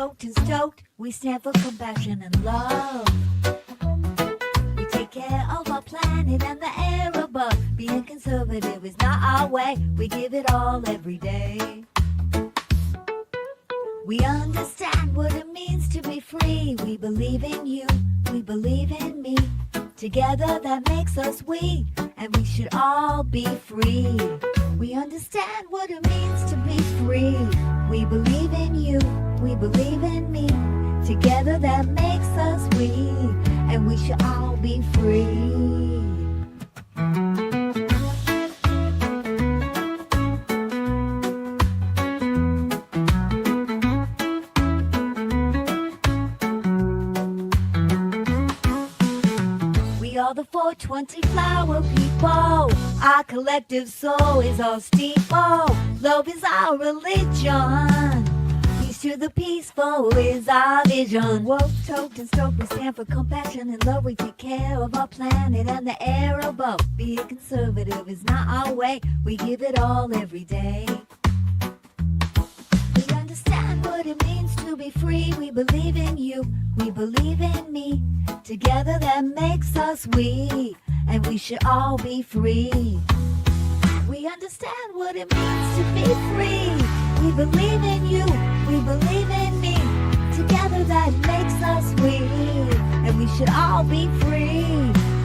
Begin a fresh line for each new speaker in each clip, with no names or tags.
Tote and stoked, we stand for compassion and love. We take care of our planet and the air above. Being conservative is not our way, we give it all every day. We understand what it means to be free. We believe in you, we believe in me. Together that makes us we, and we should all be free. We understand what it means to be free. We believe in you, we believe in me. Together that makes us we, and we should all be free. We are the 420 flower people. Our collective soul is our steeple. Love is our religion. Peace to the peaceful is our vision. Woke, tote, and stoked, we stand for compassion and love. We take care of our planet and the air above. Being conservative is not our way, we give it all every day. We understand what it means to be free. We believe in you, we believe in me. Together that makes us we, and we should all be free. We understand what it means to be free. We believe in you, we believe in me. Together that makes us we, and we should all be free.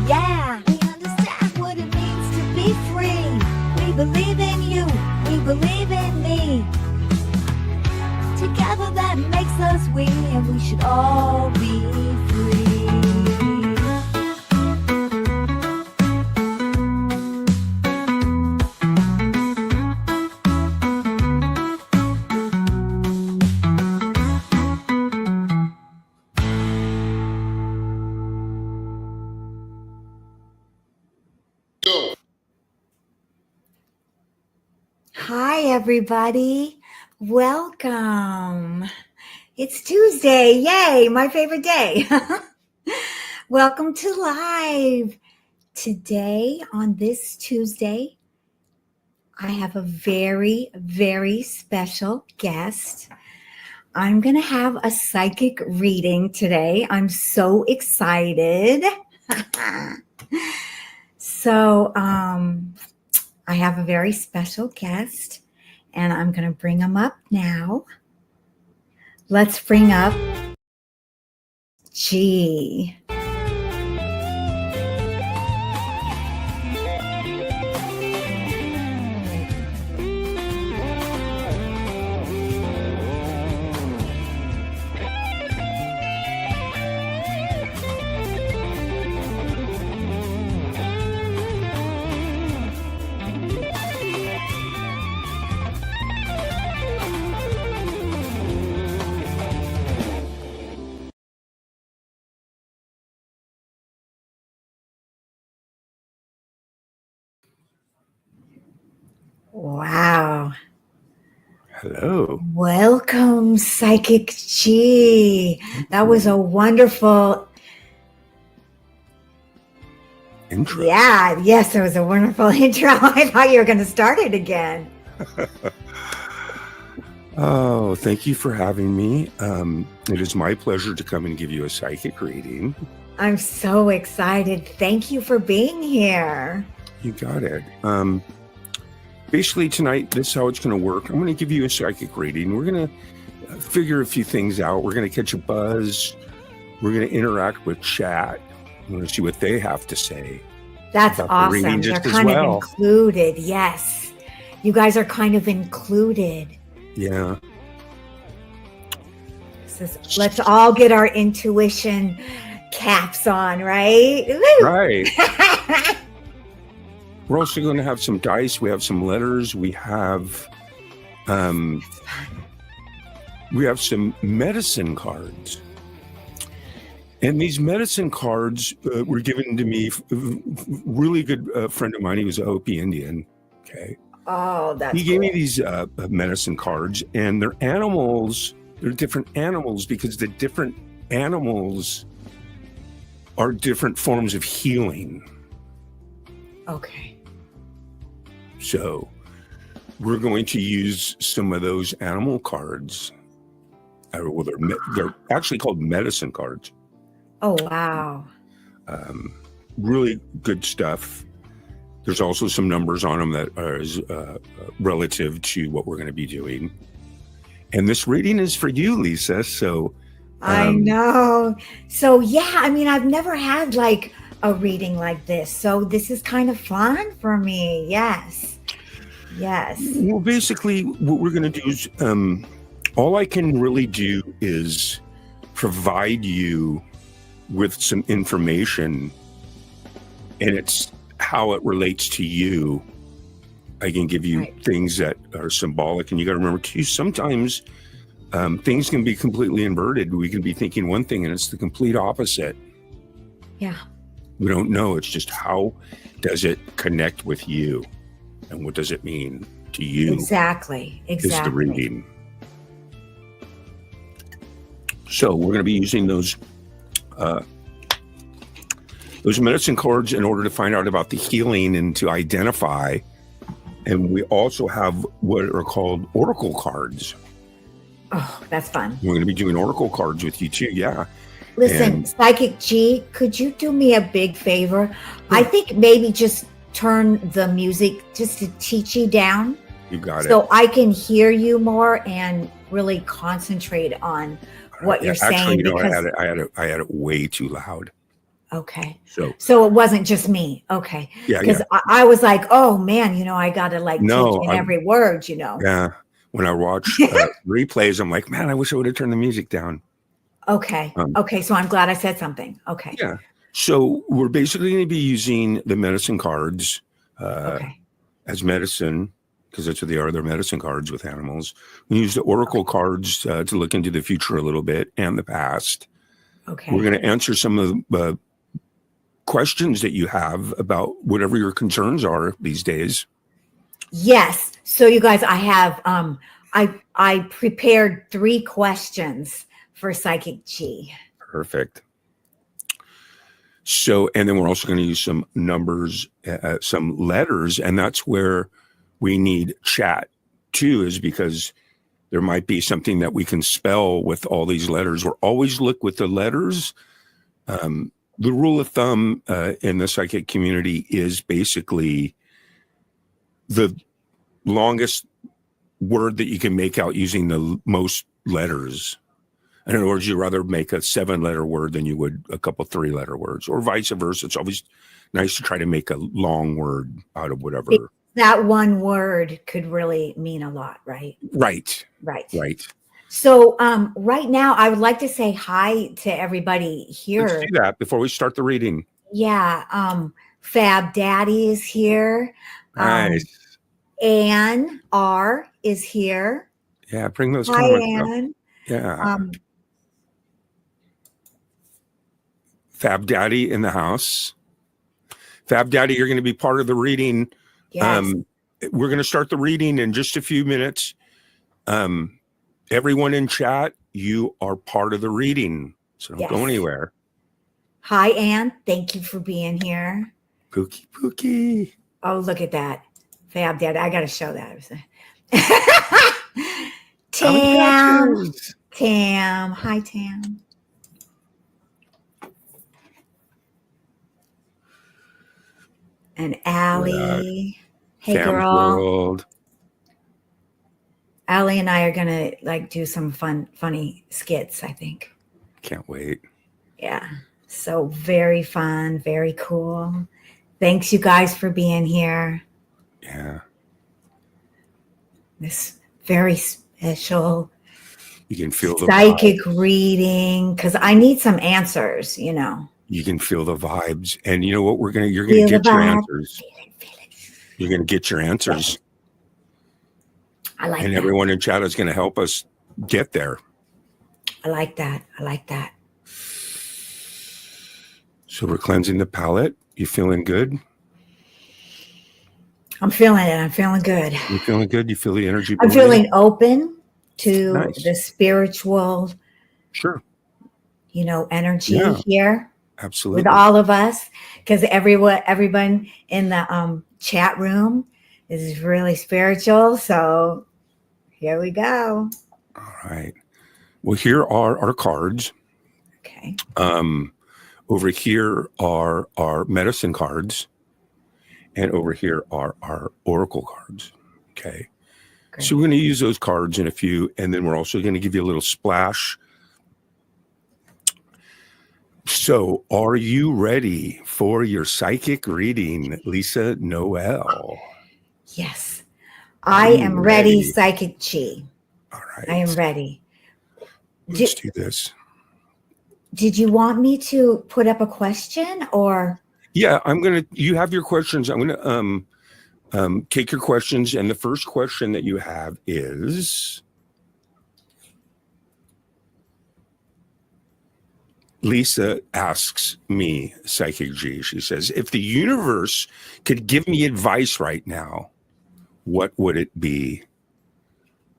Yeah, we understand what it means to be free. We believe in you, we believe in me. Together that makes us we, and we should all be free. Hi, everybody. Welcome. It's Tuesday. Yay, my favorite day. Welcome to Live. Today, on this Tuesday, I have a very, very special guest. I'm going to have a psychic reading today. I'm so excited. So, I have a very special guest, and I'm going to bring him up now. Let's bring up G. Wow.
Hello.
Welcome, Psychic G. That was a wonderful
intro.
Yeah, yes, it was a wonderful intro. I thought you were going to start it again.
Oh, thank you for having me. It is my pleasure to come and give you a psychic reading.
I'm so excited. Thank you for being here.
You got it. Basically tonight, this is how it's going to work. I'm going to give you a psychic reading. We're going to figure a few things out. We're going to catch a buzz. We're going to interact with chat. We're going to see what they have to say.
That's awesome. They're kind of included. Yes. You guys are kind of included.
Yeah.
Let's all get our intuition caps on, right? Woo!
Right. We're also going to have some dice. We have some letters. We have some medicine cards. And these medicine cards were given to me. Really good friend of mine. He was a Hopi Indian. Okay.
Oh, that's
He gave me these medicine cards, and they're animals. They're different animals because the different animals are different forms of healing.
Okay.
So we're going to use some of those animal cards well, they're actually called medicine cards.
Oh, wow.
Really good stuff. There's also some numbers on them that are relative to what we're going to be doing. And this reading is for you, Lisa. So
I know. So yeah, I mean, I've never had like a reading like this. So this is kind of fun for me. Yes. Yes.
well, basically, what we're going to do is all I can really do is provide you with some information, and it's how it relates to you. I can give you
Right.
things that are symbolic, and you got to remember too, sometimes things can be completely inverted. We can be thinking one thing and it's the complete opposite.
Yeah.
We don't know. It's just how does it connect with you, and what does it mean to you
Exactly.
is the
Exactly.
reading. So we're going to be using those medicine cards in order to find out about the healing and to identify. And we also have what are called oracle cards.
Oh, that's fun.
We're going to be doing oracle cards with you too. Yeah.
Listen,
And-
Psychic G, could you do me a big favor? I think maybe just turn the music just to teachy down
You got it.
so I can hear you more and really concentrate on what you're
Actually,
saying.
you know,
Because
I had it way too loud.
okay.
So
So it wasn't just me. Okay.
yeah,
Because I was like, oh man, I got to like
No,
take in
I'm-
every word,
yeah. When I watch replays, I'm like, man, I wish I would have turned the music down.
Okay. Okay. So I'm glad I said something. Okay.
Yeah. So we're basically going to be using the medicine cards
Okay.
as medicine, because that's what they are. They're medicine cards with animals. We use the oracle cards to look into the future a little bit and the past.
Okay.
We're going to answer some of the questions that you have about whatever your concerns are these days.
Yes. So you guys, I have I prepared 3 questions for Psychic G.
Perfect. So, and then we're also going to use some numbers, some letters, and that's where we need chat too, is because there might be something that we can spell with all these letters. We're always look with the letters. The rule of thumb in the psychic community is basically the longest word that you can make out using the most letters. In other words, you'd rather make a 7-letter word than you would a couple 3-letter words, or vice versa. It's always nice to try to make a long word out of whatever.
That one word could really mean a lot, right?
Right,
Right.
right.
So right now I would like to say hi to everybody
Let's
here.
do that before we start the reading.
Yeah. Fab Daddy is here.
Nice.
Anne R is here.
Yeah, bring those
Hi,
comments up.
Anne.
Yeah. Fab Daddy in the house. Fab Daddy, you're going to be part of the reading.
Yes.
We're going to start the reading in just a few minutes. Everyone in chat, you are part of the reading. So don't go
Yes.
anywhere.
Hi, Anne. Thank you for being here.
Pookie, Pookie.
Oh, look at that. Fab Daddy. I got to show that.
How many
Tam.
patches?
Tam. Hi, Tam. And Allie. Hey,
Sam's
girl.
World.
Allie and I are going to like do some funny skits, I think.
Can't wait.
Yeah. So very fun, very cool. Thanks you guys for being here.
Yeah.
This very special
You can feel the
psychic reading because I need some answers,
You can feel the vibes. And you know what? You're
Feel
gonna
the
get your
vibe.
answers.
Feel it.
You're gonna get your answers.
I like
And
that.
everyone in chat is gonna help us get there.
I like that. I like that.
So we're cleansing the palate. You feeling good?
I'm feeling it. I'm feeling good.
You feeling good? You feel the energy?
I'm
building?
feeling open to
Nice.
the spiritual,
Sure.
energy
Yeah.
here
Absolutely.
with all of us. Because everyone in the chat room is really spiritual. So here we go.
All right. Well, here are our cards.
Okay.
Over here are our medicine cards, and over here are our oracle cards. Okay.
Great.
So we're going to use those cards in a few, and then we're also going to give you a little splash. So are you ready for your psychic reading, Lisa Noel?
Yes. I
you
am ready,
ready?
Psychic Chi.
All right.
I am ready.
Let's do this.
Did you want me to put up a question or?
Yeah, you have your questions. I'm going to take your questions. And the first question that you have is, Lisa asks me, Psychic G, she says, if the universe could give me advice right now, what would it be?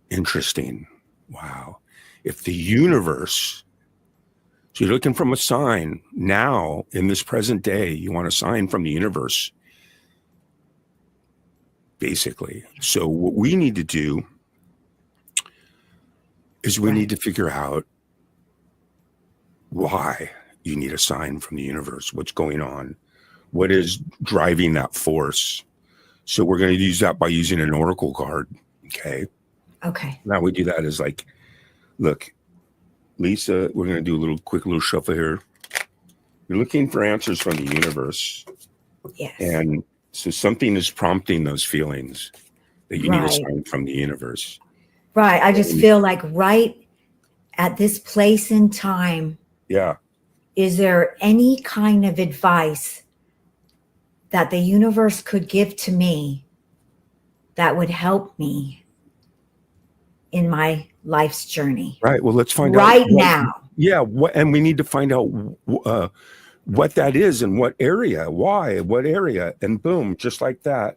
Interesting. Wow. If the universe, so you're looking from a sign now in this present day, you want a sign from the universe, basically. So what we need to do is we need to figure out why you need a sign from the universe, what's going on, what is driving that force. So we're going to use that by using an oracle card. Okay.
Okay.
Now we do that as like, look, Lisa, we're going to do a quick little shuffle here. You're looking for answers from the universe.
Yes.
And so something is prompting those feelings that you need a sign from the universe.
Right. I just feel like right at this place in time.
Yeah.
Is there any kind of advice that the universe could give to me that would help me in my life's journey?
Right. Well, let's find out
right now.
Yeah. And we need to find out what that is and what area, why, what area. And boom, just like that,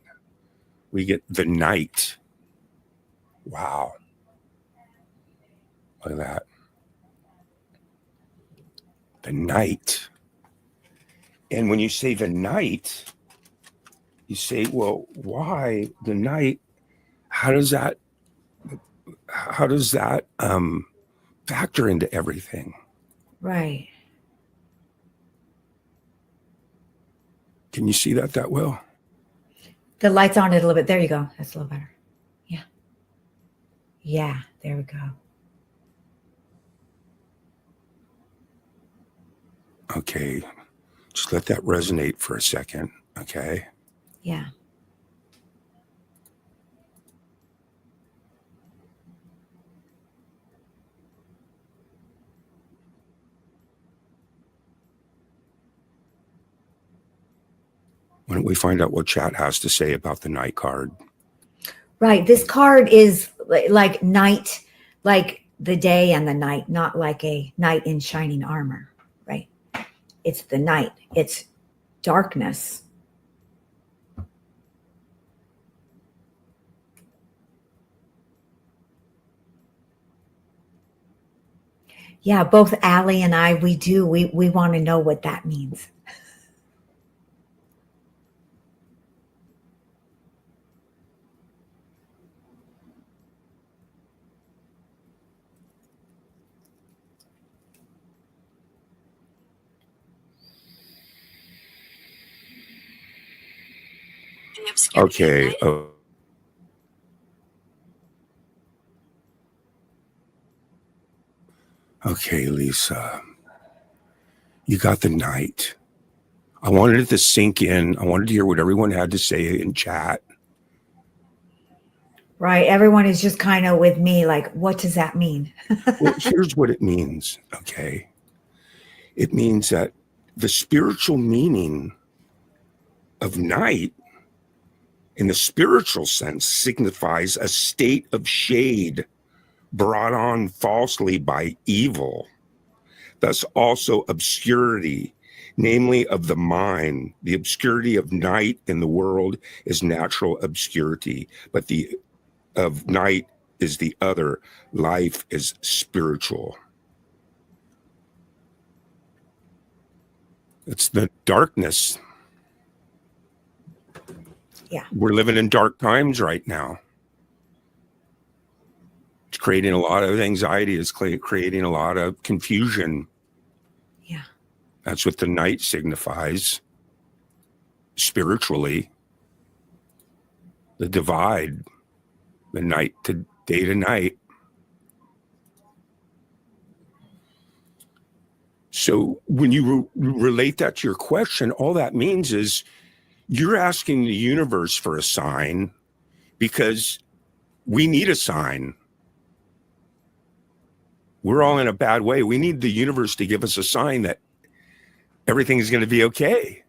we get the Knight. Wow. Look at that. The Knight. And when you say the Knight, you say, well, why the Knight? How does that factor into everything?
Right.
Can you see that well?
The light's on it a little bit. There you go. That's a little better. Yeah. Yeah. There we go.
Okay. Just let that resonate for a second. Okay.
Yeah.
Why don't we find out what chat has to say about the Knight card?
Right. This card is like night, like the day and the night, not like a knight in shining armor. Right. It's the night. It's darkness. Yeah, both Allie and I, we want to know what that means.
Okay. Okay, Lisa. You got the Knight. I wanted it to sink in. I wanted to hear what everyone had to say in chat.
Right. Everyone is just kind of with me like, what does that mean?
Well, here's what it means, okay? It means that the spiritual meaning of night in the spiritual sense signifies a state of shade brought on falsely by evil, thus also obscurity, namely of the mind. The obscurity of night in the world is natural obscurity, but the of night is the other. Life is spiritual. It's the darkness.
Yeah.
We're living in dark times right now. creating a lot of anxiety. It's creating a lot of confusion.
Yeah.
That's what the night signifies spiritually. The divide, the night to day to night. So when you relate that to your question, all that means is you're asking the universe for a sign because we need a sign. We're all in a bad way. We need the universe to give us a sign that everything is going to be okay.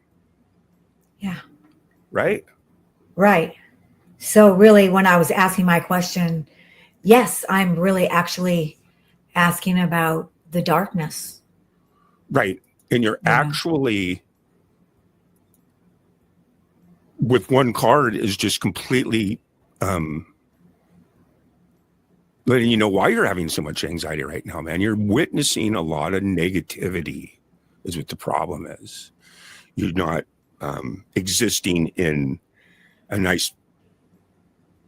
Yeah.
Right?
Right. So really, when I was asking my question, yes, I'm really actually asking about the darkness.
Right. And you're
Yeah.
actually, with one card, is just completely letting you know why you're having so much anxiety right now, man. You're witnessing a lot of negativity is what the problem is. You're not existing in a nice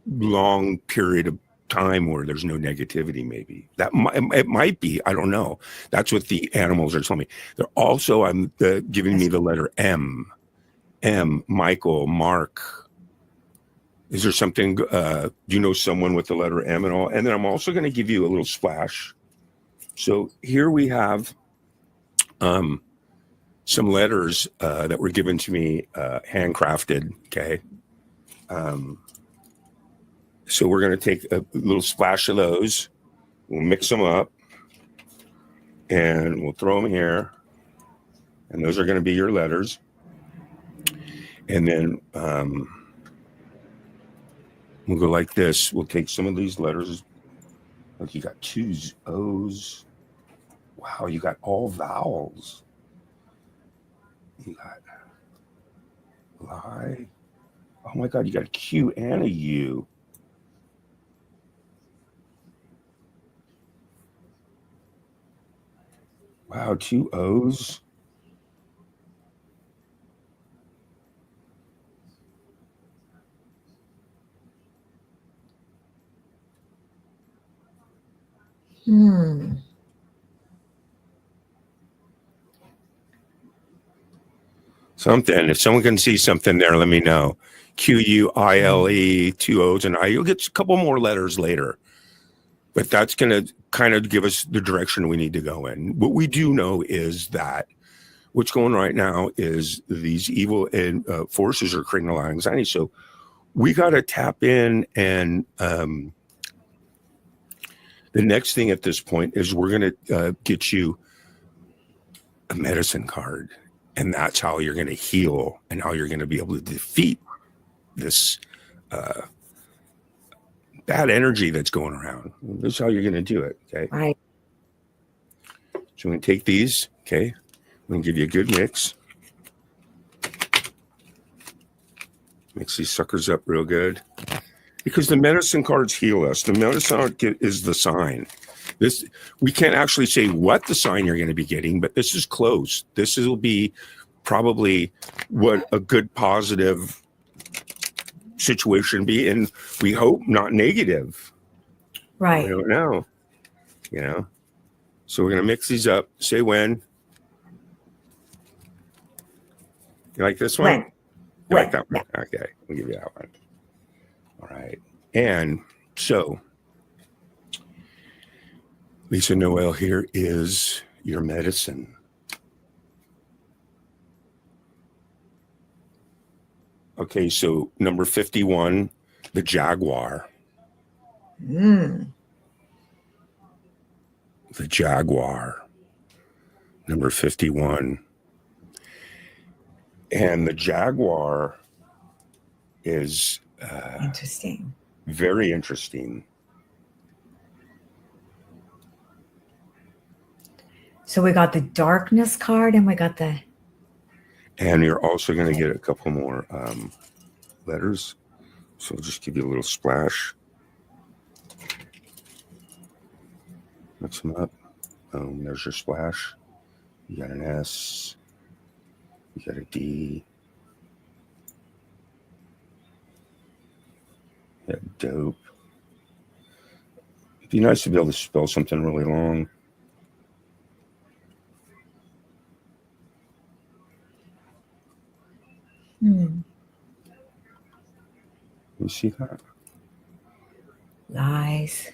long period of time where there's no negativity. Maybe that it might be, I don't know. That's what the animals are telling me. They're also giving me the letter M. Michael, Mark. Is there something, do you know someone with the letter M and all? And then I'm also going to give you a little splash. So here we have some letters that were given to me, handcrafted. Okay. So we're going to take a little splash of those. We'll mix them up and we'll throw them here. And those are going to be your letters. And then we'll go like this. We'll take some of these letters. Look, you got 2 O's. Wow, you got all vowels. You got lie. Oh my God, you got a Q and a U. Wow, 2 O's. Something. If someone can see something there, let me know. Quile, 2 O's and I. You'll get a couple more letters later. But that's going to kind of give us the direction we need to go in. What we do know is that what's going on right now is these evil forces are creating a lot of anxiety. So we got to tap in. And the next thing at this point is we're going to get you a medicine card. And that's how you're going to heal and how you're going to be able to defeat this bad energy that's going around. This is how you're going to do it. Okay.
Right.
So we're going to take these. Okay. I'm going to give you a good mix. Mix these suckers up real good. Because the medicine cards heal us. The medicine card is the sign. We can't actually say what the sign you're going to be getting, but this is close. This will be probably what a good positive situation be, and we hope not negative.
Right.
I don't know. So we're going to mix these up. Say when. You like this one?
When.
You like that one? Yeah. Okay, we'll give you that one. All right. And so Lisa Noel, here is your medicine. Okay, so number 51, the Jaguar. The Jaguar, number 51. And the Jaguar is
Interesting.
Very interesting.
So we got the darkness card and we got the...
And you're also going to get a couple more letters. So I'll just give you a little splash. Mix them up. There's your splash. You got an S. You got a D. You got dope. Be nice to be able to spell something really long. You see that?
Lies.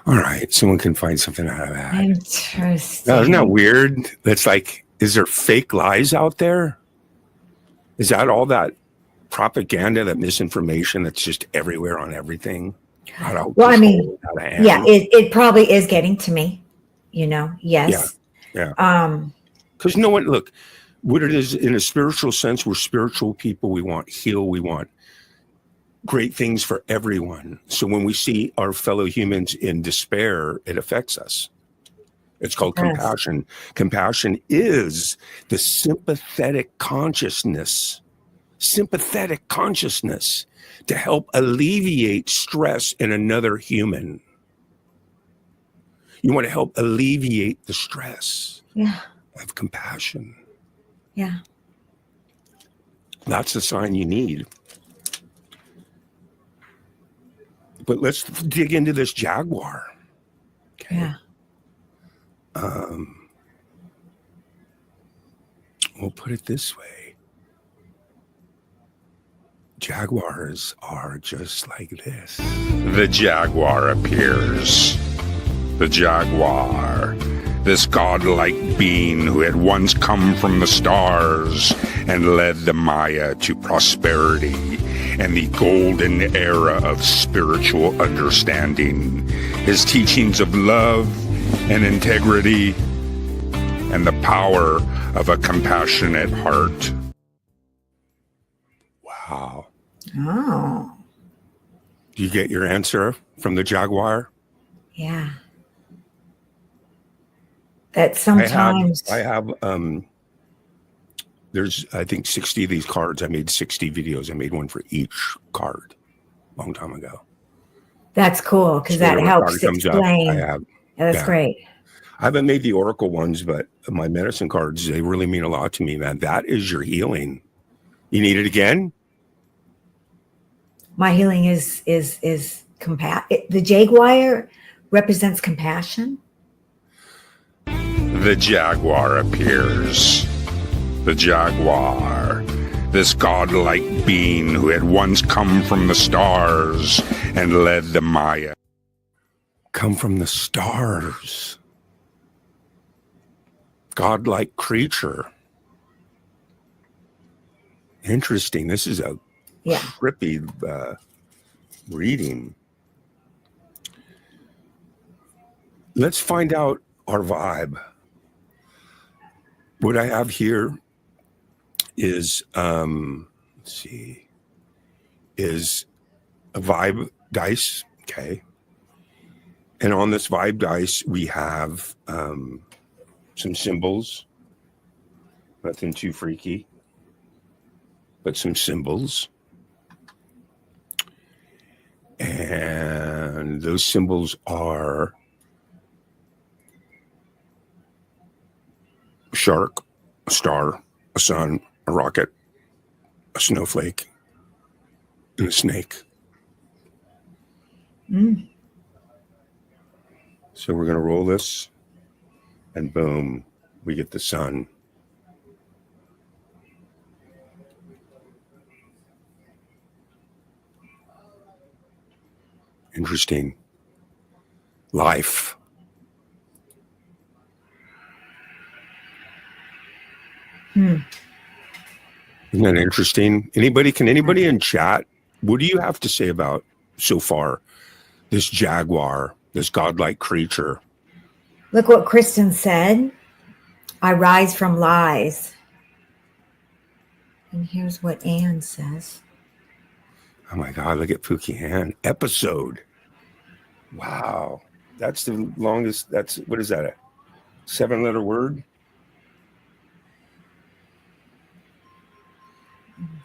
All right, someone can find something out of that.
Interesting.
Now, isn't that weird? That's like, is there fake lies out there? Is that all that propaganda, that misinformation that's just everywhere on everything?
Well, I mean, yeah, it probably is getting to me, yes.
Yeah. Because no one, look, what it is in a spiritual sense, we're spiritual people. We want heal. We want great things for everyone. So when we see our fellow humans in despair, it affects us. It's called compassion. Compassion is the sympathetic consciousness to help alleviate stress in another human. You want to help alleviate the stress.
Yeah.
Of compassion.
Yeah.
That's the sign you need. But let's dig into this jaguar. Okay.
Yeah.
We'll put it this way. Jaguars are just like this. The jaguar appears. The jaguar, this godlike being who had once come from the stars and led the Maya to prosperity and the golden era of spiritual understanding. His teachings of love and integrity and the power of a compassionate heart. Wow.
Oh.
Do you get your answer from the jaguar?
Yeah. That sometimes
I have there's I think 60 of these cards. I made 60 videos. I made one for each card a long time ago.
That's cool because that helps explain. That's great.
I haven't made the oracle ones, but my medicine cards, they really mean a lot to me, man. That is your healing. You need it again?
My healing is the jaguar represents compassion.
The jaguar appears. The jaguar, this godlike being who had once come from the stars and led the Maya. Come from the stars. Godlike creature. Interesting. This is a trippy reading. Let's find out our vibe. What I have here is, let's see, is a vibe dice. Okay. And on this vibe dice, we have some symbols. Nothing too freaky, but some symbols. And those symbols are a shark, a star, a sun, a rocket, a snowflake, and a snake. So we're going to roll this, and boom, we get the sun. Interesting. Life. Isn't that interesting? Can anybody in chat, what do you have to say about so far this jaguar, this godlike creature?
Look what Kristen said. I rise from lies. And here's what Anne says.
Oh my God, look at Pookie Ann. Episode. Wow. That's the longest, what is that, a 7-letter word?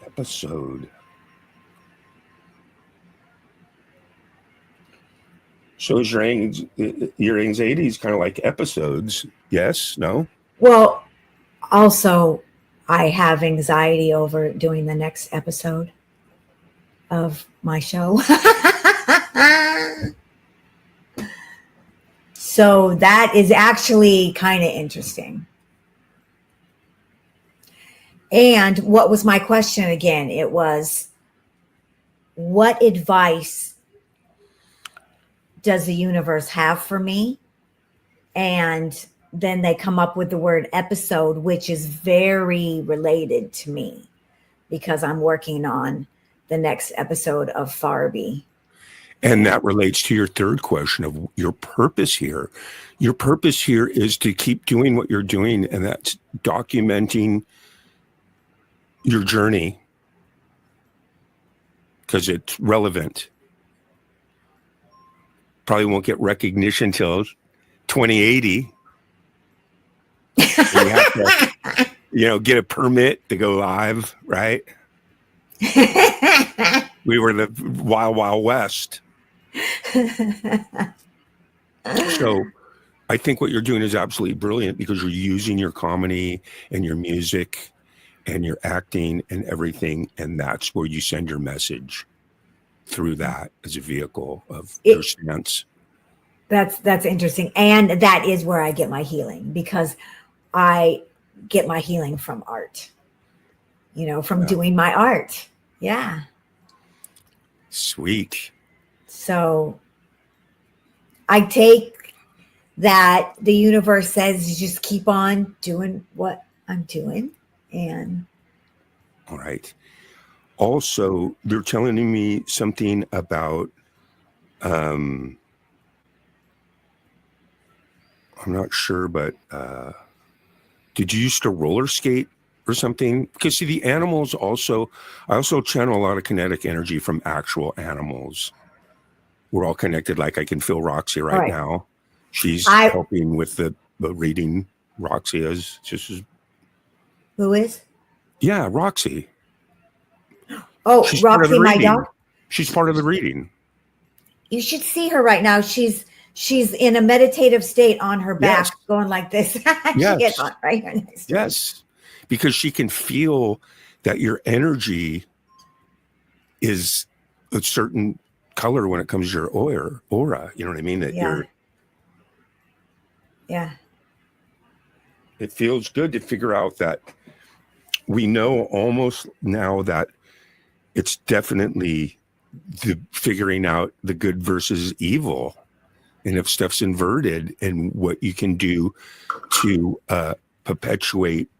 Episode. So is your anxiety is kind of like episodes. Yes? No?
Well, also, I have anxiety over doing the next episode of my show. So that is actually kind of interesting. And what was my question again? It was, what advice does the universe have for me? And then they come up with the word episode, which is very related to me because I'm working on the next episode of Farby.
And that relates to your third question of your purpose here. Your purpose here is to keep doing what you're doing, and that's documenting your journey because it's relevant. Probably won't get recognition till 2080. You have to, get a permit to go live, right? We were the wild, wild west. So I think what you're doing is absolutely brilliant because you're using your comedy and your music and your acting and everything. And that's where you send your message through that as a vehicle of your stance.
That's interesting. And that is where I get my healing because I get my healing from art, from doing my art. Yeah.
Sweet.
So I take that the universe says you just keep on doing what I'm doing. And
all right. Also, they're telling me something about I'm not sure, but did you used to roller skate or something? Because see, the animals I also channel a lot of kinetic energy from actual animals. We're all connected. Like I can feel Roxy right now. She's helping with the reading. Roxy is just.
Who is?
Yeah, Roxy.
Oh, she's Roxy, my dog.
She's part of the reading.
You should see her right now. She's in a meditative state on her back, going like this. She gets on right here next to me.
Because she can feel that your energy is a certain color when it comes to your aura. You know what I mean? That it feels good to figure out that we know almost now that it's definitely the figuring out the good versus evil. And if stuff's inverted and what you can do to perpetuate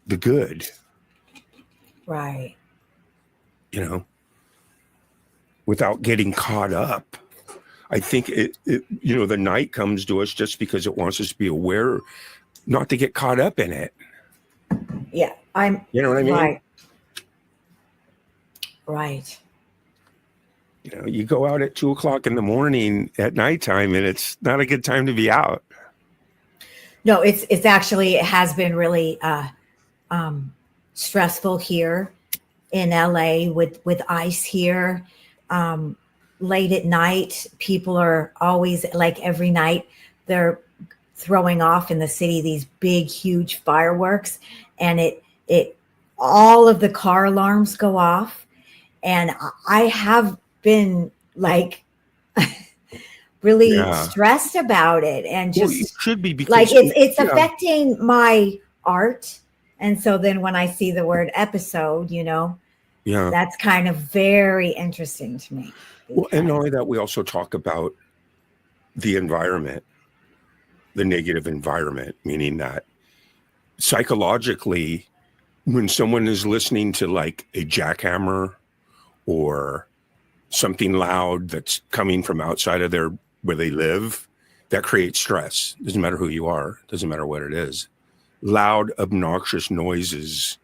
the good.
Right.
Without getting caught up. I think the night comes to us just because it wants us to be aware, not to get caught up in it.
Yeah.
You know what I mean?
Right.
You go out at 2:00 in the morning at nighttime and it's not a good time to be out.
No, it's actually, it has been really stressful here in LA with ice here. Late at night, people are always, like every night, they're throwing off in the city these big, huge fireworks, and it all of the car alarms go off, and I have been like really stressed about it, and just
it should be because
like it's affecting my art. And so then when I see the word episode, that's kind of very interesting to me.
Well, and not only that, we also talk about the environment, the negative environment, meaning that psychologically, when someone is listening to like a jackhammer or something loud that's coming from outside of where they live, that creates stress. Doesn't matter who you are. Doesn't matter what it is. Loud, obnoxious noises,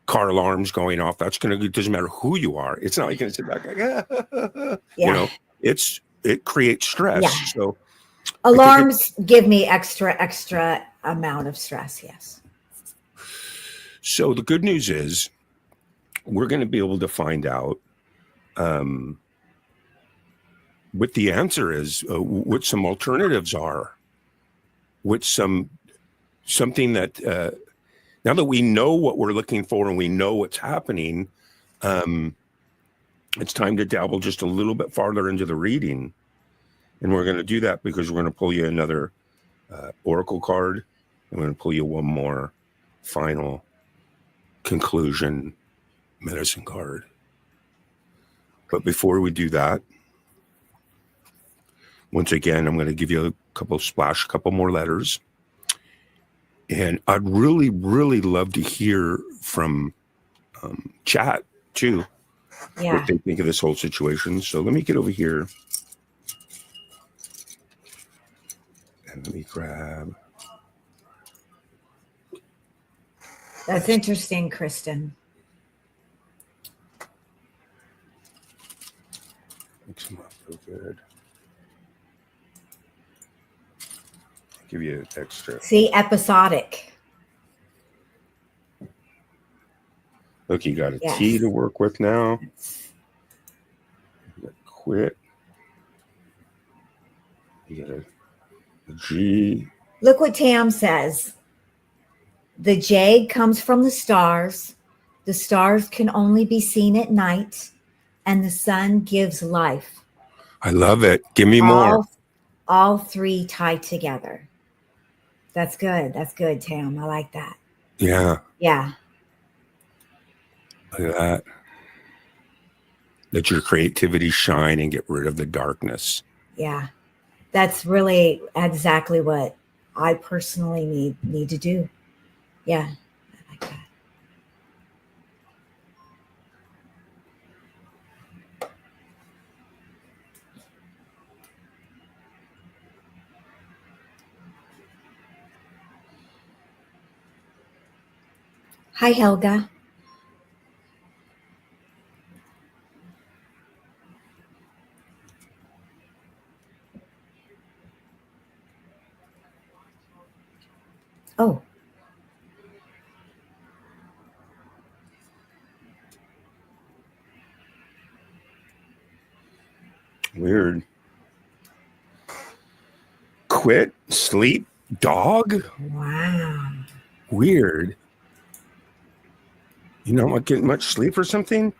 car alarms going off. It doesn't matter who you are. It's not like you're going to sit back like, it creates stress. Yeah. So
alarms give me extra amount of stress. Yes.
So the good news is we're going to be able to find out what the answer is, what some alternatives are, what something that now that we know what we're looking for and we know what's happening, it's time to dabble just a little bit farther into the reading. And we're going to do that because we're going to pull you another oracle card. I'm going to pull you one more final conclusion medicine card. But before we do that, once again, I'm going to give you a couple more letters. And I'd really, really love to hear from chat too, what they think of this whole situation. So let me get over here. And let me grab.
That's interesting, Kristen.
Mix them up real good. Give you an extra.
See, episodic.
Look, you got a T to work with now. You got quit. You got a G.
Look what Tam says. The jade comes from the stars. The stars can only be seen at night, and the sun gives life.
I love it. Give me more.
All three tied together. That's good. That's good, Tam. I like that.
Yeah.
Yeah.
Look at that. Let your creativity shine and get rid of the darkness.
Yeah. That's really exactly what I personally need to do. Yeah. I like that. Hi, Helga. Oh.
Weird. Quit, sleep, dog.
Wow.
Weird. You not getting much sleep or something?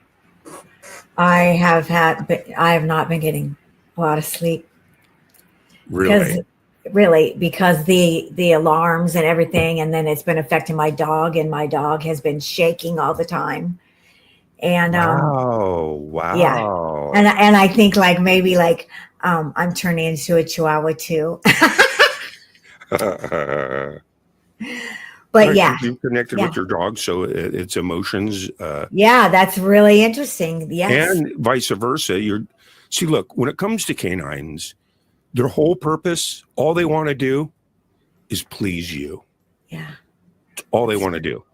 I have not been getting a lot of sleep.
Really?
Because the alarms and everything, and then it's been affecting my dog, and my dog has been shaking all the time. And
wow.
Yeah. And I think maybe I'm turning into a chihuahua too. But yeah,
you connected with your dog, so its emotions.
Yeah, that's really interesting. Yes,
and vice versa. See, look, when it comes to canines, their whole purpose, all they want to do, is please you.
Yeah,
it's all they want to do.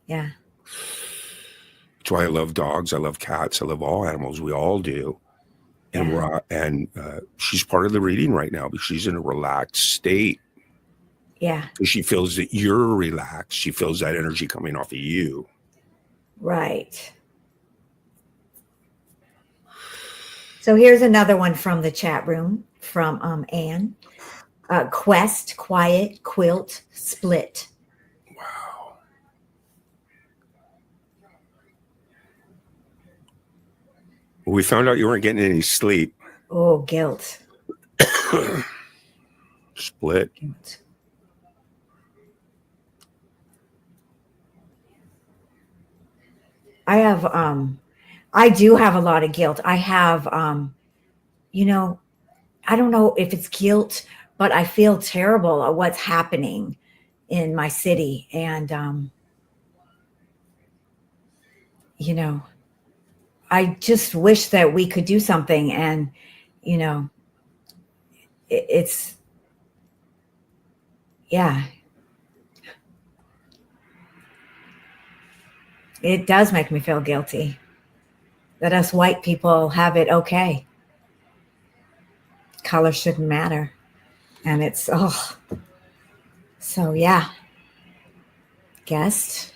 Yeah,
that's why I love dogs. I love cats. I love all animals. We all do. And she's part of the reading right now because she's in a relaxed state.
Yeah.
She feels that you're relaxed. She feels that energy coming off of you.
Right. So here's another one from the chat room from Anne. Quest, quiet, quilt, split.
Wow. Well, we found out you weren't getting any sleep.
Oh, guilt.
Split.
Guilt. I do have a lot of guilt. I have, I don't know if it's guilt, but I feel terrible at what's happening in my city. And, I just wish that we could do something. And, it's, yeah. It does make me feel guilty that us white people have it okay. Color shouldn't matter. And it's, so yeah. Guest.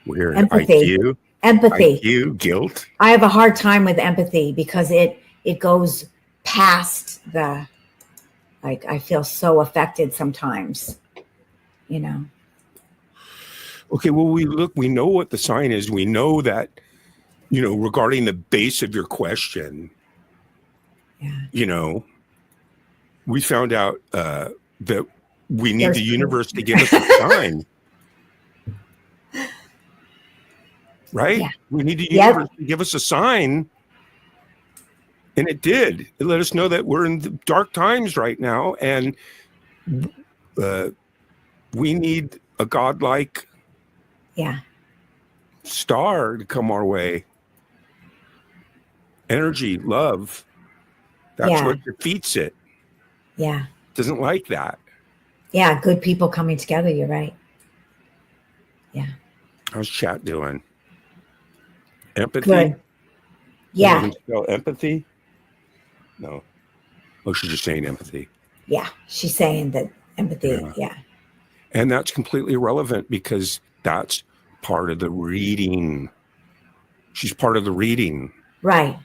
Weird.
Empathy.
IQ.
Empathy.
IQ, guilt.
I have a hard time with empathy because it goes past I feel so affected sometimes. you know.
Okay, well, we know what the sign is. We know that, regarding the base of your question,
Yeah.
we found out that we need
There's
the
proof.
universe to give us a sign. Right?
Yeah.
We need the
Yep.
universe to give us a sign. And it did. It let us know that we're in the dark times right now. And we need a godlike
Yeah.
star to come our way. Energy, love. That's
Yeah.
what defeats it.
Yeah.
Doesn't like that.
Yeah. Good people coming together. You're right. Yeah.
How's chat doing? Empathy?
Good. Yeah.
You can spell empathy? No. Oh, she's just saying empathy.
Yeah. She's saying that empathy. Yeah.
And that's completely irrelevant because that's part of the reading. She's part of the reading.
Right.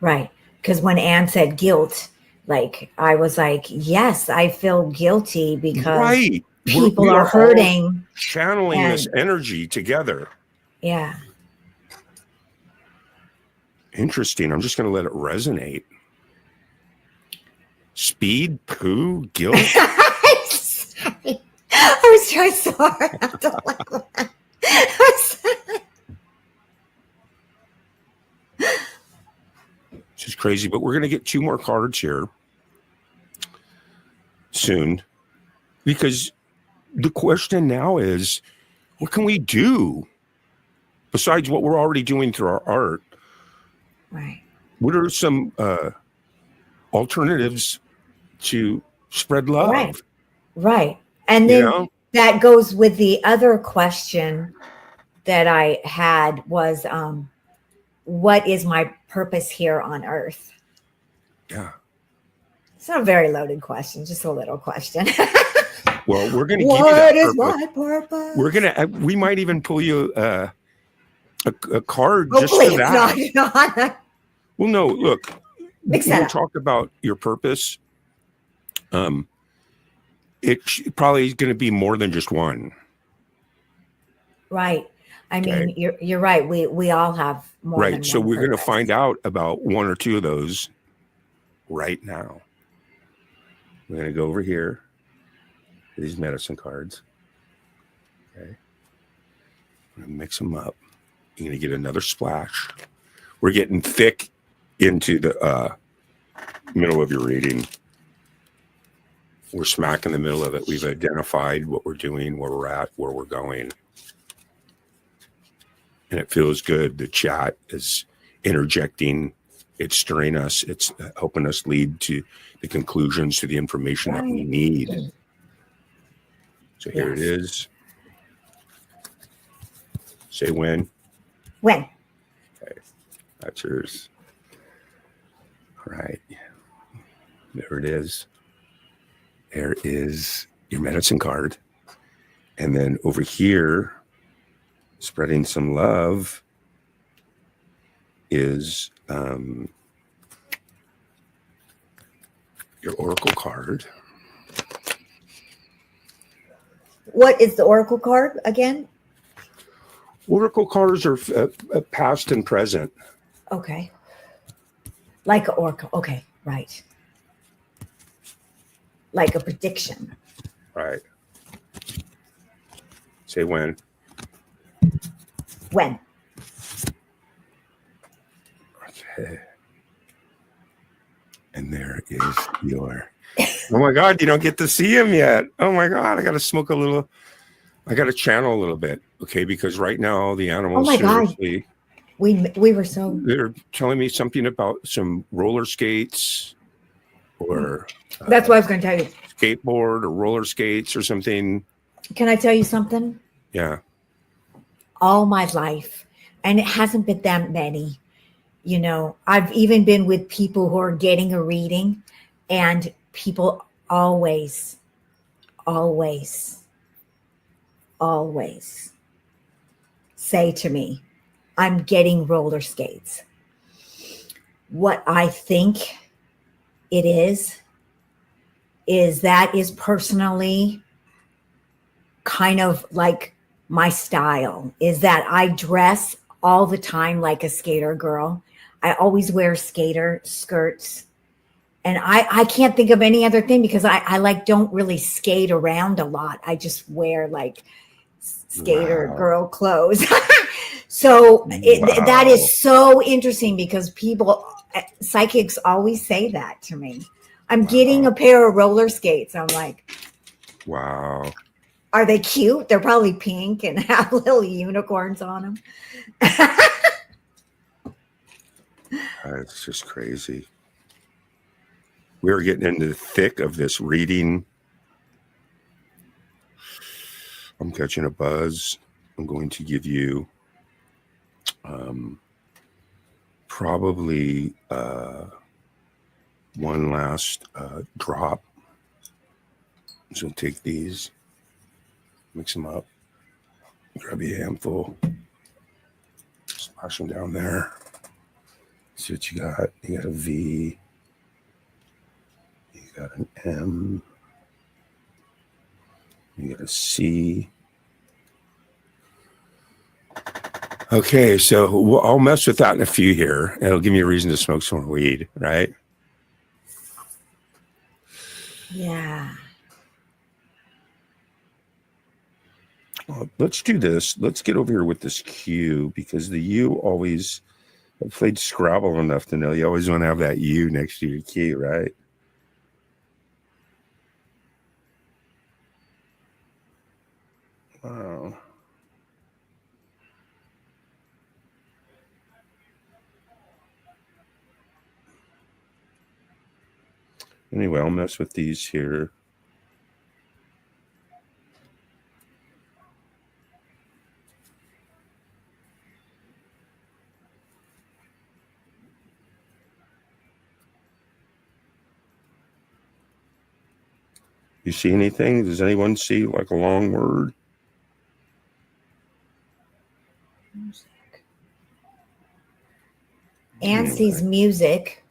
Right. Because when Anne said guilt, like I was like, yes, I feel guilty because people
We
are
all
hurting.
channeling this energy together.
Yeah.
Interesting. I'm just going to let it resonate. Speed, poo, guilt.
I'm sorry. I was trying so hard not to laugh. I'm sorry.
This is crazy, but we're going to get 2 more cards here soon because the question now is, what can we do besides what we're already doing through our art?
Right.
What are some alternatives to spread love?
Right. Right. And then that goes with the other question that I had was, what is my purpose here on earth?
Yeah.
It's not a very loaded question, just a little question.
Well, we're going to give you that
What is
purpose.
my purpose?
We're going to, we might even pull you a card
Hopefully
just for
it's
that.
not.
Well, no, look,
Mix
when
that
we
up.
talk about your purpose, it probably is going to be more than just one.
Right. I mean, you're right. We all have more than
Right. So
one
we're going to
purpose.
find out about 1 or 2 of those right now. We're going to go over here to these medicine cards. Okay. I'm going to mix them up. You're going to get another splash. We're getting thick into the middle of your reading. We're smack in the middle of it. We've identified what we're doing, where we're at, where we're going. And it feels good. The chat is interjecting. It's stirring us. It's helping us lead to the conclusions, to the information that we need. So here it is. Say when.
When.
Okay. That's yours. All right. There it is. There is your medicine card. And then over here, spreading some love is your oracle card.
What is the oracle card again?
Oracle cards are past and present.
Okay. Like an oracle. Okay. Right. Like a prediction.
Right. Say when.
When.
Okay. And there is your. Oh my God, you don't get to see him yet. Oh my God, I got to smoke a little. I got to channel a little bit. Okay. Because right now the animals,
Oh my God.
seriously,
we were so.
they're telling me something about some roller skates or.
That's what I was going to tell you.
Skateboard or roller skates or something.
Can I tell you something?
Yeah.
All my life, and it hasn't been that many, you know, I've even been with people who are getting a reading, and people always say to me, I'm getting roller skates. What I think it is that is personally kind of like my style is that I dress all the time like a skater girl. I always wear skater skirts. And I can't think of any other thing because I like don't really skate around a lot. I just wear like skater
Wow.
girl clothes. So that
Wow.
is so interesting because people, psychics always say that to me. I'm getting a pair of roller skates. I'm like,
Wow.
are they cute? They're probably pink and have little unicorns on them.
It's just crazy. We're getting into the thick of this reading. I'm catching a buzz. I'm going to give you probably one last drop. So take these, mix them up, grab you a handful, splash them down there. See what you got. You got a V. You got an M. You got a C. Okay, so I'll mess with that in a few here. It'll give me a reason to smoke some more weed, right?
Yeah.
Well, let's do this. Let's get over here with this Q because the U always, I've played Scrabble enough to know you always want to have that U next to your Q, right? Wow. Anyway, I'll mess with these here. You see anything? Does anyone see like a long word?
Anne sees music.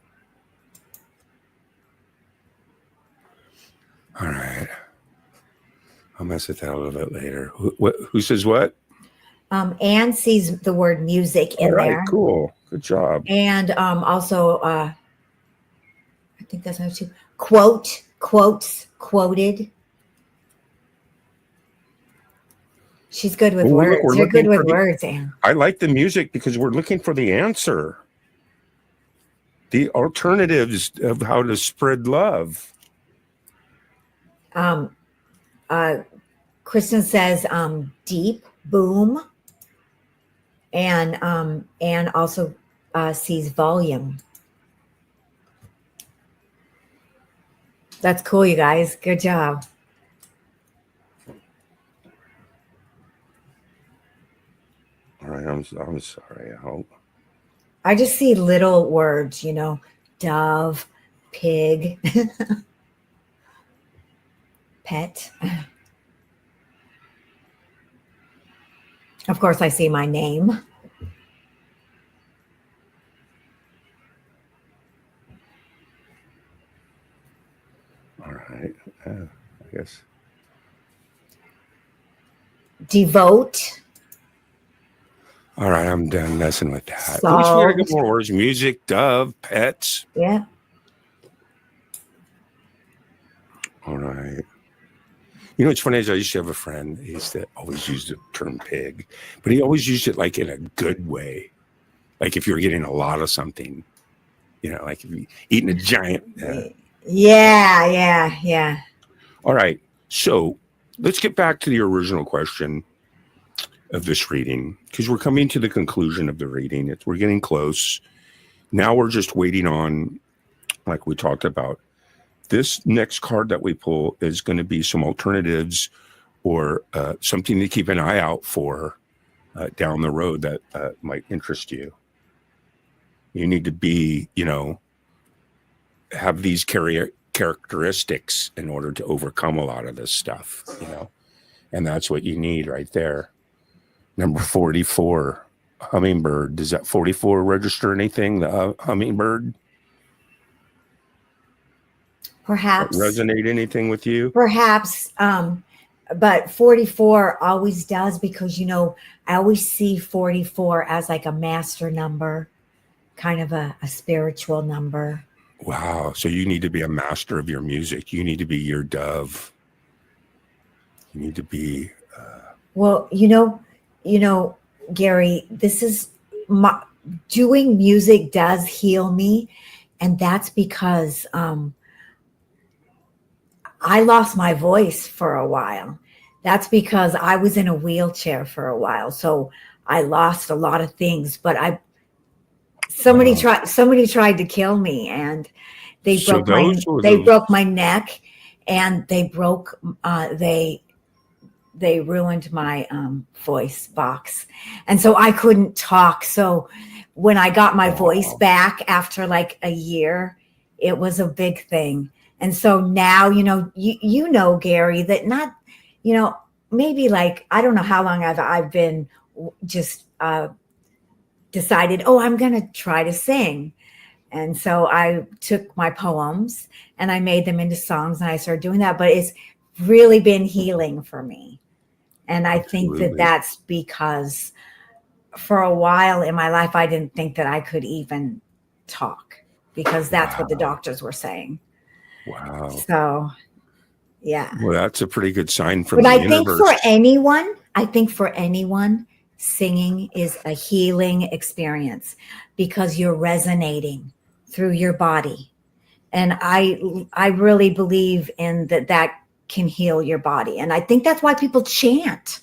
All right. I'll mess with that a little bit later. Who says what?
Anne sees the word music in
All right,
there.
cool. Good job.
And also, I think that's how to quote, quotes, quoted. She's good with
Well, look,
words.
we're
You're good
looking
with
for the-
words, Anne.
I like the music because we're looking for the answer. The alternatives of how to spread love.
Kristen says deep, boom. And Anne also sees volume. That's cool, you guys. Good job.
All right, I'm sorry. I hope.
I just see little words, dove, pig, pet. Of course, I see my name.
All right. I guess.
Devote.
All right, I'm done messing with that.
Solved.
Wish we had good more words. Music, dove, pets.
Yeah.
All right. You know what's funny is I used to have a friend. He used to always use the term pig, but he always used it like in a good way. Like if you were getting a lot of something, like if you're eating a giant.
Yeah.
All right. So let's get back to the original question of this reading because we're coming to the conclusion of the reading. We're getting close. Now we're just waiting on, like we talked about, this next card that we pull is going to be some alternatives or something to keep an eye out for down the road that might interest you. You need to be, have these characteristics in order to overcome a lot of this stuff, and that's what you need right there. Number 44, hummingbird. Does that 44 register anything? The hummingbird?
Perhaps.
Resonate anything with you?
Perhaps but 44 always does, because, you know, I always see 44 as like a master number, kind of a spiritual number.
Wow. So you need to be a master of your music. You need to be your dove. You need to be.
Well, Gary, this is my doing music does heal me. And that's because I lost my voice for a while. That's because I was in a wheelchair for a while. So I lost a lot of things, but somebody tried to kill me, and they
So
broke my neck, and they ruined my voice box. And so I couldn't talk. So when I got my voice back after like a year, it was a big thing. And so now, Gary, that not, maybe like, I don't know how long I've been just decided, I'm going to try to sing. And so I took my poems and I made them into songs, and I started doing that. But it's really been healing for me. And I think that that's because for a while in my life, I didn't think that I could even talk, because that's what the doctors were saying.
Wow.
So, yeah.
Well, that's a pretty good sign from the universe.
I think for anyone, singing is a healing experience, because you're resonating through your body. And I really believe in that can heal your body. And I think that's why people chant,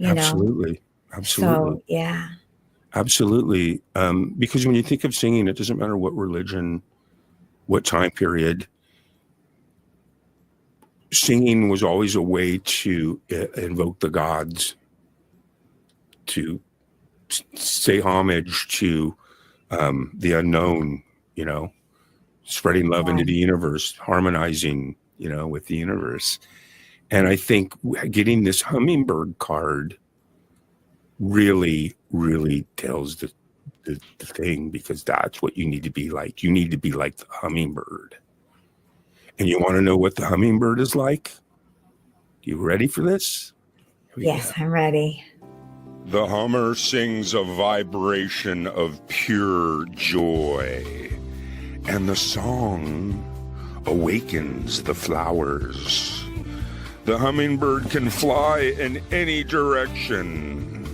Absolutely.
So, yeah.
Absolutely. Because when you think of singing, it doesn't matter what religion, what time period. Singing was always a way to invoke the gods, to say homage to the unknown, spreading love into the universe, harmonizing, with the universe. And I think getting this hummingbird card really, really tells the thing, because that's what you need to be like. You need to be like the hummingbird. And you want to know what the hummingbird is like? You ready for this?
Yes, I'm ready.
The hummer sings a vibration of pure joy, and the song awakens the flowers. The hummingbird can fly in any direction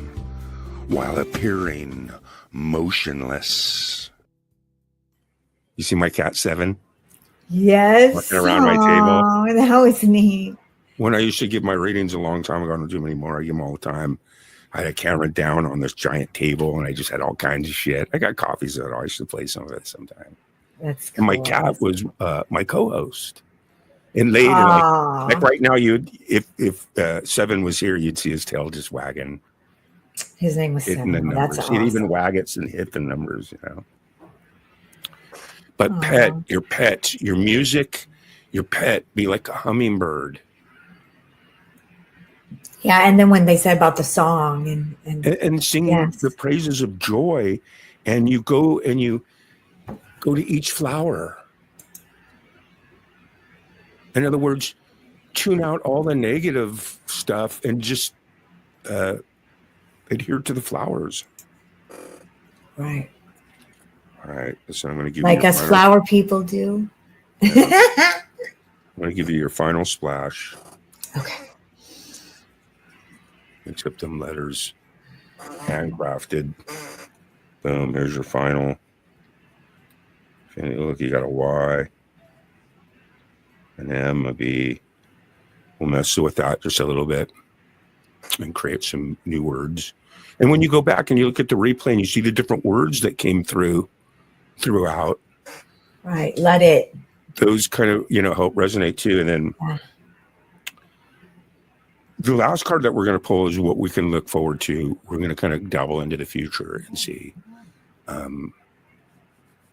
while appearing motionless. You see my cat Seven?
Yes.
Walking around my table.
Oh, that was neat.
When I used to give my readings a long time ago, I don't do them anymore. I give them all the time. I had a camera down on this giant table, and I just had all kinds of shit. I got copies of it. I should play some of it sometime.
That's cool.
And my cat was my co-host. And later, like right now, if Seven was here, you'd see his tail just wagging.
His name was Seven. That's awesome.
He'd even wag it and hit the numbers, But your pet, your music, your pet, be like a hummingbird.
Yeah, and then when they said about the song
and singing the praises of joy, and you go to each flower. In other words, tune out all the negative stuff and just adhere to the flowers.
Right.
All right. So I'm going to give
you us flower people do.
I'm going to give you your final splash.
Okay.
Except them letters, handcrafted. Boom. Here's your final. Look, you got a Y, an M, a B. We'll mess with that just a little bit and create some new words. And when you go back and you look at the replay and you see the different words that came throughout.
Right. Let it.
Those kind of, help resonate too. And then the last card that we're going to pull is what we can look forward to. We're going to kind of dabble into the future and see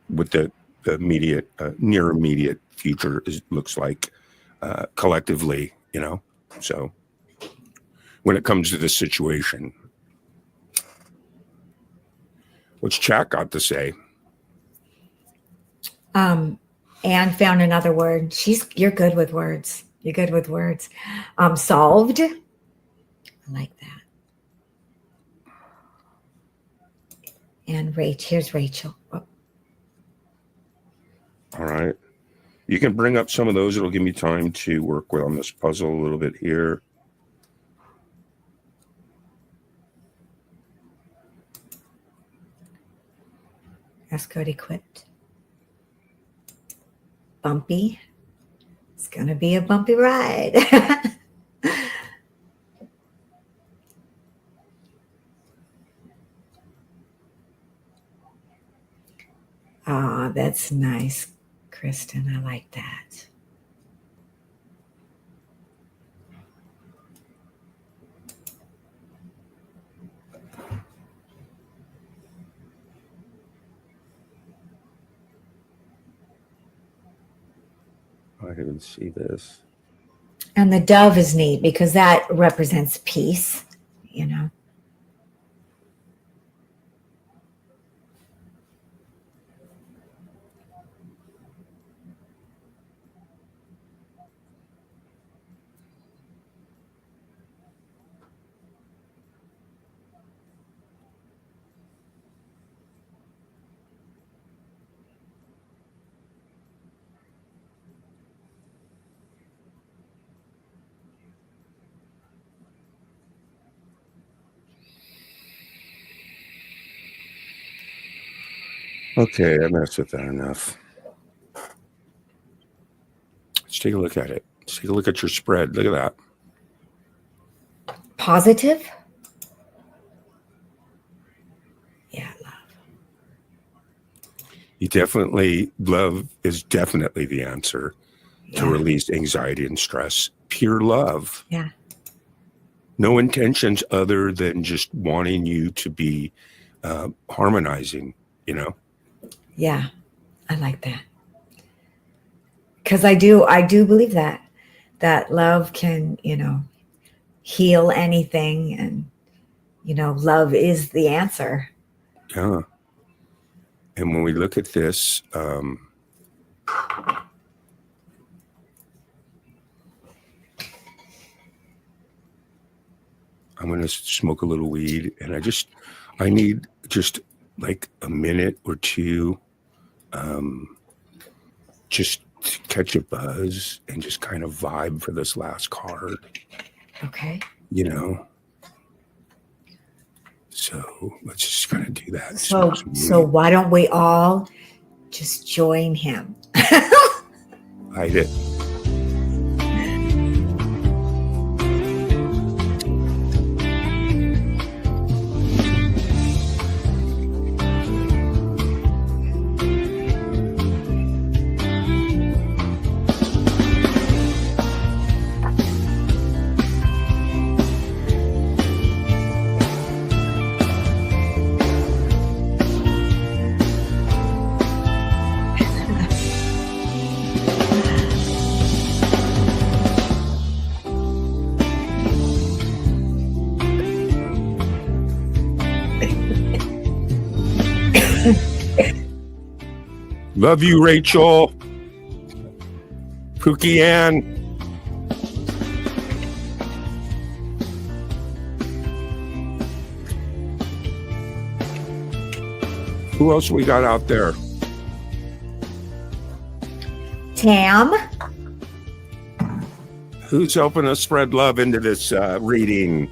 what the immediate, near immediate future looks like collectively, So when it comes to this situation, what's chat got to say?
Anne found another word. You're good with words. You're good with words. Solved. I like that. And here's Rachel. Oh,
All right. You can bring up some of those. It'll give me time to work with on this puzzle a little bit here.
escort equipped. Bumpy. It's going to be a bumpy ride. Ah, that's nice, Kristen. I like that.
I didn't see this.
And the dove is neat because that represents peace, you know.
Okay, I messed with that enough. Let's take a look at it. Let's take a look at your spread. Look at that.
Positive? Yeah, love.
Love is definitely the answer to release anxiety and stress. Pure love.
Yeah.
No intentions other than just wanting you to be harmonizing, you know?
Yeah, I like that. Because I do believe that love can, you know, heal anything, and, you know, love is the answer.
Yeah. And when we look at this, I'm going to smoke a little weed, and I need just like a minute or two, just to catch a buzz and just kind of vibe for this last card.
Okay.
You know? So let's just kind of do that.
So why don't we all just join him?
Hide it. Love you, Rachel. Pookie Ann. Who else we got out there?
Tam.
Who's helping us spread love into this reading?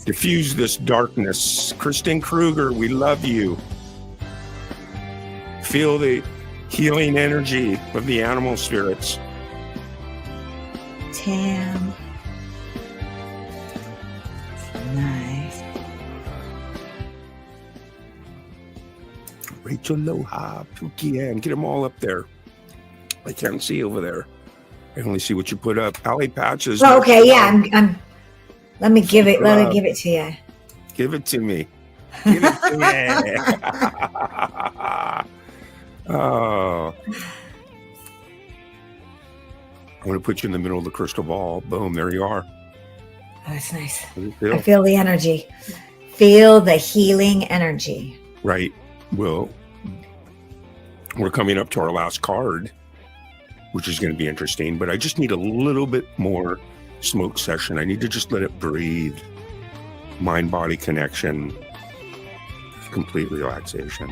Diffuse this darkness. Kristen Kruger, we love you. Feel the healing energy of the animal spirits.
Tam. Nice.
Rachel Loha, Pookie Ann, get them all up there. I can't see over there. I only see what you put up. Alley Patches.
Oh, okay, yeah. I'm let me give it to you.
Give it to me. Give it to me. Oh. I'm going to put you in the middle of the crystal ball. Boom, there you are.
Oh, that's nice.
How do you feel?
I feel the energy. Feel the healing energy.
Right. Well, we're coming up to our last card. which is going to be interesting. But I just need a little bit more smoke session. I need to just let it breathe. Mind-body connection, complete relaxation.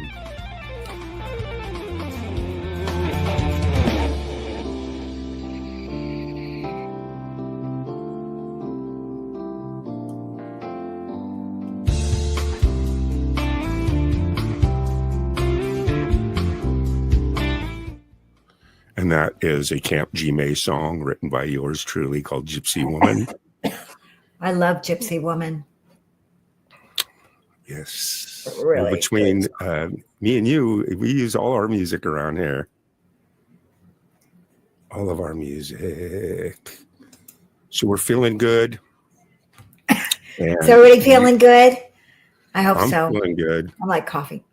And that is a Camp G May song written by yours truly called Gypsy Woman.
I love Gypsy Woman.
Yes.
Really
Well, between
good.
me and you, we use all our music around here. All of our music. So we're feeling good. And
Is everybody feeling good? I hope
I'm
so.
feeling good.
I like coffee.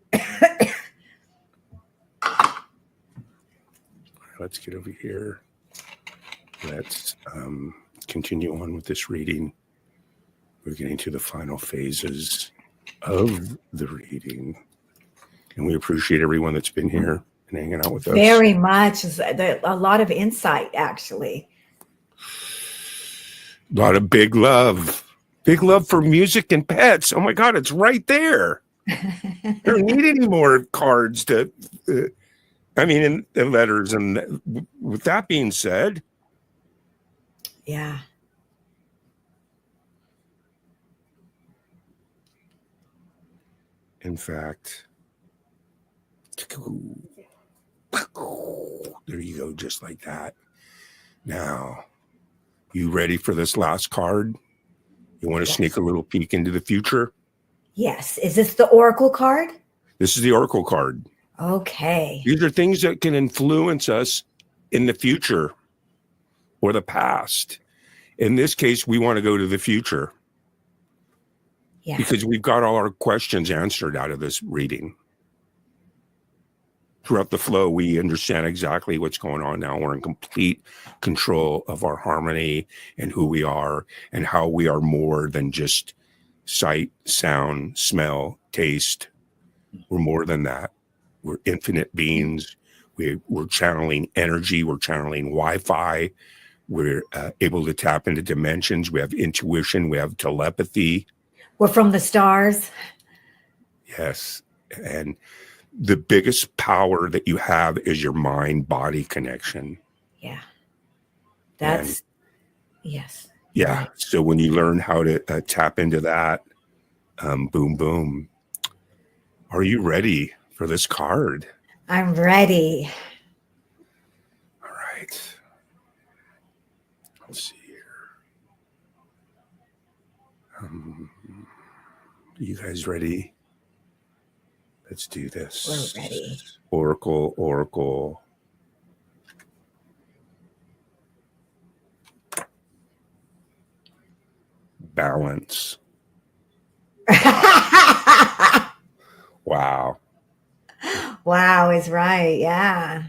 Let's get over here. Let's continue on with this reading. We're getting to the final phases of the reading. And we appreciate everyone that's been here and hanging out with us.
Very much. A lot of insight, actually.
A lot of big love. Big love for music and pets. Oh my God, it's right there. I don't need any more cards to, and letters. And with that being said,
Yeah.
in fact, there you go, just like that. Now, you ready for this last card? You want to sneak a little peek into the future?
Yes. Is this the Oracle card?
This is the Oracle card.
Okay.
These are things that can influence us in the future or the past. In this case, we want to go to the future
Yeah.
because we've got all our questions answered out of this reading. Throughout the flow, we understand exactly what's going on now. We're in complete control of our harmony and who we are and how we are more than just sight, sound, smell, taste. We're more than that. We're infinite beings. We're channeling energy. We're channeling Wi-Fi. We're able to tap into dimensions. We have intuition. We have telepathy.
We're from the stars.
Yes. And the biggest power that you have is your mind-body connection.
Yeah. That's, yes.
Yeah.
Right.
So when you learn how to tap into that, boom, boom. Are you ready for this card?
I'm ready.
All right. Let's see here. Are you guys ready? Let's do this.
We're ready.
Oracle, Oracle. Balance. Wow.
Wow is right. Yeah.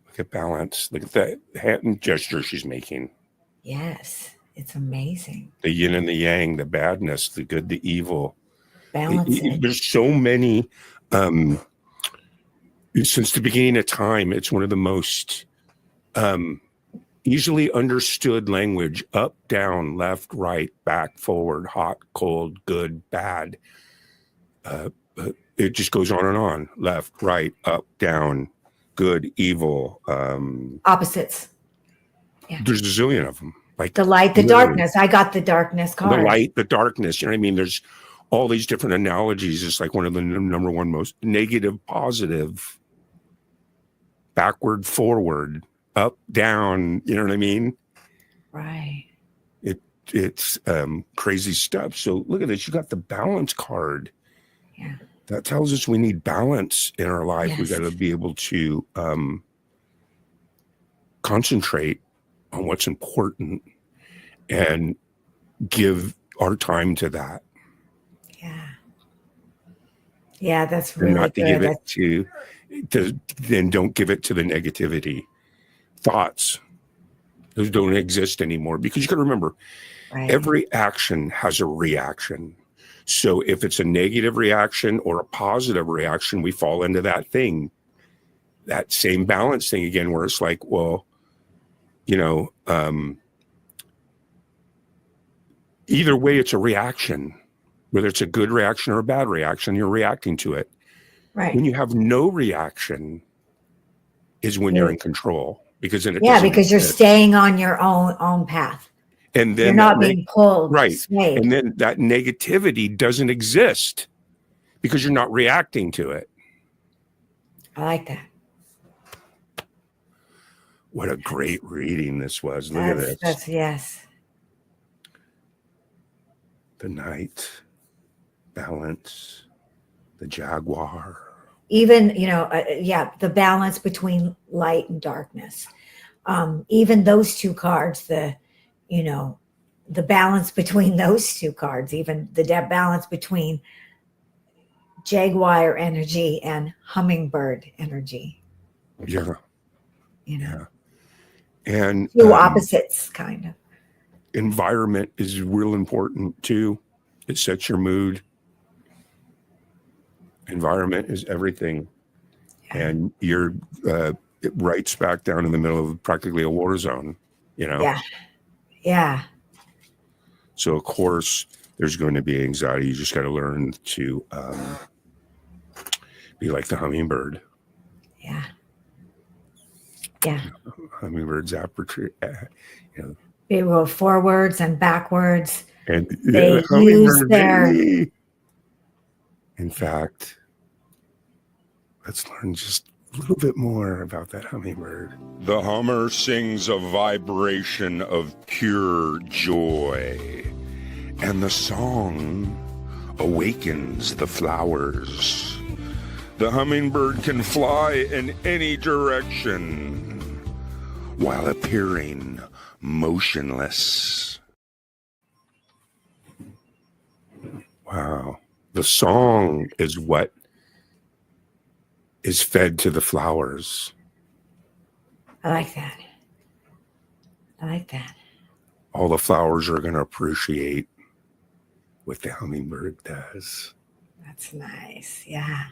Look at balance. Look at that hand gesture she's making.
Yes. It's amazing.
The yin and the yang, the badness, the good, the evil.
Balancing.
There's so many. Since the beginning of time, it's one of the most easily understood language. Up, down, left, right, back, forward, hot, cold, good, bad. It just goes on and on. Left, right, up, down, good, evil.
Opposites.
There's a zillion of them. Like
The light, the
literally.
darkness. I got the darkness card.
The light, the darkness. You know what I mean? There's all these different analogies. It's like one of the number one most negative, positive, backward, forward, up, down. You know what I mean?
Right.
It's crazy stuff. So look at this. You got the balance card.
Yeah.
That tells us we need balance in our life. We
Yes.
got to be able to concentrate on what's important and give our time to that.
Yeah. Yeah, that's
And
really
not to
good.
give it to then don't give it to the negativity. Thoughts, those don't exist anymore because you got to remember
Right.
every action has a reaction. So if it's a negative reaction or a positive reaction, we fall into that thing. that same balance thing again, where it's like, well, either way, it's a reaction, whether it's a good reaction or a bad reaction, you're reacting to it.
Right.
When you have no reaction is when you're in control, because then
because you're staying on your own path.
And then
you're not being pulled,
right.
swayed.
And then that negativity doesn't exist because you're not reacting to it.
I like that.
What a great reading this was. Look at this.
Yes.
The Knight, balance, the Jaguar.
Even, the balance between light and darkness. Even those two cards, the balance between those two cards, even the balance between Jaguar energy and hummingbird energy.
Yeah.
Yeah.
And
two opposites, kind of.
Environment is real important too. It sets your mood. Environment is everything. Yeah. And you're it writes back down in the middle of practically a war zone,
Yeah.
So of course there's going to be anxiety. You just got to learn to be like the hummingbird.
Yeah.
Hummingbirds aperture,
they go forwards and backwards.
And
they use their.
In fact, let's learn just a little bit more about that hummingbird. The hummer sings a vibration of pure joy, and the song awakens the flowers. The hummingbird can fly in any direction while appearing motionless. Wow. The song is what is fed to the flowers.
I like that.
All the flowers are going to appreciate what the hummingbird does.
That's nice. Yeah.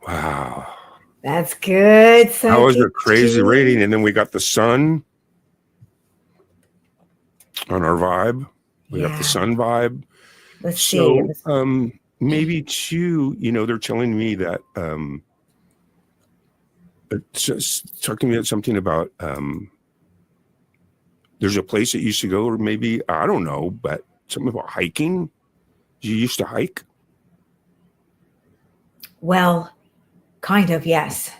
Wow.
That's good.
That was a crazy reading. And then we got the sun on our vibe. We got the sun vibe.
Let's see.
Maybe too, they're telling me that it's talking about something about there's a place that you used to go, or maybe, I don't know, but something about hiking. You used to hike?
Well, kind of, yes.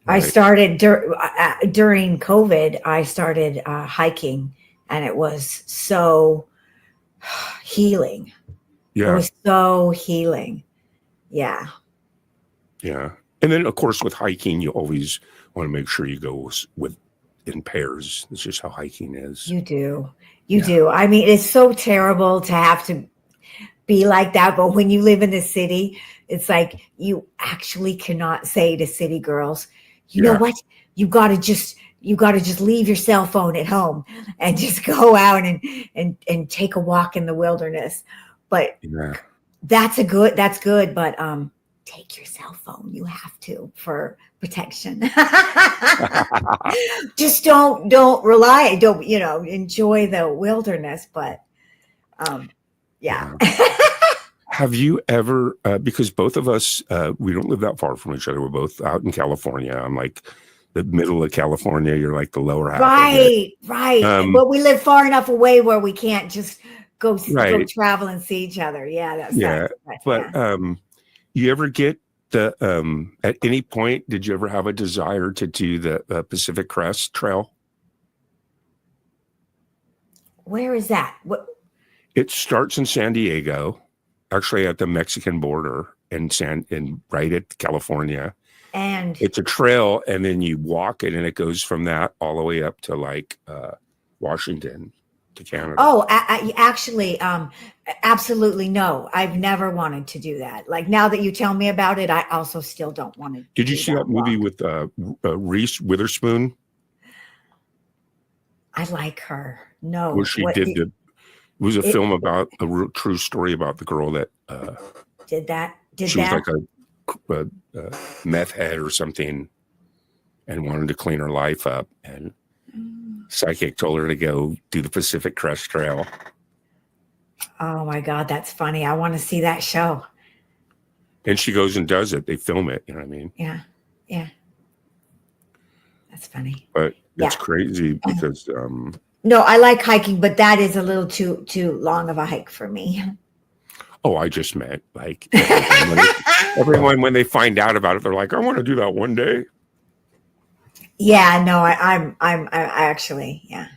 Right.
I started during COVID. I started hiking, and it was so healing.
Yeah.
It was so healing. Yeah.
Yeah. And then, of course, with hiking, you always want to make sure you go in pairs. That's just how hiking is.
You do. You do. I mean, it's so terrible to have to be like that. But when you live in the city, it's like you actually cannot say to city girls, you know what? You got to just leave your cell phone at home and just go out and take a walk in the wilderness. But that's good. But take your cell phone. You have to, for protection. Just don't rely. Don't, enjoy the wilderness. But yeah.
Have you ever, because both of us, we don't live that far from each other. We're both out in California. I'm like the middle of California. You're like the lower half.
Right. But we live far enough away where we can't just go travel and see each other. Yeah.
You ever get at any point, did you ever have a desire to do the Pacific Crest Trail?
Where is that? What?
It starts in San Diego, actually at the Mexican border, and right at California.
And
it's a trail, and then you walk it, and it goes from that all the way up to like Washington to Canada.
Oh, actually, absolutely no. I've never wanted to do that. Like, now that you tell me about it, I also still don't want to.
Did you see that movie with Reese Witherspoon?
I like her. No.
Where she it was a film about a true story about the girl that
did that.
She was like a meth head or something and wanted to clean her life up. And psychic told her to go do the Pacific Crest Trail.
Oh my God, that's funny. I want to see that show.
And she goes and does it. They film it. You know what I mean?
Yeah. Yeah. That's funny.
But it's
Yeah.
crazy because
No, I like hiking, but that is a little too long of a hike for me.
I just meant like everyone when they find out about it, they're like, I want to do that one day.
Yeah, no, I actually, yeah.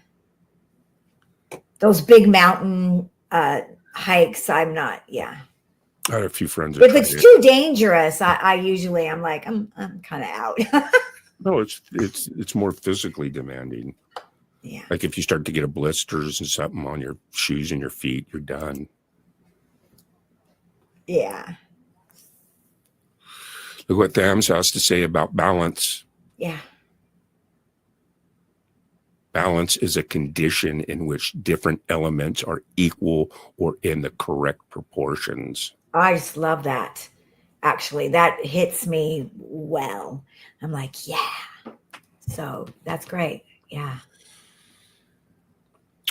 Those big mountain hikes, I'm not, yeah.
I had a few friends. That
If it's
tried it.
too dangerous, I usually I'm like, I'm kind of out.
No, it's more physically demanding.
Yeah.
Like if you start to get a blisters and something on your shoes and your feet, you're done.
Yeah.
Look what Thams has to say about balance.
Yeah.
Balance is a condition in which different elements are equal or in the correct proportions.
I just love that. Actually, that hits me well. I'm like, yeah. So that's great. Yeah.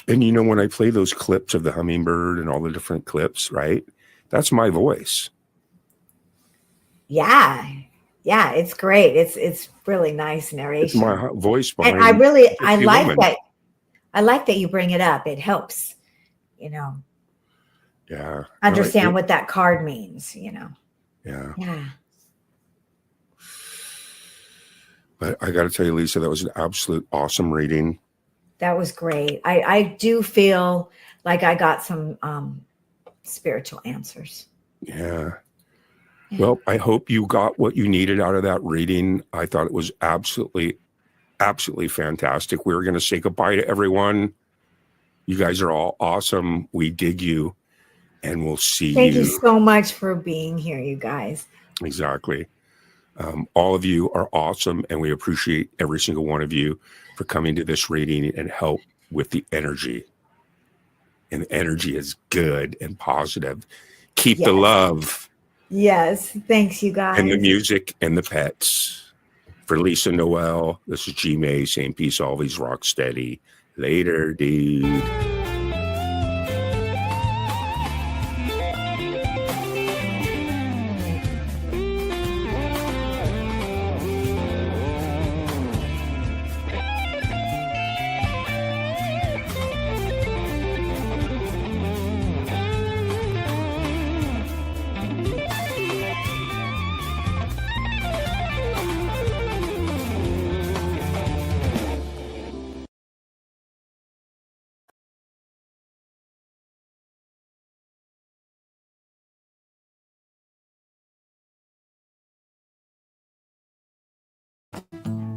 And you know, when I play those clips of the hummingbird and all the different clips, right? That's my voice.
Yeah. Yeah. It's great. It's really nice narration.
It's my voice behind.
And I
Gypsy
like
Woman.
that. I like that you bring it up. It helps,
Yeah.
understand
Right.
what that card means,
Yeah.
Yeah.
But I got to tell you, Lisa, that was an absolute awesome reading.
That was great. I do feel like I got some spiritual answers.
Yeah. Well, I hope you got what you needed out of that reading. I thought it was absolutely fantastic. We were going to say goodbye to everyone. You guys are all awesome. We dig you. And we'll see
Thank
you.
you so much for being here, you guys.
Exactly. All of you are awesome. And we appreciate every single one of you for coming to this reading and help with the energy. And the energy is good and positive. Keep the
Yes.
love.
Yes. Thanks, you guys.
And the music and the pets. For Lisa Noel, this is G May saying peace always, rock steady. Later, dude.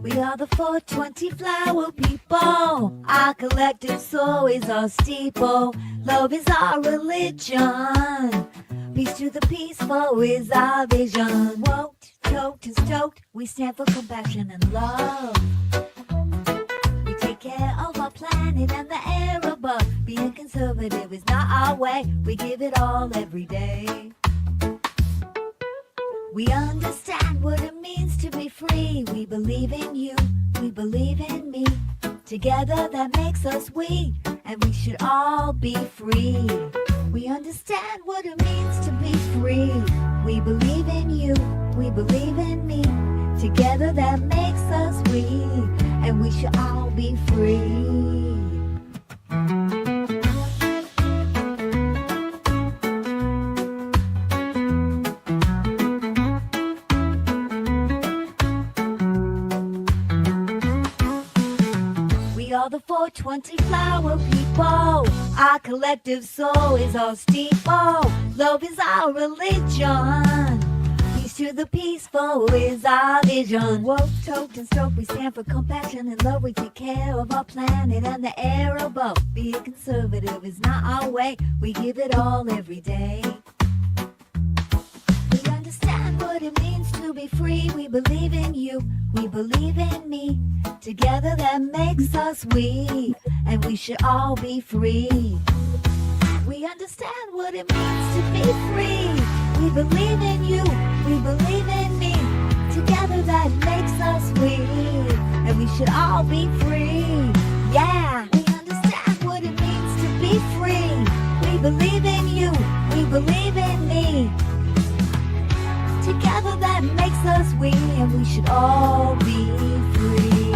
We are the 420 flower people. Our collective soul is our steeple. Love is our religion. Peace to the peaceful is our vision. Woked, choked, and stoked. We stand for compassion and love. We take care of our planet and the air above. Being conservative is not our way. We give it all every day. We understand what it means to be free. We believe in you, we believe in me. Together that makes us we, and we should all be free. We understand what it means to be free. We believe in you, we believe in me. Together that makes us we, and we should all be free. We are the 420 flower people. Our collective soul is our steeple. Love is our religion. Peace to the peaceful is our vision. Woke, toked, and stoked. We stand for compassion and love. We take care of our planet and the air above. Being conservative is not our way. We give it all every day. We understand what it means to be free. We believe in you, we believe in me. Together that makes us we, and we should all be free. We understand what it means to be free. We believe in you, We believe in me. Together that makes us we. And we should all be free. Yeah, we understand what it means to be free. We believe in you. We believe in me. Together that makes us we. And we should all be free.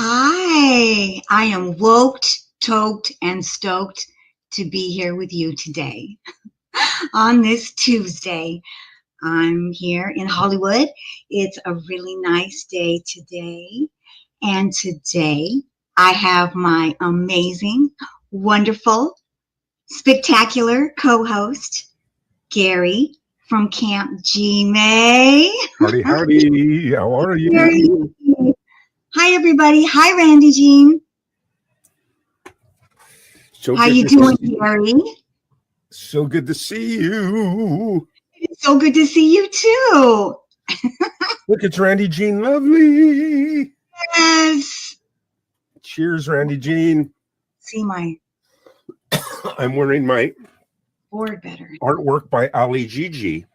Hi, I am woked, toked, and stoked to be here with you today. On this Tuesday, I'm here in Hollywood. It's a really nice day today. And today, I have my amazing, wonderful, spectacular co-host, Gary from Camp G-May.
Howdy, howdy. How are you?
Gary. Hi, everybody. Hi, Randy Jean.
So
How
good
you
to
doing,
see-
Gary?
So good to see you.
It's so good to see you too.
Look, it's Randy Jean Lovely.
Yes.
Cheers, Randy Jean.
See my
I'm wearing my
board better.
artwork by Ali Gigi.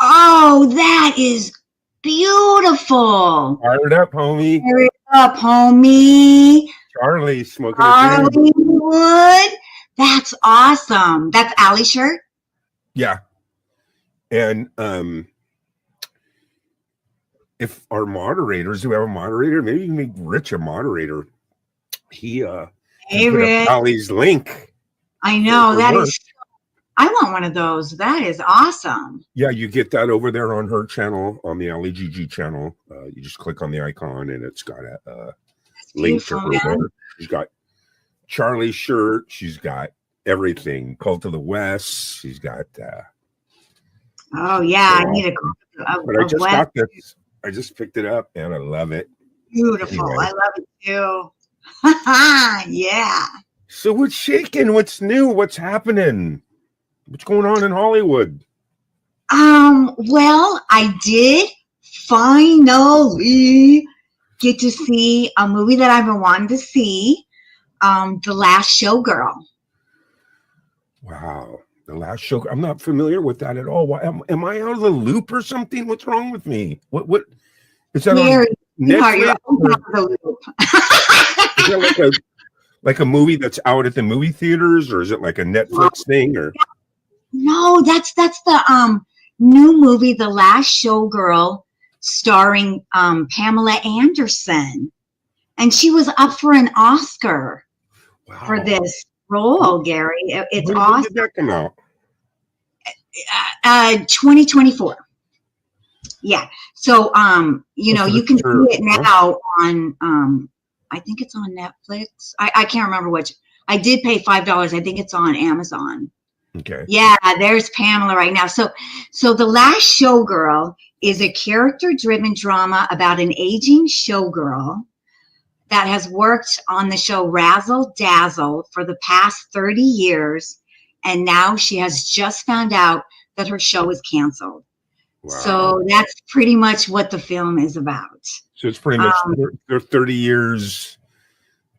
Oh, that is beautiful.
Fired up, homie.
Hurry up, homie.
Charlie smoking a joint.
Hollywood. That's awesome. That's Ali's shirt?
Yeah. And if our moderators, do we have a moderator? Maybe you can make Rich a moderator. He
Hey,
put up
Rick.
Ali's link.
I know.
for
That
work.
is. I want one of those. That is awesome.
Yeah, you get that over there on her channel, on the LEGG channel. You just click on the icon and it's got a link to
beautiful,
her.
man.
She's got Charlie's shirt. She's got everything. Cult of the West. She's got.
Oh, yeah. I
Yeah.
need a
But I just
wet-
got this. I just picked it up and I love it.
Beautiful.
Anyway.
I love it too. Yeah.
So what's shaking? What's new? What's happening? What's going on in Hollywood?
Well, I did finally get to see a movie that I've been wanting to see, The Last Showgirl.
Wow, The Last Show. I'm not familiar with that at all. Why am I out of the loop or something? What's wrong with me? What is that
Mary,
on
you are
Netflix? Or
out of the loop.
is that like a movie that's out at the movie theaters, or is it like a Netflix thing? Or
No, that's the new movie, The Last Showgirl, starring Pamela Anderson, and she was up for an Oscar
wow,
for this role, Gary. It's
when
awesome.
did that come out?
2024. Yeah. So you know,
for
you can
sure.
see it now on I think it's on Netflix. I can't remember which. I did pay $5. I think it's on Amazon.
Okay.
Yeah, there's Pamela right now. So The Last Showgirl is a character-driven drama about an aging showgirl that has worked on the show Razzle Dazzle for the past 30 years, and now she has just found out that her show is canceled.
Wow.
So that's pretty much what the film is about.
So it's pretty much their 30 years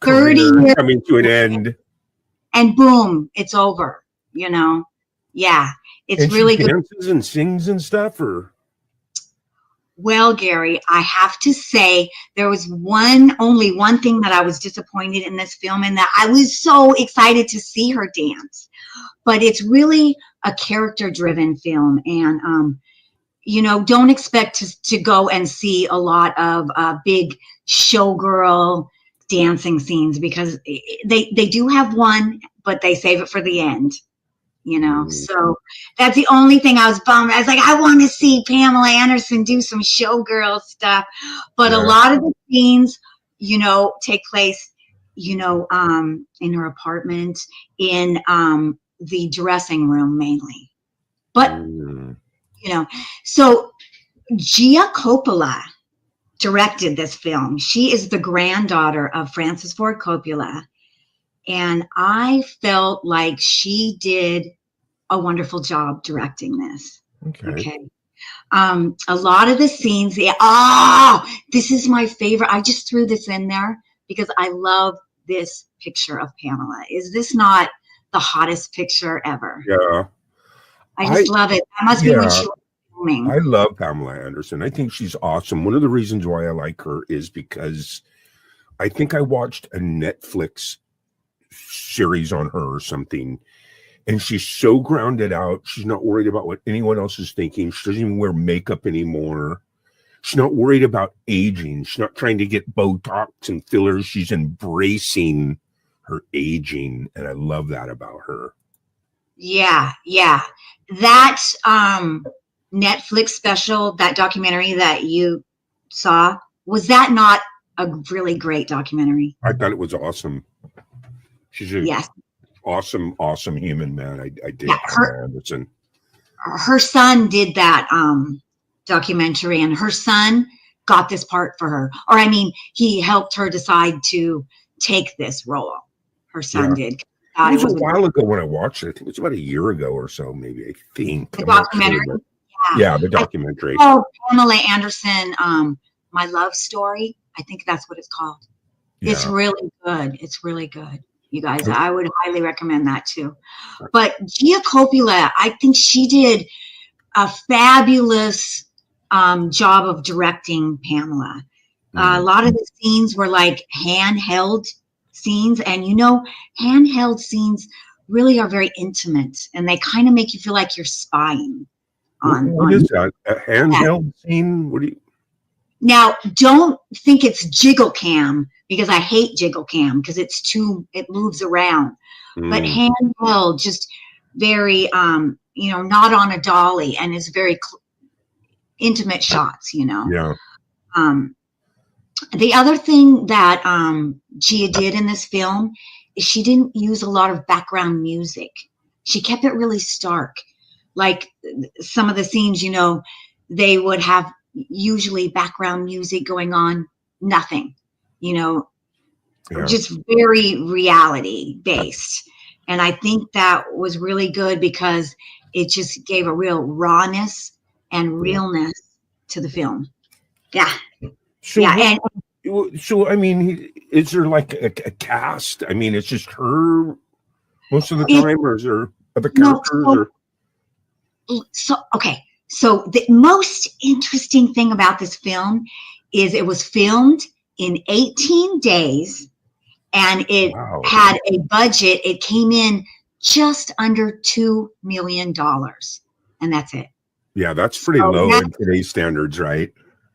30
career
years.
coming to an end.
And boom, it's over, you know? Yeah, it's
And
really
she
good.
dances and sings and stuff, or
Well, Gary, I have to say there was only one thing that I was disappointed in this film, and that I was so excited to see her dance. But it's really a character-driven film, and you know, don't expect to go and see a lot of big showgirl dancing scenes, because they do have one, but they save it for the end. You know, so that's the only thing I was bummed. I was like, I want to see Pamela Anderson do some showgirl stuff, but
Yeah.
a lot of the scenes, you know, take place, you know, in her apartment, in the dressing room mainly. But you know, so Gia Coppola directed this film. She is the granddaughter of Francis Ford Coppola. And I felt like she did a wonderful job directing this. Okay. A lot of the scenes, this is my favorite. I just threw this in there because I love this picture of Pamela. Is this not the hottest picture ever?
Yeah.
I just love it. That must be when she was filming.
I love Pamela Anderson. I think she's awesome. One of the reasons why I like her is because I think I watched a Netflix series on her or something, and she's so grounded out. She's not worried about what anyone else is thinking. She doesn't even wear makeup anymore. She's not worried about aging. She's not trying to get Botox and fillers. She's embracing her aging, and I love that about her.
Yeah. That Netflix special, that documentary that you saw, was that not a really great documentary?
I thought it was awesome. She's a awesome human, man. I did. Pamela Anderson.
Her son did that documentary, and her son got this part for her. Or I mean, he helped her decide to take this role. Her son did.
It was a while ago when I watched it. I think it was about a year ago or so, maybe. I think
the documentary.
Yeah, the documentary.
Pamela Anderson, My Love Story. I think that's what it's called. Yeah. It's really good. It's really good. You guys, I would highly recommend that too. But Gia Coppola, I think she did a fabulous job of directing Pamela. A lot of the scenes were like handheld scenes, and handheld scenes really are very intimate, and they kind of make you feel like you're spying on.
What is that? A handheld scene? What do you?
Now, don't think it's jiggle cam, because I hate jiggle cam because it moves around. But handheld, just very, not on a dolly, and is very intimate shots,
Yeah.
The other thing that Gia did in this film is she didn't use a lot of background music. She kept it really stark. Like some of the scenes, they would have usually background music going on, nothing, just very reality based. And I think that was really good because it just gave a real rawness and realness to the film. Yeah.
So I mean, is there like a cast? I mean, it's just her most of the time, or is there other characters?
So the most interesting thing about this film is it was filmed in 18 days, and it had a budget. It came in just under $2 million, and that's it.
Yeah, that's pretty low in today's standards, right?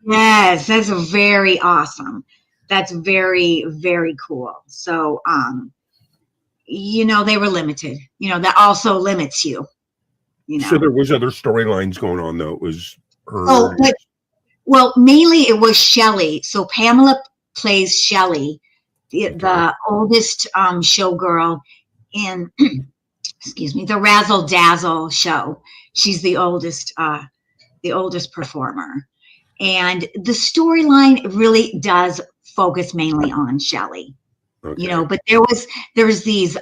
Yes, that's very awesome. That's very, very cool. So, they were limited. That also limits you.
So there was other storylines going on, though. It was her.
Mainly it was Shelley. So Pamela plays Shelley, the oldest showgirl in, the Razzle Dazzle show. She's the oldest performer. And the storyline really does focus mainly on Shelley, but there was these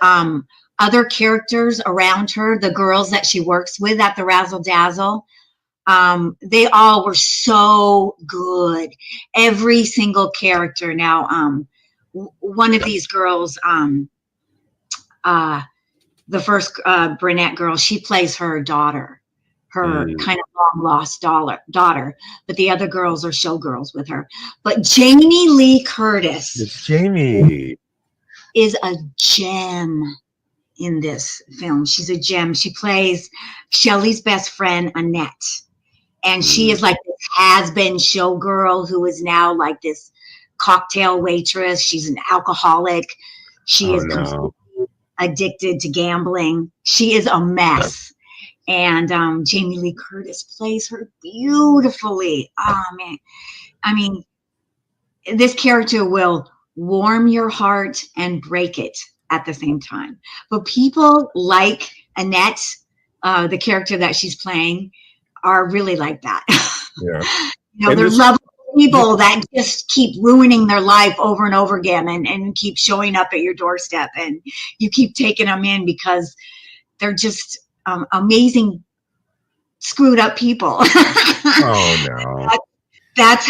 other characters around her, the girls that she works with at the Razzle Dazzle. They all were so good. Every single character. Now, one of these girls, the first brunette girl, she plays her daughter. Her kind of long lost daughter, but the other girls are showgirls with her. But Jamie Lee Curtis is a gem in this film. She's a gem. She plays Shelley's best friend, Annette, and she is like this has-been showgirl who is now like this cocktail waitress. She's an alcoholic. She is completely addicted to gambling. She is a mess. And Jamie Lee Curtis plays her beautifully. Oh, man. I mean, this character will warm your heart and break it at the same time. But people like Annette, the character that she's playing, are really like that.
Yeah.
They're lovable people that just keep ruining their life over and over again and keep showing up at your doorstep, and you keep taking them in because they're just amazing, screwed up people.
Oh no.
That's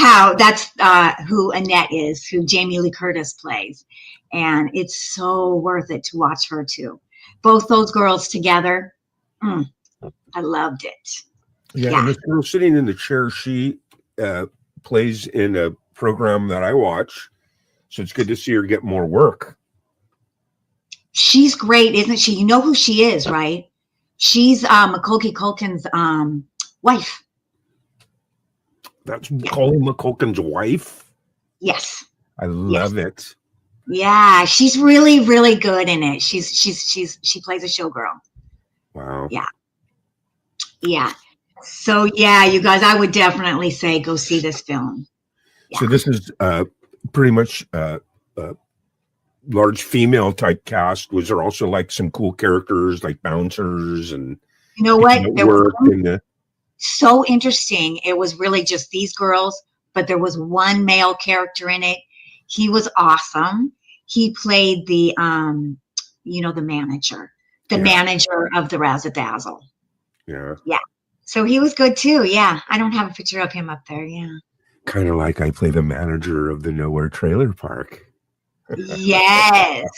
who Annette is, who Jamie Lee Curtis plays. And it's so worth it to watch her too. Both those girls together. I loved it.
Yeah, and this girl sitting in the chair, she plays in a program that I watch. So it's good to see her get more work.
She's great, isn't she? You know who she is, right? She's Macaulay Culkin's wife.
That's Macaulay Culkin's wife.
Yes.
I love it.
Yeah, she's really, really good in it. She plays a showgirl.
Wow.
Yeah. So yeah, you guys, I would definitely say go see this film. Yeah.
So this is pretty much large female type cast. Was there also like some cool characters like bouncers and
you know what? There
was
so interesting. It was really just these girls, but there was one male character in it. He was awesome. He played the the manager, manager of the Razzle Dazzle.
Yeah.
Yeah. So he was good too. Yeah. I don't have a picture of him up there. Yeah.
Kind of like I play the manager of the Nowhere Trailer Park.
Yes.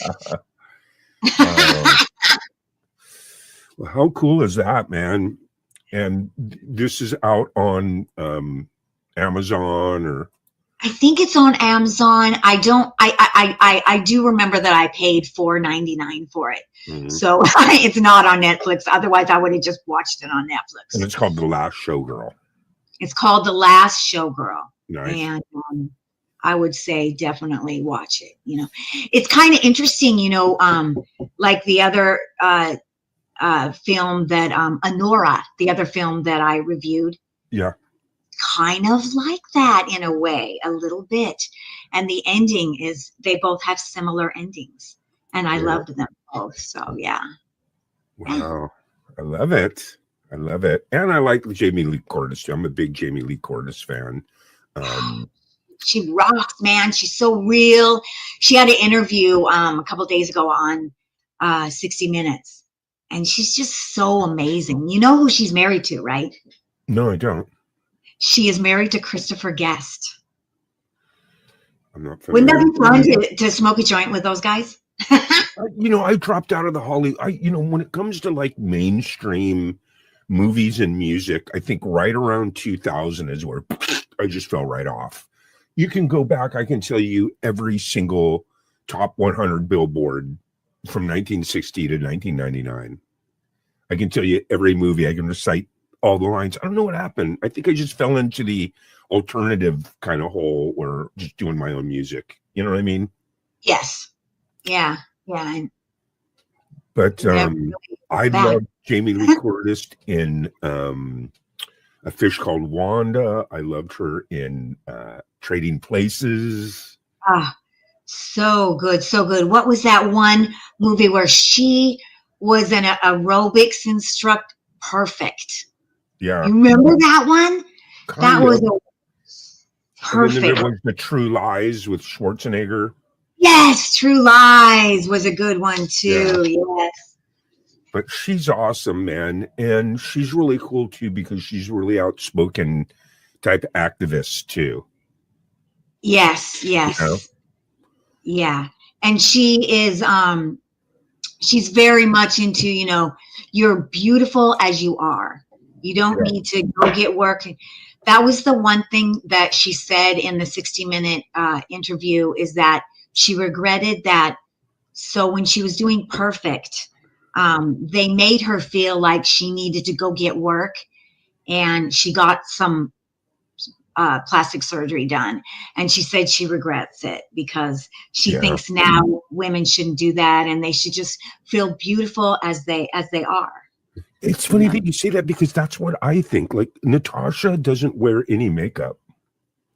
Well, how cool is that, man? And this is out on Amazon, or
I think it's on Amazon. I do remember that I paid $4.99 for it. Mm-hmm. So it's not on Netflix. Otherwise I would have just watched it on Netflix.
And it's called The Last Showgirl.
It's called The Last Showgirl.
Nice.
And I would say definitely watch it. It's kind of interesting, like the other film that Anora, the other film that I reviewed.
Yeah.
Kind of like that in a way, a little bit. And the ending is they both have similar endings. And I loved them both. So yeah.
Wow. I love it. I love it. And I like Jamie Lee Curtis too. I'm a big Jamie Lee Curtis fan.
She rocks, man. She's so real. She had an interview a couple of days ago on 60 Minutes. And she's just so amazing. You know who she's married to, right?
No, I don't.
She is married to Christopher Guest.
I'm not familiar.
Wouldn't that be fun to smoke a joint with those guys?
I dropped out of the Hollywood. When it comes to like mainstream movies and music, I think right around 2000 is where I just fell right off. You can go back. I can tell you every single top 100 Billboard from 1960 to 1999. I can tell you every movie. I can recite all the lines. I don't know what happened. I think I just fell into the alternative kind of hole or just doing my own music. You know what I mean?
Yes. Yeah. Yeah.
But I love Jamie Lee Curtis in A Fish Called Wanda. I loved her in Trading Places.
So good. So good. What was that one movie where she was an aerobics instructor? Perfect.
Yeah.
You remember that one? That was perfect.
And then there was The True Lies with Schwarzenegger.
Yes, True Lies was a good one too. Yeah. Yes.
But she's awesome, man. And she's really cool too because she's really outspoken type activist too.
Yes, yes. You know? Yeah. And she is she's very much into, you're beautiful as you are. You don't need to go get work. That was the one thing that she said in the 60-minute interview is that she regretted that. So when she was doing Perfect, they made her feel like she needed to go get work, and she got some plastic surgery done. And she said she regrets it because she thinks now women shouldn't do that and they should just feel beautiful as they are.
It's funny that you say that because that's what I think. Like Natasha doesn't wear any makeup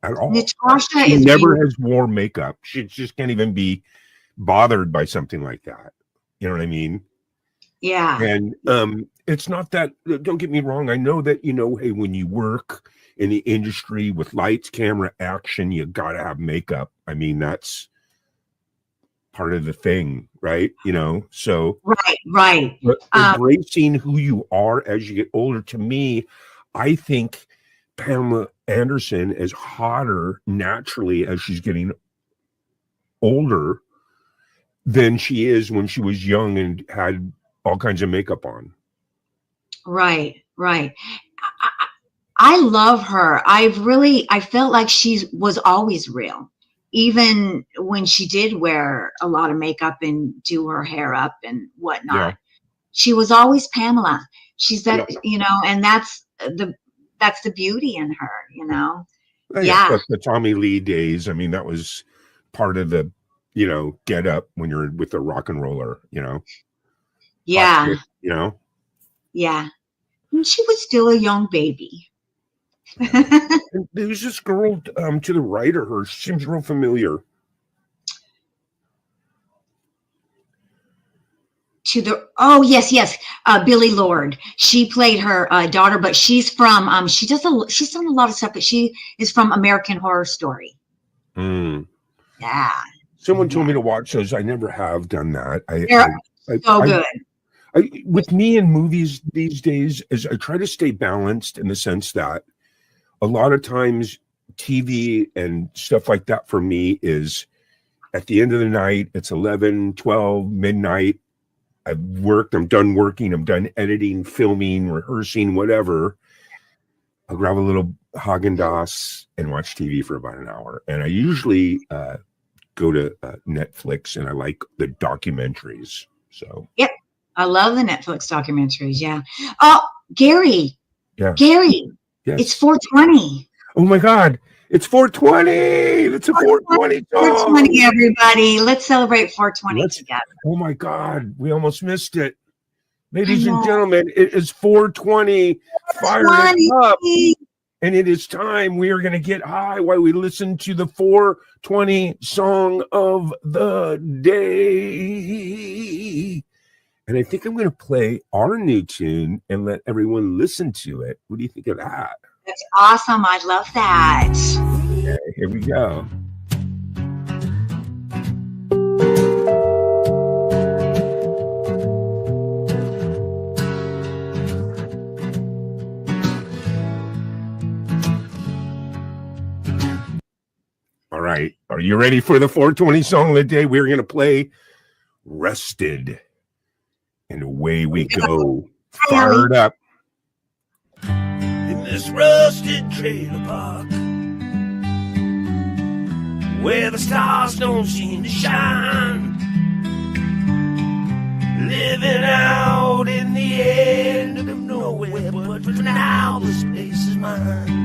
at all.
Natasha
she never has worn makeup. She just can't even be bothered by something like that. You know what I mean?
Yeah.
And it's not that, don't get me wrong. I know that, hey, when you work in the industry with lights, camera, action, you got to have makeup. I mean, that's part of the thing, right? You know, so
Right.
but embracing who you are as you get older, to me, I think Pamela Anderson is hotter naturally as she's getting older than she is when she was young and had all kinds of makeup on.
Right. I love her. I felt like she was always real, even when she did wear a lot of makeup and do her hair up and whatnot.
Yeah.
She was always Pamela. She's that, you know, and that's the beauty in her, you know. Yeah.
The Tommy Lee days. I mean, that was part of the, you know, get up when you're with a rock and roller, you know.
Yeah.
You know.
Yeah. And she was still a young baby.
And there's this girl to the right of her. She seems real familiar.
Yes. Billie Lourd. She played her daughter, but she's from she's done a lot of stuff, but she is from American Horror Story. Yeah.
Someone told me to watch those. I never have done that.
Good.
With me in movies these days is I try to stay balanced in the sense that a lot of times TV and stuff like that for me is at the end of the night, it's 11, 12, midnight. I've worked, I'm done working, I'm done editing, filming, rehearsing, whatever. I'll grab a little Haagen-Dazs and watch TV for about an hour. And I usually go to Netflix, and I like the documentaries. So
yep, I love the Netflix documentaries. Yeah. Oh, Gary.
Yeah.
Gary.
Yes.
It's 420.
Oh my God. It's 420. It's a 420 song.
420, everybody. Let's celebrate 420 together.
Oh my God. We almost missed it. Ladies and gentlemen, it is 420. Fire it up. And it is time. We are going to get high while we listen to the 420 song of the day. And I think I'm going to play our new tune and let everyone listen to it. What do you think of that?
That's awesome. I love that.
Okay, here we go. All right. Are you ready for the 420 song of the day? We're going to play Rusted. And away we go. Fired up.
In this rusted trailer park, where the stars don't seem to shine, living out in the end of nowhere, but for now this place is mine.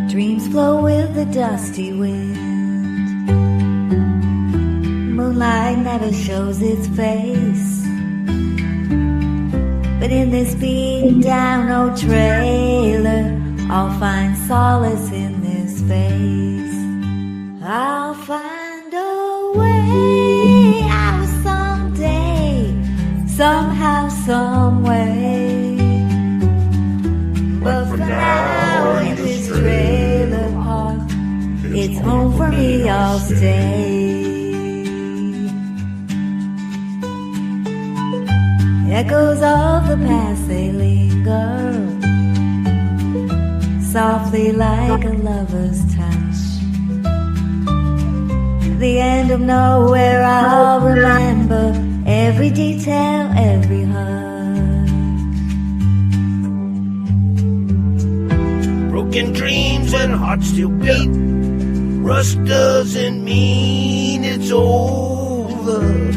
Dreams flow with the dusty wind. Moonlight never shows its face, but in this beat down old trailer, I'll find solace in this space. I'll find a way out someday, somehow, some way. But for now, in this trailer park, it's home for me, I'll stay. Echoes of the past, they linger softly like a lover's touch. The end of nowhere, I'll remember every detail, every hug.
Broken dreams and hearts still beat. Rust doesn't mean it's over.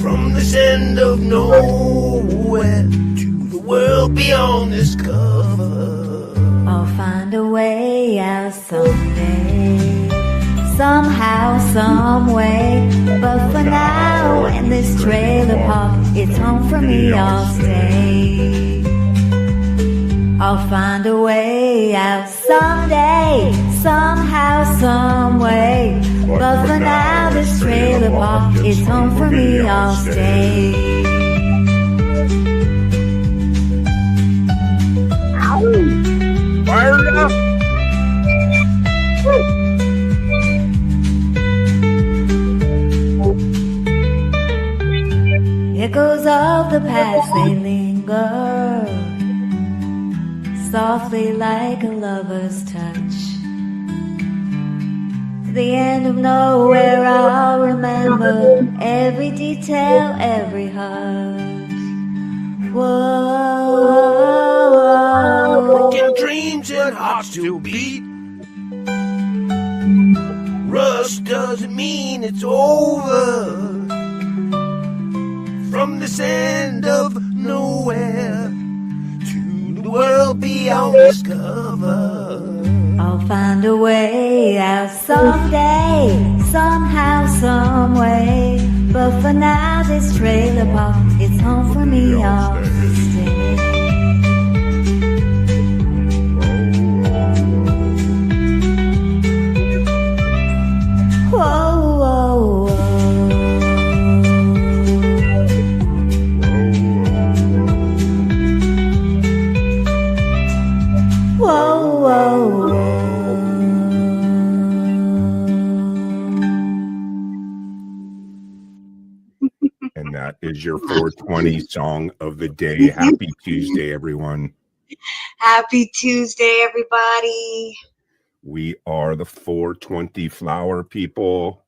From this end of nowhere to the world beyond this cover,
I'll find a way out someday, somehow, some way. But for now, in this trailer park, it's home for me, I'll stay. I'll find a way out someday, somehow, some way. But for now, this trailer park is home for me, I'll stay. Echoes of the past, they linger softly like a lover's touch. The end of nowhere, I'll remember every detail, every hush. Whoa,
Broken dreams and hearts still beat. Rust doesn't mean it's over. From this end of nowhere to the world beyond this cover.
I'll find a way out someday, somehow, some way. But for now, this trailer park, it's home for me, I'll stay. Whoa, whoa, whoa. Whoa, whoa, whoa.
And that is your 420 song of the day. Happy Tuesday, everyone.
Happy Tuesday, everybody.
We are the 420 Flower People.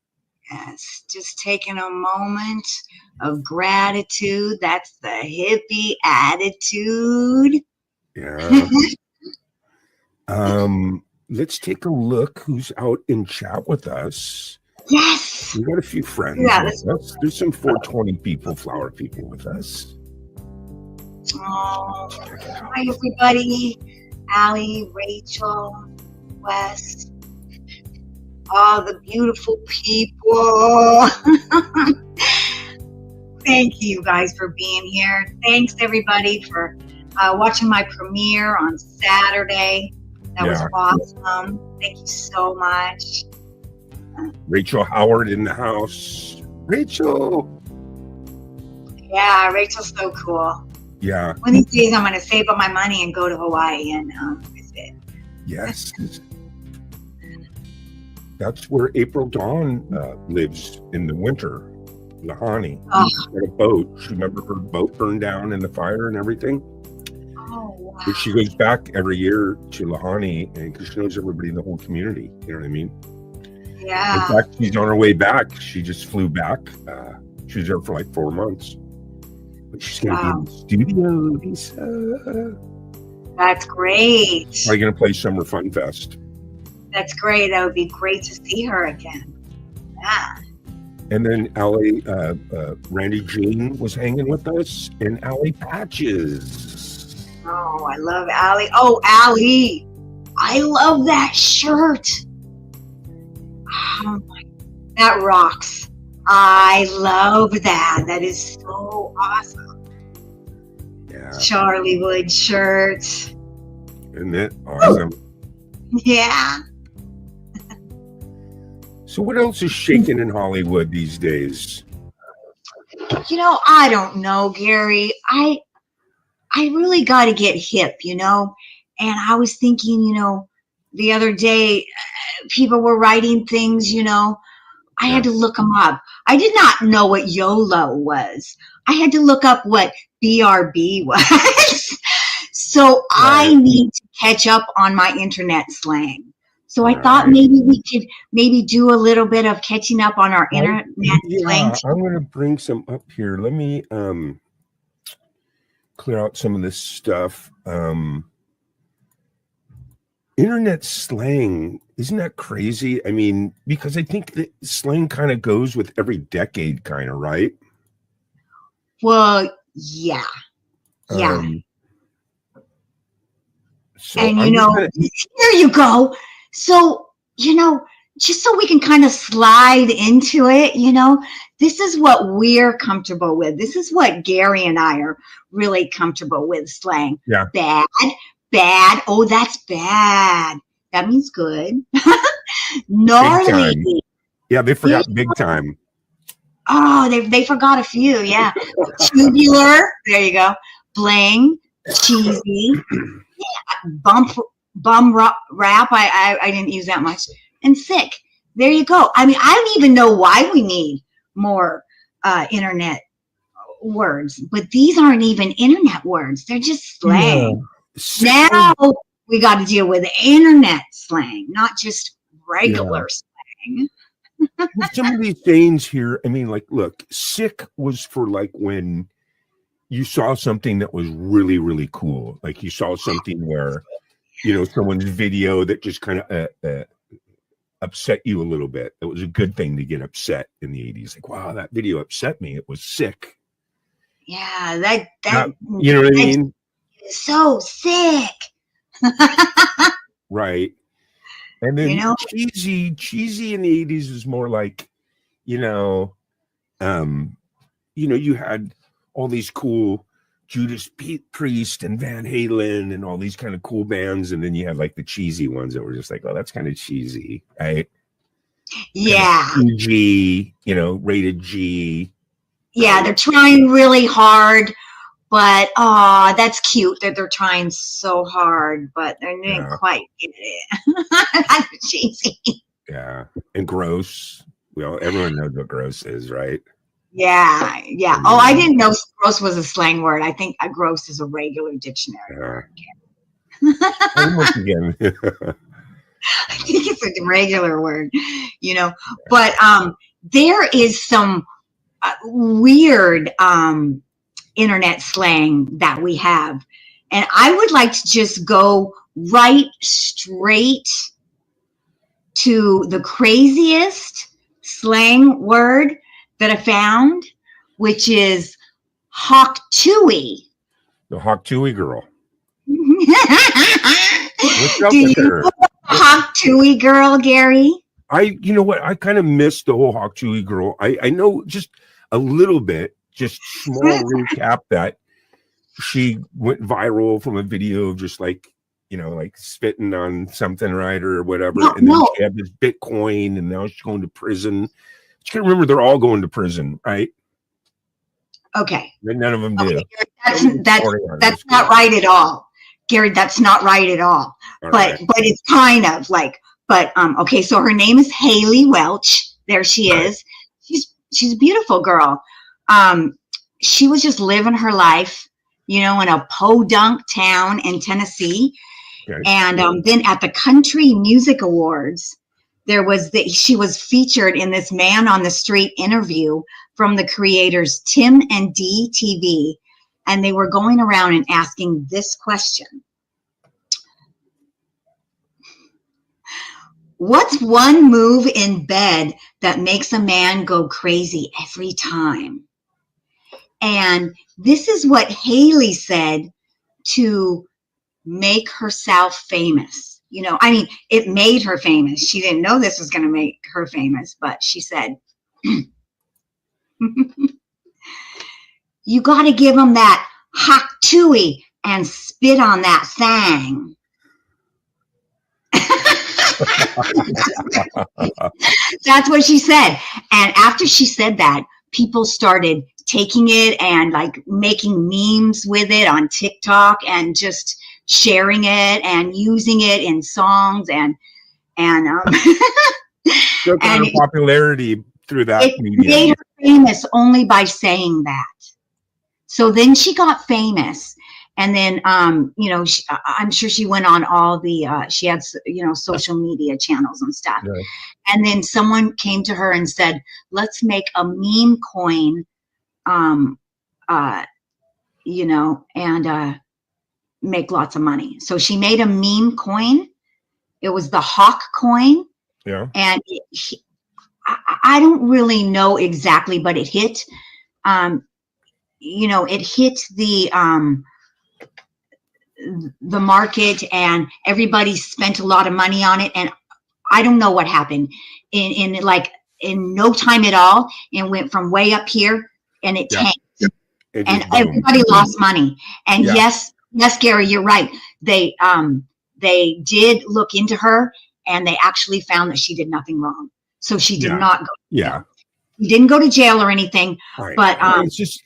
Yes, just taking a moment of gratitude. That's the hippie attitude.
Yeah. Let's take a look who's out in chat with us.
Yes.
We got a few friends
Yeah,
with us. There's some 420 people, flower people with us.
Oh, hi, everybody. Allie, Rachel, Wes, all the beautiful people. Thank you guys for being here. Thanks, everybody, for watching my premiere on Saturday. That was awesome. Thank you so much.
Rachel Howard in the house. Rachel.
Yeah, Rachel's so cool.
Yeah.
One of these days, I'm going to save up my money and go to Hawaii and visit.
Yes. That's where April Dawn lives in the winter. Lahani.
Oh.
She's got a boat. She remember her boat burned down in the fire and everything.
Oh, wow.
But she goes back every year to Lahani and because she knows everybody in the whole community. You know what I mean?
Yeah.
In fact, she's on her way back. She just flew back. She was there for like 4 months. But she's going to be in the studio, Lisa.
That's great.
Probably going to play Summer Fun Fest.
That's great. That would be great to see her again. Yeah.
And then Allie, Randy Jean was hanging with us, and Allie Patches.
Oh, I love Allie. Oh, Allie. I love that shirt. Oh my, that rocks. I love that. That is so awesome.
Yeah.
Charlie Wood shirt.
Isn't it awesome?
Yeah.
So what else is shaking in Hollywood these days?
You know, I don't know, Gary. I really got to get hip, you know. And I was thinking, you know, the other day, people were writing things, you know. I had to look them up. I did not know what YOLO was. I had to look up what BRB was. So I need to catch up on my internet slang. So I thought maybe we could do a little bit of catching up on our internet slang.
I'm going to bring some up here. Let me clear out some of this stuff. Internet slang, isn't that crazy? I mean, because I think that slang kind of goes with every decade, kind of, right?
Well, yeah. Yeah.
So
and, you know, here you go. So, you know, just so we can kind of slide into it, you know, this is what we're comfortable with. This is what Gary and I are really comfortable with, slang.
Yeah.
Bad. Oh, that's bad. That means good. Gnarly.
Yeah, they forgot big time.
Oh, they forgot a few. Yeah. Tubular. There you go. Bling. Cheesy. Yeah. Bum rap. I didn't use that much. And sick. There you go. I mean, I don't even know why we need more internet words, but these aren't even internet words. They're just slang. Now we got to deal with internet slang, not just regular slang.
Well, some of these things here, I mean, like, look, sick was for like when you saw something that was really, really cool. Like you saw something where, you know, someone's video that just kind of upset you a little bit. It was a good thing to get upset in the 80s. Like, wow, that video upset me. It was sick.
Yeah, that
you know what I mean?
is so sick.
Right. And then
You know?
cheesy in the 80s is more like, you know, you had all these cool Judas Priest and Van Halen and all these kind of cool bands, and then you had like the cheesy ones that were just like, oh, that's kind of cheesy, right?
Yeah.
Kind of G, you know, rated G.
Yeah, they're trying really hard, but that's cute that they're trying so hard, but they didn't quite get it. That's cheesy.
Yeah, and gross. Everyone knows what gross is, right?
Yeah. Oh, I didn't know gross was a slang word. I think gross is a regular dictionary word.
And once again,
I think it's a regular word, you know. But there is some weird internet slang that we have, and I would like to just go right straight to the craziest slang word that I found, which is Hawk Tuohy.
the Hawk Tuohy girl.
What's
up with her?
Hawk Tuohy girl, Gary?
You know what? I kind of missed the whole Hawk Tuohy girl. I know just a little bit, just small recap that she went viral from a video of just like, you know, like spitting on something, right, or whatever. And then she had this Bitcoin, and now she's going to prison. You can remember they're all going to prison, right?
Okay.
None of them do.
That's not right at all, Gary. That's not right at all. But it's kind of like. But okay. So her name is Haley Welch. There she is. She's a beautiful girl. She was just living her life, you know, in a podunk town in Tennessee. Okay. And then at the Country Music Awards, she was featured in this Man on the Street interview from the creators Tim and Dee TV, and they were going around and asking this question: what's one move in bed that makes a man go crazy every time? And this is what Haley said to make herself famous. You know, I mean, it made her famous. She didn't know this was going to make her famous, but she said, you got to give him that Hawk Tuohy and spit on that thing. That's what she said. And after she said that, people started taking it and like making memes with it on TikTok and just sharing it and using it in songs and
so kind of popularity through that medium.
It made her famous only by saying that. So then she got famous, and then you know, I'm sure she went on all the she had, you know, social media channels and stuff. Right. And then someone came to her and said, let's make a meme coin, you know, and make lots of money. So she made a meme coin. It was the Hawk coin. Yeah. And I don't really know exactly, but it hit, you know, it hit the market, and everybody spent a lot of money on it. And I don't know what happened in no time at all. It went from way up here and it tanked. And everybody lost money. And yes, Gary, you're right. They did look into her, and they actually found that she did nothing wrong. So she did not go. Yeah. She didn't go to jail or anything. Right. But it's just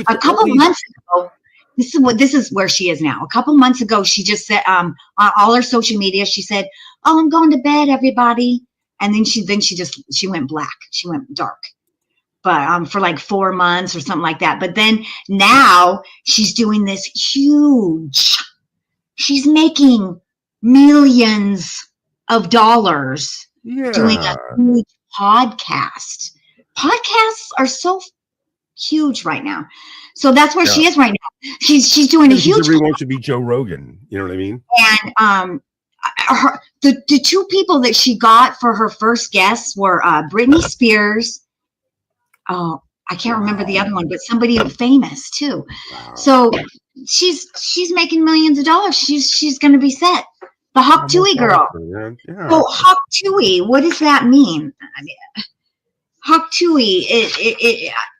a couple months ago, this is where she is now. A couple months ago, she just said on all her social media, she said, "Oh, I'm going to bed, everybody." And then she went black. She went dark. but for like 4 months or something like that. But then now she's doing this huge. She's making millions of dollars doing a huge podcast. Podcasts are so huge right now. So that's where she is right now. She's doing a huge.
Everyone wants to be Joe Rogan. You know what I mean?
And the two people that she got for her first guests were Britney Spears. Oh, I can't remember the other one, but somebody famous too.
Wow.
So she's making millions of dollars. She's going to be set. The Hawk Tuohy girl.
Yeah.
So Hawk Tuohy, what does that mean? I mean, Hawk Tuohy,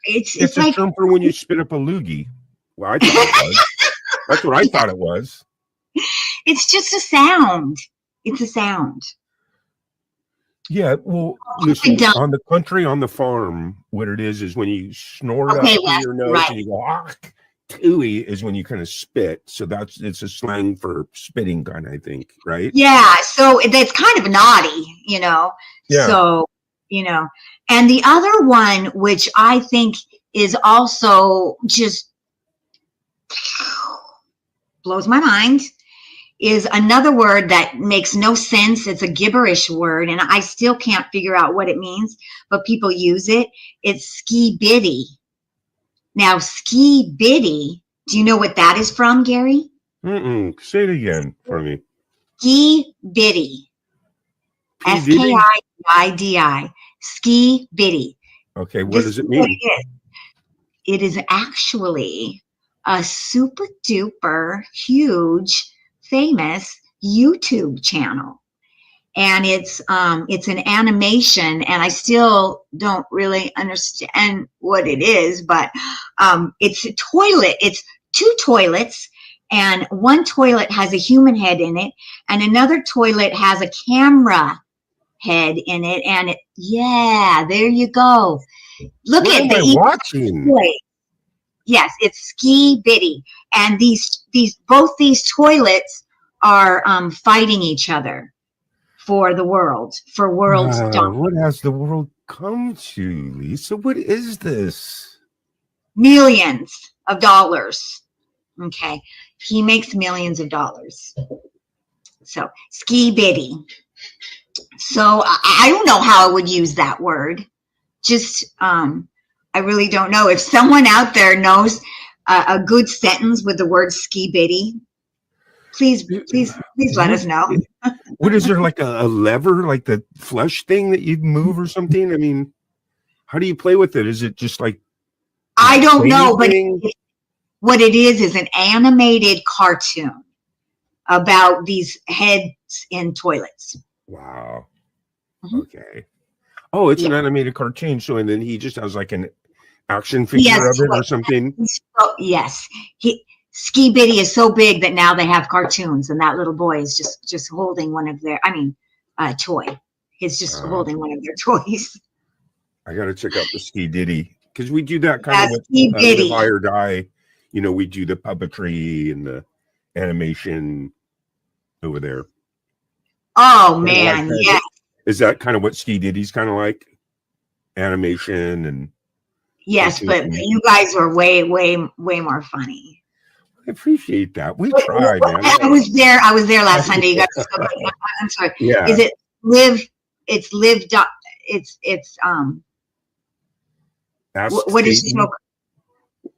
it's
a
like
term for when you spit up a loogie. Well, I thought it was. That's what I thought it was.
it's just a sound. It's a sound.
Yeah, well, listen, on the country, on the farm, what it is when you snort up through your nose and you go, Hawk Tuohy is when you kind of spit. So it's a slang for spitting kind of, I think, right?
Yeah, so that's kind of naughty, you know.
Yeah.
So, you know, and the other one, which I think is also just blows my mind, is another word that makes no sense. It's a gibberish word, and I still can't figure out what it means, but people use it. It's ski-biddy. Now, ski-biddy, do you know what that is from, Gary?
Say it again for me.
Ski-biddy. S-K-I-D-I. Ski-biddy.
Okay, what does it mean?
It is actually a super duper huge famous YouTube channel, and it's an animation, and I still don't really understand what it is, but it's a toilet. It's two toilets, and one toilet has a human head in it, and another toilet has a camera head in it, and there you go. Look
what
at
am
the
I watching?
Yes, it's Ski-biddy, and both these toilets are fighting each other for the world, for world dominance.
What has the world come to, Lisa? What is this?
Millions of dollars. Okay, he makes millions of dollars. So Ski-biddy. So I don't know how I would use that word. Just I really don't know. If someone out there knows a good sentence with the word ski-biddy, please let us know.
What is there, like a lever, like the flush thing that you move or something? I mean, how do you play with it? Is it just like
I don't know, but what it is an animated cartoon about these heads in toilets.
Wow.
Mm-hmm.
Okay. Oh, it's an animated cartoon. So, and then he just has like an action figure of it or something.
Yes. Ski-biddy is so big that now they have cartoons, and that little boy is just holding one of their, toy. He's just holding one of their toys.
I got to check out the Ski-diddy, because we do that kind of with Live High or Die. You know, we do the puppetry and the animation over there.
Oh, man, yeah.
Is that kind of what Ski-diddy's kind of like? Animation and...
Yes, but you guys were way, way, way more funny.
I appreciate that. We tried, man.
I was there last Sunday. You guys are so good. I'm sorry.
Yeah.
Is it live? It's live. What is your show?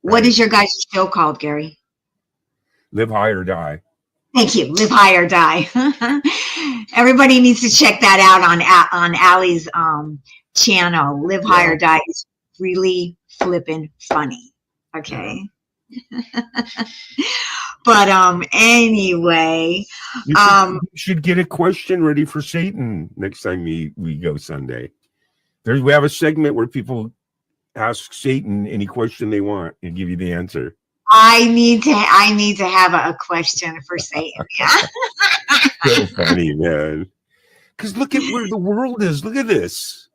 What is your guys' show called, Gary?
Live High or Die.
Thank you. Live High or Die. Everybody needs to check that out on Allie's channel. Live High or Die is really flippin' funny. Okay. But anyway,
you should get a question ready for Satan next time we go Sunday. We have a segment where people ask Satan any question they want and give you the answer.
I need to have a question for Satan. Yeah.
So funny, man. Because look at where the world is. Look at this.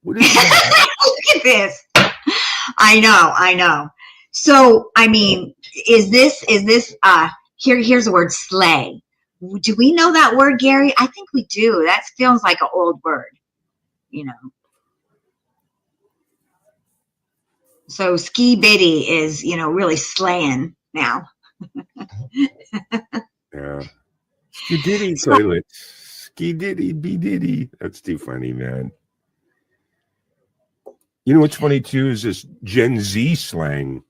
What is that?
Look at this. I know. So, I mean, is this here's the word slay. Do we know that word, Gary? I think we do. That feels like an old word, you know. So ski bitty is, really slaying now.
Yeah. Skididdy toilet. Skididdy be diddy. That's too funny, man. You know what's funny too is this Gen Z slang.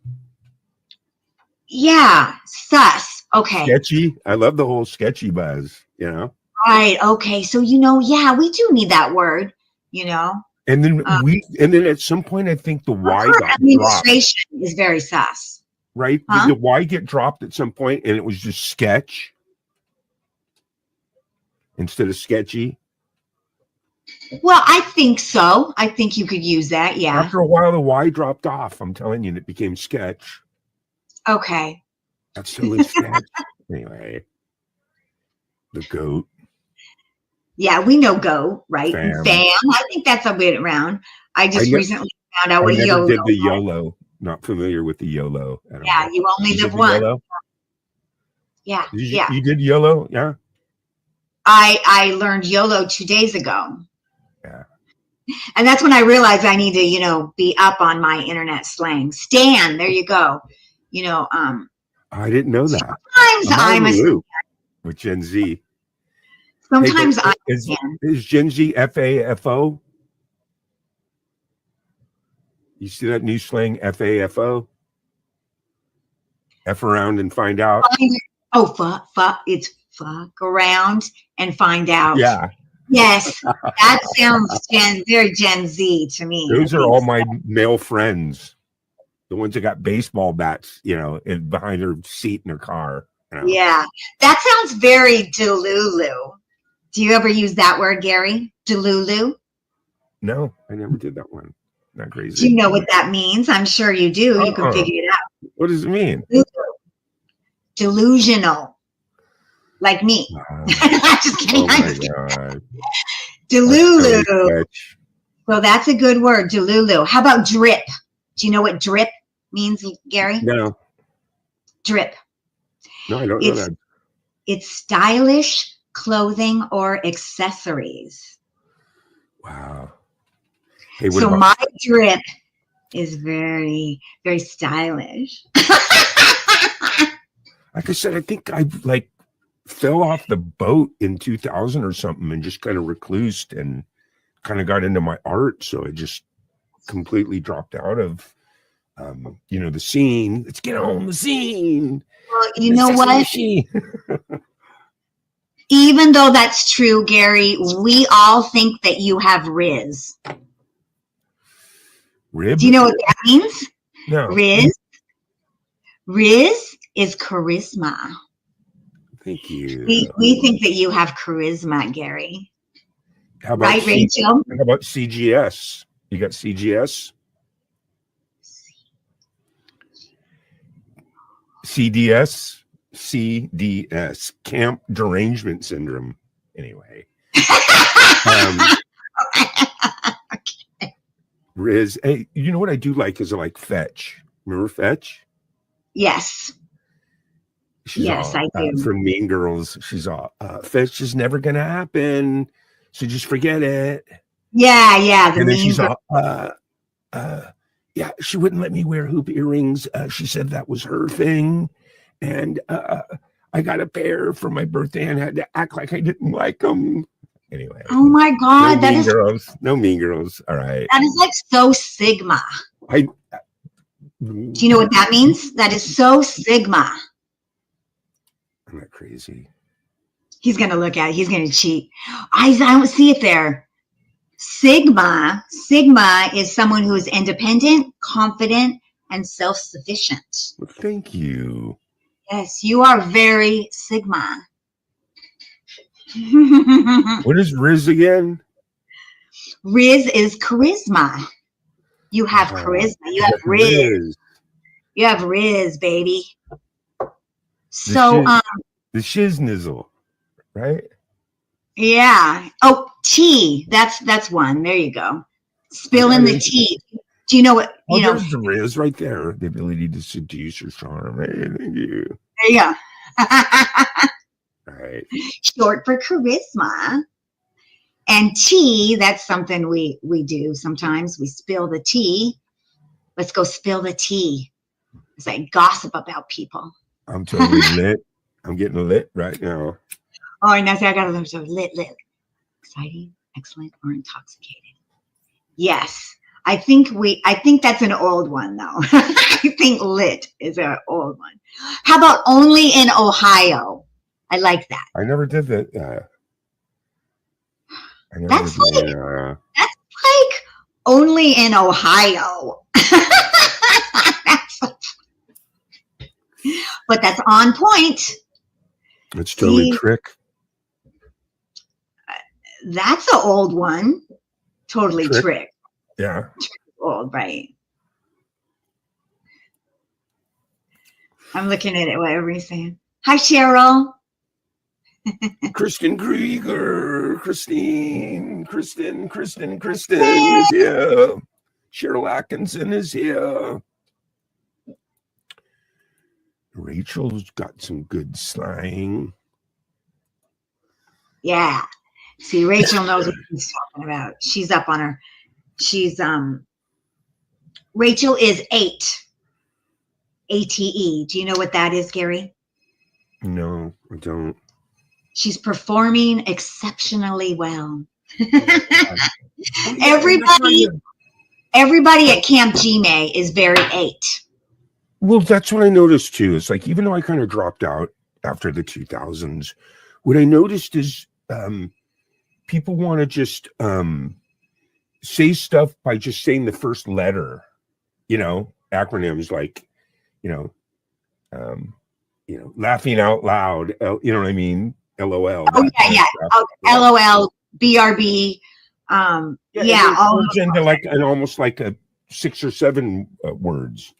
Yeah, sus. Okay.
Sketchy. I love the whole sketchy buzz,
Right. Okay. So, yeah, we do need that word,
And then and then at some point I think the Y
Our
got dropped.
administration is very sus.
Right?
Huh?
Did the Y get dropped at some point and it was just sketch instead of sketchy?
Well, I think so. I think you could use that. Yeah.
After a while, the Y dropped off. I'm telling you, and it became sketch.
Okay.
That's still is sketch. Anyway, the goat.
Yeah, we know go, right?
Fam.
I think that's a bit around. I just recently found out
I
what
never
YOLO
did the
was.
YOLO. Not familiar with the YOLO. I don't
Yeah,
know.
you only
You
live
did the
once.
YOLO?
Yeah.
You did YOLO? Yeah.
I learned YOLO 2 days ago.
Yeah.
And that's when I realized I need to, be up on my internet slang. Stan, there you go.
I didn't know that.
Sometimes I'm a
loop with Gen Z.
sometimes
Hey,
I'm a
is
Stan.
Gen Z FAFO? You see that new slang FAFO? F around and find out.
Oh, fuck. It's fuck around and find out.
Yeah.
Yes, that sounds very Gen Z to me.
Those are all my male friends. The ones that got baseball bats, behind their seat in their car.
Yeah, that sounds very Delulu. Do you ever use that word, Gary? Delulu?
No, I never did that one. Not crazy.
Do you know what that means? I'm sure you do. You can figure it out.
What does it mean?
Delusional. Like me. Just kidding.
Oh my God.
Delulu. So that's a good word, Delulu. How about drip? Do you know what drip means, Gary?
No.
Drip.
No, I don't know that.
It's stylish clothing or accessories.
Wow. Hey,
So my drip is very, very stylish.
Like I said, I think I fell off the boat in 2000 or something and just kind of reclused and kind of got into my art. So I just completely dropped out of, the scene. Let's get on the scene.
Well, you know what? Even though that's true, Gary, we all think that you have Riz.
Rib?
Do you know what that means?
No.
Riz? Riz is charisma.
Thank you.
We think that you have charisma, Gary.
How about
Right, Rachel?
How about CGS? You got CGS? CDS? CDS. Camp Derangement Syndrome. Anyway. Riz. Hey, you know what I do like is I like Fetch. Remember Fetch?
Yes. Yes, I do.
From Mean Girls. She's all, Fetch is never going to happen. So just forget it.
Yeah.
And then she's all, yeah, she wouldn't let me wear hoop earrings. She said that was her thing. And I got a pair for my birthday and had to act like I didn't like them. Anyway.
Oh my God.
No Mean Girls. No Mean Girls. All right.
That is like so Sigma. Do you know what that means? That is so Sigma.
I'm not crazy.
He's going to look at it. He's going to cheat. I don't see it there. Sigma is someone who is independent, confident, and self-sufficient.
Well, thank you.
Yes, you are very Sigma.
What is Riz again?
Riz is charisma. You have charisma. You have Riz. You have Riz, baby. So,
the shiznizzle, right?
Yeah. Oh, tea. That's one. There you go. Spilling the tea. Do you know what?
There's the Riz right there. The ability to seduce or charm. Hey, thank you.
There you go.
All right.
Short for charisma. And tea, that's something we do sometimes. We spill the tea. Let's go spill the tea. It's like gossip about people.
I'm totally lit. I'm getting lit right now.
Oh, and that's I got to so lit. Exciting, excellent, or intoxicating. Yes. I think that's an old one though. I think lit is an old one. How about only in Ohio? I like that.
I never did that.
That's like only in Ohio. But that's on point.
It's totally trick.
That's an old one. Totally trick.
Yeah.
Old, right. I'm looking at it, what everybody's saying. Hi, Cheryl.
Kristen Krieger, Kristen is here. Cheryl Atkinson is here. Rachel's got some good slang.
Yeah. See, Rachel knows what she's talking about. She's up on her. Rachel is 8. ATE. Do you know what that is, Gary?
No, I don't.
She's performing exceptionally well. Everybody at Camp GMA is very 8.
Well, that's what I noticed too. It's like, even though I kind of dropped out after the 2000s, what I noticed is people want to just say stuff by just saying the first letter, acronyms like, laughing out loud, you know what I mean? LOL.
Oh, yeah. LOL, BRB.
Yeah. All into like almost like a 6 or 7 words,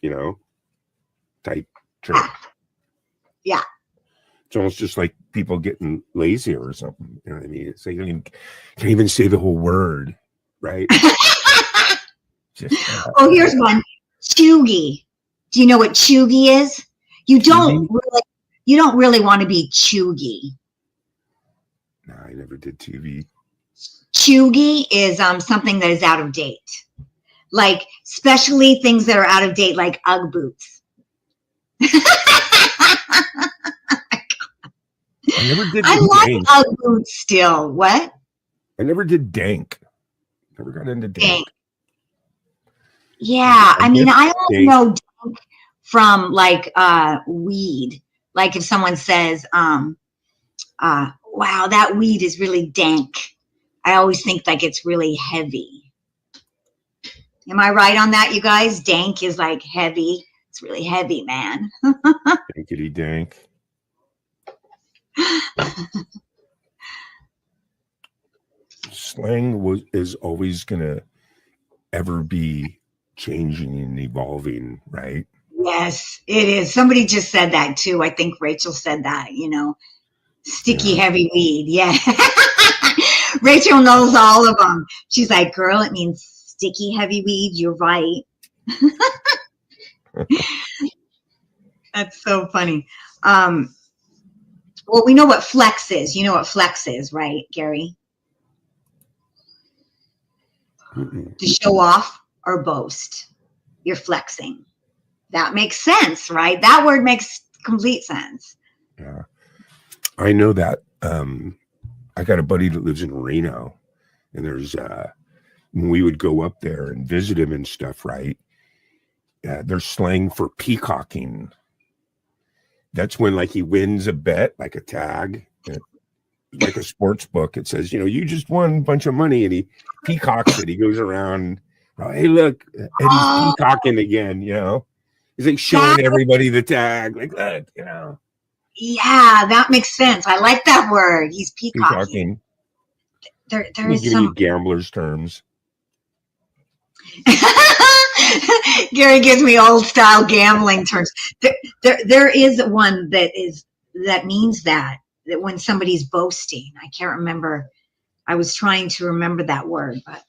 type trick.
Yeah.
It's almost just like people getting lazier or something. You know what I mean? It's like you can't even say the whole word, right?
Here's one. Chuggy. Do you know what chuggy is? You don't really want to be chuggy.
No, I never did TV.
Chuggy is something that is out of date. Like, especially things that are out of date, like Ugg boots.
I never did.
I like Ugg boots still. What?
I never did dank. Never got into dank.
Yeah, I mean, I only know dank from like weed. Like if someone says, wow, that weed is really dank. I always think like it's really heavy. Am I right on that, you guys? Dank is like heavy. It's really heavy, man.
Dankity dank. Slang is always gonna ever be changing and evolving, right?
Yes, it is. Somebody just said that too. I think Rachel said that, sticky, heavy weed. Yeah. Rachel knows all of them. She's like, girl, it means sticky, heavy weed. You're right. That's so funny. Well, we know what flex is. You know what flex is, right, Gary? To show off or boast. You're flexing. That makes sense, right? That word makes complete sense.
Yeah. I know that. I got a buddy that lives in Reno, and there's when we would go up there and visit him and stuff, right? There's slang for peacocking. That's when like he wins a bet, like a tag, like a sports book. It says, you just won a bunch of money, and he peacocks it. He goes around, hey, look, Eddie's peacocking again, He's like showing everybody the tag, like, look,
Yeah, that makes sense. I like that word. He's peacocking. There is some
gambler's terms.
Gary gives me old style gambling terms. There is one that means that when somebody's boasting. I can't remember. I was trying to remember that word, but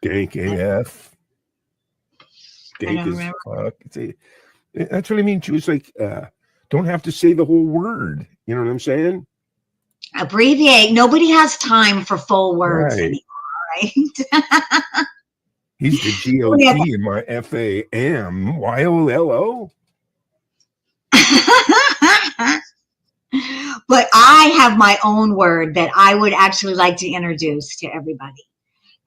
dank AF. Dank as fuck. That's what I mean too. It's like don't have to say the whole word. You know what I'm saying? Abbreviate.
Nobody has time for full words anymore, right?
He's the GOT in my FAMYOLO.
But I have my own word that I would actually like to introduce to everybody.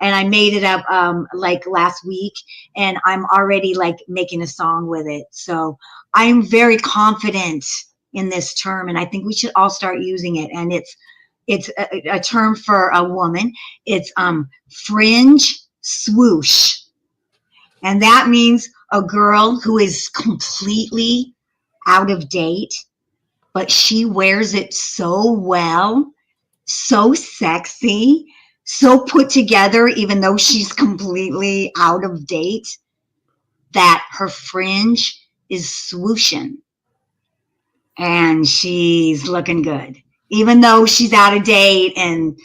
And I made it up like last week, and I'm already like making a song with it. So I'm very confident in this term, and I think we should all start using it. And it's a term for a woman. It's fringe swoosh. And that means a girl who is completely out of date, but she wears it so well, so sexy, so put together, even though she's completely out of date, that her fringe is swooshing. And she's looking good, even though she's out of date and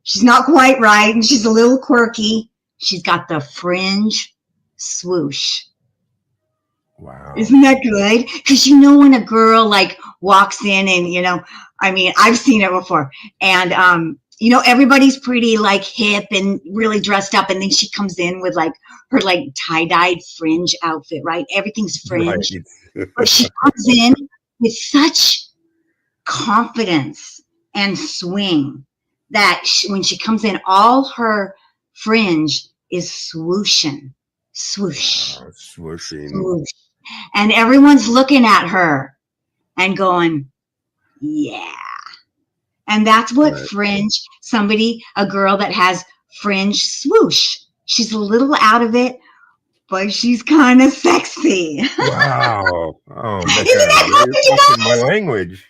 she's not quite right and she's a little quirky. She's got the fringe swoosh.
Wow.
Isn't that good? Because you know when a girl like walks in and, you know, I mean, I've seen it before. And, you know, everybody's pretty like hip and really dressed up. And then she comes in with like her like tie-dyed fringe outfit, right? Everything's fringe.
Right.
But she comes in with such confidence and swing that when she comes in, all her fringe is swooshing. Swoosh.
Oh, swooshing.
Swoosh. And everyone's looking at her and going, yeah. And that's what
Right.
fringe, a girl that has fringe swoosh. She's a little out of it, but she's kind of sexy.
Wow. Oh, man.
Isn't that
You're
good, you
talking my language.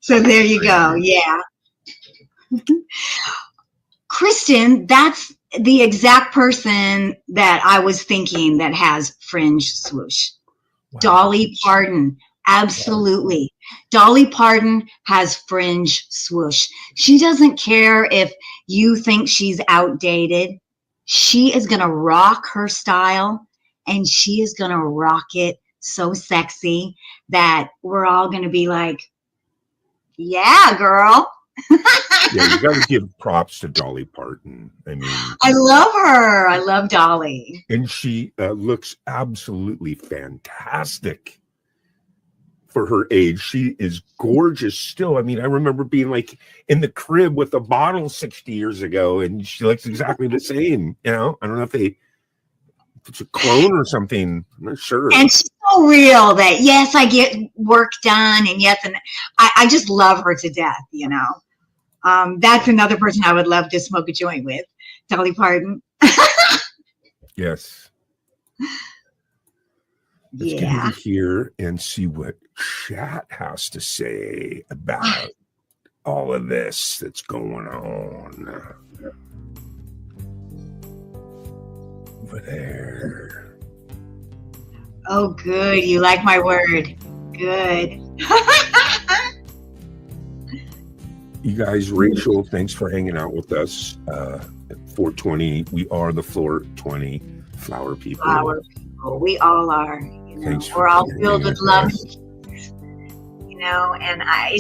So there you go. Yeah. Kristen, that's the exact person that I was thinking that has fringe swoosh.
Wow.
Dolly Parton. Absolutely. Dolly Parton has fringe swoosh. She doesn't care if you think she's outdated. She is going to rock her style, and she is going to rock it so sexy that we're all going to be like, yeah, girl.
Yeah, you got to give props to Dolly Parton. I mean,
I love her. I love Dolly.
and she looks absolutely fantastic for her age. She is gorgeous still. I mean, I remember being like in the crib with a bottle 60 years ago, and she looks exactly the same. You know, I don't know if it's a clone or something. I'm not sure.
And she's so real that, yes, I get work done. And yes, and I just love her to death, you know. That's another person I would love to smoke a joint with, Dolly Parton.
Yes. Let's get
Yeah.
over here and see what chat has to say about all of this that's going on. Over there.
Oh, good. You like my word. Good.
You guys, Rachel, thanks for hanging out with us at 420. We are the Floor 20 Flower People.
Flower people. We all are. You know,
Thanks for
we're all
being
filled
here,
with love.
guys.
You know, and I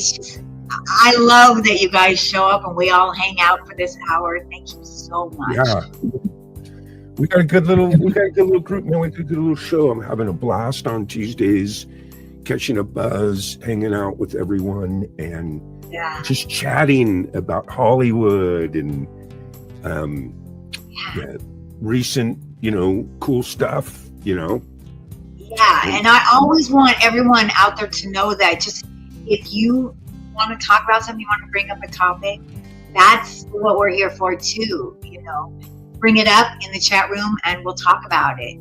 love that you guys show up and we all hang out for this hour. Thank you so much.
Yeah. We got a good little group, man. We got a good little show. I'm having a blast on Tuesdays, catching a buzz, hanging out with everyone, and
Yeah.
just chatting about Hollywood and recent, cool stuff,
Yeah, and I always want everyone out there to know that just if you want to talk about something, you want to bring up a topic, that's what we're here for too, Bring it up in the chat room and we'll talk about it,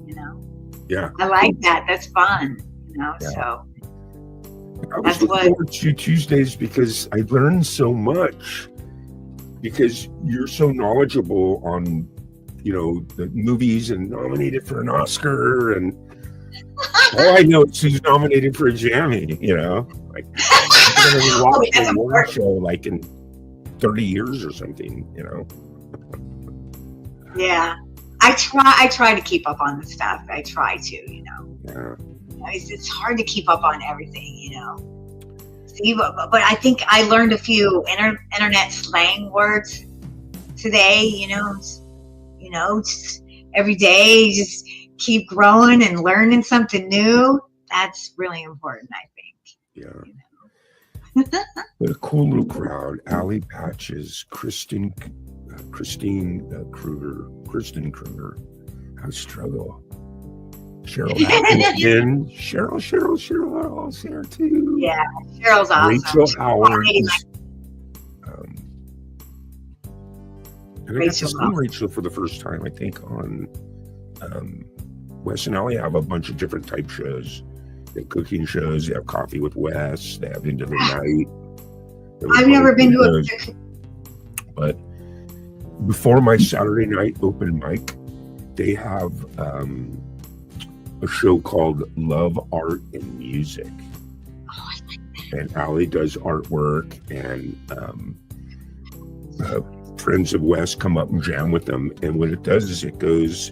Yeah.
I like that. That's fun,
Yeah.
so.
I was
That's
looking
what-
forward to Tuesdays because I learned so much, because you're so knowledgeable on, the movies and nominated for an Oscar, and all I know is who's nominated for a Jammy, like I'm gonna watch
that's
a award
important.
show like in 30 years or something,
Yeah, I try to keep up on the stuff. I try to,
Yeah.
It's hard to keep up on everything, See, but I think I learned a few internet slang words today, just every day, just keep growing and learning something new. That's really important, I think.
Yeah. What a cool little crowd. Allie Patches, Kristen Kruger, How Struggle. Cheryl Atkinson, Cheryl all's here too.
Yeah, Cheryl's awesome.
Rachel Howard. And I got to see Rachel for the first time, I think, on Wes and Allie have a bunch of different type shows. They have cooking shows, they have Coffee with Wes, they have Into the Night.
I've never been to a.
But before my Saturday night open mic, they have a show called Love, Art, and Music.
Oh, I like that.
And Allie does artwork, and friends of Wes come up and jam with them. And what it does is it goes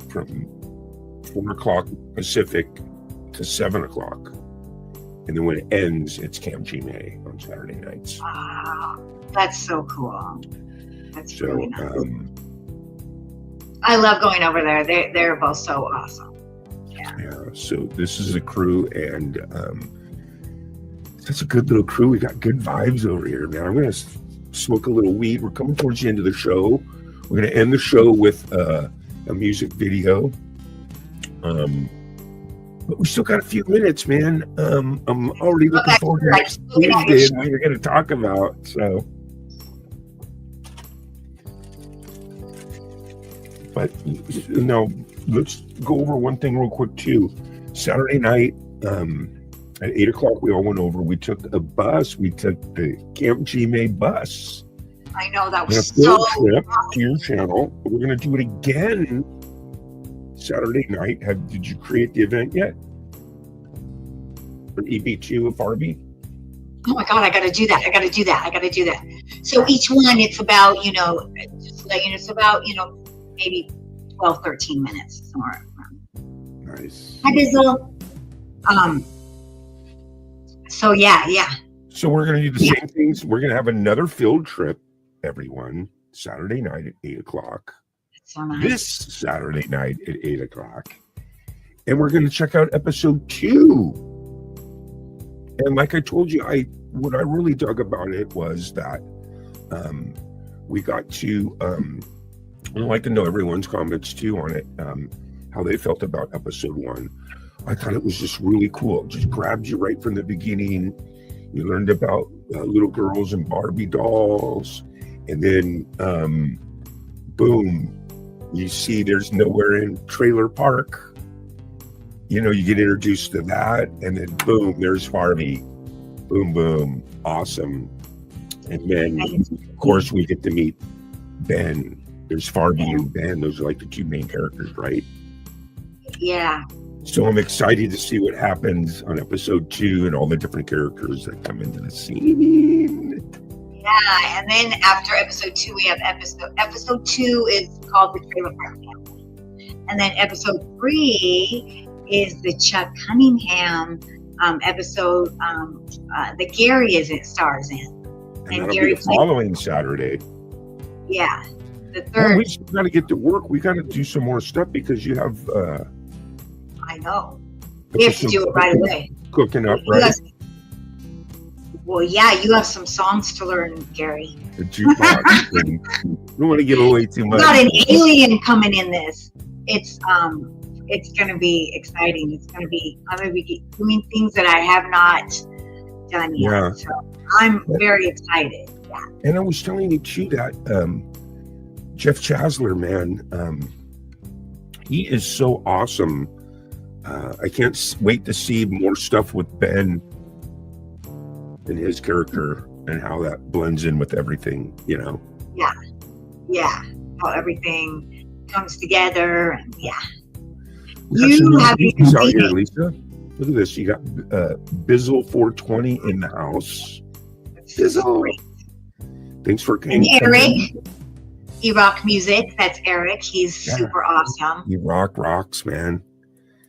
from 4 o'clock Pacific to 7 o'clock. And then when it ends, it's Camp G-May on Saturday nights.
Wow, that's so cool. That's
So,
really nice. I love going over there. They're both so awesome.
yeah, so this is a crew, and that's a good little crew. We got good vibes over here, man. I'm going to smoke a little weed. We're coming towards the end of the show. We're going to end the show with a music video. But we still got a few minutes, man. I'm already looking forward to next Tuesday and what you're going to talk about. So, but let's go over one thing real quick too. Saturday night at 8 o'clock, we all went over. We took a bus. We took the Camp G-May bus.
I know that
On a
was
field
so.
trip to your channel. We're going to do it again Saturday night. Did you create the event yet? For EB2 of Barbie?
Oh my God, I got to do that. So each one, it's about, just to let you know, it's about, maybe 12, 13 minutes somewhere around.
Nice.
Hi, Bizzle. So yeah.
So we're going to do the same things. We're going to have another field trip, everyone, Saturday night at 8 o'clock.
That's so nice.
This Saturday night at 8 o'clock. And we're going to check out episode 2. And like I told you, what I really dug about it was that we got to, I'd like to know everyone's comments too on it, how they felt about episode 1. I thought it was just really cool. It just grabbed you right from the beginning. You learned about little girls and Barbie dolls. And then, boom, you see there's nowhere in Trailer Park. You get introduced to that, and then boom, there's Barbie. Boom, boom, awesome. And then, of course, we get to meet Ben. There's Barbie and Ben. Those are like the two main characters, right?
Yeah.
So I'm excited to see what happens on episode 2 and all the different characters that come into the scene.
Yeah, and then after episode 2, we have episode 2 is called The Trailer Park Family. And then episode 3 is the Chuck Cunningham episode that Gary stars in.
And that'll Gary be the following Saturday.
Yeah, the third.
Well, we still got to get to work. We got to do some more stuff because you have.
I know. We have to do it right away.
Cooking up, right?
Well, yeah, you have some songs to learn, Gary.
The jukebox thing. We don't want to give away too much.
We got an alien coming in this. It's going to be exciting. I'm going to be doing things that I have not done yet.
Yeah.
So I'm very excited. Yeah.
And I was telling you too that Jeff Chasler, man, he is so awesome. I can't wait to see more stuff with Ben and his character and how that blends in with everything,
Yeah. Yeah. How everything comes together, and yeah.
You have these out here, Lisa. Look at this. You got Bizzle 420 in the house. Bizzle. Thanks for coming.
And Eric, E-Rock Music. That's Eric. He's super awesome.
E-Rock rocks, man.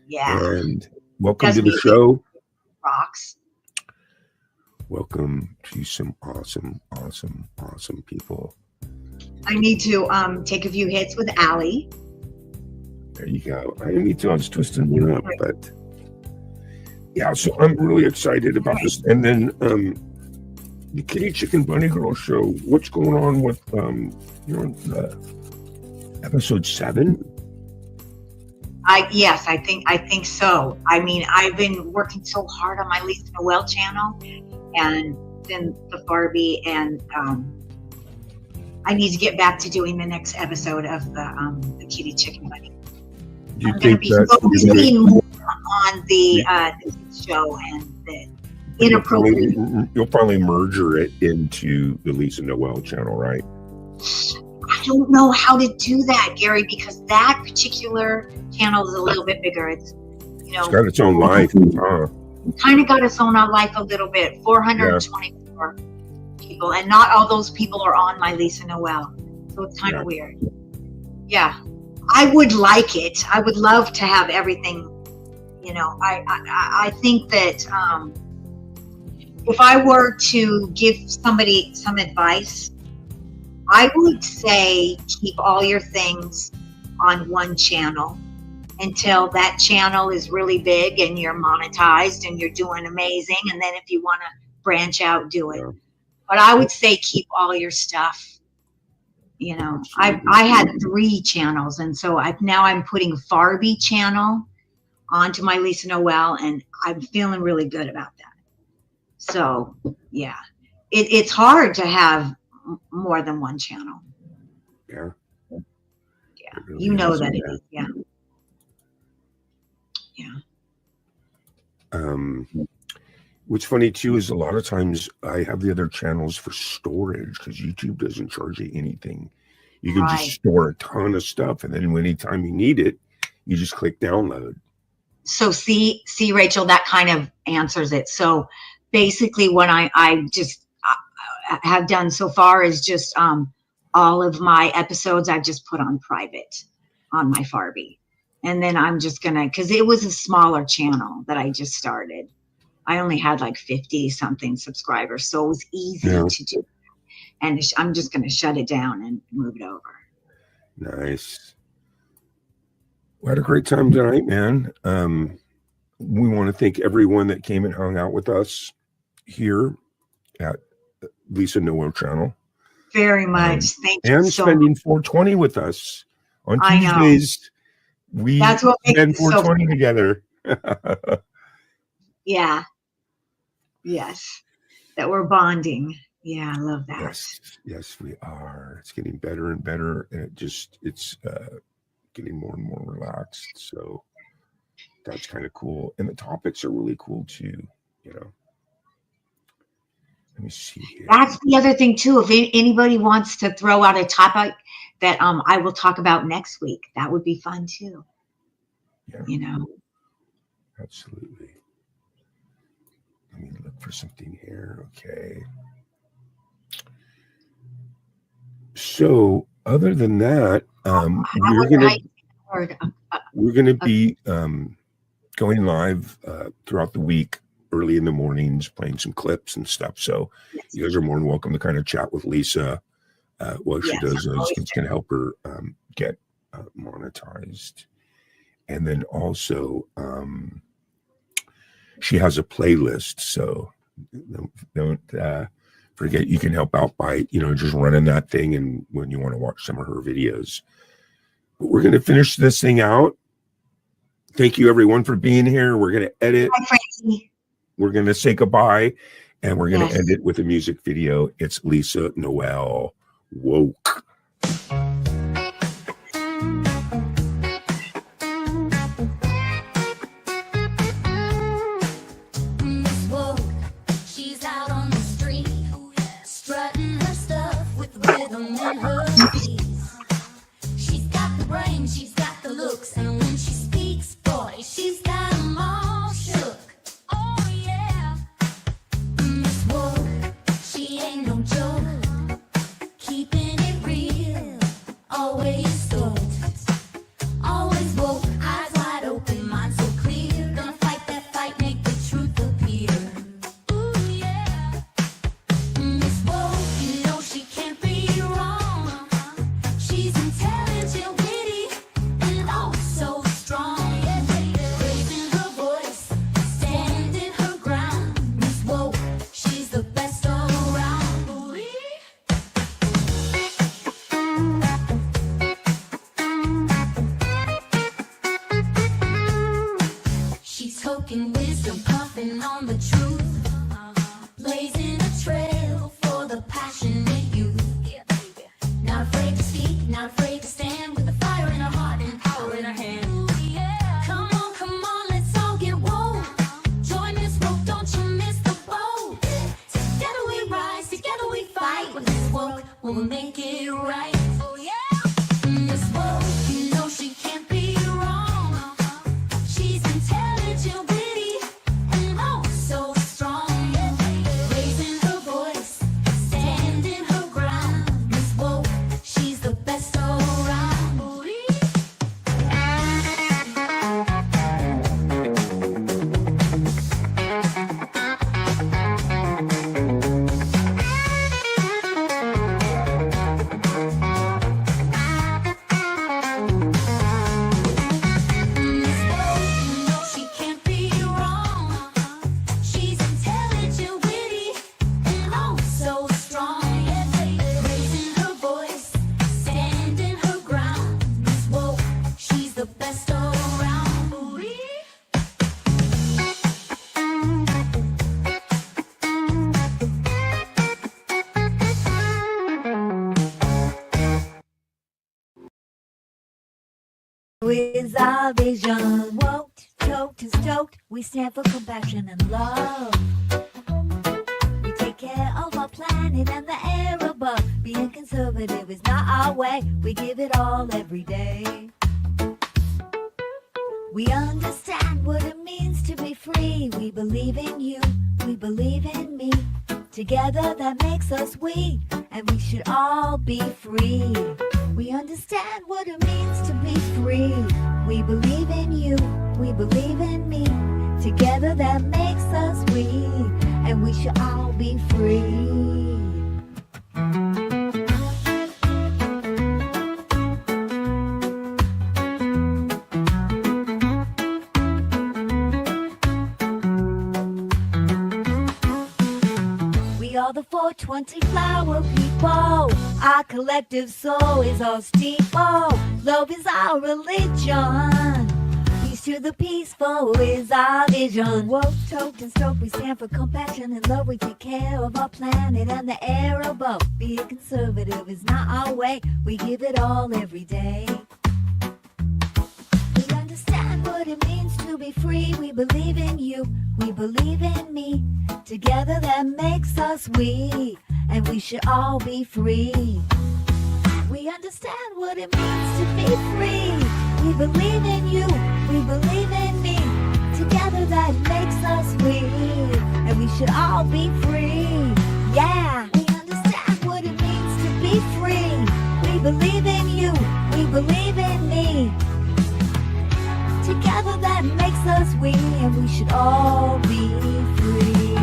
Yeah.
And welcome to the show.
Rocks.
Welcome to some awesome people.
I need to take a few hits with Allie.
There you go. Me too. I was twisting one up, but yeah. So I'm really excited about this. And then the Kitty Chicken Bunny Girl show. What's going on with you're on episode 7?
Yes, I think so. I mean, I've been working so hard on my Lisa Noel channel, and then the Barbie, and I need to get back to doing the next episode of the Kitty Chicken Bunny.
Do you
I'm going to
think
be
that
focusing more on the show and the inappropriate.
you'll probably merger it into the Lisa Noel channel, right?
I don't know how to do that, Gary, because that particular channel is a little bit bigger. It's,
It's got its own life, huh?
kind of got its own life a little bit. 424 people, and not all those people are on my Lisa Noel, so it's kind of weird. Yeah, I would like it. I would love to have everything. I think that if I were to give somebody some advice, I would say keep all your things on one channel until that channel is really big and you're monetized and you're doing amazing. And then if you want to branch out, do it. But I would say keep all your stuff. I had 3 channels, and so now I'm putting Farbie channel onto my Lisa Noel, and I'm feeling really good about that. So yeah, it's hard to have more than one channel.
Yeah.
Yeah,
Really
you know
is,
that it is. Yeah.
What's funny too is a lot of times I have the other channels for storage because YouTube doesn't charge you anything. You can just store a ton of stuff, and then anytime you need it, you just click download.
So see, Rachel, that kind of answers it. So basically, what I just have done so far is just all of my episodes I've just put on private on my Farbie, and then I'm just gonna, because it was a smaller channel that I just started. I only had like 50 something subscribers, so it was easy to do. And I'm just going to shut it down and move it over.
Nice. We had a great time tonight, man. We want to thank everyone that came and hung out with us here at Lisa Noel channel.
Very much. Thank you
and
so
spending
much.
420 with us on
I know.
Tuesdays. We
That's what makes
spend
it so
420 together.
Yeah. Yes. That we're bonding. Yeah, I love that.
Yes, we are. It's getting better and better, and it's getting more and more relaxed. So that's kind of cool, and the topics are really cool too. Let me see here.
That's the other thing too. If anybody wants to throw out a topic that I will talk about next week, that would be fun too.
Yeah. Absolutely. Let me look for something here. Okay. So other than that, we're gonna be going live throughout the week, early in the mornings, playing some clips and stuff. So you guys are more than welcome to kind of chat with Lisa while she does those. It's gonna help her get monetized. And then also she has a playlist, so don't forget you can help out by just running that thing, and when you want to watch some of her videos. But we're going to finish this thing out. Thank you everyone for being here. We're going to edit.
Hi, Francie.
We're going to say goodbye, and we're going to end it with a music video. It's Lisa Noel, Woke.
She's got the brain, she's got the looks, and when she speaks, boy, she's got 'em all shook. Oh yeah, Miss Woke, she ain't no joke, keeping it real, always stoked, always woke, eyes wide open, mind so clear, gonna fight that fight, make the truth appear. Ooh yeah, Miss Woke, you know she can't be wrong. Miss Woke will make it right. Oh yeah. Miss Woke, you know she can't be wrong. She's intelligent, witty, and oh so strong. Raising her voice, standing her ground. Miss Woke, she's the best around. Ooh. She can't be wrong. She's intelligent, witty, and oh so strong. Raising her voice, standing her ground. Miss Woke, she's the best around. Ooh.
Is our vision woke, choked, and stoked? We stand for compassion and love. We take care of our planet and the air above. Being conservative is not our way. We give it all every day. We understand what it means to be free. We believe in you, we believe in me. Together that makes us we, and we should all be free. We understand what it means to be free. We believe in you, we believe in me. Together that makes us we, and we should all be free. We are the 420 flower people. Our collective soul is our steeple. Love is our religion. Peace to the peaceful is our vision. Woke, choked, and stoked. We stand for compassion and love. We take care of our planet and the air above. Being conservative is not our way. We give it all every day. We understand what it means to be free. We believe in you, we believe in me. Together that makes us we, and we should all be free. We understand what it means to be free. We believe in you, we believe in me. Together that makes us we, and we should all be free. Yeah, we understand what it means to be free. We believe in you, we believe in me. Together that makes us we, and we should all be free.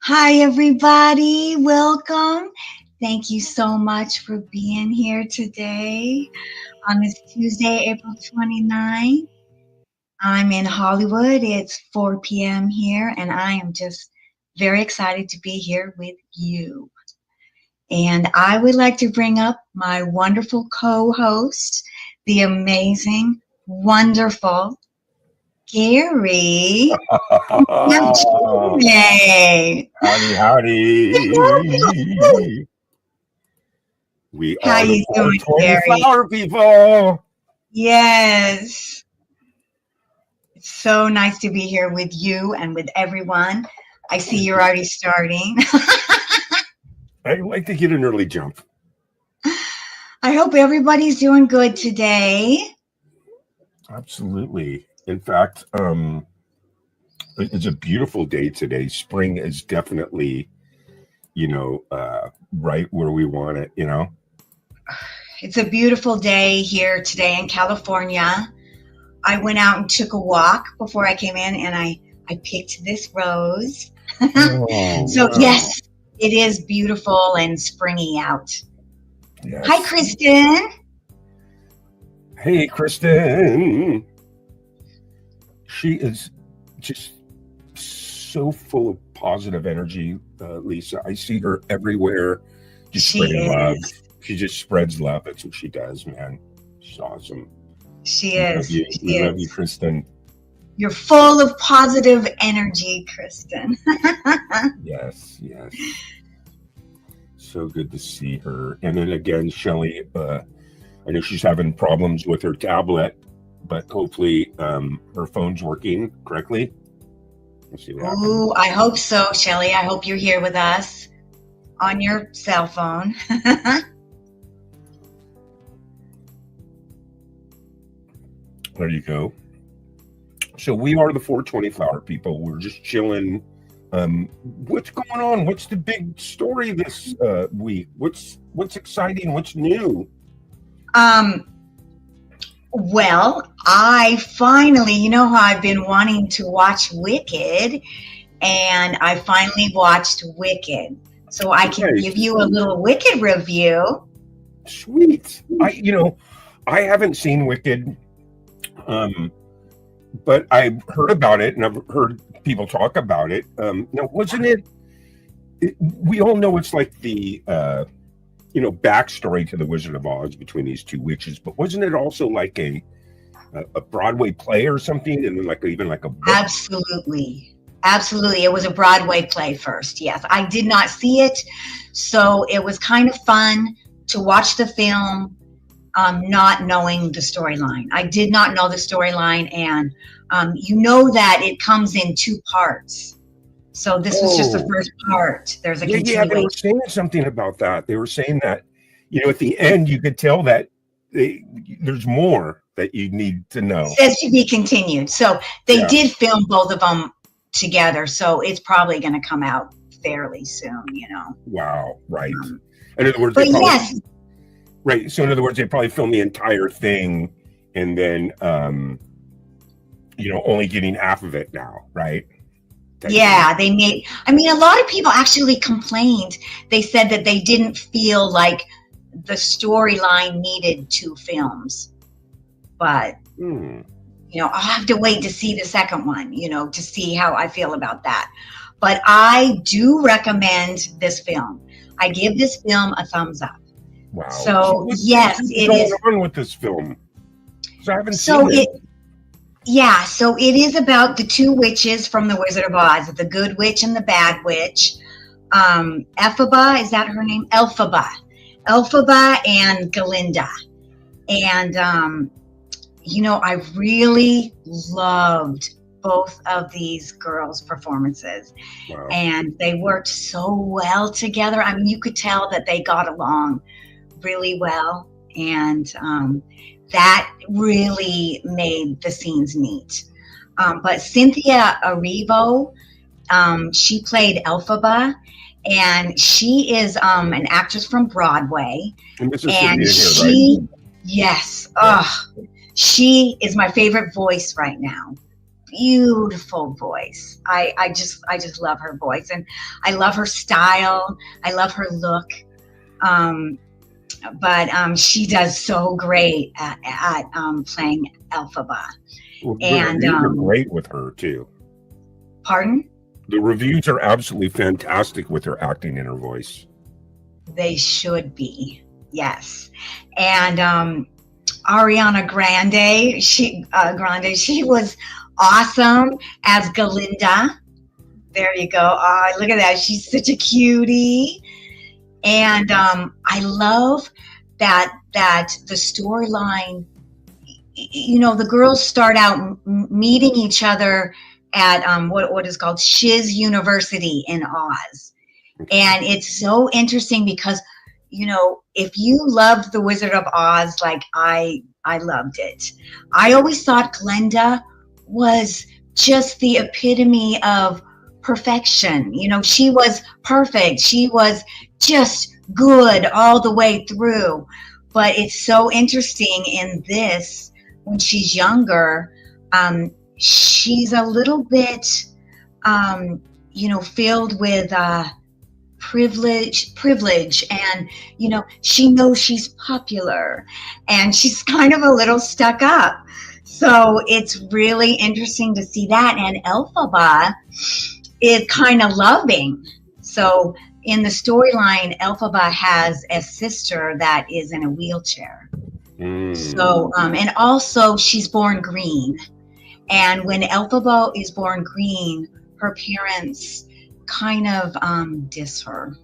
Hi, everybody. Welcome. Thank you so much for being here today on this Tuesday, April 29th. I'm in Hollywood. It's 4 p.m. here, and I am just very excited to be here with you. And I would like to bring up my wonderful co-host, the amazing, wonderful Gary. Yay.
Howdy. We
How
are
you
the
doing,
420
Gary?
flower people.
Yes. It's so nice to be here with you and with everyone. I see you're already starting.
I like to get an early jump.
I hope everybody's doing good today.
Absolutely. In fact, it's a beautiful day today. Spring is definitely, right where we want it,
It's a beautiful day here today in California. I went out and took a walk before I came in, and I picked this rose.
Oh,
So
wow.
yes, it is beautiful and springy out.
Yes.
Hi, Kristen.
Hey, Kristen. She is just so full of positive energy, Lisa. I see her everywhere, just
She
spreading love.
is.
She just spreads love. That's what she does, man. She's awesome.
She
We love
is.
you.
She
We love you,
is.
Kristen.
You're full of positive energy, Kristen.
Yes, yes. So good to see her. And then again, Shelly, I know she's having problems with her tablet, but hopefully her phone's working correctly. Let's see what happens.
Ooh, I hope so, Shelly. I hope you're here with us on your cell phone.
There you go. So we are the 420 Flower people. We're just chilling. What's going on? What's the big story this week? What's exciting? What's new?
Well, I finally, you know how I've been wanting to watch Wicked, and I finally watched Wicked. So I can
Nice.
give you a little Wicked review.
Sweet. I haven't seen Wicked, but I've heard about it and I've heard people talk about it. Now, wasn't it? We all know it's like the backstory to the Wizard of Oz between these two witches, but wasn't it also like a Broadway play or something, and then even like a book?
Absolutely. Absolutely. It was a Broadway play first. Yes. I did not see it. So it was kind of fun to watch the film, not knowing the storyline. I did not know the storyline. And you know that it comes in 2 parts. So this was just the first part. There's a
Yeah, they
continuation.
were saying something about that. They were saying that, at the end, you could tell that there's more that you need to know.
It says to be continued. So they
Yeah.
did film both of them together. So it's probably going to come out fairly soon,
Wow, right. In other words,
But
they probably,
yes,
right. So in other words, they probably filmed the entire thing, and then only getting half of it now, right?
yeah, they made, a lot of people actually complained. They said that they didn't feel like the storyline needed 2 films. But, I'll have to wait to see the second one, to see how I feel about that. But I do recommend this film. I give this film a thumbs up.
Wow.
So, yes, it
going
is.
on with this film? So I haven't
So
seen it.
so it is about the 2 witches from the Wizard of Oz, the good witch and the bad witch. Elphaba, is that her name? Elphaba and Galinda. And, I really loved both of these girls' performances.
Wow.
And they worked so well together. You could tell that they got along really well. And, that really made the scenes neat. But Cynthia Erivo, she played Elphaba, and she is an actress from Broadway.
And Mississippi
And
is here, right?
yes, she is my favorite voice right now. Beautiful voice. I just love her voice, and I love her style. I love her look. But she does so great at playing Elphaba.
Well, the
And,
reviews are great with her too.
Pardon?
The reviews are absolutely fantastic with her acting and her voice.
They should be, yes. And Ariana Grande, she was awesome as Galinda. There you go. Oh, look at that. She's such a cutie. And I love that the storyline, the girls start out meeting each other at what is called Shiz University in Oz. And it's so interesting because, if you loved The Wizard of Oz, like I loved it. I always thought Glenda was just the epitome of perfection. She was perfect. She was just good all the way through. But it's so interesting in this, when she's younger, she's a little bit, filled with privilege, and she knows she's popular, and she's kind of a little stuck up. So it's really interesting to see that. And Elphaba is kind of loving. So in the storyline, Elphaba has a sister that is in a wheelchair, So, and also she's born green. And when Elphaba is born green, her parents kind of diss her.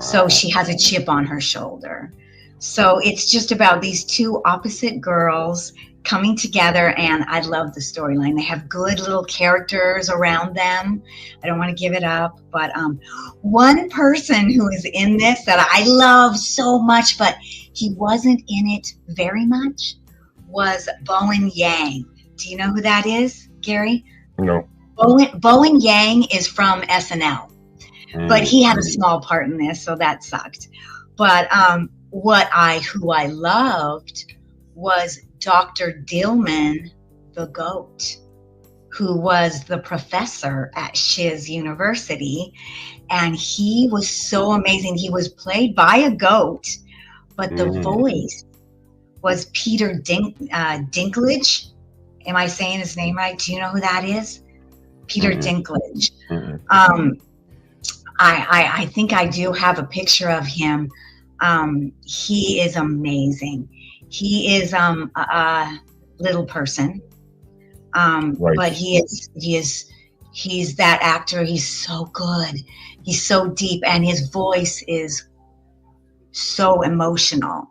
So she has a chip on her shoulder. So it's just about these two opposite girls coming together, and I love the storyline. They have good little characters around them. I don't want to give it up, but one person who is in this that I love so much, but he wasn't in it very much, was Bowen Yang. Do you know who that is, Gary?
No.
Bowen Yang is from SNL, but he had a small part in this, so that sucked. But who I loved was Dr. Dillman, the goat, who was the professor at Shiz University. And he was so amazing. He was played by a goat, but the voice was Peter Dinklage. Am I saying his name right? Do you know who that is? Peter Dinklage. I think I do have a picture of him. He is amazing. He is a little person, but he's that actor. He's so good. He's so deep, and his voice is so emotional.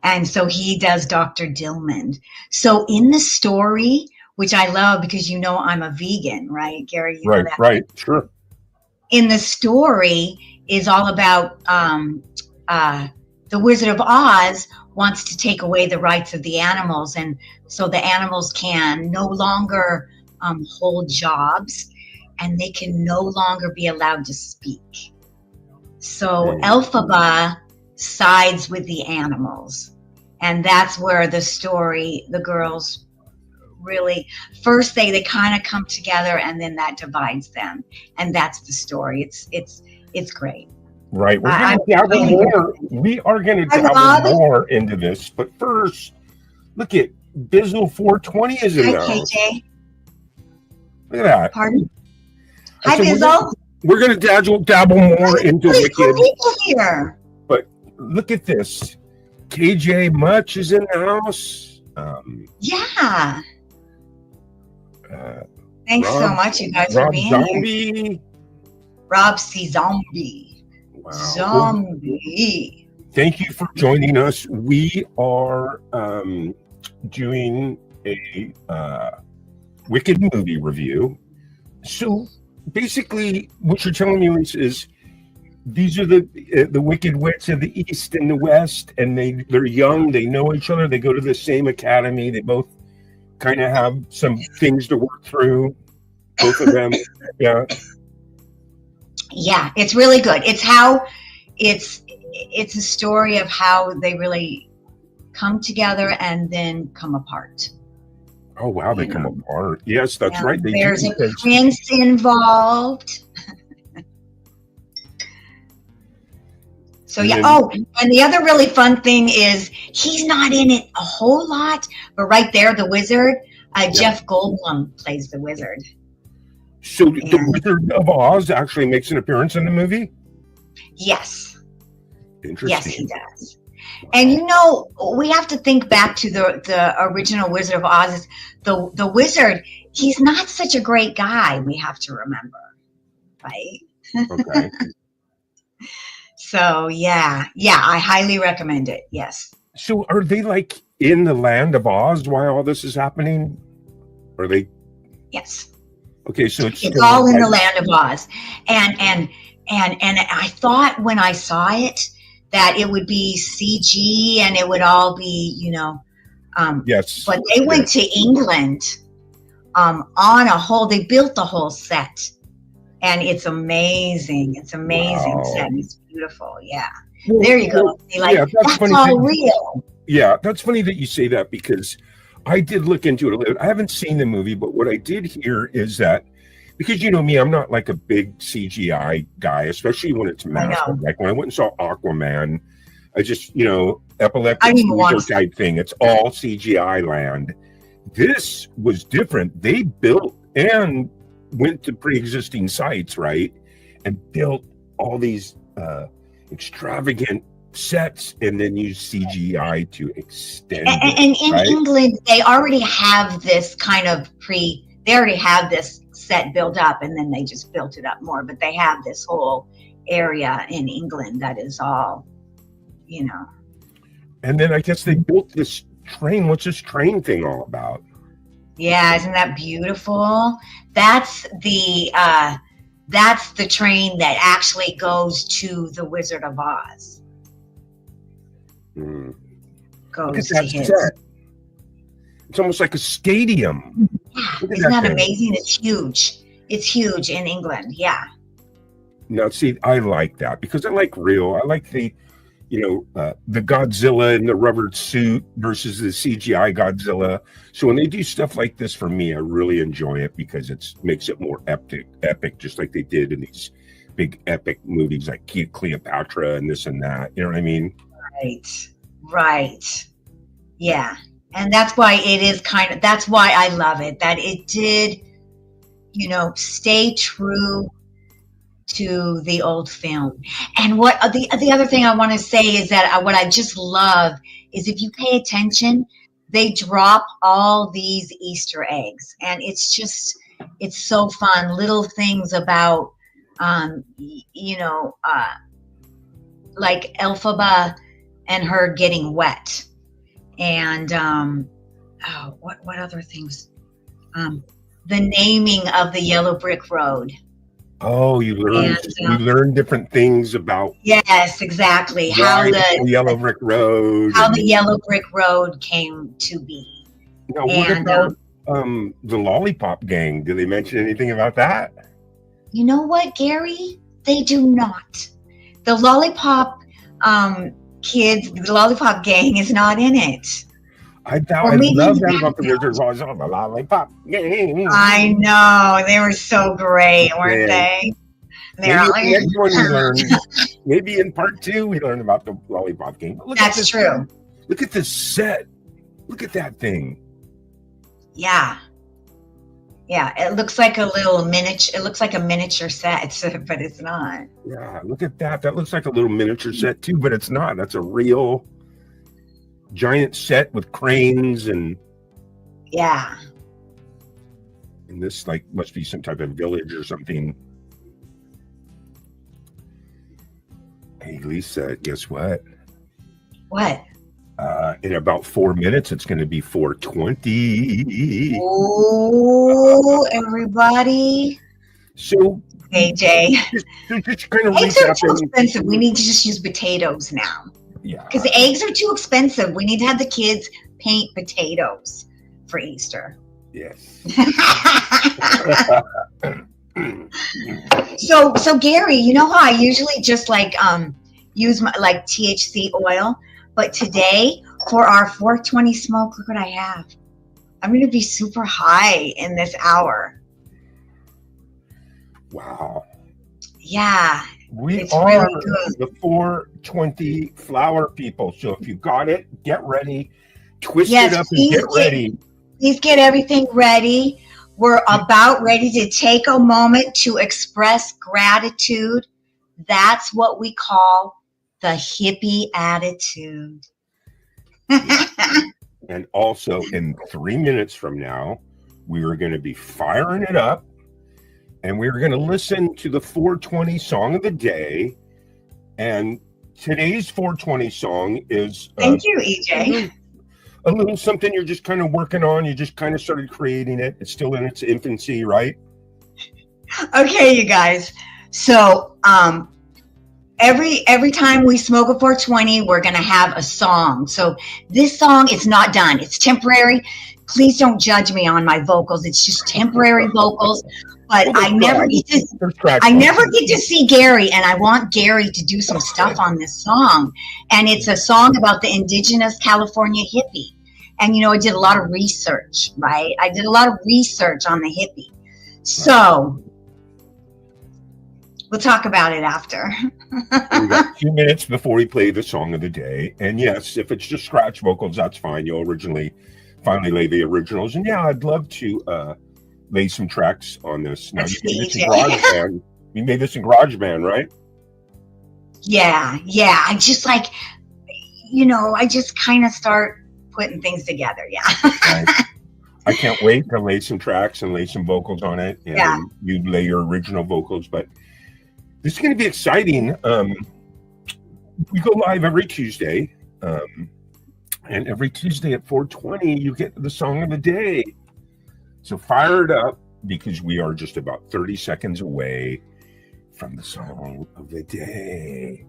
And so he does Dr. Dillman. So in the story, which I love because you know I'm a vegan, right, Gary? You know that.
Right, sure.
In the story is all about the Wizard of Oz wants to take away the rights of the animals, and so the animals can no longer hold jobs, and they can no longer be allowed to speak. So Elphaba sides with the animals, and that's where the story, the girls really first they kind of come together, and then that divides them, and that's the story. It's great.
Right. We're going to dabble more. We are going to dabble more into this. But first, look at Bizzle 420 is in there.
Hi, KJ.
Look at that.
Pardon? Hi,
So
Bizzle.
We're going to dabble more into
There's
Wicked.
people here.
But look at this. KJ Much is in the house.
Yeah. Thanks so much, you guys, for
Rob
being here.
Zombie.
Rob C. Zombie.
Wow.
Zombie.
Thank you for joining us. We are doing a Wicked movie review. So basically, what you're telling me is these are the Wicked Wits of the East and the West, and they're young. They know each other. They go to the same academy. They both kind of have some things to work through. Both of them, yeah.
Yeah, it's really good. It's a story of how they really come together and then come apart.
Oh wow, they come apart. Yes, that's right.
There's a prince involved. So yeah. Oh, and the other really fun thing is he's not in it a whole lot, but right there, the wizard, Jeff Goldblum plays the wizard.
So the Wizard of Oz actually makes an appearance in the movie?
Yes.
Interesting.
Yes, he does. And you know, we have to think back to the original Wizard of Oz. The wizard, he's not such a great guy, we have to remember, right?
Okay.
So yeah, I highly recommend it. Yes.
So are they like in the land of Oz while all this is happening? Are they?
Yes.
Okay, so it's
all in the land of Oz, and I thought when I saw it that it would be CG and it would all be,
yes.
But they went to England on a whole. They built the whole set, and it's amazing. It's amazing set. It's beautiful. Yeah.
Well,
there you go. That's all real.
Yeah, that's funny that you say that because I did look into it a little. I haven't seen the movie, but what I did hear is that because you know me, I'm not like a big CGI guy, especially when it's massive. Like when I went and saw Aquaman, I just, epileptic seizure type thing. It's all CGI land. This was different. They built and went to pre-existing sites, right? And built all these extravagant sets and then use CGI to extend
And,
it,
and in
right?
England, they already have this kind of they already have this set built up, and then they just built it up more. But they have this whole area in England that is all, you know.
And then I guess they built this train. What's this train thing all about?
Yeah, isn't that beautiful? That's the train that actually goes to the Wizard of Oz.
Hmm.
Goes
Look at
to
that
his.
set. It's almost like a stadium.
Yeah,
Look at
isn't
that
that
thing.
amazing? It's huge. It's huge in England. Yeah.
Now, see, I like that because I like real. I like the, the Godzilla in the rubber suit versus the CGI Godzilla. So when they do stuff like this for me, I really enjoy it because it makes it more epic, just like they did in these big epic movies like Cleopatra and this and that. You know what I mean?
Right. Yeah. And that's why it is that's why I love it, that it did, stay true to the old film. And what the other thing I want to say is that what I just love is if you pay attention, they drop all these Easter eggs, and it's so fun. Little things about, like Elphaba and her getting wet, and what other things? The naming of the yellow brick road.
Oh, you learn different things about
Yes, exactly. How
why
the
yellow brick road.
yellow brick road came to be.
Now, what
and,
about the Lollipop Gang? Do they mention anything about that?
You know what, Gary? They do not. The Lollipop kids, the Lollipop Gang is not in it.
I
Or maybe
love that
you
about the
have
Wizard of Oz. Oh, the Lollipop Gang.
I know. They were so great, weren't they? They're all
Maybe in the next one we learn. Maybe in part 2 we learn about the Lollipop Gang. Look at
That's
this
true.
thing. Look at this set. Look at that thing.
Yeah. Yeah, it looks like a little miniature. It looks like a miniature set, but it's not.
Yeah, look at that. That looks like a little miniature set too, but it's not. That's a real giant set with cranes and
Yeah.
this must be some type of village or something. Hey Lisa, guess what?
What?
In about 4 minutes, it's going to be 4:20.
Oh, everybody.
So,
AJ.
just kind of
Eggs are too
recapping.
expensive. We need to just use potatoes now.
Yeah.
Because the eggs are too expensive. We need to have the kids paint potatoes for Easter.
Yes.
So Gary, you know how I usually just use my THC oil, but today for our 420 smoke, look what I have. I'm going to be super high in this hour.
Wow.
Yeah.
We
It's
are
really good.
the 420 flower people. So if you got it, get ready. Twist
Yes,
it up and
please
get ready.
Please get everything ready. We're about ready to take a moment to express gratitude. That's what we call the hippie attitude.
And also in 3 minutes from now, we are going to be firing it up and we're going to listen to the 420 song of the day. And today's 420 song is
Thank you, EJ.
a little something you're just kind of working on. You just kind of started creating it. It's still in its infancy, right?
Okay, you guys. So every time we smoke a 420, we're gonna have a song. So this song is not done. It's temporary. Please don't judge me on my vocals. It's just temporary vocals. But
Well,
I never get to see Gary, and I want Gary to do some stuff on this song. And it's a song about the indigenous California hippie. And I did a lot of research, right? I did a lot of research on the hippie. So we'll talk about it after.
We got 2 minutes before we play the song of the day. And yes, if it's just scratch vocals, that's fine. You'll finally lay the originals. And yeah, I'd love to lay some tracks on this. Now, you made this in GarageBand, right?
Yeah. I just like, I just kind of start putting things together. Yeah.
Right. I can't wait to lay some tracks and lay some vocals on it. And
Yeah.
you lay your original vocals, but this is going to be exciting. We go live every Tuesday. And every Tuesday at 4:20, you get the song of the day. So fire it up, because we are just about 30 seconds away from the song of the day.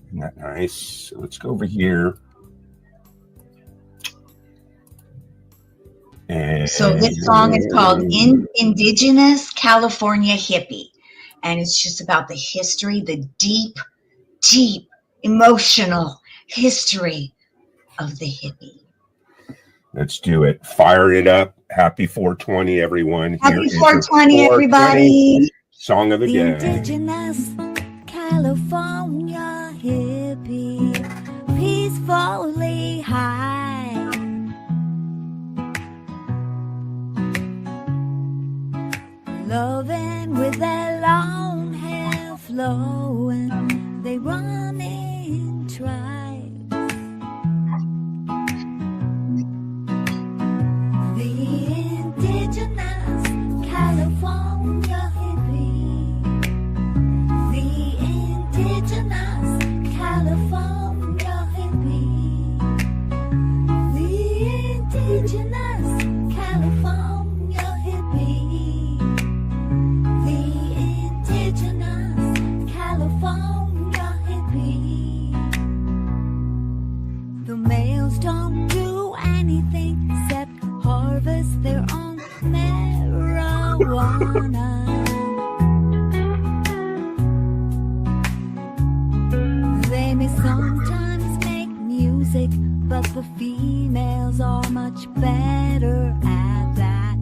Isn't that nice? So let's go over here. And
So this song is called Indigenous California Hippie. And it's just about the history, the deep, deep emotional history of the hippie.
Let's do it. Fire it up. Happy 420, everyone. Here
Happy
is your
420, everybody.
Song of the
The
day.
indigenous California hippie, peacefully high. Loving with their long hair flowing, they run in tribes. The indigenous California hippie, the indigenous California hippie, the indigenous California hippie, the indigenous California hippie. The males don't do anything except harvest their own marijuana. They may sometimes make music, but the females are much better at that.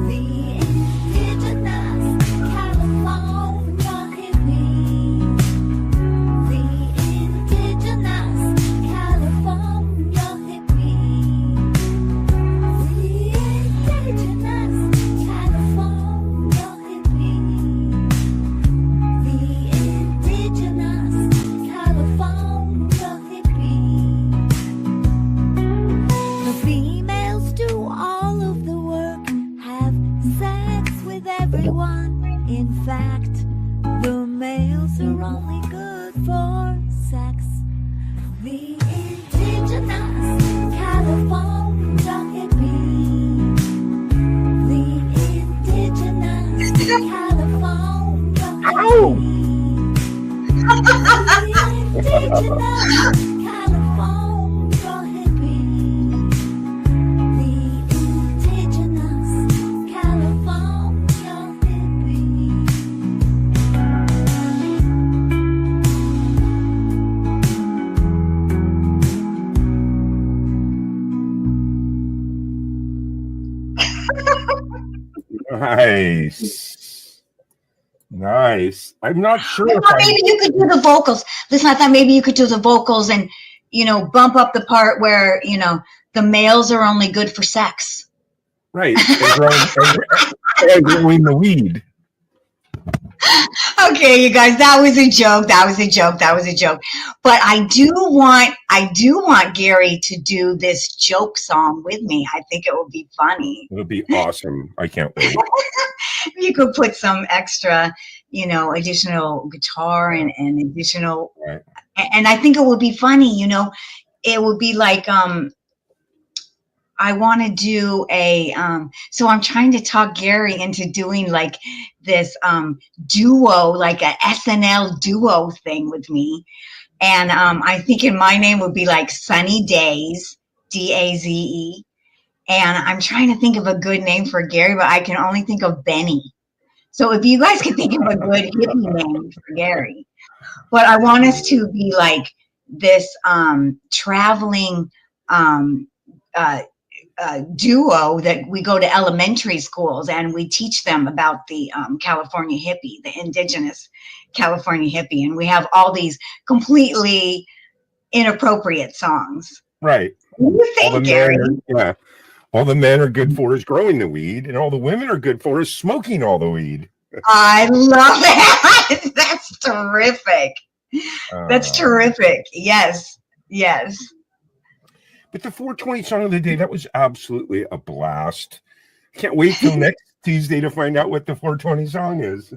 The indigenous California hippie, the indigenous California hippie, the indigenous California hippie, the indigenous California hippie. The females do all of the work, have sex with everyone. In fact, the males are only good for sex. The indigenous California hippie, the indigenous California hippie, the indigenous California hippie, the indigenous California hippie.
Nice. I'm not sure
I
if
thought maybe you could do the vocals. Listen, I thought maybe you could do the vocals and, bump up the part where, the males are only good for sex.
right. And growing the weed.
Okay, you guys, that was a joke. But I do want Gary to do this joke song with me. I think it would be funny.
It'll be awesome. I can't wait.
You could put some extra, additional guitar and additional,
Right.
and I think it would be funny. It would be like, I want to do so I'm trying to talk Gary into doing like this duo, like a SNL duo thing with me. And I think my name would be like Sunny Daze, Daze. And I'm trying to think of a good name for Gary, but I can only think of Benny. So if you guys can think of a good hippie name for Gary. But I want us to be like this traveling duo that we go to elementary schools and we teach them about the California hippie, the indigenous California hippie. And we have all these completely inappropriate songs.
Right.
What do you
All the
think, Gary?
men, yeah. all the men are good for is growing the weed, and all the women are good for is smoking all the weed.
I love it. That's terrific. That's terrific. Yes. Yes.
But the 420 song of the day, that was absolutely a blast. Can't wait till next Tuesday to find out what the 420 song is.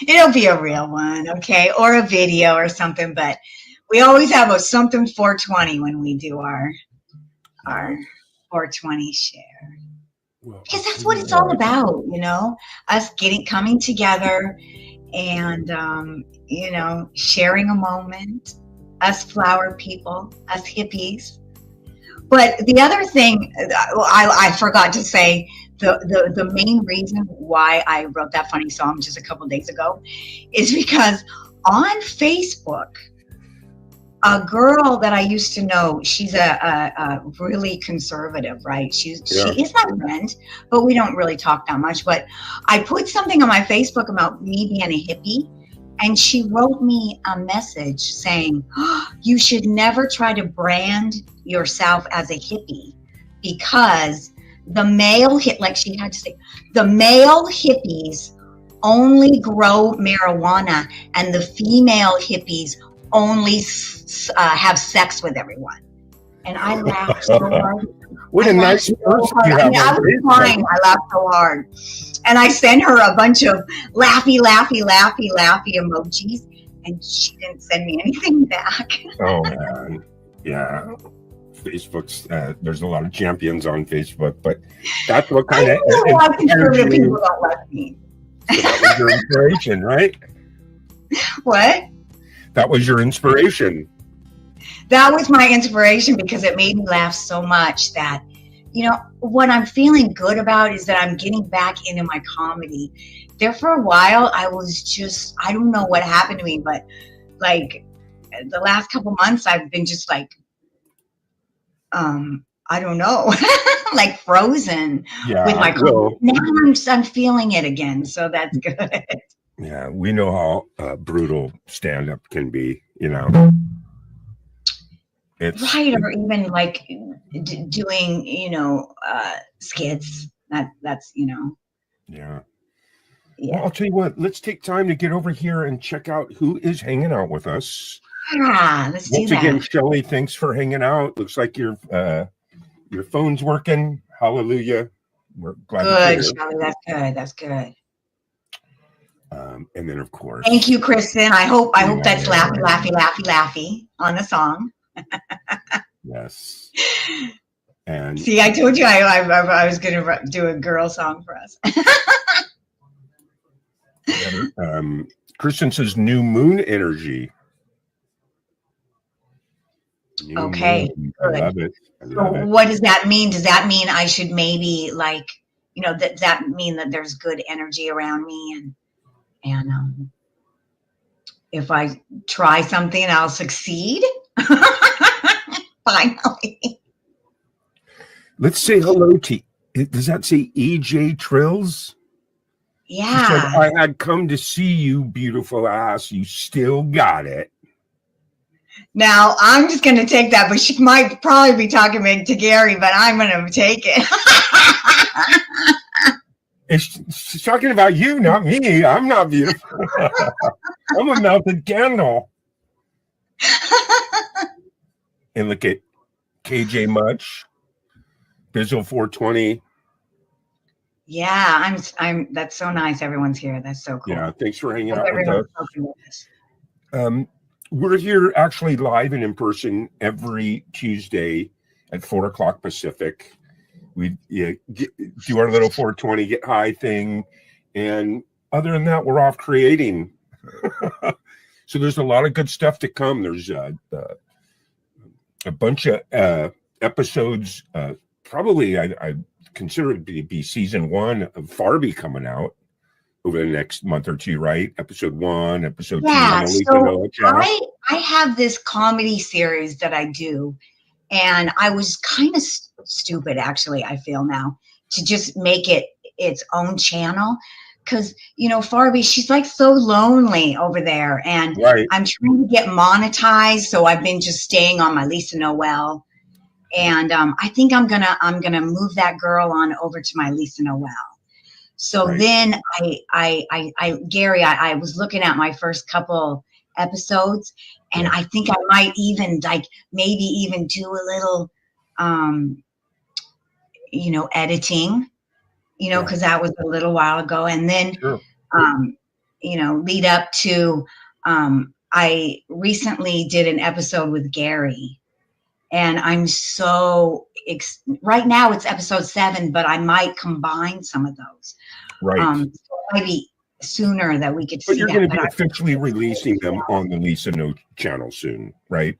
It'll be a real one, okay, or a video or something. But we always have a something 420 when we do our 420 share,
Well,
because that's what it's all about, you know, us coming together and sharing a moment, us flower people, us hippies. But the other thing I forgot to say, the main reason why I wrote that funny song just a couple days ago is because on Facebook, a girl that I used to know, she's a really conservative, right? She is my friend, but we don't really talk that much. But I put something on my Facebook about me being a hippie, and she wrote me a message saying, you should never try to brand yourself as a hippie, because the male hippies only grow marijuana, and the female hippies only have sex with everyone. And I laughed so hard.
What a nice person you have.
I was crying. I laughed so hard. And I sent her a bunch of laughy emojis, and she didn't send me anything back.
Oh, man. Yeah. Facebook's, there's a lot of champions on Facebook, but that's what kind of
conservative people don't like me.
So that was your inspiration, right?
What?
That was your inspiration.
That was my inspiration, because it made me laugh so much that, you know, what I'm feeling good about is that I'm getting back into my comedy. There for a while, I was just, I don't know what happened to me, but like the last couple months, I've been just like, I don't know, like frozen with my comedy. Now I'm feeling it again, so that's good.
Yeah, we know how brutal stand-up can be, you know. It's
right, or even like doing, skits. That's
Yeah.
Yeah.
Well, I'll tell you what. Let's take time to get over here and check out who is hanging out with us.
Let's do
Once
that.
again, Shelley, thanks for hanging out. Looks like your phone's working. Hallelujah. We're glad
Good,
to
Shelley. That's good. That's good.
And then, of course,
Thank you, Kristen. I hope that's laughy on the song.
yes. And
See, I told you I was going to do a girl song for us.
Kristen says new moon energy. New
Okay,
moon.
good.
I love it.
So what does that mean? Does that mean I should maybe that mean that there's good energy around me, and if I try something, I'll succeed? Finally.
Let's say hello to, does that say EJ Trills?
Yeah.
She said, I had come to see you, beautiful ass. You still got it.
Now, I'm just going to take that, but she might probably be talking to Gary, but I'm going to take it.
She's talking about you, not me. I'm not beautiful. I'm a melted candle. And look at KJ Much, Bizzle 420.
Yeah, I'm. That's so nice. Everyone's here. That's so cool.
Yeah, thanks for hanging out with
Everyone's
us.
with us.
We're here actually live and in person every Tuesday at 4:00 Pacific. We do our little 420 get high thing, and other than that, we're off creating. So there's a lot of good stuff to come. There's a bunch of episodes. Probably I consider it to be season 1 of Farby coming out over the next month or two, right? Episode 1, episode 2.
Yeah,
Annalisa
so
Noah chat.
I have this comedy series that I do, and I was kind of stupid, actually, I feel now, to just make it its own channel, because Farby, she's like so lonely over there, and
Right.
I'm trying to get monetized, so I've been just staying on my Lisa Noel, And I think I'm gonna move that girl on over to my Lisa Noel. So
Right.
then Gary, I was looking at my first couple episodes, and
Yeah.
I think I might even maybe even do a little, editing,
Yeah.
because that was a little while ago, and then,
Sure.
lead up to, I recently did an episode with Gary, and I'm so right now it's episode 7, but I might combine some of those.
Right.
So maybe sooner that we could
But
see
you're
that.
going to
But
be officially releasing them on the Lisa Noel channel soon, right?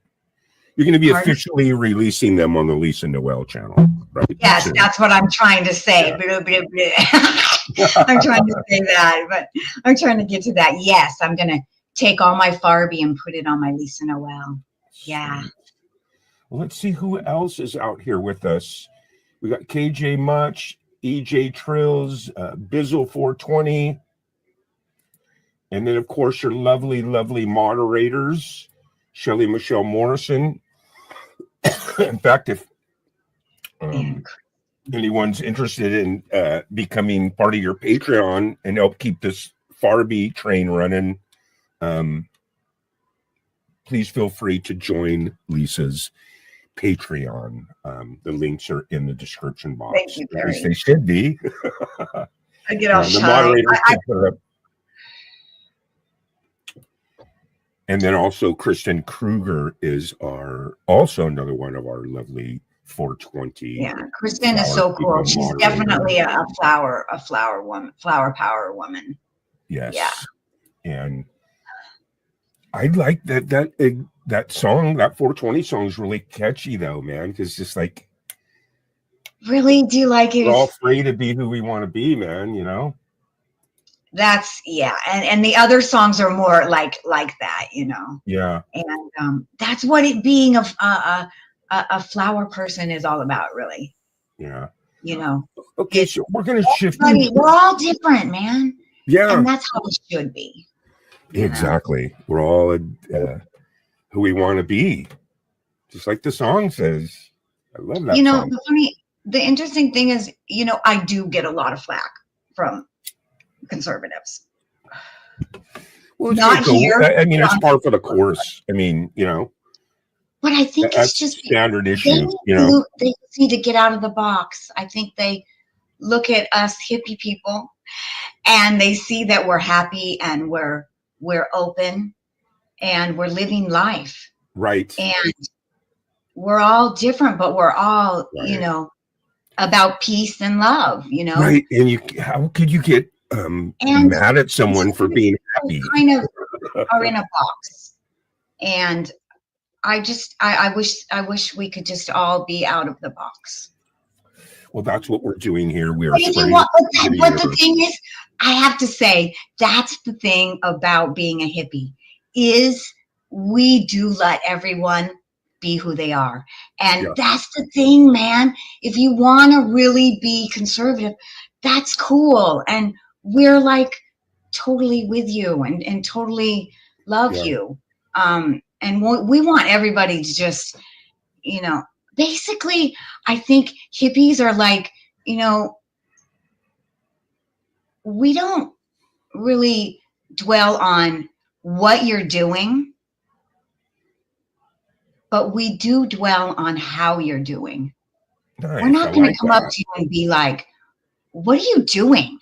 You're going to be
Pardon?
officially releasing them on the Lisa Noel channel, right?
yes,
Soon.
that's what I'm trying to say.
Yeah.
Blah, blah, blah. I'm trying to say that, but I'm trying to get to that. Yes, I'm going to take all my Farby and put it on my Lisa Noel. Yeah.
Sweet. Well, let's see who else is out here with us. We got KJ Much, EJ Trills, Bizzle 420, and then of course your lovely, lovely moderators, Shelly Michelle Morrison. In fact, if anyone's interested in becoming part of your Patreon and help keep this Farby train running, please feel free to join Lisa's Patreon. The links are in the description box.
Thank you,
At least
Barry.
they should be.
I get all
The
shy.
moderators can put it up. And then also Kristen Kruger is also another one of our lovely 420.
Yeah, Kristen is so cool.
Flower
She's
moderator.
definitely a flower woman, flower power woman.
Yes.
Yeah.
And I like that song, that 420 song is really catchy though, man. Because just like
Really? Do you like it?
we're all free to be who we want to be, man, you know?
That's and the other songs are more like that,
Yeah.
and that's what it being a flower person is all about, really.
Yeah.
Okay,
So we're gonna shift.
Buddy, we're all different, man,
Yeah.
and that's how it should be. you know?
Exactly. We're all who we want to be. Just like the song says. I love that song.
The interesting thing is, I do get a lot of flack from conservatives.
Well, it's
Not
cool.
here.
I mean, it's par for the course. I mean,
But I think it's
that's
just
standard
they
issue, you know.
they need to get out of the box. I think they look at us hippie people and they see that we're happy and we're open and we're living life,
Right.
and we're all different, but we're all,
Right.
about peace and love,
Right. And how could you get mad at someone for being happy?
kind of are in a box. And I wish we could just all be out of the box.
Well, that's what we're doing here. We are
But if you
spreading
want,
the
but the
universe.
thing is, I have to say, that's the thing about being a hippie, is we do let everyone be who they are. And
Yeah.
that's the thing, man. If you want to really be conservative, that's cool. And we're like totally with you and totally love
Yeah.
you. And we want everybody to just, basically, I think hippies are like, we don't really dwell on what you're doing, but we do dwell on how you're doing.
Nice.
We're not
I
going
like
to come up
that.
to you and be like, what are you doing?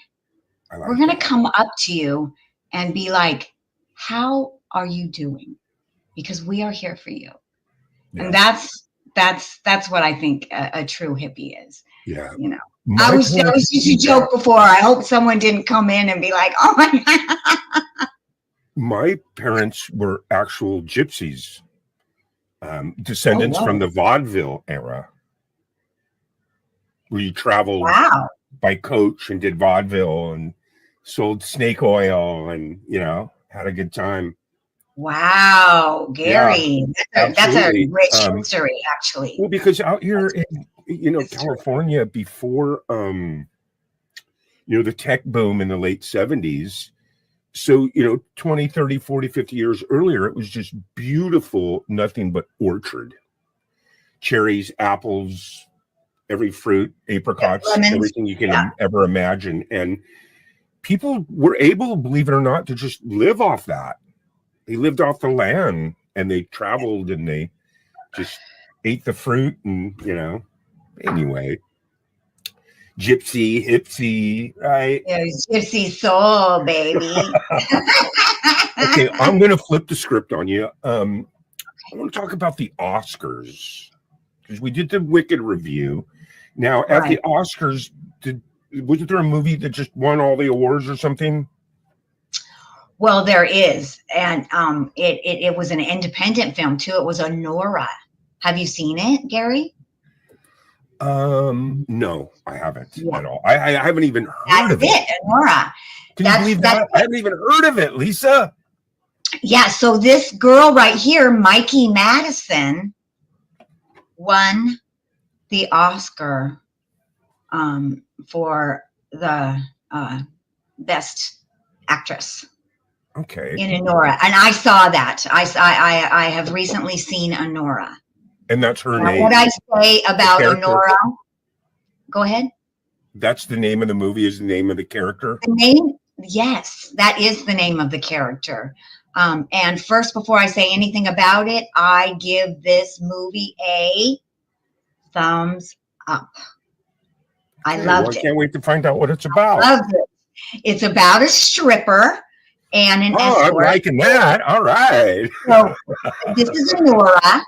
I like
We're going to
that.
come up to you and be like, how are you doing? Because we are here for you.
Yeah.
And that's what I think a true hippie is.
Yeah.
I
My
was
parents-
used to joke before. I hope someone didn't come in and be like, oh my God.
My parents were actual gypsies, descendants
Oh, wow.
from the vaudeville era, where you traveled
Wow.
by coach and did vaudeville and sold snake oil and had a good time.
Wow, Gary. That's a
absolutely.
rich history, actually.
Well, because out here in California, before the tech boom in the late 70s, so 20, 30, 40, 50 years earlier, it was just beautiful, nothing but orchard. cherries, apples, every fruit, apricots,
Lemons.
everything you can
Yeah.
ever imagine. And people were able, believe it or not, to just live off that. They lived off the land, and they traveled, and they just ate the fruit, and anyway, gypsy, hipsy, right?
There's Gypsy Soul, baby.
Okay, I'm going to flip the script on you. I want to talk about the Oscars, because we did the Wicked review. Now, at the Oscars, wasn't there a movie that just won all the awards or something?
Well, there is, and it was an independent film too. It was Honora. Have you seen it, Gary?
No, I haven't
Yeah.
at all. I haven't even heard
That's
of it.
it, Honora.
Can you believe that? I haven't even heard of it, Lisa.
Yeah, so this girl right here, Mikey Madison, won the Oscar for the best actress
Okay.
in Honora, and I saw that. I have recently seen Honora.
And that's her
Now,
name.
what I say about
character.
Honora? Go ahead.
That's the name of the movie, is the name of the character.
The name, yes, that is the name of the character. And first, before I say anything about it, I give this movie a thumbs up. I
Okay,
loved
well, I
it.
can't wait to find out what it's about.
Loved it. It's about a stripper and an
Oh, I'm
escort.
liking that. All right.
So this is Honora,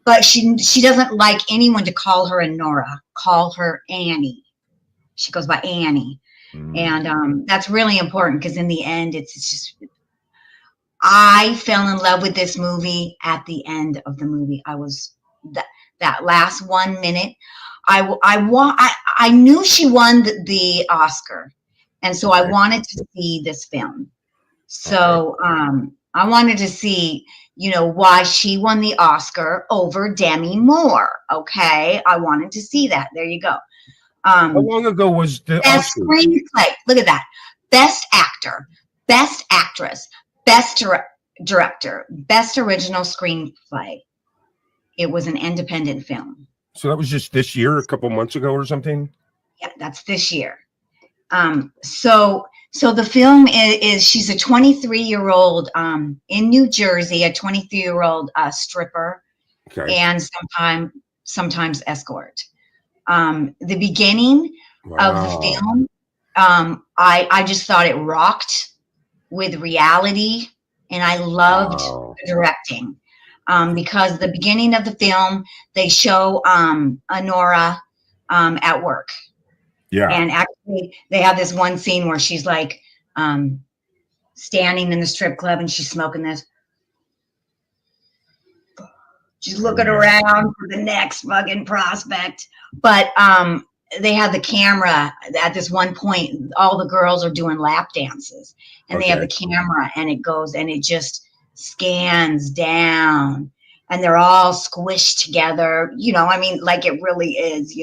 but she doesn't like anyone to call her Honora. Call her Annie. She goes by Annie. And that's really important, because in the end, it's just, I fell in love with this movie at the end of the movie. I was that last 1 minute. I knew she won the Oscar, and so I wanted to see this film. So I wanted to see, why she won the Oscar over Demi Moore. Okay, I wanted to see that. There you go.
How long ago was the
Best
Oscar?
screenplay. Look at that. Best actor, best actress, best director, best original screenplay. It was an independent film.
So that was just this year, a couple months ago or something?
Yeah, that's this year. So the film is she's a 23-year-old in New Jersey, a 23-year-old stripper,
Okay.
and sometimes escort. The beginning of the film, I just thought it rocked with reality, and I loved
Wow.
the directing, because the beginning of the film, they show Honora at work.
Yeah.
And actually, they have this one scene where she's like standing in the strip club, and she's smoking this. She's looking around for the next fucking prospect. But they have the camera at this one point. All the girls are doing lap dances, and they have the camera, and it goes and it just scans down, and they're all squished together. Like it really is.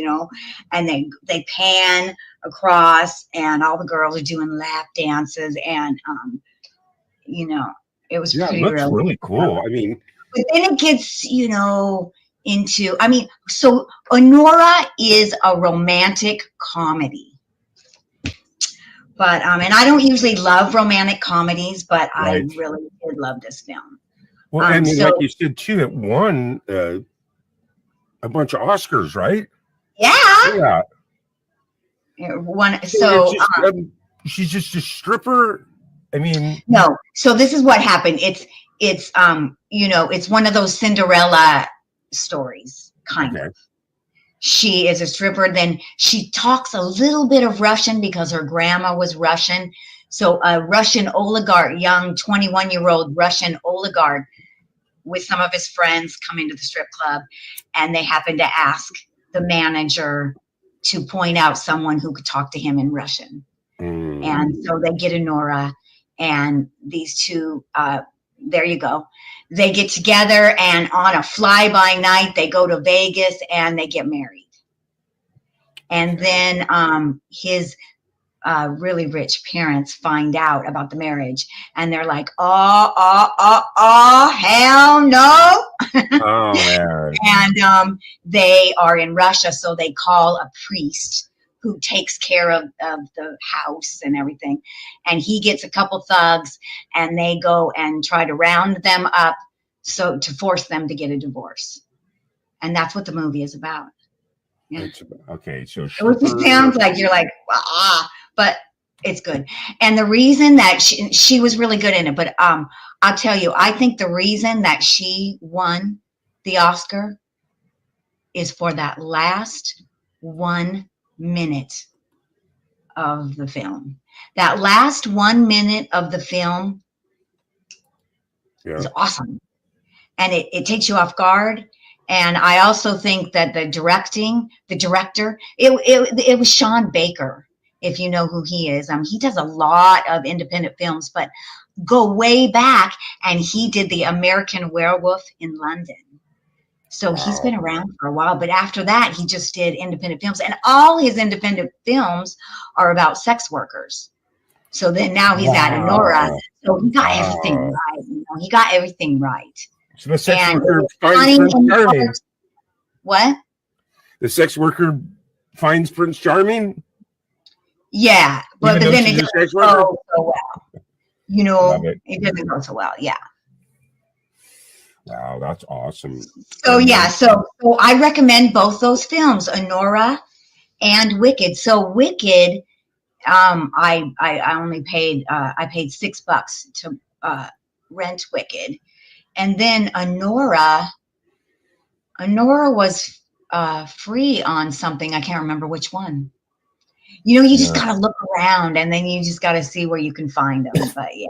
And they pan across, and all the girls are doing lap dances, and it was
Yeah, it
pretty
looks
real.
really cool. I mean,
But then it gets, into, so Honora is a romantic comedy. But, and I don't usually love romantic comedies, but I
Right.
really did love this film.
well, I mean,
so-
like you said too, it won a bunch of Oscars, right?
Yeah.
Yeah.
So,
She's just a stripper. I mean,
no. So this is what happened. It's it's one of those Cinderella stories, kind
Okay.
of. She is a stripper. Then she talks a little bit of Russian because her grandma was Russian. So a Russian oligarch, young 21-year-old Russian oligarch with some of his friends come into the strip club, and they happen to ask the manager to point out someone who could talk to him in Russian. And so they get Honora, and these two, there you go. They get together, and on a fly-by night, they go to Vegas and they get married. And then his really rich parents find out about the marriage, and they're like, hell no.
Oh man.
And they are in Russia, so they call a priest who takes care of the house and everything. And he gets a couple thugs, and they go and try to round them up so to force them to get a divorce. And that's what the movie is about. Yeah.
Okay, so
It just sounds like you're like, but it's good. And the reason that she was really good in it, but I'll tell you, I think the reason that she won the Oscar is for that last 1 minute of the film. That last 1 minute of the film is awesome. And it takes you off guard. And I also think that the director, it was Sean Baker, if you know who he is. He does a lot of independent films, but go way back, and he did The American Werewolf in London. So he's been around for a while, but after that, he just did independent films, and all his independent films are about sex workers. So then now he's at Anora. So he got everything right. He got everything right.
So the sex
And
worker finds Prince Charming.
What?
The sex worker finds Prince Charming?
Yeah, but
Even though
then
she's
it
a sex
doesn't
worker?
go so well. You know,
Love it.
it doesn't go so well. Yeah.
Wow, that's awesome.
So yeah, so I recommend both those films, Anora and Wicked. So Wicked, I only paid I paid $6 to rent Wicked, and then Anora was free on something. I can't remember which one. You know, you just gotta look around, and then you just gotta see where you can find them. But yeah.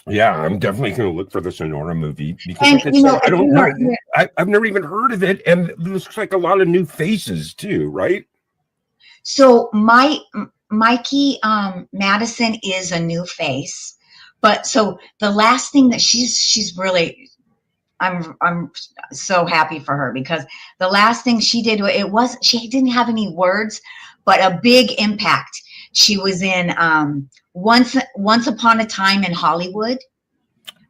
Yeah, I'm definitely going to look for the Sonora movie because
And,
like I
you know,
said, I don't
if
know.
you're-
I've never even heard of it, and it looks like a lot of new faces too, right?
So Mikey Madison is a new face, but so the last thing that she's really, I'm so happy for her, because the last thing she did, she didn't have any words, but a big impact. She was in Once Upon a Time in Hollywood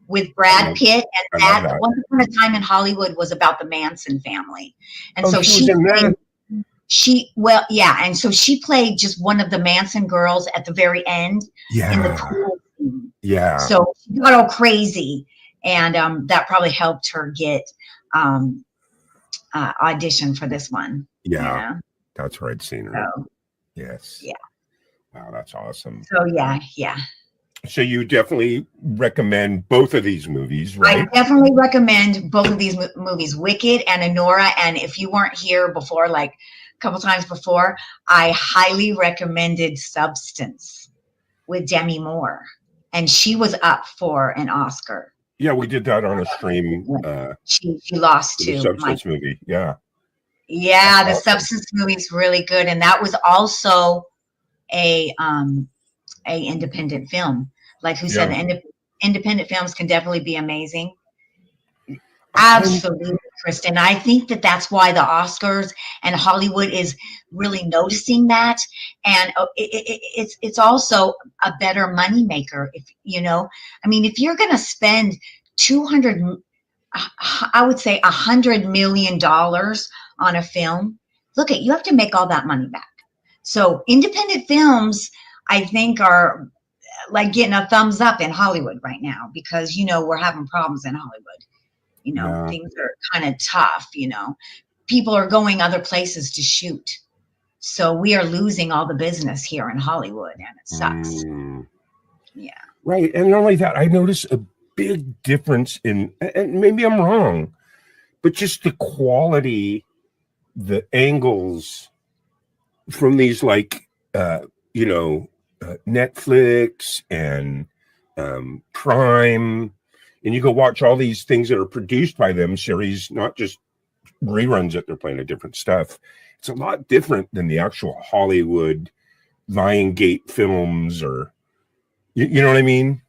with Brad Pitt, and that Once Upon a Time in Hollywood was about the Manson family, and so
she was in that?
and so she played just one of the Manson girls at the very end in the pool scene.
Yeah.
So she got all crazy, and that probably helped her get audition for this one.
Yeah. That's where I'd seen her.
So,
Yes.
yeah.
Wow, that's awesome.
So yeah.
So you definitely recommend both of these movies, right?
I definitely recommend both of these movies, Wicked and Anora. And if you weren't here before, like a couple times before, I highly recommended Substance with Demi Moore, and she was up for an Oscar.
Yeah, we did that on a stream.
She lost
The
to
Substance movie. Yeah.
Yeah,
That's
the
awesome.
Substance movie is really good, and that was also a independent film. Like who said, independent films can definitely be amazing. Absolutely, Kristen. I think that that's why the Oscars and Hollywood is really noticing that, and it's also a better moneymaker. If you know, I mean, if you're going to spend I would say $100 million on a film, you have to make all that money back. So independent films, I think, are like getting a thumbs up in Hollywood right now, because, you know, we're having problems in Hollywood. You know, things are kind of tough, you know. People are going other places to shoot. So we are losing all the business here in Hollywood, and it sucks. Yeah.
Right. And not only that, I noticed a big difference in, and maybe I'm wrong, but just the quality, the angles from these, like, Netflix and Prime, and you go watch all these things that are produced by them, series, not just reruns that they're playing of different stuff. It's a lot different than the actual Hollywood Lionsgate films, or you know what I mean?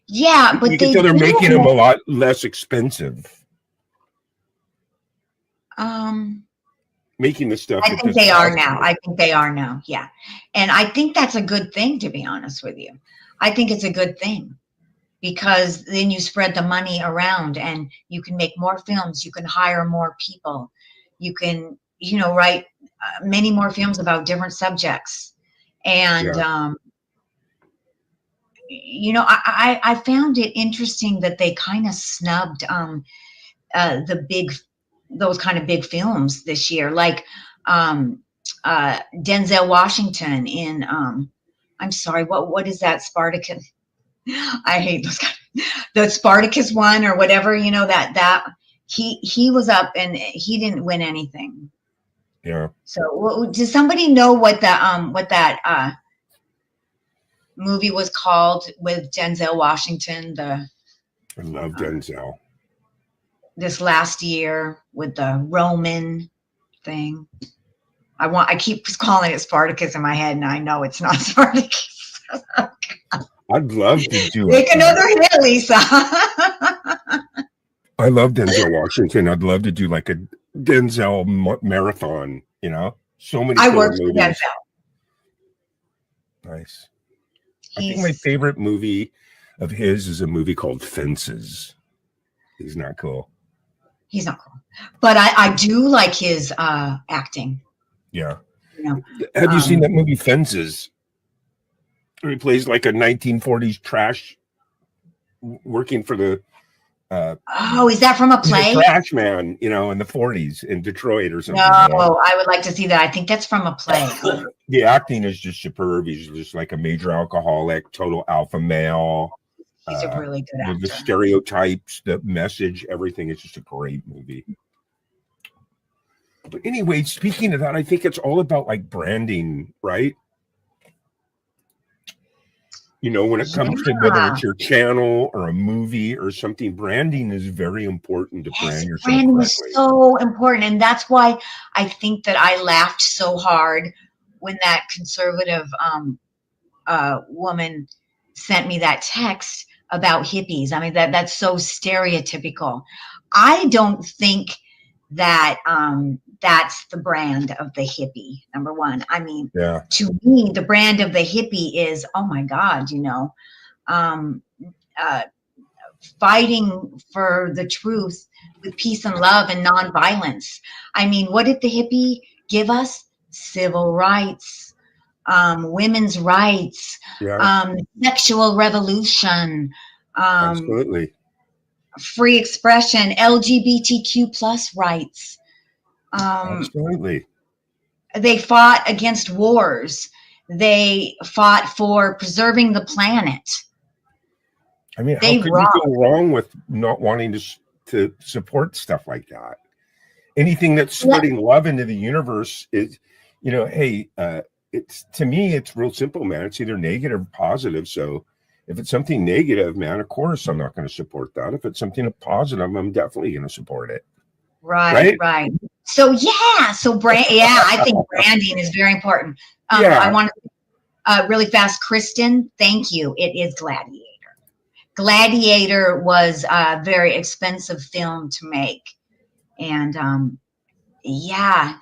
Yeah, but
you can tell they're making them a lot less expensive. making the stuff.
I
that
think
does
they are
not-
now. I think they are now. Yeah. And I think that's a good thing, to be honest with you. I think it's a good thing because then you spread the money around and you can make more films. You can hire more people. You can, write many more films about different subjects. And, I found it interesting that they kind of snubbed those kind of big films this year, like Denzel Washington in I'm sorry, what is that, Spartacus? I hate those guys. The Spartacus one or whatever, that he was up and he didn't win anything.
Yeah.
So does somebody know what that movie was called with Denzel Washington,
I love Denzel.
this last year with the Roman thing? I keep calling it Spartacus in my head, and I know it's not Spartacus.
I'd love to do
Make
it.
another hit, Lisa.
I love Denzel Washington. I'd love to do like a Denzel marathon, so many
I
cool
worked with
movies.
Denzel.
Nice. I think my favorite movie of his is a movie called Fences. He's not cool.
He's not cool, but I do like his acting.
Yeah.
You know,
Have you seen that movie Fences? Where he plays like a 1940s trash working for the
oh, is that from a
he's a
play?
trash man, in the 40s in Detroit or something.
No, I would like to see that. I think that's from a play.
The acting is just superb. He's just like a major alcoholic, total alpha male.
He's a really good
The
actor.
stereotypes, the message, everything is just a great movie. But anyway, speaking of that, I think it's all about like branding, right? When it comes to whether it's your channel or a movie or something, branding is very important to brand yourself
Branding is
correctly.
so important, and that's why I think that I laughed so hard when that conservative woman sent me that text about hippies. I mean, that's so stereotypical. I don't think that that's the brand of the hippie, number one. I mean,
Yeah.
to me, the brand of the hippie is, oh my God, fighting for the truth with peace and love and nonviolence. I mean, what did the hippie give us? Civil rights, women's rights,
Yeah.
sexual revolution,
Absolutely.
free expression, LGBTQ plus rights.
Absolutely.
They fought against wars. They fought for preserving the planet.
I mean, how
They
could you
rock.
go wrong with not wanting to support stuff like that? Anything that's spreading love into the universe is, hey, it's, to me, it's real simple, man. It's either negative or positive. So if it's something negative, man, of course I'm not going to support that. If it's something positive, I'm definitely going to support it.
Right. So I think branding is very important.
Yeah.
I want to really fast, Kristen. Thank you. It is Gladiator. Gladiator was a very expensive film to make, and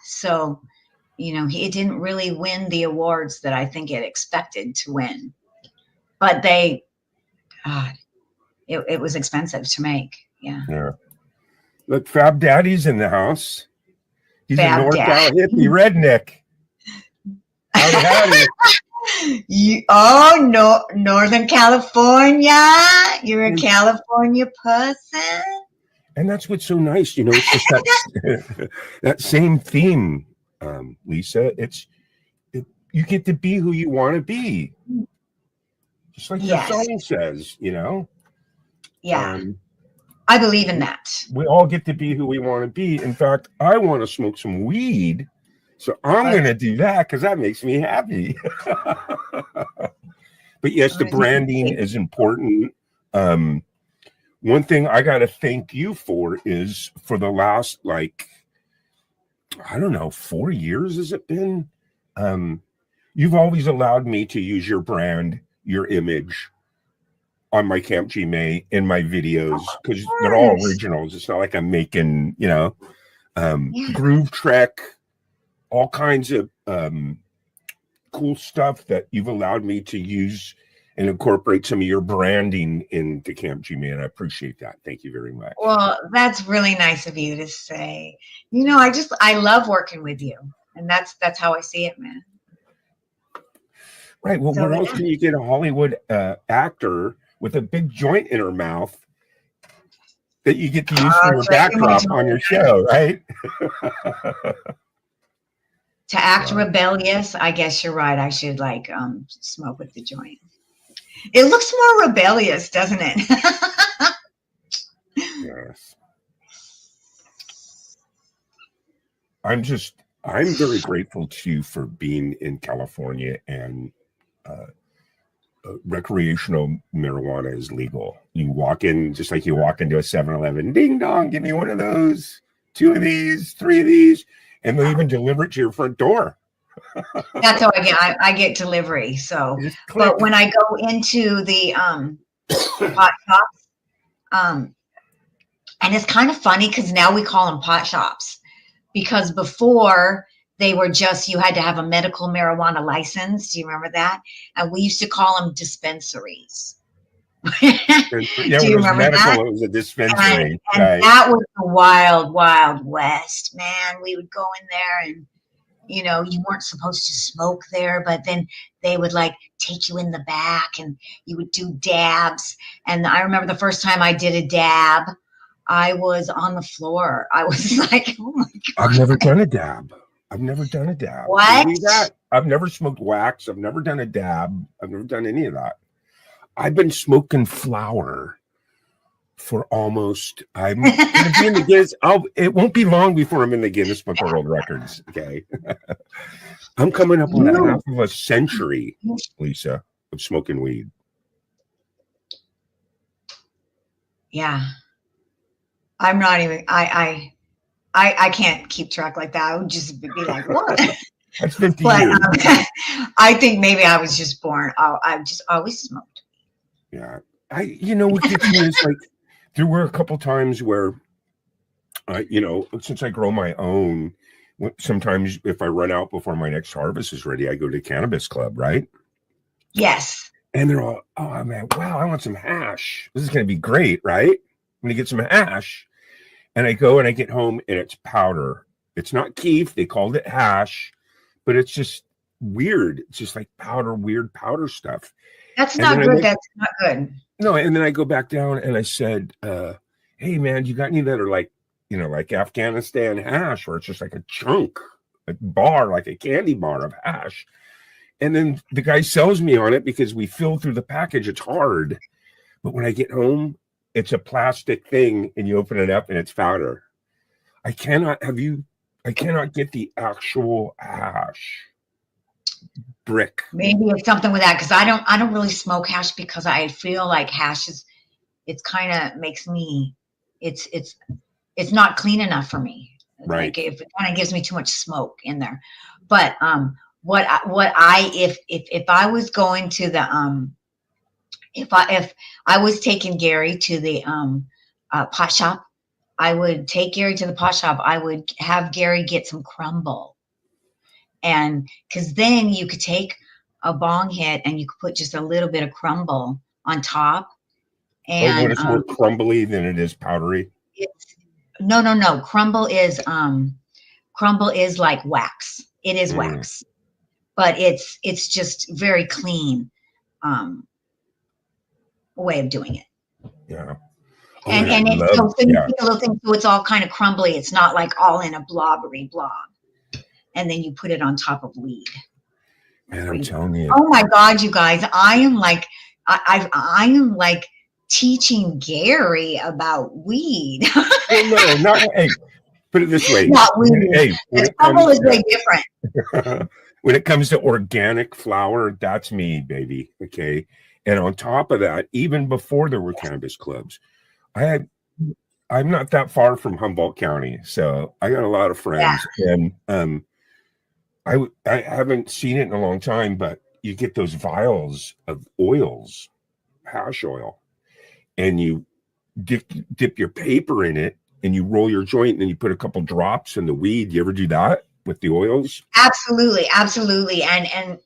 so it didn't really win the awards that I think it expected to win, but it was expensive to make.
Yeah. Look, Fab Daddy's in the house. He's
Fab
a NorCal
Dad.
hippie redneck. Howdy.
No, Northern California. You're a California person.
And that's what's so nice, it's just that that same theme, Lisa. You get to be who you want to be, just like
Yes.
the song says.
Yeah, I believe in that.
We all get to be who we want to be. In fact, I want to smoke some weed, so I'm going to do that because that makes me happy. But yes, the branding is important. One thing I got to thank you for is for the last, 4 years has it been? You've always allowed me to use your brand, your image on my Camp G May in my videos because they're all originals. It's not like I'm making, Groove Trek, all kinds of cool stuff that you've allowed me to use and incorporate some of your branding into Camp G Man. I appreciate that. Thank you very much.
Well, that's really nice of you to say. You know, I love working with you, and that's how I see it, man.
Right. Well,
So,
where else
yeah.
can you get a Hollywood actor with a big joint in her mouth that you get to use for your
so I can
backdrop
imagine
on your show, right?
To act
Wow.
rebellious, I guess you're right. I should like smoke with the joint. It looks more rebellious, doesn't it?
Yes. I'm very grateful to you for being in California and recreational marijuana is legal. You walk in just like you walk into a 7-Eleven, ding dong, give me one of those, 2 of these, 3 of these, and they'll even deliver it to your front door.
That's how I get. I get delivery. So,
You just click.
but when I go into the pot shops, and it's kind of funny because now we call them pot shops, because before they were just, you had to have a medical marijuana license. Do you remember that? And we used to call them dispensaries.
Yeah,
Do
when
you
it was
remember
medical,
that?
it was a dispensary.
And
Right.
that was the wild, wild west, man. We would go in there and, you know, you weren't supposed to smoke there, but then they would like take you in the back and you would do dabs. And I remember the first time I did a dab, I was on the floor. I was like, oh my God.
I've never done a dab. I've never done a dab.
What?
Believe that? I've never smoked wax. I've never done a dab. I've never done any of that. I've been smoking flower for almost. I'm going to be in the Guinness. It won't be long before I'm in the Guinness Book of World Records. Okay, I'm coming up on a half of a century, Lisa, of smoking weed.
Yeah. I'm not even, I can't keep track like that. I would just be like, what?
That's 50
But
years.
I think maybe I was just born. I've just always smoked.
Yeah, what gets me is like there were a couple times where, since I grow my own, sometimes if I run out before my next harvest is ready, I go to Cannabis Club, right?
Yes.
And they're all, oh man, wow, I want some hash. This is going to be great, right? I'm going to get some hash. And I go and I get home and it's powder. It's not keef. They called it hash, but it's just weird. It's just like powder, weird powder stuff.
That's
And
not
then I
good.
make-
That's not good.
No, and then I go back down and I said, hey man, you got any that are like Afghanistan hash, where it's just like a chunk, a bar, like a candy bar of hash. And then the guy sells me on it because we fill through the package. It's hard. But when I get home, it's a plastic thing and you open it up and it's powder. I cannot get the actual hash brick.
Maybe it's something with that, because I don't really smoke hash because I feel like hash is, it's kind of makes me, it's not clean enough for me.
Right.
Like if it kind of gives me too much smoke in there. But if I was going to the if I was taking Gary to the pot shop, I would take Gary to the pot shop. I would have Gary get some crumble. And because then you could take a bong hit and you could put just a little bit of crumble on top. And
But it's more crumbly than it is powdery.
no. Crumble is like wax. It is wax, but it's just very clean way of doing it.
Yeah.
And
I
it's
love-
so you
yeah.
take a little thing, so it's all kind of crumbly. It's not like all in a blobbery blob. And then you put it on top of weed.
Man, I'm telling you.
Oh my God, you guys! I am like, I am like teaching Gary about weed.
Well, no, not. Hey, put it this way.
Not weed.
Hey, when
Because
it
crumble
comes
is way different.
when it comes to organic flour, that's me, baby. Okay. And on top of that, even before there were cannabis clubs, I'm not that far from Humboldt County, so I got a lot of friends, and I haven't seen it in a long time, but you get those vials of oils, hash oil, and you dip your paper in it, and you roll your joint, and then you put a couple drops in the weed. You ever do that? with the oils.
Absolutely, absolutely. And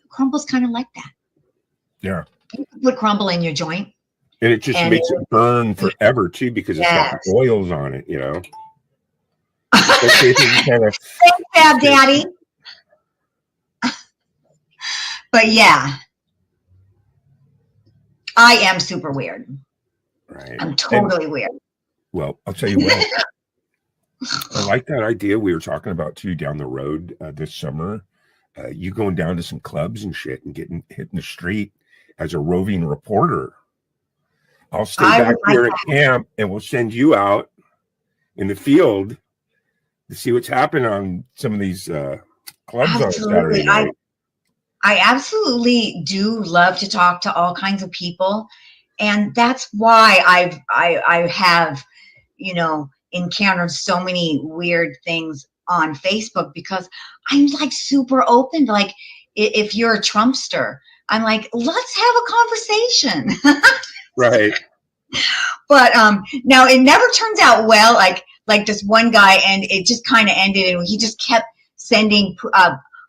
crumble's kind of like that.
Yeah.
You can put crumble in your joint.
And it just
And
makes it burn forever too, because it's got
Yes.
oils on it, you know. Okay, so you kind of,
Thanks, Fab Daddy. But yeah, I am super weird.
right.
I'm
And,
totally weird.
well, I'll tell you what. I like that idea we were talking about too down the road this summer. You going down to some clubs and shit and getting hit in the street as a roving reporter. I'll stay
I
back
would like
here at camp and we'll send you out in the field to see what's happening on some of these clubs on Saturday
Absolutely.
night.
I absolutely do love to talk to all kinds of people. And that's why I have, you know, encountered so many weird things on Facebook, because I'm like super open. Like if you're a Trumpster, I'm like, let's have a conversation.
Right.
But now it never turns out well. Like this one guy, and it just kind of ended, and he just kept sending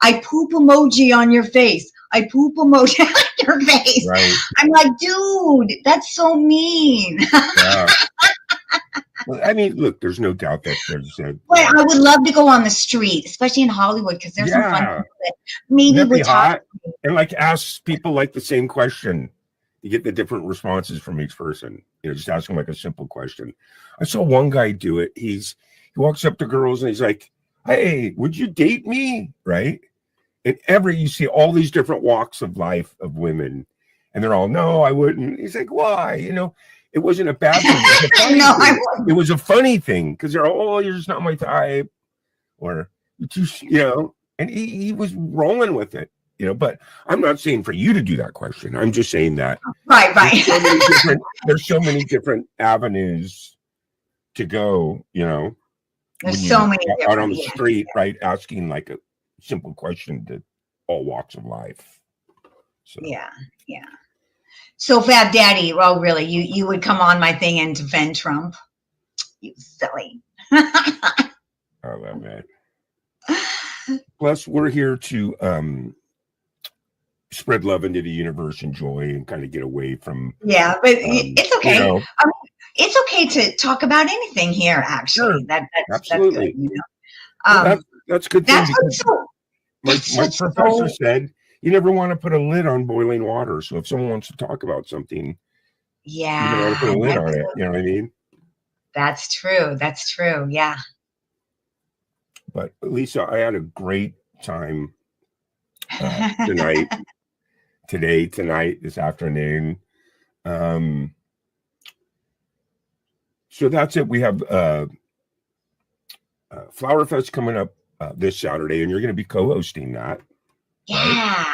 I poop emoji on your face. I poop emoji on your face.
Right.
I'm like, dude, that's so mean.
Yeah. Well, I mean, look, there's no doubt that there's a
But I would love to go on the street, especially in Hollywood, because there's some fun
Yeah.
people that maybe
Wouldn't that
would
be
talk.
hot? And like ask people like the same question. You get the different responses from each person. You know, just ask them like a simple question. I saw one guy do it. He walks up to girls and he's like, "Hey, would you date me?" Right? And you see all these different walks of life of women, and they're all, "No, I wouldn't." He's like, "Why?" You know, it wasn't a bad thing. It was a funny
No, I
thing.
wouldn't.
It was a funny thing because they're all, "Oh, you're just not my type," or you know, and he was rolling with it. You know, but I'm not saying for you to do that question. I'm just saying that
Right.
there's so many different avenues to go, you know.
There's
when
so
you're
many
out on
different.
the
Yeah.
street, right? Asking like a simple question to all walks of life. So
Yeah. So Fab Daddy, well, really, you would come on my thing and defend Trump? You silly.
I love that. Plus, we're here to spread love into the universe and joy and kind of get away from
Yeah, but it's okay.
you know,
It's okay to talk about anything here. Actually,
Sure.
that's
Absolutely.
good. You know,
well, that's a good thing
that's
because
what's so.
my
That's what's
professor
so.
said you never want to put a lid on boiling water. So if someone wants to talk about something, you don't want to put a lid on it. You know what I mean?
That's true. That's true. Yeah.
But Lisa, I had a great time tonight, tonight, this afternoon. So that's it. We have Flower Fest coming up this Saturday, and you're going to be co-hosting that.
Yeah.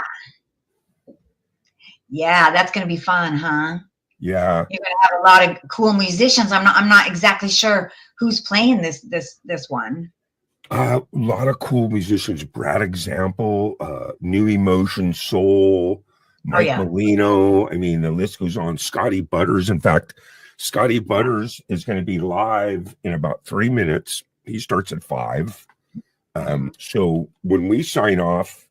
Yeah, that's gonna be fun, huh?
Yeah.
You're gonna have a lot of cool musicians. I'm not exactly sure who's playing this one.
A lot of cool musicians. Brad Example, New Emotion Soul, Mike
yeah.
Molino. I mean, the list goes on. Scotty Butters. In fact, Scotty Butters is going to be live in about 3 minutes. He starts at 5. So when we sign off,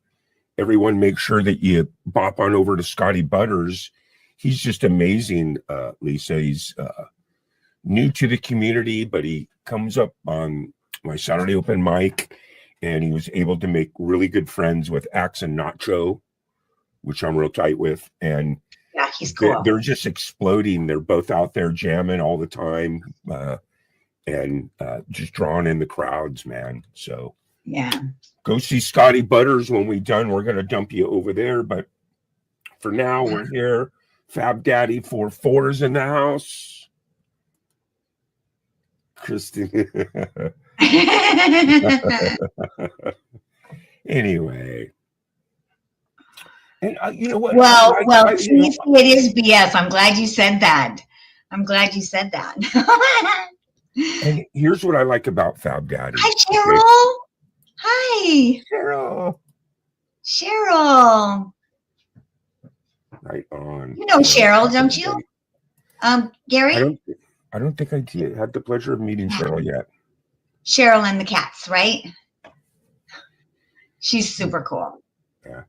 everyone make sure that you bop on over to Scotty Butters. He's just amazing, Lisa. He's new to the community, but he comes up on my Saturday open mic, and he was able to make really good friends with Axe and Nacho, which I'm real tight with. And
Yeah, he's cool.
they're just exploding. They're both out there jamming all the time, and just drawing in the crowds, man. So
Yeah.
go see Scotty Butters. When we're done, we're going to dump you over there. But for now, we're here. Fab Daddy 4-4's in the house. Christine. Anyway. And you know what?
Well,
I
see, it is BS. I'm glad you said that.
and here's what I like about Fab Daddy.
Hi, Cheryl. Hi, Cheryl.
Right on.
You know Cheryl, don't you? Gary?
I don't think I had the pleasure of meeting Cheryl yet.
Cheryl and the cats, right? She's super cool.
Yeah.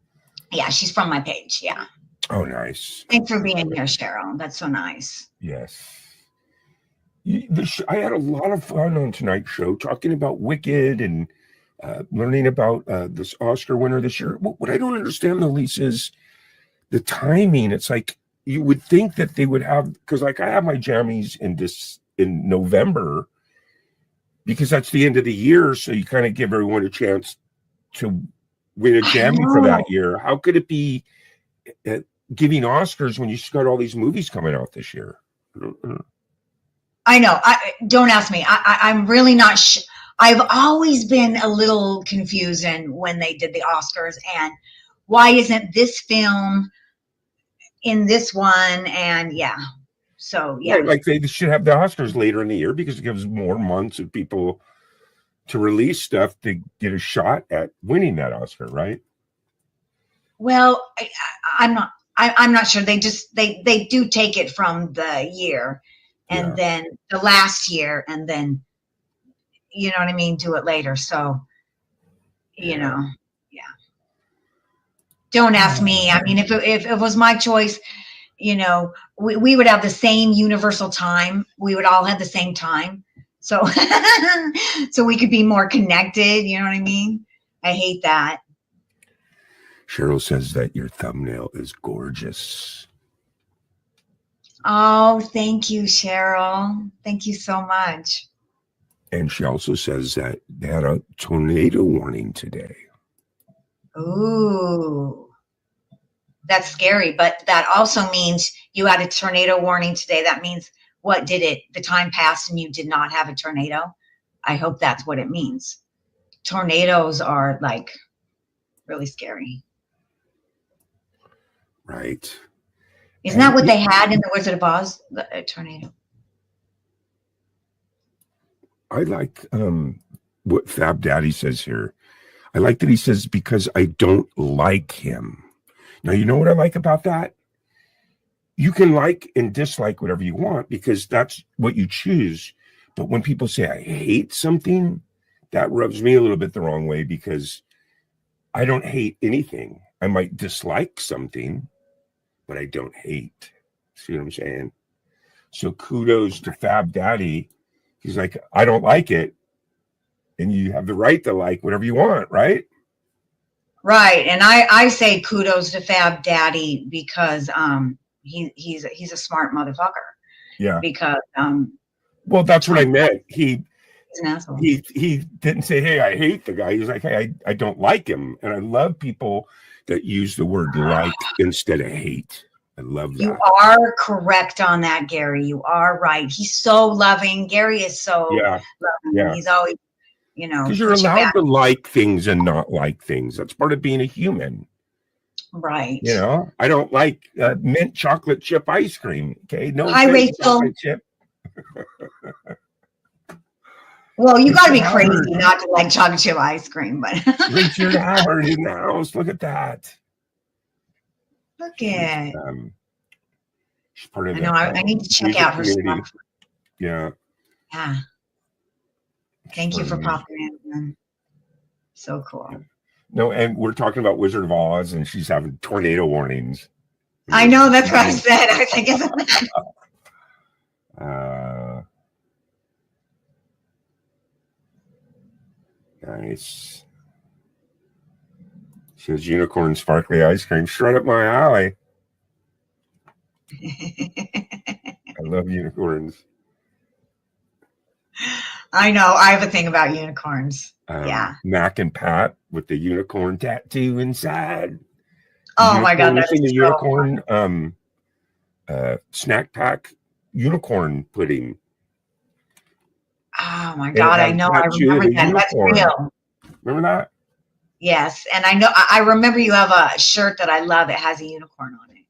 Yeah, she's from my page. Yeah.
Oh, nice.
Thanks for being here, Cheryl. That's so nice.
Yes. I had a lot of fun on tonight's show talking about Wicked and learning about this Oscar winner this year. What I don't understand, though, Lisa, is the timing. It's like you would think that they would have, because like I have my jammies in November because that's the end of the year. So you kind of give everyone a chance to win a jammy for that year. How could it be giving Oscars when you just got all these movies coming out this year?
I know. Don't ask me. I'm really not sure. I've always been a little confused when they did the Oscars, and why isn't this film in this one? And yeah, so yeah,
Right, like they should have the Oscars later in the year because it gives more months of people to release stuff to get a shot at winning that Oscar, right?
well, I'm not sure. They do take it from the year, and
Yeah.
then the last year, and then you know what I mean, do it later. So you know, yeah. Don't ask me. I mean, if it was my choice, you know, we would have the same universal time. We would all have the same time. So so we could be more connected. You know what I mean? I hate that.
Cheryl says that your thumbnail is gorgeous.
Oh, thank you, Cheryl. Thank you so much.
And she also says that they had a tornado warning today.
Ooh, that's scary. But that also means you had a tornado warning today. That means what did it? The time passed and you did not have a tornado. I hope that's what it means. Tornadoes are like really scary.
Right.
Isn't that what they had in the Wizard of Oz? A tornado.
I like what Fab Daddy says here. I like that he says, because I don't like him. Now, you know what I like about that? You can like and dislike whatever you want because that's what you choose. But when people say I hate something, that rubs me a little bit the wrong way because I don't hate anything. I might dislike something, but I don't hate. See what I'm saying? So kudos to Fab Daddy. He's like, I don't like it. And you have the right to like whatever you want, right?
Right. And I say kudos to Fab Daddy because he's a smart motherfucker.
Yeah.
Because
Well, that's what I meant.
he's an asshole.
He didn't say, hey, I hate the guy. He was like, hey, I don't like him. And I love people that use the word like instead of hate. I love that.
You are correct on that, Gary. You are right. He's so loving. Gary is so
Yeah.
loving.
Yeah.
He's always, you know,
Because you're
got your
allowed
back.
to like things and not like things. That's part of being a human.
Right.
You know, I don't like mint chocolate chip ice cream. Okay. No.
Hi,
offense,
Rachel.
chocolate chip.
Well, you got to be
Rachel
crazy
Howard.
not to like chocolate chip ice cream, but
Richard Howard in the house. Look at that.
look at.
She's part of
I
the
know. I need to check
music
out her
community.
stuff.
Yeah.
Yeah. Thank you for
Funny.
popping in. So cool.
No, and we're talking about Wizard of Oz, and she's having tornado warnings.
I know. That's what I said. I was like, isn't
Uh, nice. She has unicorn sparkly ice cream. Straight up my alley. I love unicorns.
I know. I have a thing about unicorns. Yeah.
Mac and Pat with the unicorn tattoo inside.
Oh my God. That's
The
so
unicorn snack pack unicorn pudding.
Oh my
And
God.
it
I
has
know. I
tattoo of
remember
a
that. That's
unicorn.
real.
Remember that?
Yes. And I know, I remember you have a shirt that I love. It has a unicorn on it.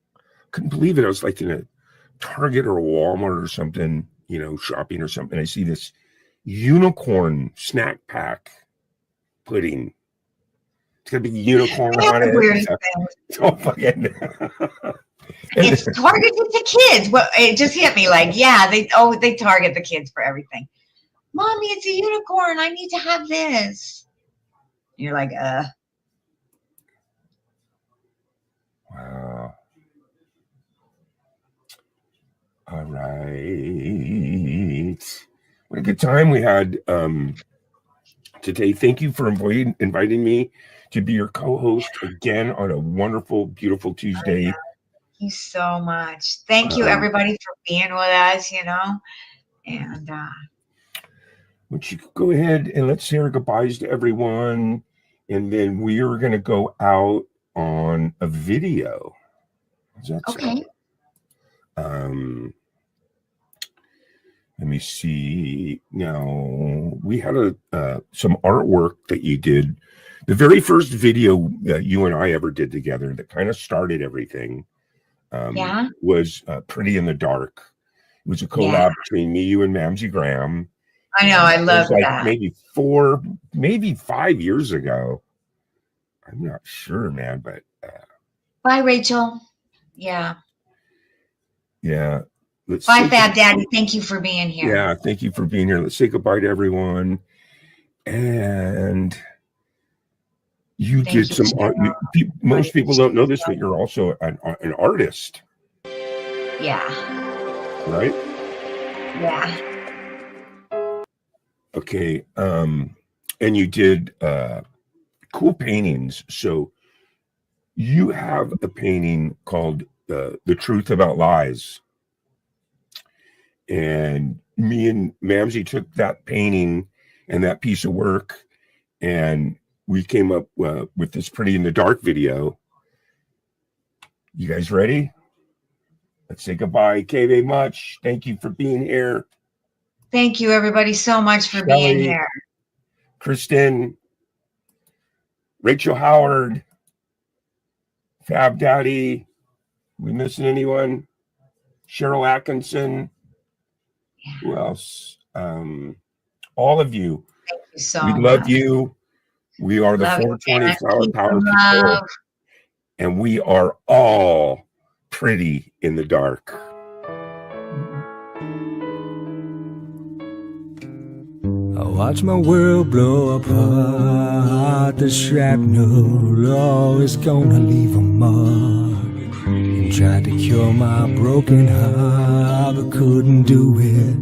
Couldn't believe it. I was like in a Target or a Walmart or something, you know, shopping or something. I see this unicorn snack pack pudding. It's got a big unicorn
That's
on
the
it.
weirdest
It's
thing.
so fucking.
It's targeted to kids. Well, it just hit me like, yeah, they target the kids for everything. Mommy, it's a unicorn. I need to have this. You're like,
All right. What a good time we had today. Thank you for inviting me to be your co-host again on a wonderful, beautiful Tuesday.
Thank you so much. Thank you, everybody, for being with us, and
Would you go ahead and let's say our goodbyes to everyone, and then we are going to go out on a video. How's that
okay.
sound? Let me see. Now we had some artwork that you did. The very first video that you and I ever did together that kind of started everything was Pretty in the Dark. It was a collab between me, you, and Mamsie Graham.
I know. I love that.
Maybe 5 years ago. I'm not sure, man, but
Bye, Rachel. Yeah.
Yeah.
Bye, Fab Daddy. Thank you for being here.
Yeah, thank you for being here. Let's say goodbye to everyone. And you did some art. Most people don't know this, but you're also an artist.
Yeah.
Right?
Yeah.
Okay. And you did cool paintings. So you have a painting called The Truth About Lies. And me and Mamsie took that painting and that piece of work, and we came up with this Pretty in the Dark video. You guys ready? Let's say goodbye. KV Much, thank you for being here.
Thank you, everybody, so much for being here.
Kristen, Rachel Howard, Fab Daddy. We missing anyone? Cheryl Atkinson. Who else? All of you.
Thank you so
we
much.
love you. We are the 420 Flower Power people. And we are all pretty in the dark.
I watch my world blow apart. The shrapnel always gonna leave a mark. And tried to cure my broken heart, but couldn't do it.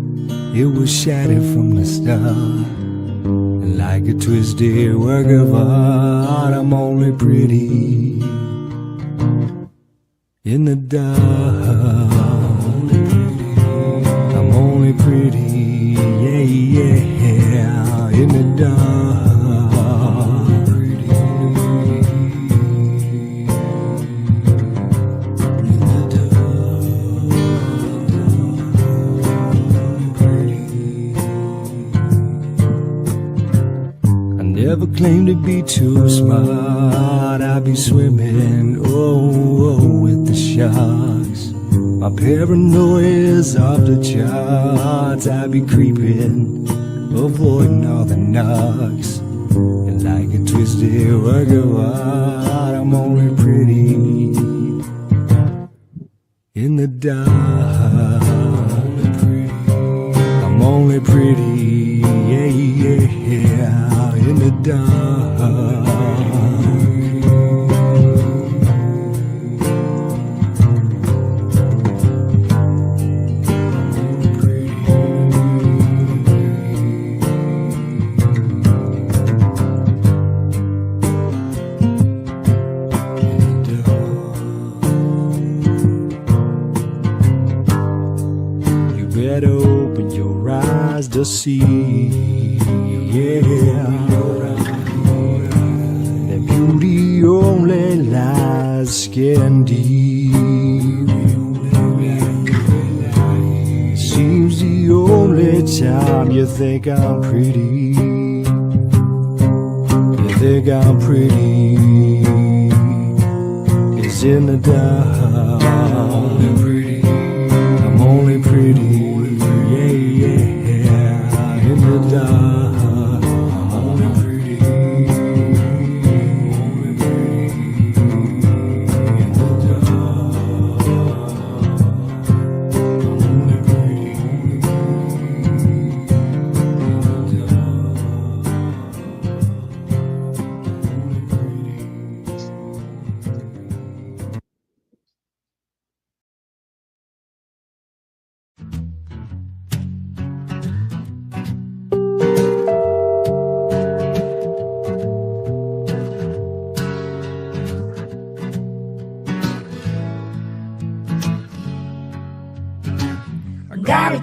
It was shattered from the start. And like a twisted work of art, I'm only pretty in the dark. I'm only pretty, yeah, in the dark. Never claimed to be too smart. I'd be swimming, with the sharks. My paranoia is off the charts. I'd be creeping, avoiding all the knocks. And like a twisted work of art, I'm only pretty in the dark. I'm only pretty, yeah, in the dark. You better open your eyes to see, that beauty only lies skin deep. Seems the only time you think I'm pretty, is in the dark. I'm only pretty, in the dark.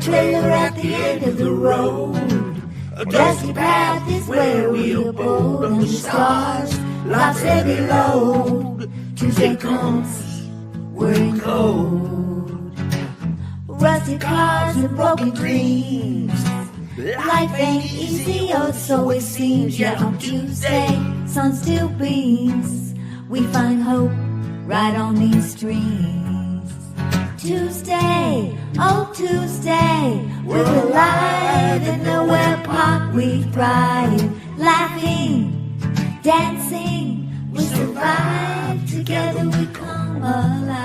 trailer at the end of the road. A dusty path is where we abode, and the stars, life's heavy load. Tuesday comes, we're in cold. Rusty cars and broken dreams. Life ain't easy, or so it seems. Yet on Tuesday, sun still beams. We find hope right on these streams. Tuesday, oh Tuesday, we're alive in the web park. We thrive, laughing, dancing. We survive together. We come alive.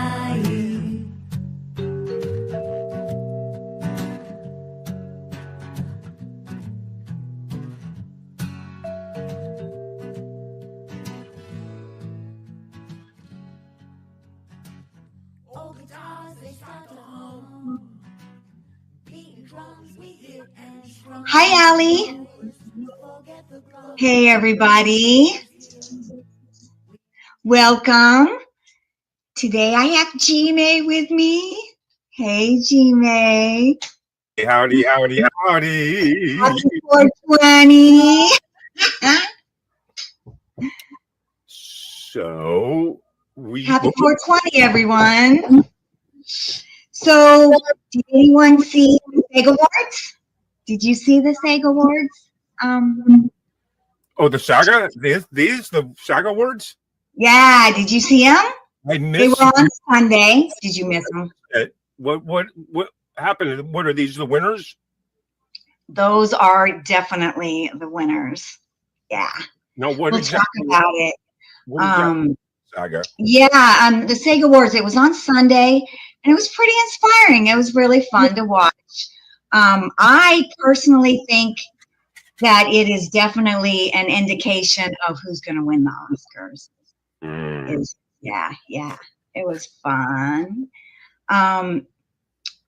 Old guitars, they start to hum. Beating drums, we hit and strum.
Hi, Allie. Hey, everybody. Welcome. Today I have G-May with me. Hey, G-May.
Howdy, howdy, howdy.
Happy 420.
So we
Happy 420, everyone. So, did anyone see the SAG Awards? Did you see the SAG Awards?
Oh, the saga? These the saga awards?
Yeah, did you see them?
I
They
missed
were on Sunday. Did you miss them?
it. What happened? What are these the winners?
Those are definitely the winners. Yeah,
No, what
we'll
exactly?
talk about it.
What exactly saga?
Yeah, the SAG Awards, it was on Sunday, and it was pretty inspiring. It was really fun to watch. I personally think that it is definitely an indication of who's going to win the Oscars. Yeah, it was fun.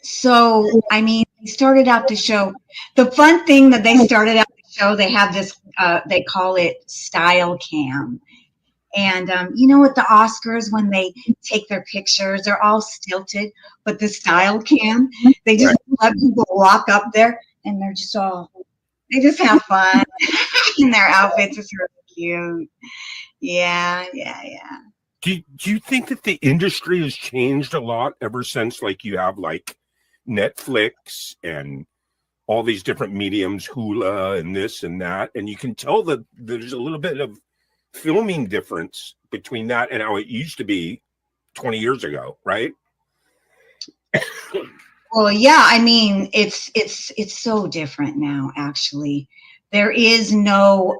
So, I mean, they started out the show. The fun thing that they started out the show, they have this, they call it style cam. And you know, at the Oscars, when they take their pictures, they're all stilted, but the style cam, they just let people walk up there and they're just all, they just have fun. And their outfits is really cute. Yeah.
Do you think that the industry has changed a lot ever since, like, you have like Netflix and all these different mediums, Hula and this and that, and you can tell that there's a little bit of filming difference between that and how it used to be 20 years ago, right?
Well, yeah, I mean, it's so different now, actually. There is no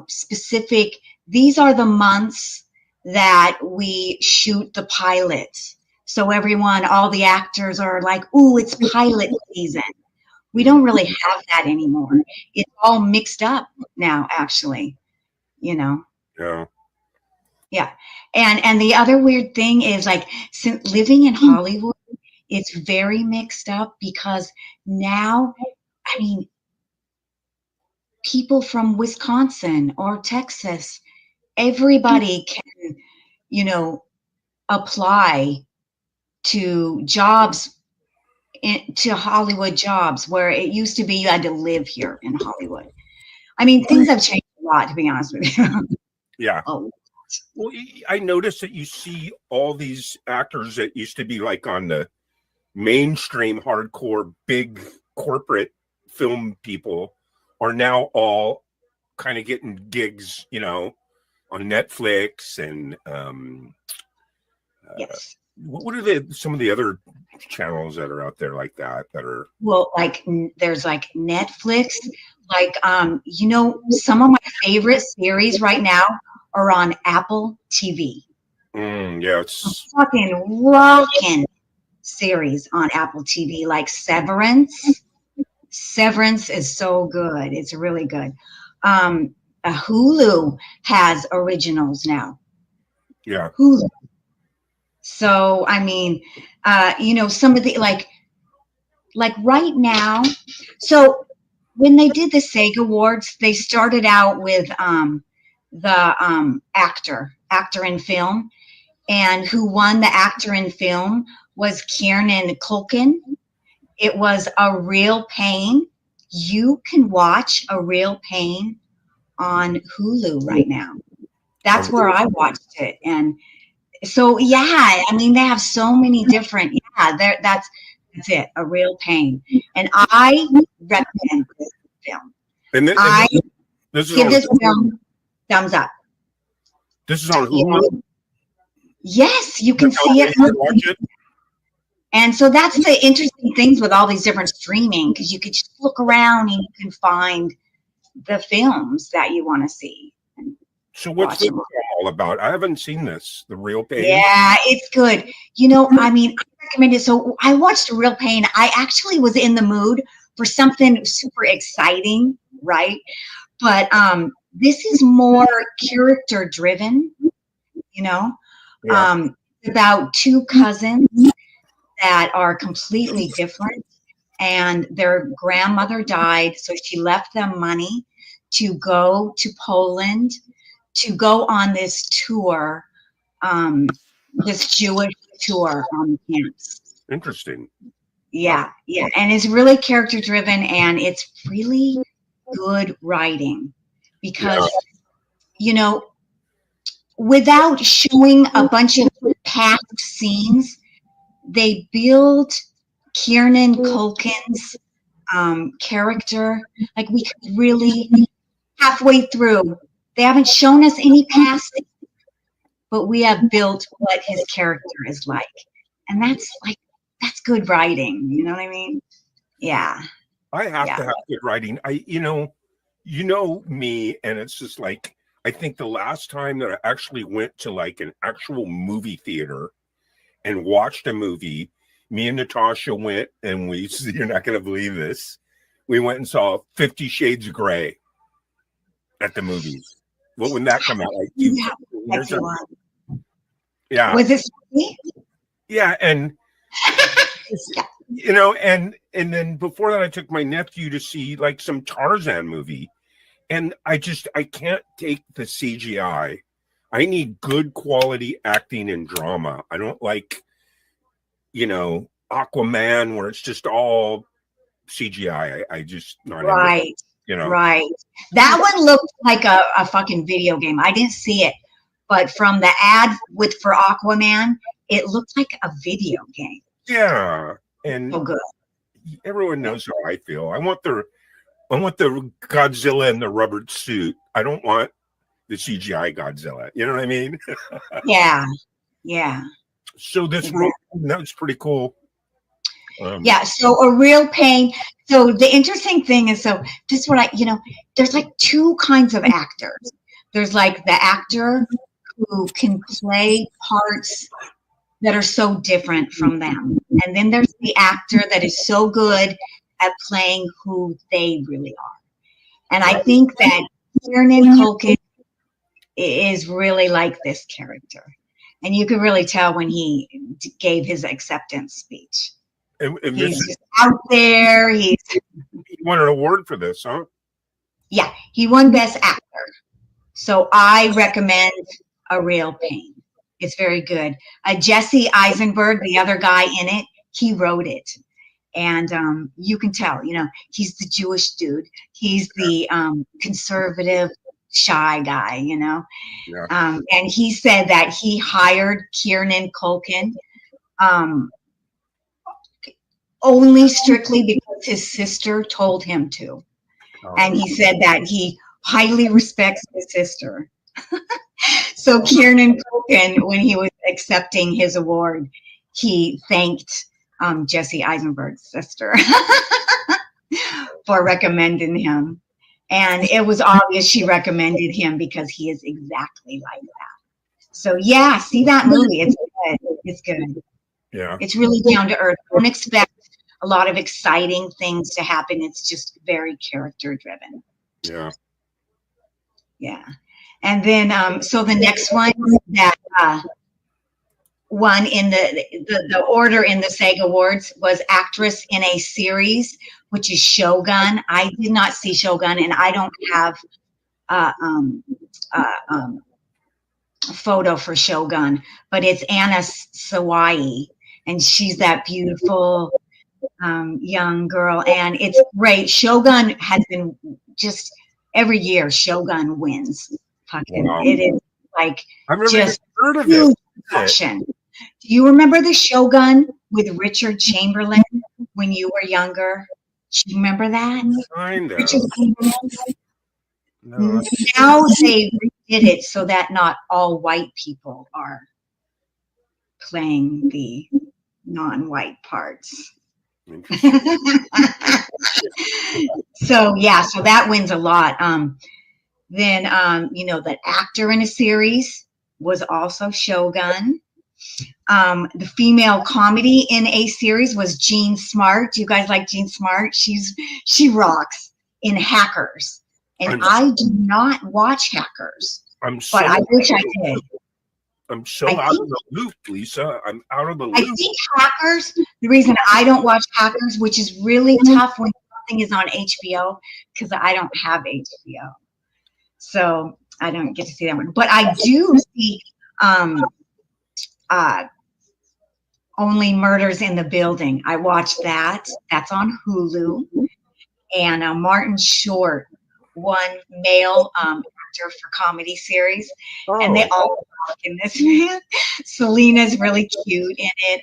specific, these are the months that we shoot the pilots. So everyone, all the actors are like, ooh, it's pilot season. We don't really have that anymore. It's all mixed up now, actually,
Yeah.
Yeah. And the other weird thing is, like, since living in Hollywood, it's very mixed up because now, I mean, people from Wisconsin or Texas, everybody can, apply to jobs, to Hollywood jobs, where it used to be you had to live here in Hollywood. I mean, things have changed a lot, to be honest with you.
Yeah.
Oh,
Well, I noticed that you see all these actors that used to be like on the mainstream hardcore big corporate film people are now all kind of getting gigs, on Netflix and
yes.
what are some of the other channels that are out there like that are
Well, like there's like Netflix, like some of my favorite series right now are on Apple TV.
yeah, it's
Fucking rockin' series on Apple TV, like Severance. Severance is so good. It's really good. Hulu has originals now.
yeah.
Hulu. So, I mean, some of the, like right now. So when they did the SAG Awards, they started out with the actor in film, and who won the actor in film was Kieran Culkin. It was A Real Pain. You can watch A Real Pain on Hulu right now. That's where I watched it. And so, yeah, I mean, they have so many different, that's it, A Real Pain. And I recommend this film.
And
I
this is
give
on,
this film thumbs up.
this is on Hulu.
Yes, you can see it.
You can watch it.
And so that's the interesting things with all these different streaming, because you could just look around and you can find the films that you want to see.
So what's
Watch
this
them.
all about? I haven't seen this. The Real Pain.
Yeah, it's good. You know, I mean, I recommend it. So I watched A Real Pain. I actually was in the mood for something super exciting, right? But this is more character driven, you know.
Yeah.
About two cousins that are completely different, and their grandmother died, so she left them money to go to Poland to go on this tour, this Jewish tour on the camps.
Interesting.
Yeah, and it's really character driven, and it's really good writing because, you know, without showing a bunch of past scenes, they build Kieran Culkin's character. Like, we could really, halfway through, they haven't shown us any past, but we have built what his character is like. And that's good writing. You know what I mean? Yeah.
I have to have good writing. You know me, and it's just like, I think the last time that I actually went to like an actual movie theater and watched a movie, me and Natasha went, and you're not going to believe this, we went and saw 50 Shades of Grey at the movies. When that come out? Like years ago. Yeah.
Was it funny?
Yeah, and you know, and then before that, I took my nephew to see like some Tarzan movie, and I can't take the CGI. I need good quality acting and drama. I don't like, you know, Aquaman where it's just all CGI. I just not
right.
Into, you know,
right. That one looked like a fucking video game. I didn't see it, but from the ad for Aquaman, it looked like a video game.
Yeah, and
so good.
Everyone knows how I feel. I want the Godzilla in the rubber suit. I don't want the CGI Godzilla. You know what I mean?
Yeah.
So this room, that was pretty cool.
So A Real Pain. So the interesting thing is, so this is what there's like two kinds of actors. There's like the actor who can play parts that are so different from them. And then there's the actor that is so good at playing who they really are. And I think that Kieran Culkin is really like this character. And you could really tell when he gave his acceptance speech.
And
he's just out there. He
won an award for this, huh?
Yeah, he won Best Actor. So I recommend A Real Pain. It's very good. Jesse Eisenberg, the other guy in it, he wrote it. And you can tell, he's the Jewish dude. He's the conservative, shy guy, Yeah. And he said that he hired Kieran Culkin only strictly because his sister told him to. Oh. And he said that he highly respects his sister. So Kieran Culkin, when he was accepting his award, he thanked Jesse Eisenberg's sister for recommending him. And it was obvious she recommended him because he is exactly like that. So yeah, see that movie. It's good. It's good.
Yeah.
It's really down to earth. Don't expect a lot of exciting things to happen. It's just very character driven.
Yeah.
Yeah. And then, so the next one that won in the order in the SAG Awards was Actress in a Series, which is Shogun. I did not see Shogun, and I don't have a photo for Shogun, but it's Anna Sawai, and she's that beautiful young girl, and it's great. Shogun has been just every year. Shogun wins. Fucking,
Wow.
it is like
I've never
just
even heard of
huge
it.
production. Do you remember the Shogun with Richard Chamberlain when you were younger? Do you remember that?
Kind of.
Richard Chamberlain.
No,
Now they redid it so that not all white people are playing the non-white parts.
interesting.
So yeah, so that wins a lot. Then the actor in a series was also Shogun. The female comedy in a series was Jean Smart. Do you guys like Jean Smart? She rocks in Hackers. And I do not watch Hackers,
I'm so
but I wish I did.
I'm so
I
out
think-
of the loop, Lisa. I'm out of the
I
loop.
think Hackers, the reason I don't watch Hackers, which is really tough when something is on HBO, because I don't have HBO. So I don't get to see that one. But I do see Only Murders in the Building. I watched that. That's on Hulu. And Martin Short won male actor for comedy series. And they all talk in this, man. Selena's really cute in it.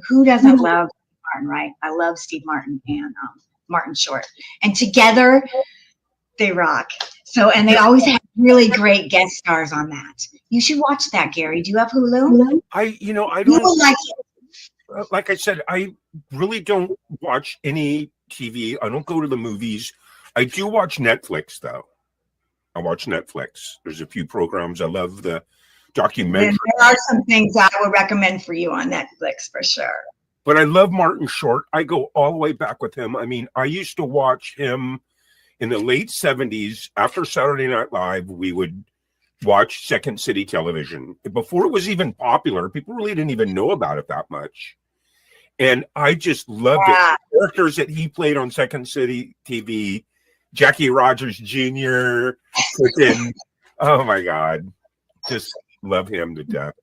Who doesn't love Martin, right? I love Steve Martin and Martin Short. And together, they rock. So, and they always have really great guest stars on that. You should watch that, Gary. Do you have Hulu?
I
You
don't
will like it.
like I said, I really don't watch any TV. I don't go to the movies. I do watch Netflix though. I watch Netflix. There's a few programs. I love the documentary.
And there are some things I would recommend for you on Netflix for sure.
But I love Martin Short. I go all the way back with him. I mean, I used to watch him in the late 70s. After Saturday Night Live, we would watch Second City Television. Before it was even popular, people really didn't even know about it that much. And I just loved it. The characters that he played on Second City TV, Jackie Rogers Jr., freaking, oh my God, just love him to death.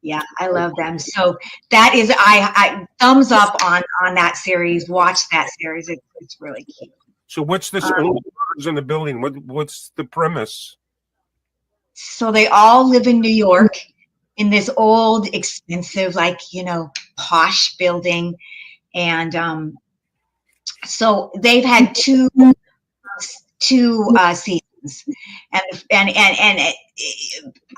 Yeah, I love them. So that is, I thumbs up on that series. Watch that series. It's really cute.
So what's this Only Murders in the Building? What's the premise?
So they all live in New York in this old, expensive, posh building. And so they've had two seasons. And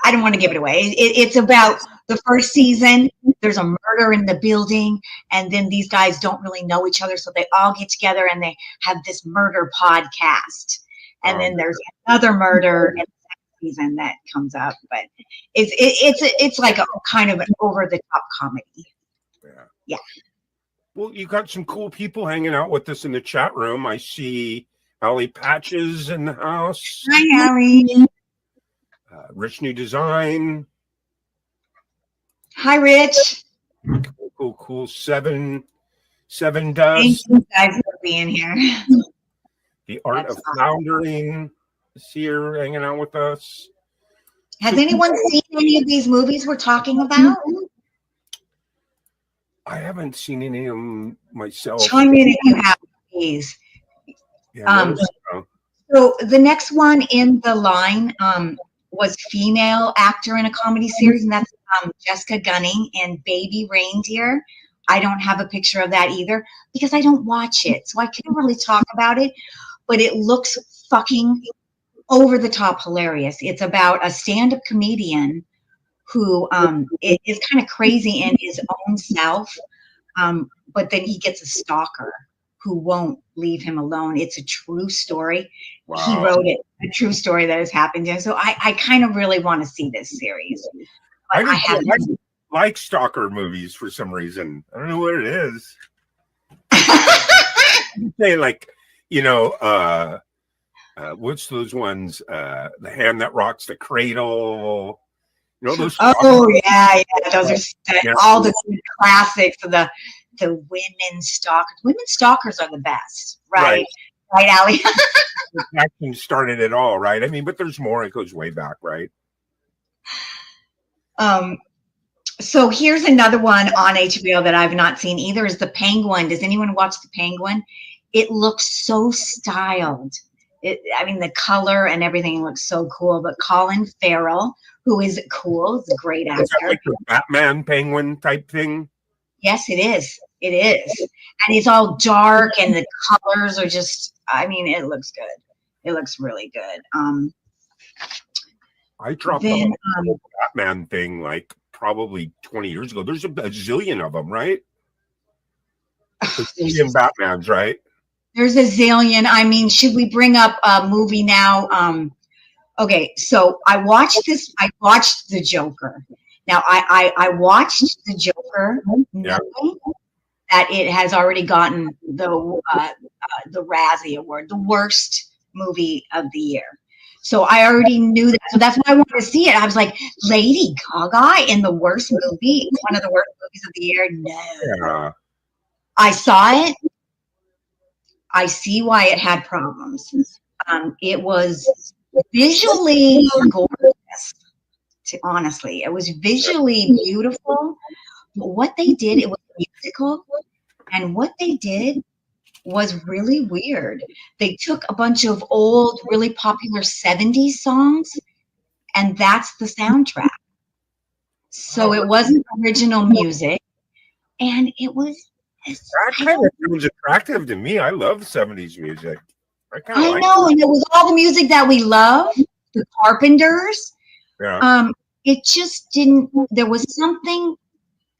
I don't want to give it away. It's about the first season. There's a murder in the building, and then these guys don't really know each other, so they all get together and they have this murder podcast. And then there's another murder in the second season that comes up, but it's like a kind of an over the top comedy. Yeah.
Well, you got some cool people hanging out with us in the chat room. I see Allie Patches in the house.
Hi, Allie.
Rich New Design.
Hi, Rich.
Cool. Seven
Thank
Dust.
you guys for being here.
The Art of Floundering is here hanging out with us.
Has anyone seen any of these movies we're talking about?
I haven't seen any of them myself.
Chime in if you have, please.
Yeah,
So the next one in the line was female actor in a comedy series, and that's Jessica Gunning in Baby Reindeer. I don't have a picture of that either because I don't watch it, so I can't really talk about it, but it looks fucking over the top hilarious. It's about a stand-up comedian who is kind of crazy in his own self, but then he gets a stalker who won't leave him alone. It's a true story.
wow.
He wrote it, a true story that has happened to him. So I kind of really want to see this series. But I haven't.
I like stalker movies for some reason. I don't know what it is. I'm saying what's those ones? The Hand That Rocks the Cradle. You know those?
Oh yeah. Those are
Yeah.
all the good classics of the women stalkers. Women stalkers are the best, right? Right, Allie?
Action started it all, right? I mean, but there's more. It goes way back, right?
So here's another one on HBO that I've not seen either is The Penguin. Does anyone watch The Penguin? It looks so styled. I mean, the color and everything looks so cool. But Colin Farrell, who is cool, is a great
Is that
actor.
like the Batman penguin type thing?
Yes, it is. It is. And it's all dark and the colors are just, I mean, it looks good. It looks really good.
I dropped
Then,
the whole Batman thing like probably 20 years ago. There's a zillion of them, right? A zillion Batmans, right?
There's a zillion. I mean, should we bring up a movie now? Okay, so I watched The Joker. Now, I watched The Joker knowing that it has already gotten the Razzie Award, the worst movie of the year. So I already knew that. So that's why I wanted to see it. I was like, Lady Gaga in the worst movie, one of the worst movies of the year? No.
Yeah.
I saw it. I see why it had problems. It was visually gorgeous, honestly. It was visually beautiful. But what they did, it was musical. And what they did was really weird. They took a bunch of old, really popular 70s songs, and that's the soundtrack. So it wasn't original music. And it was
That kind of sounds attractive to me. I love 70s music.
I know, and it was all the music that we love, the Carpenters.
Yeah.
It just didn't. There was something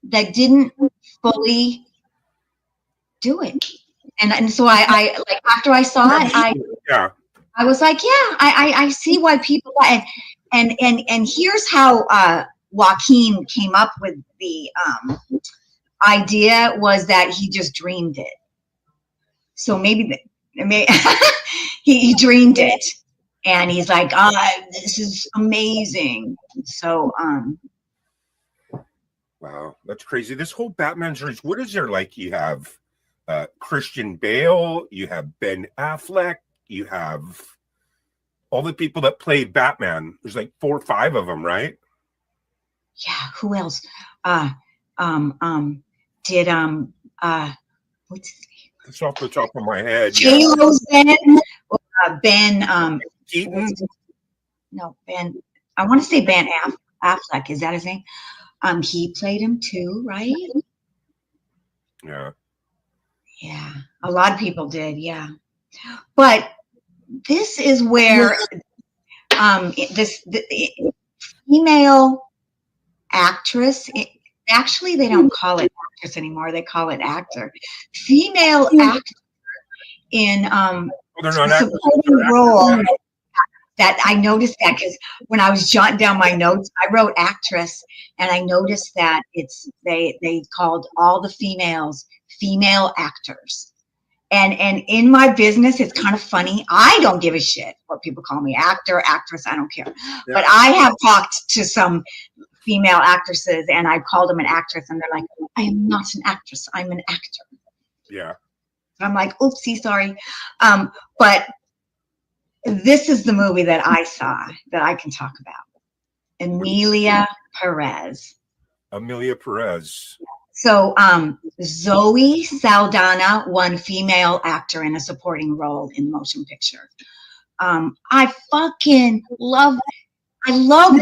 that didn't fully do it, and so I like after I saw it, I was like, yeah, I see why people and here's how Joaquin came up with the idea was that he just dreamed it. So maybe he dreamed it, and he's like, this is amazing. So
wow, that's crazy. This whole Batman series, what is there like? You have Christian Bale, you have Ben Affleck, you have all the people that played Batman. There's like 4 or 5 of them, right?
Yeah, who else? Did what's his name?
It's off the top of my head.
J-Lo's Ben
Keaton.
No, Ben. I want to say Ben Affleck. Is that his name? He played him too, right?
Yeah.
Yeah, a lot of people did. Yeah, but this is where the female actress. Actually, they don't call it actress anymore. They call it actor. Female actor in
They're not
supporting role. That I noticed that because when I was jotting down my notes, I wrote actress, and I noticed that they called all the females female actors. And in my business, it's kind of funny. I don't give a shit what people call me, actor, actress. I don't care. Yeah. But I have talked to some female actresses, and I called them an actress, and they're like, I am not an actress. I'm an actor.
Yeah.
I'm like, oopsie, sorry. But this is the movie that I saw that I can talk about. Amelia Perez.
Amelia Perez.
So Zoe Saldana won female actor in a supporting role in motion picture. I love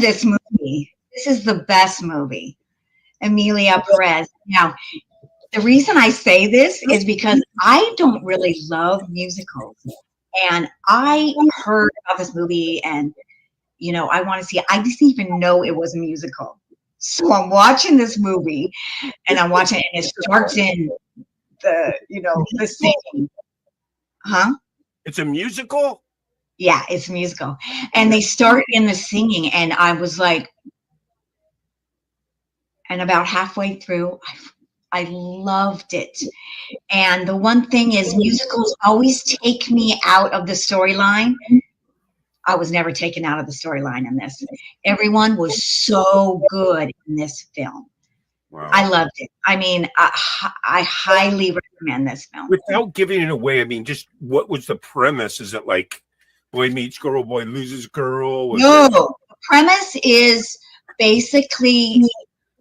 this movie. This is the best movie. Amelia Perez. Now, the reason I say this is because I don't really love musicals. And I heard about this movie, and, I want to see it. I didn't even know it was a musical. So I'm watching this movie, and I'm watching it, and it starts in the singing. Huh?
It's a musical?
Yeah, it's a musical. And they start in the singing, and I was like, and about halfway through, I loved it. And the one thing is, musicals always take me out of the storyline. I was never taken out of the storyline in this. Everyone was so good in this film.
Wow.
I loved it. I mean, I highly recommend this film.
Without giving it away, I mean, just what was the premise? Is it like boy meets girl, boy loses girl?
No, the premise is basically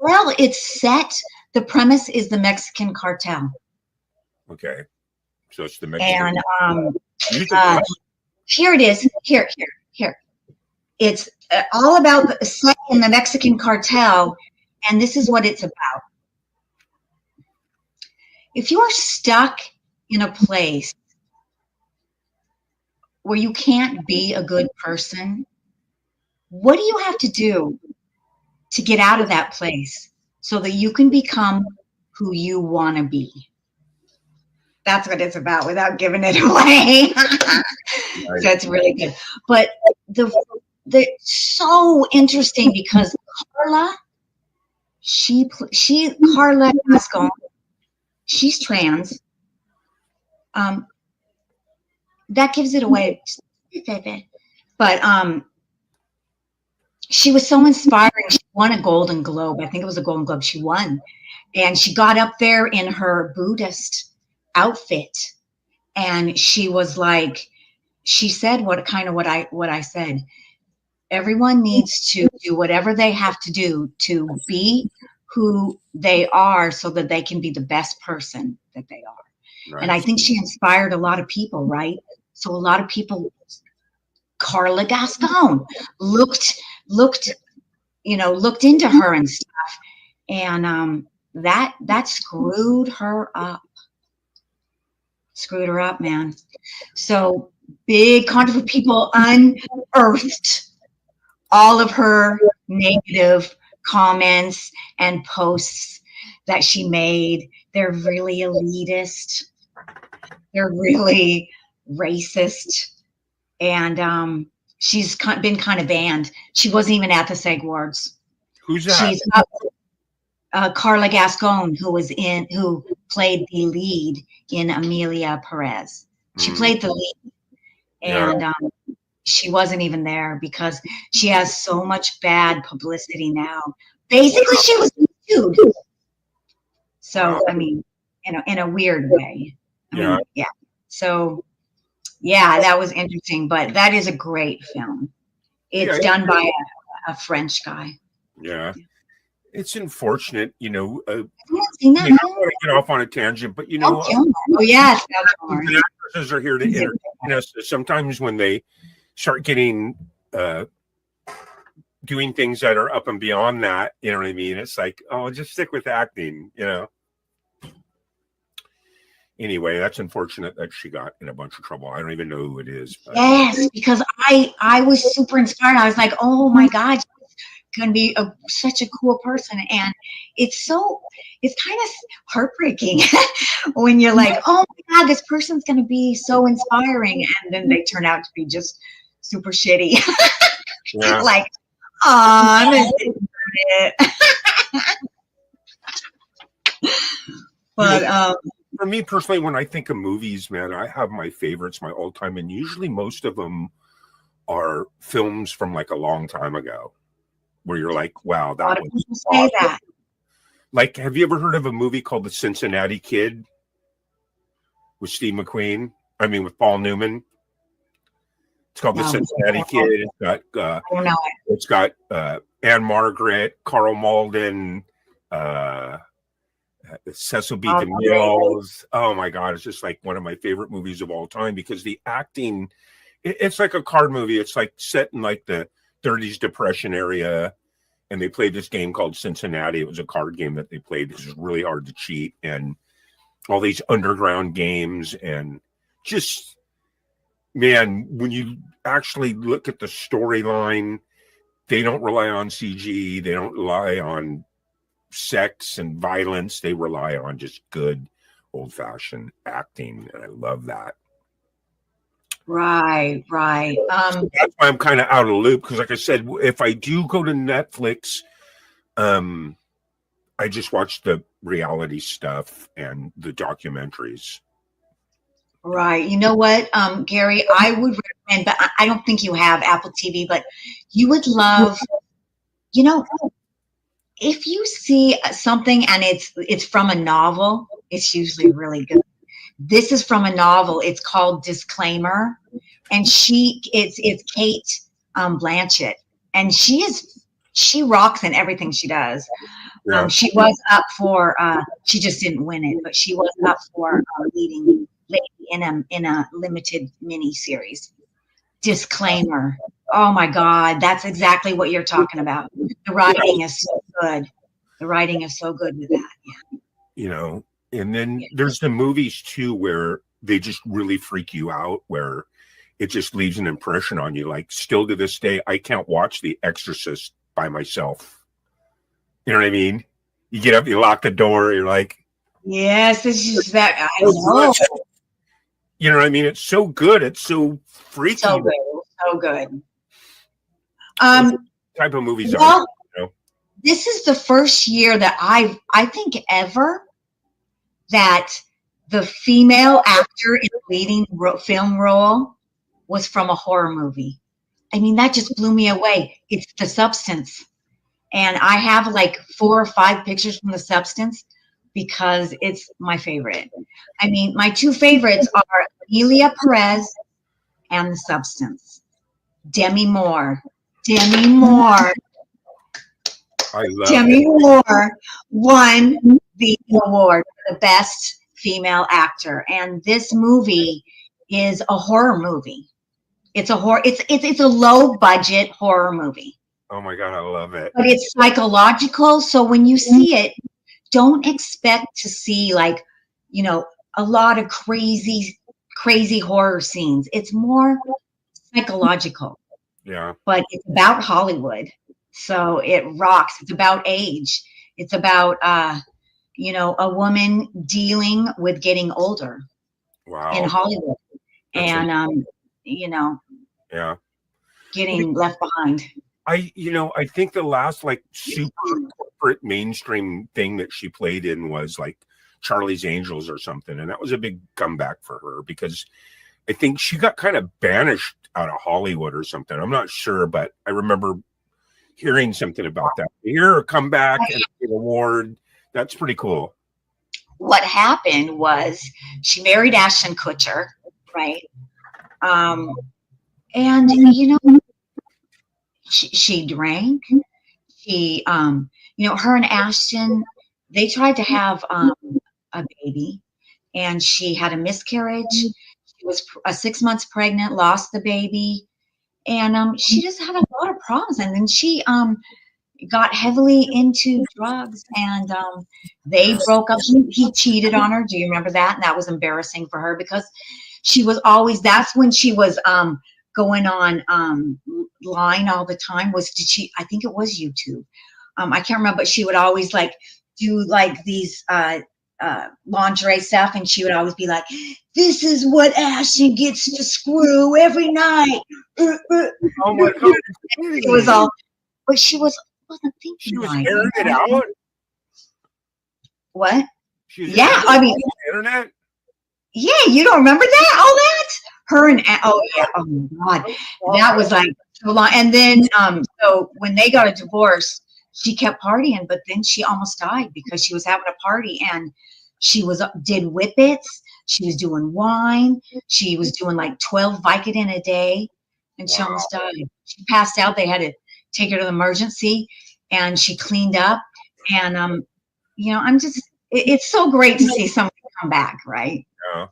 Well, it's set. The premise is the Mexican cartel,
Okay. So it's the Mexican.
and
Music
uh, here it is. Here. It's all about set in the Mexican cartel, and this is what it's about. If you are stuck in a place where you can't be a good person, what do you have to do to get out of that place so that you can become who you want to be? That's what it's about without giving it away. So it's really good. But the so interesting because Carla Gascon, she's trans. That gives it away. But she was so inspiring. She won a Golden Globe. I think it was a Golden Globe she won. And she got up there in her Buddhist outfit. And she was like, she said what I said. Everyone needs to do whatever they have to do to be who they are so that they can be the best person that they are.
Right.
And I think she inspired a lot of people, right? So a lot of people, Carla Gascon looked into her and stuff. And that screwed her up. Screwed her up, man. So big controversy. People unearthed all of her negative comments and posts that she made. They're really elitist. They're really racist. And she's been kind of banned. She wasn't even at the SAG Awards.
Who's that?
She's Carla Gascon, who played the lead in Amelia Perez. She played the lead. And she wasn't even there because she has so much bad publicity now. Basically, she was sued. So, I mean, in a weird way. I mean, yeah. So, yeah, that was interesting. But that is a great film. It's done by a French guy.
Yeah. It's unfortunate,
I haven't seen that.
I don't want to get off on a tangent, but
Oh, yes.
the actresses are here to entertain us. Sometimes when they start getting doing things that are up and beyond that, you know what I mean? It's like, oh, just stick with acting, Anyway, that's unfortunate that she got in a bunch of trouble. I don't even know who it is. But.
Yes, because I was super inspired. I was like, oh my God, she's going to be such a cool person. And it's kind of heartbreaking when you're like, oh my God, this person's going to be so inspiring. And then they turn out to be just super shitty.
Yeah.
Like, oh, it. But
for me personally, when I think of movies, man, I have my favorites, my all time, and usually most of them are films from like a long time ago, where you're like, wow, that was awesome. That. Like, have you ever heard of a movie called The Cincinnati Kid with Steve McQueen? I mean, with Paul Newman. It's called The Cincinnati Kid. It's got Anne Margaret, Carl Malden, Cecil B. DeMille. Oh my God, it's just like one of my favorite movies of all time because the acting, it's like a card movie. It's like set in like the 30s Depression area, and they played this game called Cincinnati. It was a card game that they played. It was really hard to cheat, and all these underground games, and just, man, when you actually look at the storyline, they don't rely on CG. They don't rely on sex and violence. They rely on just good old-fashioned acting, and I love that.
Right.
So that's why I'm kind of out of the loop because, like I said, if I do go to Netflix, I just watch the reality stuff and the documentaries.
Right. You know what, Gary, I would recommend, but I don't think you have Apple TV, but you would love, if you see something and it's from a novel, it's usually really good. This is from a novel. It's called Disclaimer, and it's Kate Blanchett, and she is she rocks in everything she does.
Yeah.
She was up for, she just didn't win it, but she was up for leading lady in a limited mini series. Disclaimer. Oh my God, that's exactly what you're talking about. The writing is so good. The writing is so good with that. Yeah.
You know, and then there's the movies too where they just really freak you out, where it just leaves an impression on you. Like, still to this day, I can't watch The Exorcist by myself. You know what I mean? You get up, you lock the door, you're like,
Yes, it's just that. I know.
you know what I mean? It's so good. It's so freaky.
So good. So good.
Type of movies are.
Well,
You know?
this is the first year that I think ever that the female actor in the leading film role was from a horror movie. I mean, that just blew me away. It's The Substance. And I have like 4 or 5 pictures from The Substance because it's my favorite. I mean, my 2 favorites are Amelia Perez and The Substance. Demi Moore. Demi Moore.
I love
Demi
it.
Moore won the award for the best female actor, and this movie is a horror movie. It's a horror. It's a low budget horror movie,
Oh my God, I love it.
but it's psychological. So when you see it, don't expect to see like, you know, a lot of crazy horror scenes. It's more psychological,
Yeah.
but it's about Hollywood. So it rocks. It's about age. It's about, you know, a woman dealing with getting older
Wow.
in Hollywood
That's
and, you know,
Yeah.
getting left behind.
I think the last like super corporate mainstream thing that she played in was like Charlie's Angels or something. And that was a big comeback for her because I think she got kind of banished out of Hollywood or something. I'm not sure, but I remember hearing something about that. To hear her come back and get an award, that's pretty cool.
What happened was she married Ashton Kutcher, right? And you know, she drank. She, you know, her and Ashton, they tried to have a baby, and she had a miscarriage. She was 6 months pregnant, lost the baby, and she just had a lot of problems. And then she got heavily into drugs, and they broke up. He cheated on her. Do you remember that? And that was embarrassing for her because she was always. That's when she was going on line all the time. I think it was YouTube. I can't remember, but she would always like do like these lingerie stuff, and she would always be like, "This is what Ashton gets to screw every night."
Oh my God.
It was all, but she wasn't thinking.
She was
right.
airing it out.
What?
She was
Yeah,
airing it
I mean,
on the internet.
yeah, you don't remember that? All that? Her and oh yeah, oh my God, that was like so long. And then so when they got a divorce, she kept partying, but then she almost died because she was having a party and she did whippets. She was doing wine. She was doing like 12 Vicodin a day, and she almost died. She passed out. They had to take her to the emergency, and she cleaned up. And you know, it's so great to see someone come back, right?
Yeah.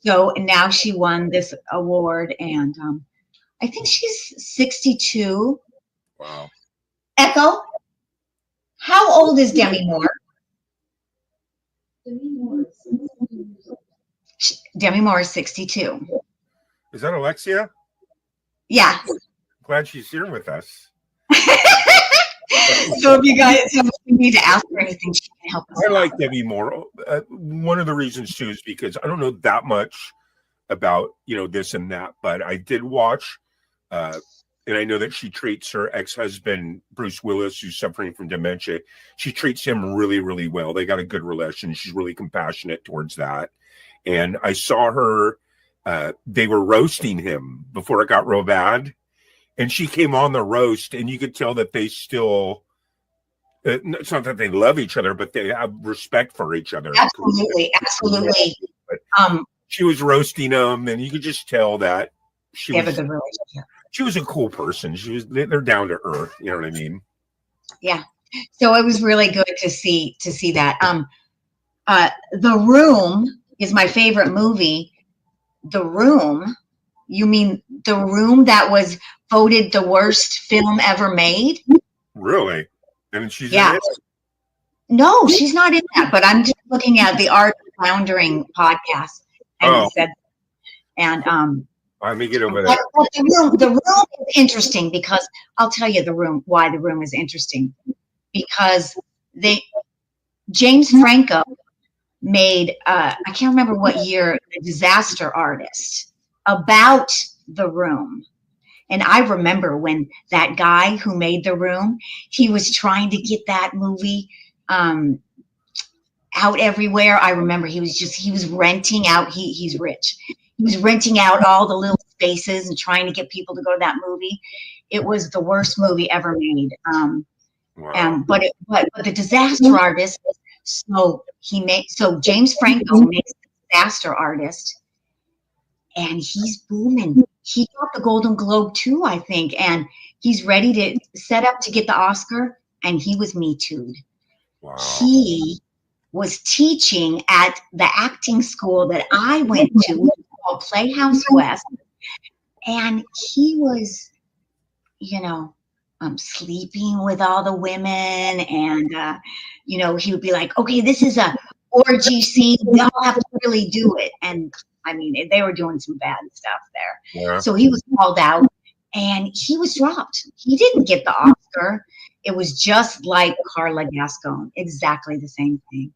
So now she won this award, and I think she's 62.
Wow.
Echo, how old is Demi Moore? Demi Moore is 62.
Is that Alexia?
Yeah.
Glad she's here with us.
So if you need to ask her anything, she can help us.
I like Debbie Moore. One of the reasons too is because I don't know that much about this and that, but I did watch, and I know that she treats her ex-husband Bruce Willis, who's suffering from dementia. She treats him really, really well. They got a good relation. She's really compassionate towards that. And I saw her. They were roasting him before it got real bad, and she came on the roast, and you could tell that they still. It's not that they love each other, but they have respect for each other.
Absolutely, absolutely.
But she was roasting him, and you could just tell that
they have a good relationship.
she was a cool person. They're down to earth. You know what I mean?
Yeah. So it was really good to see that. The Room is my favorite movie. The Room, you mean The Room that was voted the worst film ever made?
Really? And she's
Yeah.
in it?
No, she's not in that, but I'm just looking at the Art of Floundering podcast, and
Oh.
it said, and
Let me get over
but
that.
the room is interesting because I'll tell you why The Room is interesting, because James Franco made I can't remember what year, a Disaster Artist, about The Room. And I remember when that guy who made The Room, he was trying to get that movie out everywhere. I remember he was renting out, he's rich. He was renting out all the little spaces and trying to get people to go to that movie. It was the worst movie ever made.
Wow.
But the Disaster Artist, so James Franco makes the Disaster Artist, and he's booming. He got the Golden Globe too, I think, and he's ready to set up to get the Oscar, and he was Me Too'd.
Wow.
He was teaching at the acting school that I went to called Playhouse West, and he was, sleeping with all the women, and he would be like, okay, this is a orgy scene, we all have to really do it. And I mean, they were doing some bad stuff there.
Yeah.
So he was called out, and he was dropped. He didn't get the Oscar. It was just like Carla Gascon, exactly the same thing.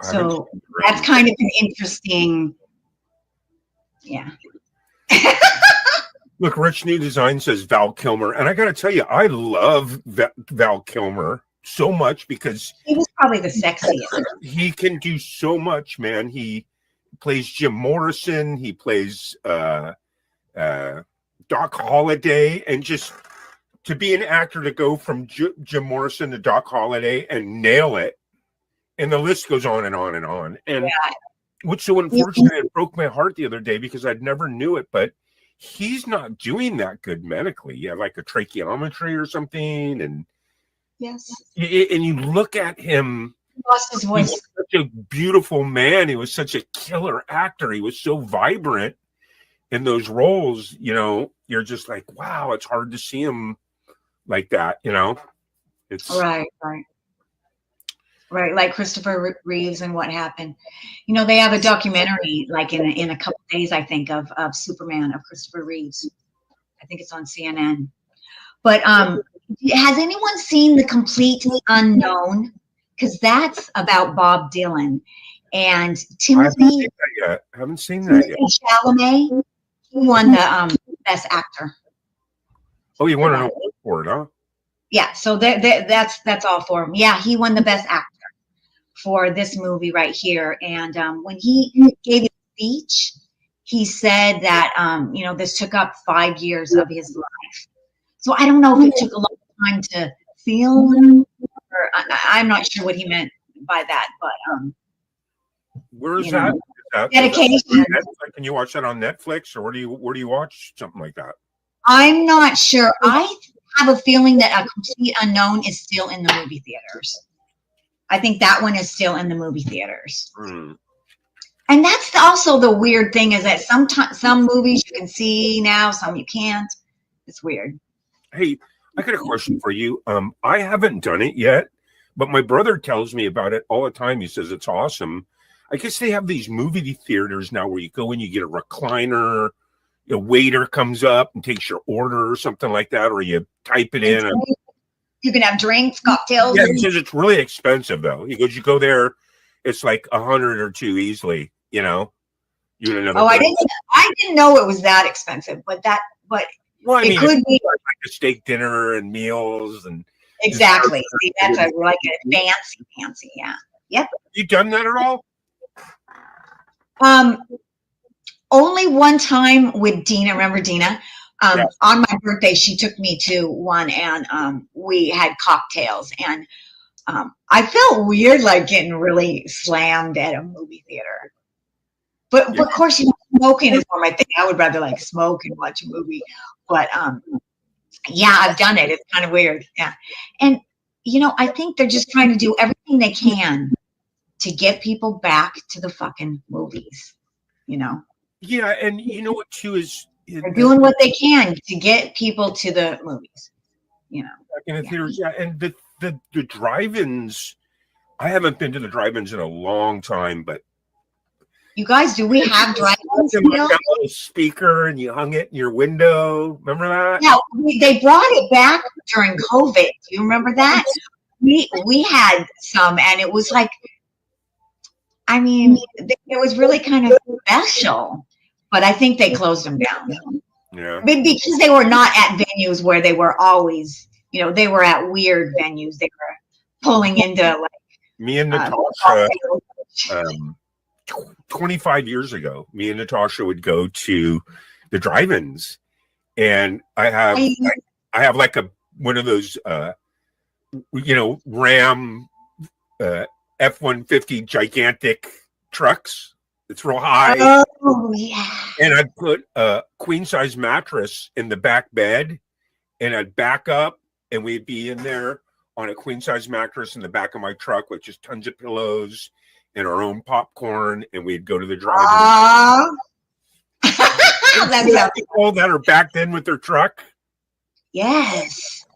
So that's kind of an interesting, yeah.
Look, Rich New Design says Val Kilmer, and I got to tell you, I love Val Kilmer so much because
he was probably the sexiest.
He can do so much, man. He plays Jim Morrison. He plays Doc Holliday, and just to be an actor to go from Jim Morrison to Doc Holliday and nail it, and the list goes on and on and on. And what's so unfortunate, it broke my heart the other day because I'd never knew it, but he's not doing that good medically. Yeah, like a tracheometry or something, and
yes,
and you look at him.
He lost his voice.
He was such a beautiful man. He was such a killer actor. He was so vibrant in those roles. You're just like, wow, it's hard to see him like that. It's
right. Like Christopher Reeves and What Happened. They have a documentary like in a couple days, I think, of Superman, of Christopher Reeves. I think it's on CNN. But has anyone seen The Complete Unknown? Because that's about Bob Dylan and Timothy.
I haven't seen that yet.
Chalamet. He won the Best Actor.
Oh, you want to know for it, huh?
Yeah, so that's all for him. Yeah, he won the Best Actor for this movie right here. And when he gave his speech, he said that this took up 5 years of his life. So I don't know if it took a long time to film, or I'm not sure what he meant by that. But
where's that?
Dedication.
Can you watch that on Netflix, or where do you watch something like that?
I'm not sure. I have a feeling that A Complete Unknown is still in the movie theaters. I think that one is still in the movie theaters. And that's also the weird thing, is that some movies you can see now, some you can't. It's weird.
Hey, I got a question for you. I haven't done it yet, but my brother tells me about it all the time. He says it's awesome. I guess they have these movie theaters now where you go and you get a recliner, a waiter comes up and takes your order or something like that, or you type it in.
You can have drinks, cocktails.
Yeah, he says it's really expensive though. He goes, you go there, it's like $100 or $200 easily. I
didn't know it was that expensive, but
well, I mean,
it could be
like a steak dinner and meals and
exactly. See, that's a fancy, yeah. Yep.
You done that at all?
Only one time with Dina. Remember Dina? On my birthday, she took me to one, and we had cocktails, and I felt weird, like getting really slammed at a movie theater. But of course, smoking is not my thing. I would rather like smoke and watch a movie. But yeah, I've done it. It's kind of weird. Yeah, and I think they're just trying to do everything they can to get people back to the fucking movies.
Yeah, and you know what too is
They're doing what they can to get people to the movies.
back in the theaters. Yeah, and the drive-ins. I haven't been to the drive-ins in a long time, but
You guys, do we have drive-ins
you got
still?
a little speaker and you hung it in your window. Remember that?
Yeah, they brought it back during COVID. Do you remember that? We had some, and it was like, I mean, it was really kind of special. But I think they closed them down.
Yeah.
Because they were not at venues where they were always, they were at weird venues. They were pulling into like
Me and Natasha, 25 years ago, me and Natasha would go to the drive-ins, and I have like one of those Ram F-150 gigantic trucks. It's real high.
Oh yeah.
And I'd put a queen size mattress in the back bed, and I'd back up, and we'd be in there on a queen size mattress in the back of my truck with just tons of pillows and our own popcorn, and we'd go to the drive-in.
That's
People that are backed in with their truck.
Yes.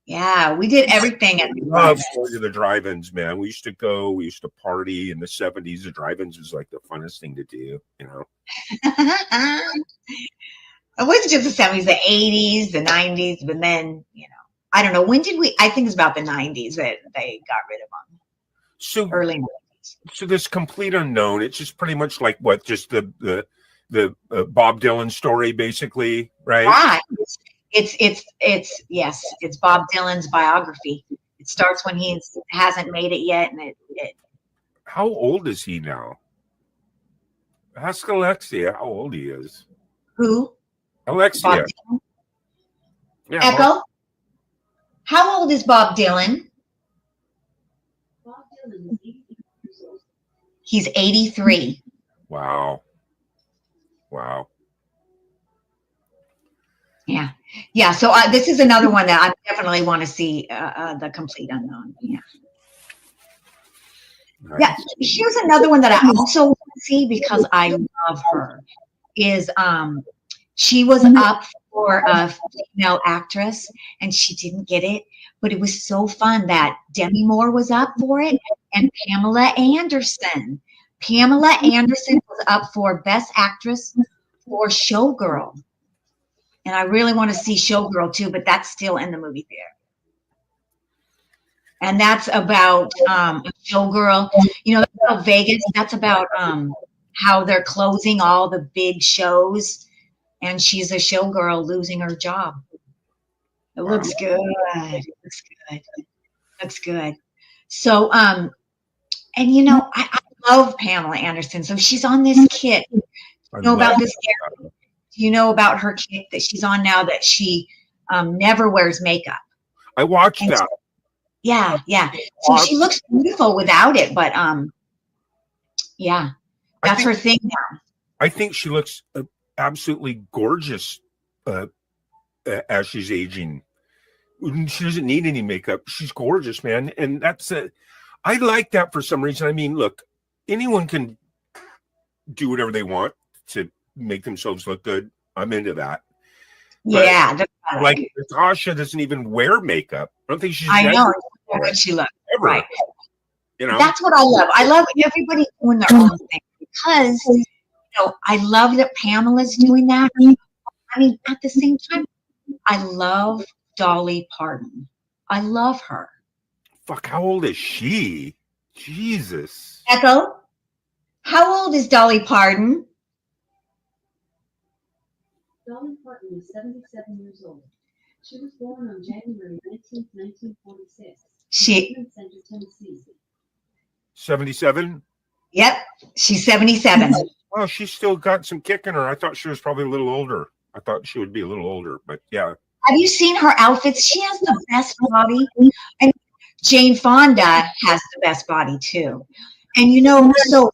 Yeah, we did everything at the
Love
drive-in.
going to the drive-ins, man. We used to go. We used to party in the 70s. The drive-ins was like the funnest thing to do,
It wasn't just the 70s, the 80s, the 90s, but then, I don't know. When did I think it's about the 90s that they got rid of them.
So
Early 90s.
So this Complete Unknown, it's just pretty much like what, just the Bob Dylan story, basically, right?
Right. It's Bob Dylan's biography. It starts when he hasn't made it yet, and it
How old is he now? Ask Alexia how old he is.
who?
Alexia.
Bob Dylan?
Yeah,
Echo? How old is Bob Dylan? He's 83.
Wow.
Yeah. Yeah. So this is another one that I definitely want to see, The Complete Unknown. Yeah.
Nice.
Yeah. Here's another one that I also want to see because I love her. Is she was up for a female actress and she didn't get it, but it was so fun that Demi Moore was up for it and Pamela Anderson. Pamela Anderson was up for Best Actress for Showgirl. And I really want to see Showgirl too, but that's still in the movie theater. And that's about a showgirl. That's about Vegas. That's about how they're closing all the big shows. And she's a showgirl losing her job. It looks good. It looks good. Looks good. So, and I love Pamela Anderson. So she's on this kit.
I
Know about
love
this?
that.
Do you know about her kit that she's on now that she never wears makeup?
I watched
And
that.
Yeah, yeah. So she looks beautiful without it, but yeah,
I
that's
think-
her thing now.
I think she looks absolutely gorgeous as she's aging. She doesn't need any makeup. She's gorgeous, man. And I like that for some reason. I mean, look, anyone can do whatever they want to make themselves look good. I'm into that. But,
Yeah, that's what I
Like Natasha doesn't even wear makeup. I don't think she's
I know
ever,
how good she looks.
ever,
Right.
That's
That's what I love. I love everybody doing their own thing because I love that Pamela's doing that. I mean, at the same time, I love Dolly Parton. I love her.
fuck. How old is she? Jesus.
Echo, how old is Dolly Parton?
Dolly Parton is 77 years old. She was born on January 19, 1946.
She,
in Center, Tennessee.
77.
yep, she's 77.
Well, she's still got some kick in her. I thought she was probably a little older. I thought she would be a little older, but yeah.
Have you seen her outfits? She has the best body. And Jane Fonda has the best body too. And so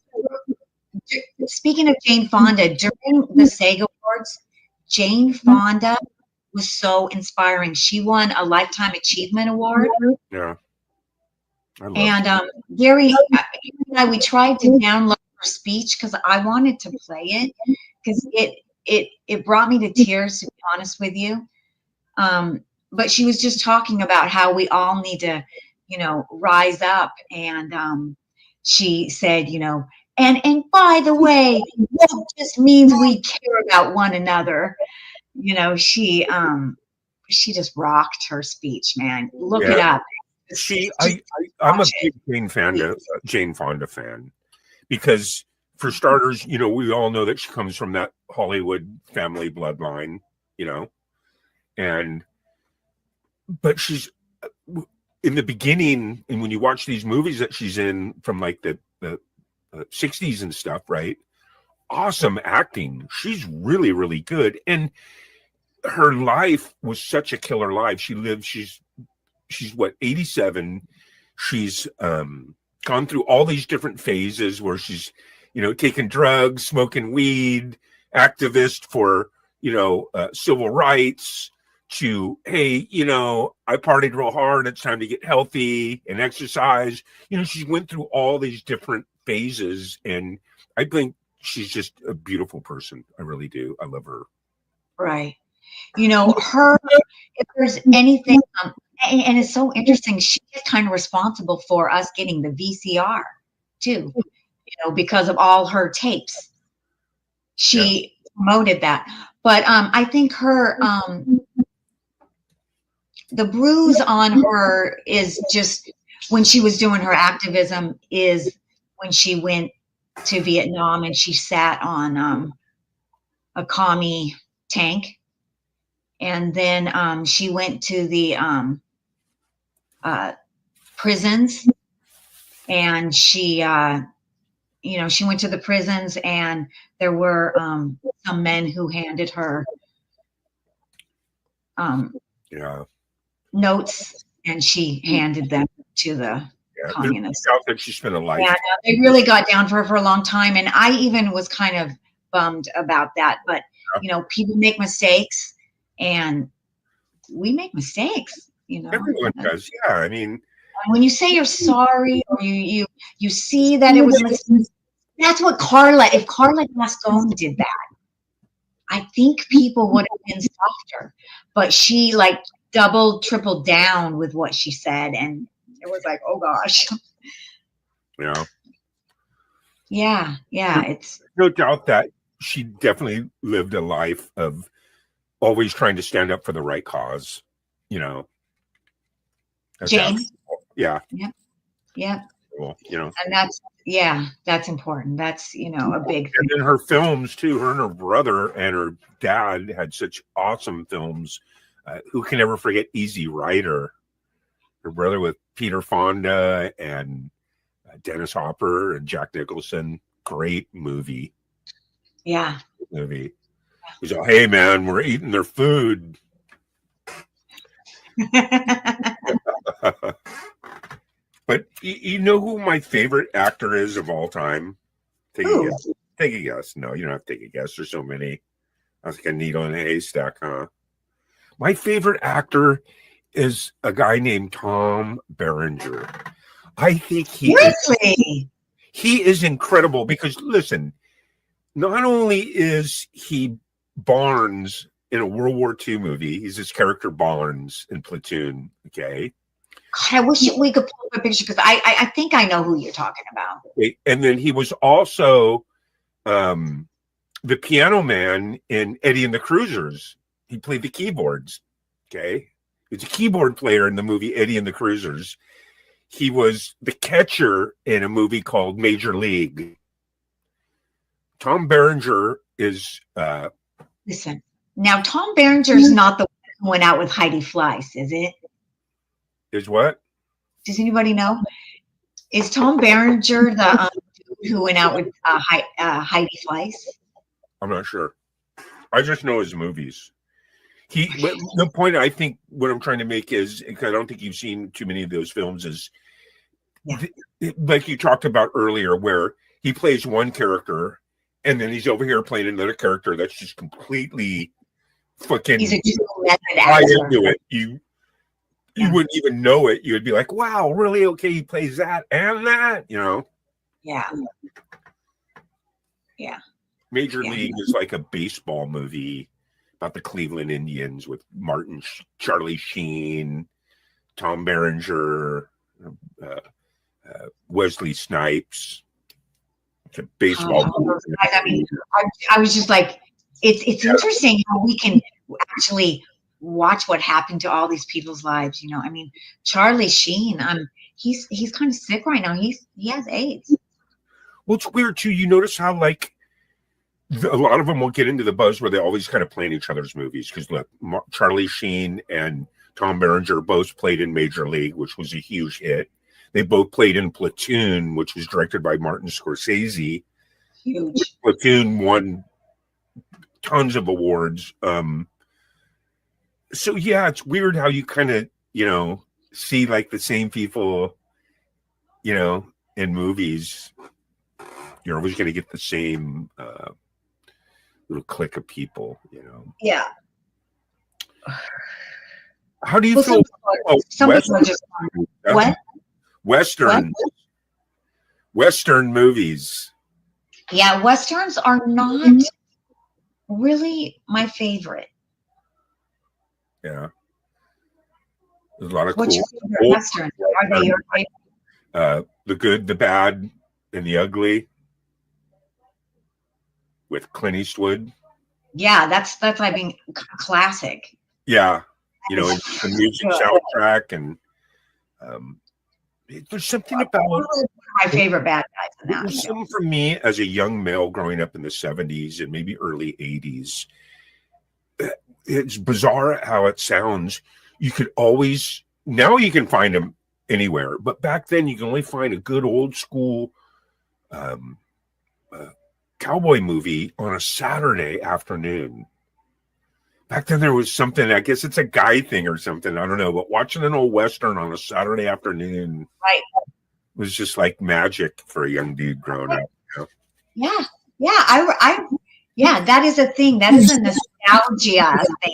speaking of Jane Fonda, during the SAG Awards, Jane Fonda was so inspiring. She won a Lifetime Achievement Award.
Yeah. I love
And Gary and I, we tried to download her speech because I wanted to play it because it brought me to tears, to be honest with you. But she was just talking about how we all need to, rise up. And she said, and by the way, that just means we care about one another. She just rocked her speech, man. Look it up.
I'm a big Jane Fonda fan because, for starters, we all know that she comes from that Hollywood family bloodline, but she's in the beginning, and when you watch these movies that she's in from like the 60s and stuff, right? Awesome acting. She's really, really good, and her life was such a killer life. She's what, 87. She's gone through all these different phases where she's, taking drugs, smoking weed, activist for, civil rights, to, hey, I partied real hard. It's time to get healthy and exercise. She went through all these different phases, and I think she's just a beautiful person. I really do. I love her.
Right. Her, if there's anything, and it's so interesting, she's kind of responsible for us getting the VCR too, because of all her tapes. She promoted that. But I think her, the bruise on her is just when she was doing her activism, is when she went to Vietnam and she sat on a commie tank. And then she went to the prisons, and she went to the prisons, and there were some men who handed her notes, and she handed them to the communists.
That she spent a life.
Yeah, they really got down for her for a long time, and I even was kind of bummed about that. But people make mistakes, and we make mistakes.
Everyone does. Yeah, I mean,
when you say you're sorry, or you see that it was a mistake, that's what Carla. If Carla Gascon did that, I think people would have been softer. But she doubled, tripled down with what she said, and it was like, oh gosh. Yeah. It's
no doubt that she definitely lived a life of always trying to stand up for the right cause.
Jane.
Yeah.
Yeah.
Cool,
And that's important. That's a big thing.
And in her films too, her and her brother and her dad had such awesome films. Who can ever forget Easy Rider? Her brother with Peter Fonda and Dennis Hopper and Jack Nicholson. Great movie.
Yeah.
Movie. He's like, hey man, we're eating their food. But you know who my favorite actor is of all time? Take a guess. No, you don't have to take a guess. There's so many. I was like a needle in a haystack, huh? My favorite actor is a guy named Tom Berenger. I think he is incredible because, listen, not only is he Barnes in a World War II movie, he's his character Barnes in Platoon, okay?
God, I wish we could pull up a picture because I think I know who you're talking about.
Okay. And then he was also the piano man in Eddie and the Cruisers. He played the keyboards, okay? He's a keyboard player in the movie Eddie and the Cruisers. He was the catcher in a movie called Major League. Tom Berenger is...
Listen, now Tom Berenger's not the one who went out with Heidi Fleiss, is it?
Is what?
Does anybody know? Is Tom Berenger the dude who went out with Heidi Fleiss?
I'm not sure. I just know his movies. The point I think what I'm trying to make is, because I don't think you've seen too many of those films, is like you talked about earlier, where he plays one character and then he's over here playing another character that's just completely
fucking
He's a true method
buy
actor.
into it. You
Yeah.
wouldn't even know it. You would be like, wow, really? Okay, he plays that and that, you know.
Yeah.
Major
Yeah.
League is like a baseball movie about the Cleveland Indians with Charlie Sheen, Tom Berenger, Wesley Snipes. It's a baseball
Oh,
movie.
I mean, I was just like, it's interesting how we can actually watch what happened to all these people's lives. You know, I mean, Charlie Sheen, he's kind of sick right now. He has AIDS.
Well, it's weird too. You notice how like a lot of them will get into the buzz where they always kind of play in each other's movies. Because look, Charlie Sheen and Tom Berenger both played in Major League, which was a huge hit. They both played in Platoon, which was directed by Martin Scorsese.
Huge.
Platoon won tons of awards. So yeah, it's weird how you kind of, you know, see like the same people, you know, in movies. You're always going to get the same little clique of people, you know.
Yeah.
How do you
Well,
feel?
some people are just what?
Western movies.
Yeah, westerns are not really my favorite.
Yeah, there's a lot of
What's
cool.
your favorite western? Are they your favorite?
The Good, the Bad, and the Ugly with Clint Eastwood.
Yeah, that's I mean classic.
Yeah, you know, and the music soundtrack, and there's something about
One of my favorite bad guys in that.
there's something for me as a young male growing up in the 70s and maybe early 80s. It's bizarre how it sounds. You could always, now you can find them anywhere, but back then you can only find a good old school cowboy movie on a Saturday afternoon. Back then there was something, I guess it's a guy thing or something, I don't know, but watching an old Western on a Saturday afternoon
Right.
was just like magic for a young dude growing up. You know?
Yeah. Yeah. Yeah, that is a thing. That is a nostalgia thing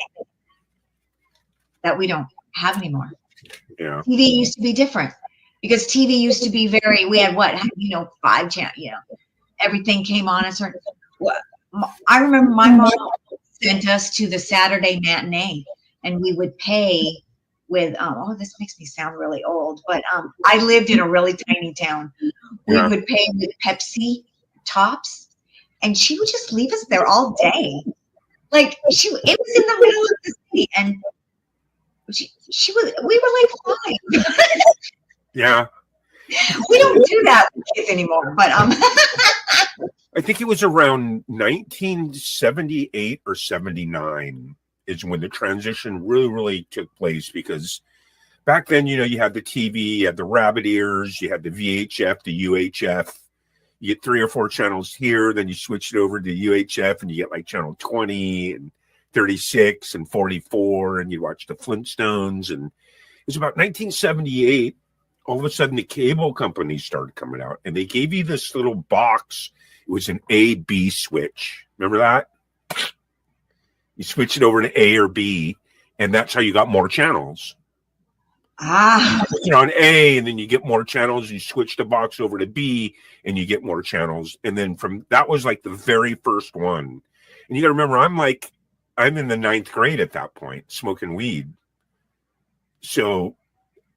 that we don't have anymore.
Yeah.
TV used to be different because TV used to be very, we had what, you know, 5 channels, you know, everything came on a certain, I remember my mom sent us to the Saturday matinee and we would pay with, oh, this makes me sound really old, but I lived in a really tiny town. We
Yeah.
would pay with Pepsi tops and she would just leave us there all day. Like it was in the middle of the city and she was, we were like 5.
Yeah.
We don't do that with kids anymore, but
I think it was around 1978 or 79 is when the transition really took place, because back then, you know, you had the TV, you had the rabbit ears, you had the VHF, the UHF. You get 3 or 4 channels here, then you switch it over to UHF and you get like channel 20 and 36 and 44, and you watch the Flintstones. And it was about 1978. All of a sudden, the cable companies started coming out and they gave you this little box. It was an A-B switch. Remember that? You switch it over to A or B, and that's how you got more channels. You're on A, and then you get more channels. You switch the box over to B, and you get more channels. And then that was like the very first one. And you got to remember, I'm in the 9th grade at that point, smoking weed. So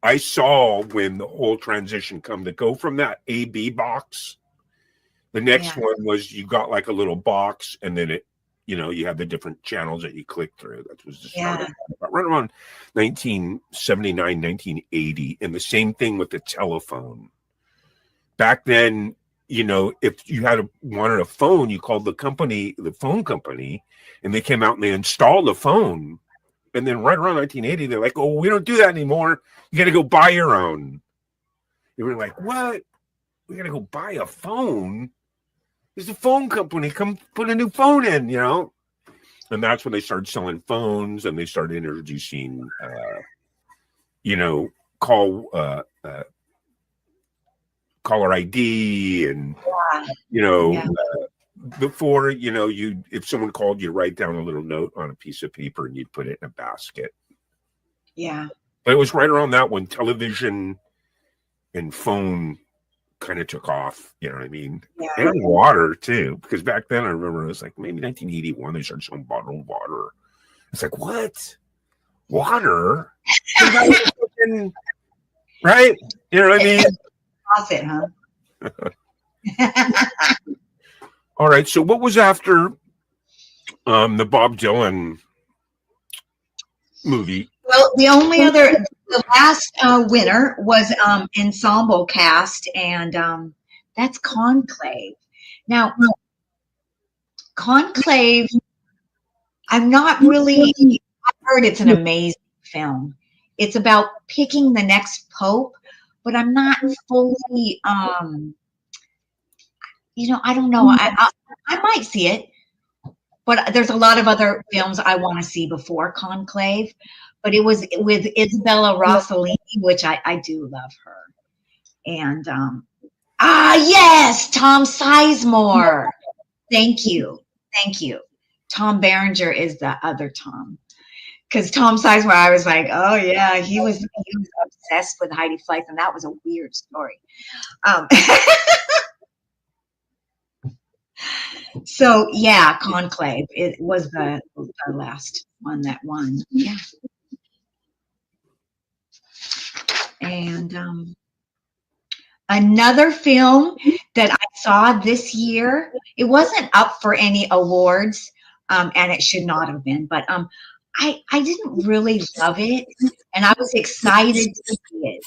I saw when the whole transition come to go from that A-B box. The next one was you got like a little box, and then it, you know, you have the different channels that you click through. That was the start of it. Right around 1979, 1980. And the same thing with the telephone. Back then, you know, if you wanted a phone, you called the phone company, and they came out and they installed the phone. And then right around 1980, they're like, oh, we don't do that anymore. You got to go buy your own. You were like, what? We got to go buy a phone? There's a phone company. Come put a new phone in, you know? And that's when they started selling phones, and they started introducing, you know, caller ID and, you know, before, you know, you if someone called you, write down a little note on a piece of paper and you'd put it in a basket.
Yeah.
But it was right around that when television and phone kind of took off, you know what I mean?
Yeah.
And water too, because back then I remember it was like maybe 1981 they started selling bottled water. It's like, what? Water? Right? You know what I mean?
Faucet, huh?
All right. So what was after the Bob Dylan movie?
Well, the last winner was Ensemble Cast, and that's Conclave. Now, Conclave, I've not really, I've heard it's an amazing film. It's about picking the next pope, but I'm not fully, you know, I don't know. I might see it, but there's a lot of other films I want to see before Conclave. But it was with Isabella Rossellini, which I do love her. And yes, Tom Sizemore. Thank you. Tom Berenger is the other Tom. Because Tom Sizemore, I was like, oh yeah, he was obsessed with Heidi Fleiss, and that was a weird story. So yeah, Conclave. It was the last one that won. Yeah. And another film that I saw this year, it wasn't up for any awards, and it should not have been, but I didn't really love it, and I was excited to see it,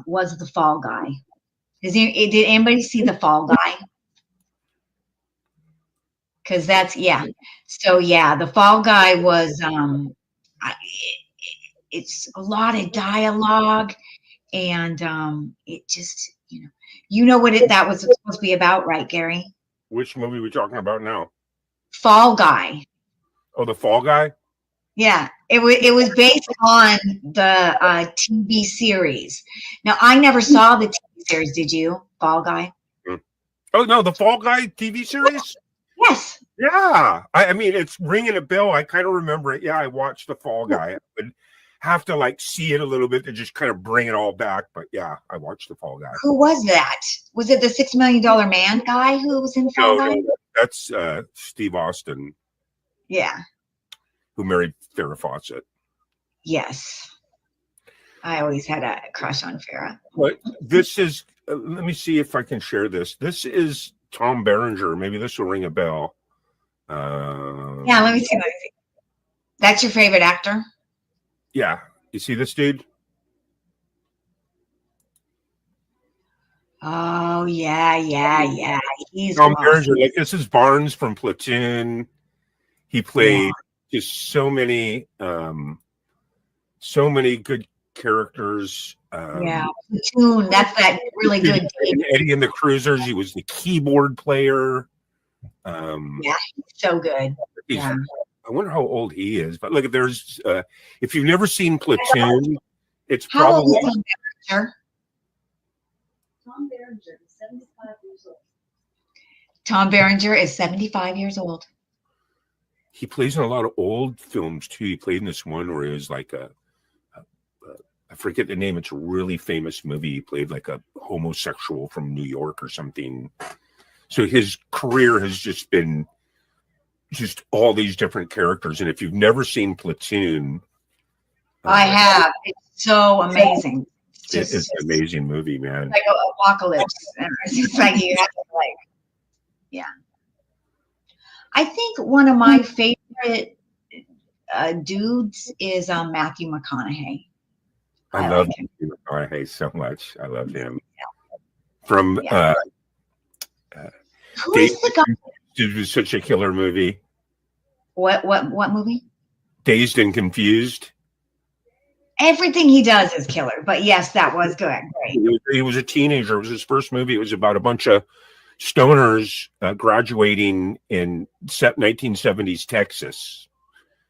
was The Fall Guy. Did anybody see The Fall Guy? Because that's, yeah. So yeah, The Fall Guy was, it's a lot of dialogue, and it just, you know what that was supposed to be about, right, Gary?
Which movie are we talking about now?
Fall Guy.
Oh, The Fall Guy?
Yeah, it was based on the TV series. Now, I never saw the TV series. Did you? Fall Guy?
Oh no, The Fall Guy TV series?
Yes.
Yeah. I mean, it's ringing a bell. I kind of remember it. Yeah, I watched The Fall Guy. I would have to like see it a little bit to just kind of bring it all back. But yeah, I watched The Fall Guy.
Who was that? Was it the $6 Million Man guy who was in Fall Guy?
No, that's Steve Austin.
Yeah.
Who married Farrah Fawcett.
Yes. I always had a crush on Farrah.
But this is, let me see if I can share this. This is Tom Berenger. Maybe this will ring a bell.
Yeah, let me see. That's your favorite actor?
Yeah. You see this dude?
Oh, yeah. He's
Tom
awesome.
Berenger. Like, this is Barnes from Platoon. He played just so many good characters.
Yeah, Platoon. That's that really good.
Eddie and the Cruisers. He was the keyboard player.
Yeah, he's so good. Yeah.
I wonder how old he is. But look, there's if you've never seen Platoon, it's
How old
probably
is Tom Berenger?
Tom Berenger is 75 years old.
Tom Berenger is 75 years old.
he plays in a lot of old films too. He played in this one where it was like I forget the name. It's a really famous movie. He played like a homosexual from New York or something. So his career has just been just all these different characters. And if you've never seen Platoon,
I have. It's so amazing.
It's an amazing movie, man.
Like an apocalypse. It's like you have to like, yeah. I think one of my favorite dudes is Matthew McConaughey.
I love Matthew McConaughey so much. I love him. From
Who is the guy?
It was such a killer movie.
What movie?
Dazed and Confused.
Everything he does is killer. But yes, that was good. Great.
He was a teenager. It was his first movie. It was about a bunch of stoners graduating in 1970s Texas.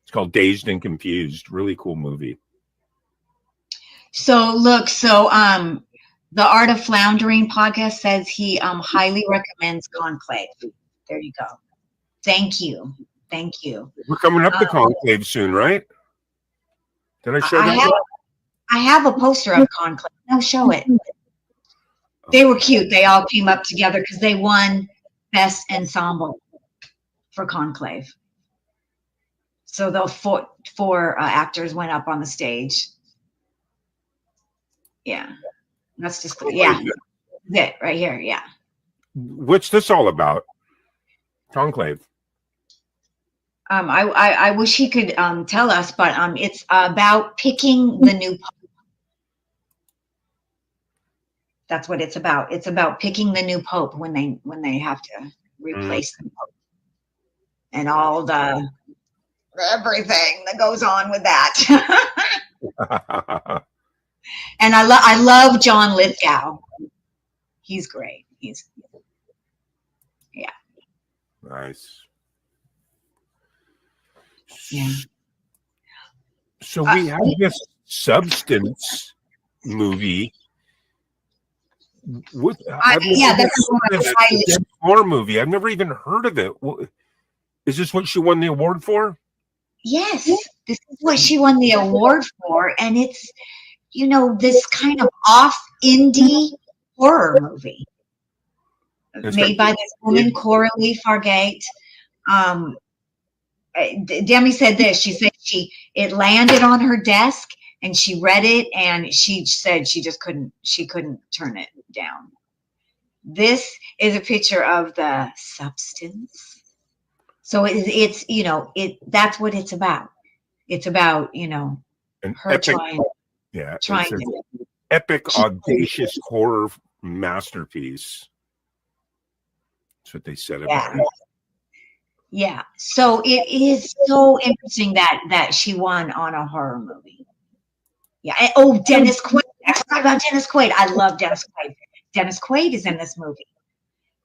It's called Dazed and Confused. Really cool movie.
So look, the Art of Floundering podcast says he highly recommends Conclave. There you go. Thank you. Thank you.
We're coming up to Conclave soon, right? Did I show that?
I have a poster of Conclave. No, show it. They were cute. They all came up together because they won Best Ensemble for Conclave. So the four actors went up on the stage. Yeah, that's just it right here. Yeah.
What's this all about? Conclave.
I wish he could tell us, but it's about picking the new pope. That's what it's about. It's about picking the new pope when they have to replace the pope, and all the everything that goes on with that. And I love John Lithgow. He's great.
Nice.
Yeah.
So we have this Substance movie. That's
a
horror movie. I've never even heard of it. Is this what she won the award for?
Yes, this is what she won the award for, and it's this kind of off indie horror movie made by this woman, Coralie Fargate. Demi said this. She said it landed on her desk and she read it and she said she couldn't turn it down. This is a picture of the Substance. So it's that's what it's about. It's about
An
her
epic,
trying
it's an
to
epic, audacious horror masterpiece. That's what they said about it.
Yeah. So it is so interesting that she won on a horror movie. Yeah. And, Dennis Quaid. I forgot about Dennis Quaid. I love Dennis Quaid. Dennis Quaid is in this movie,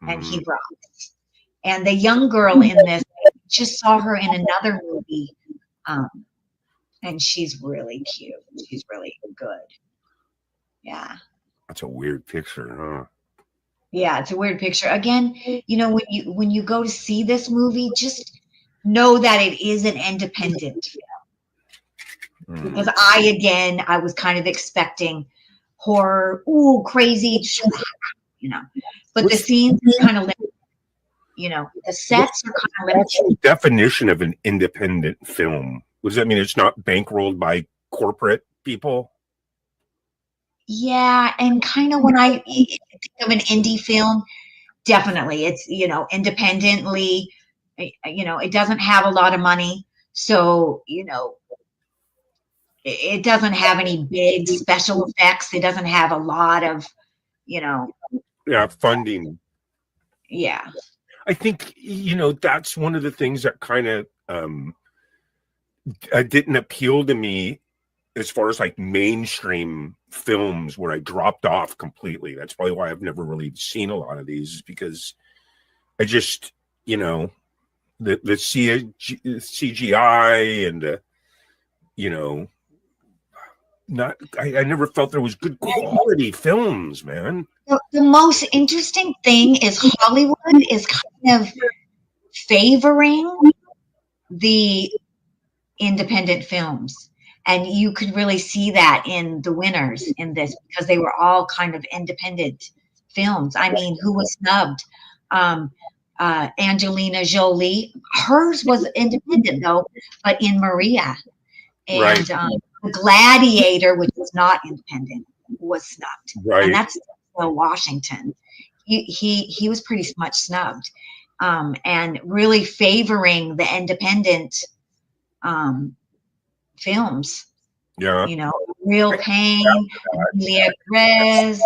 and he rocks. And the young girl in this, I just saw her in another movie, and she's really cute. She's really good. Yeah.
That's a weird picture, huh?
Yeah, it's a weird picture. Again, when you go to see this movie, just know that it is an independent film. Because I was kind of expecting horror, crazy, but the scenes are kind of limited. The sets are kind of limited.
What's the definition of an independent film? What does that mean? It's not bankrolled by corporate people?
Yeah, and kind of when I think of an indie film, definitely it's independently. It doesn't have a lot of money, so it doesn't have any big special effects. It doesn't have a lot of
funding.
Yeah,
I think that's one of the things that kind of didn't appeal to me as far as like mainstream films, where I dropped off completely. That's probably why I've never really seen a lot of these, because I just, the CGI and I never felt there was good quality films, man.
The most interesting thing is Hollywood is kind of favoring the independent films. And you could really see that in the winners in this, because they were all kind of independent films. I mean, who was snubbed? Angelina Jolie. Hers was independent though, but in Maria. And Gladiator, which was not independent, was snubbed.
Right.
And that's Washington. He was pretty much snubbed. And really favoring the independent films.
Yeah.
Real Pain, Leah Perez,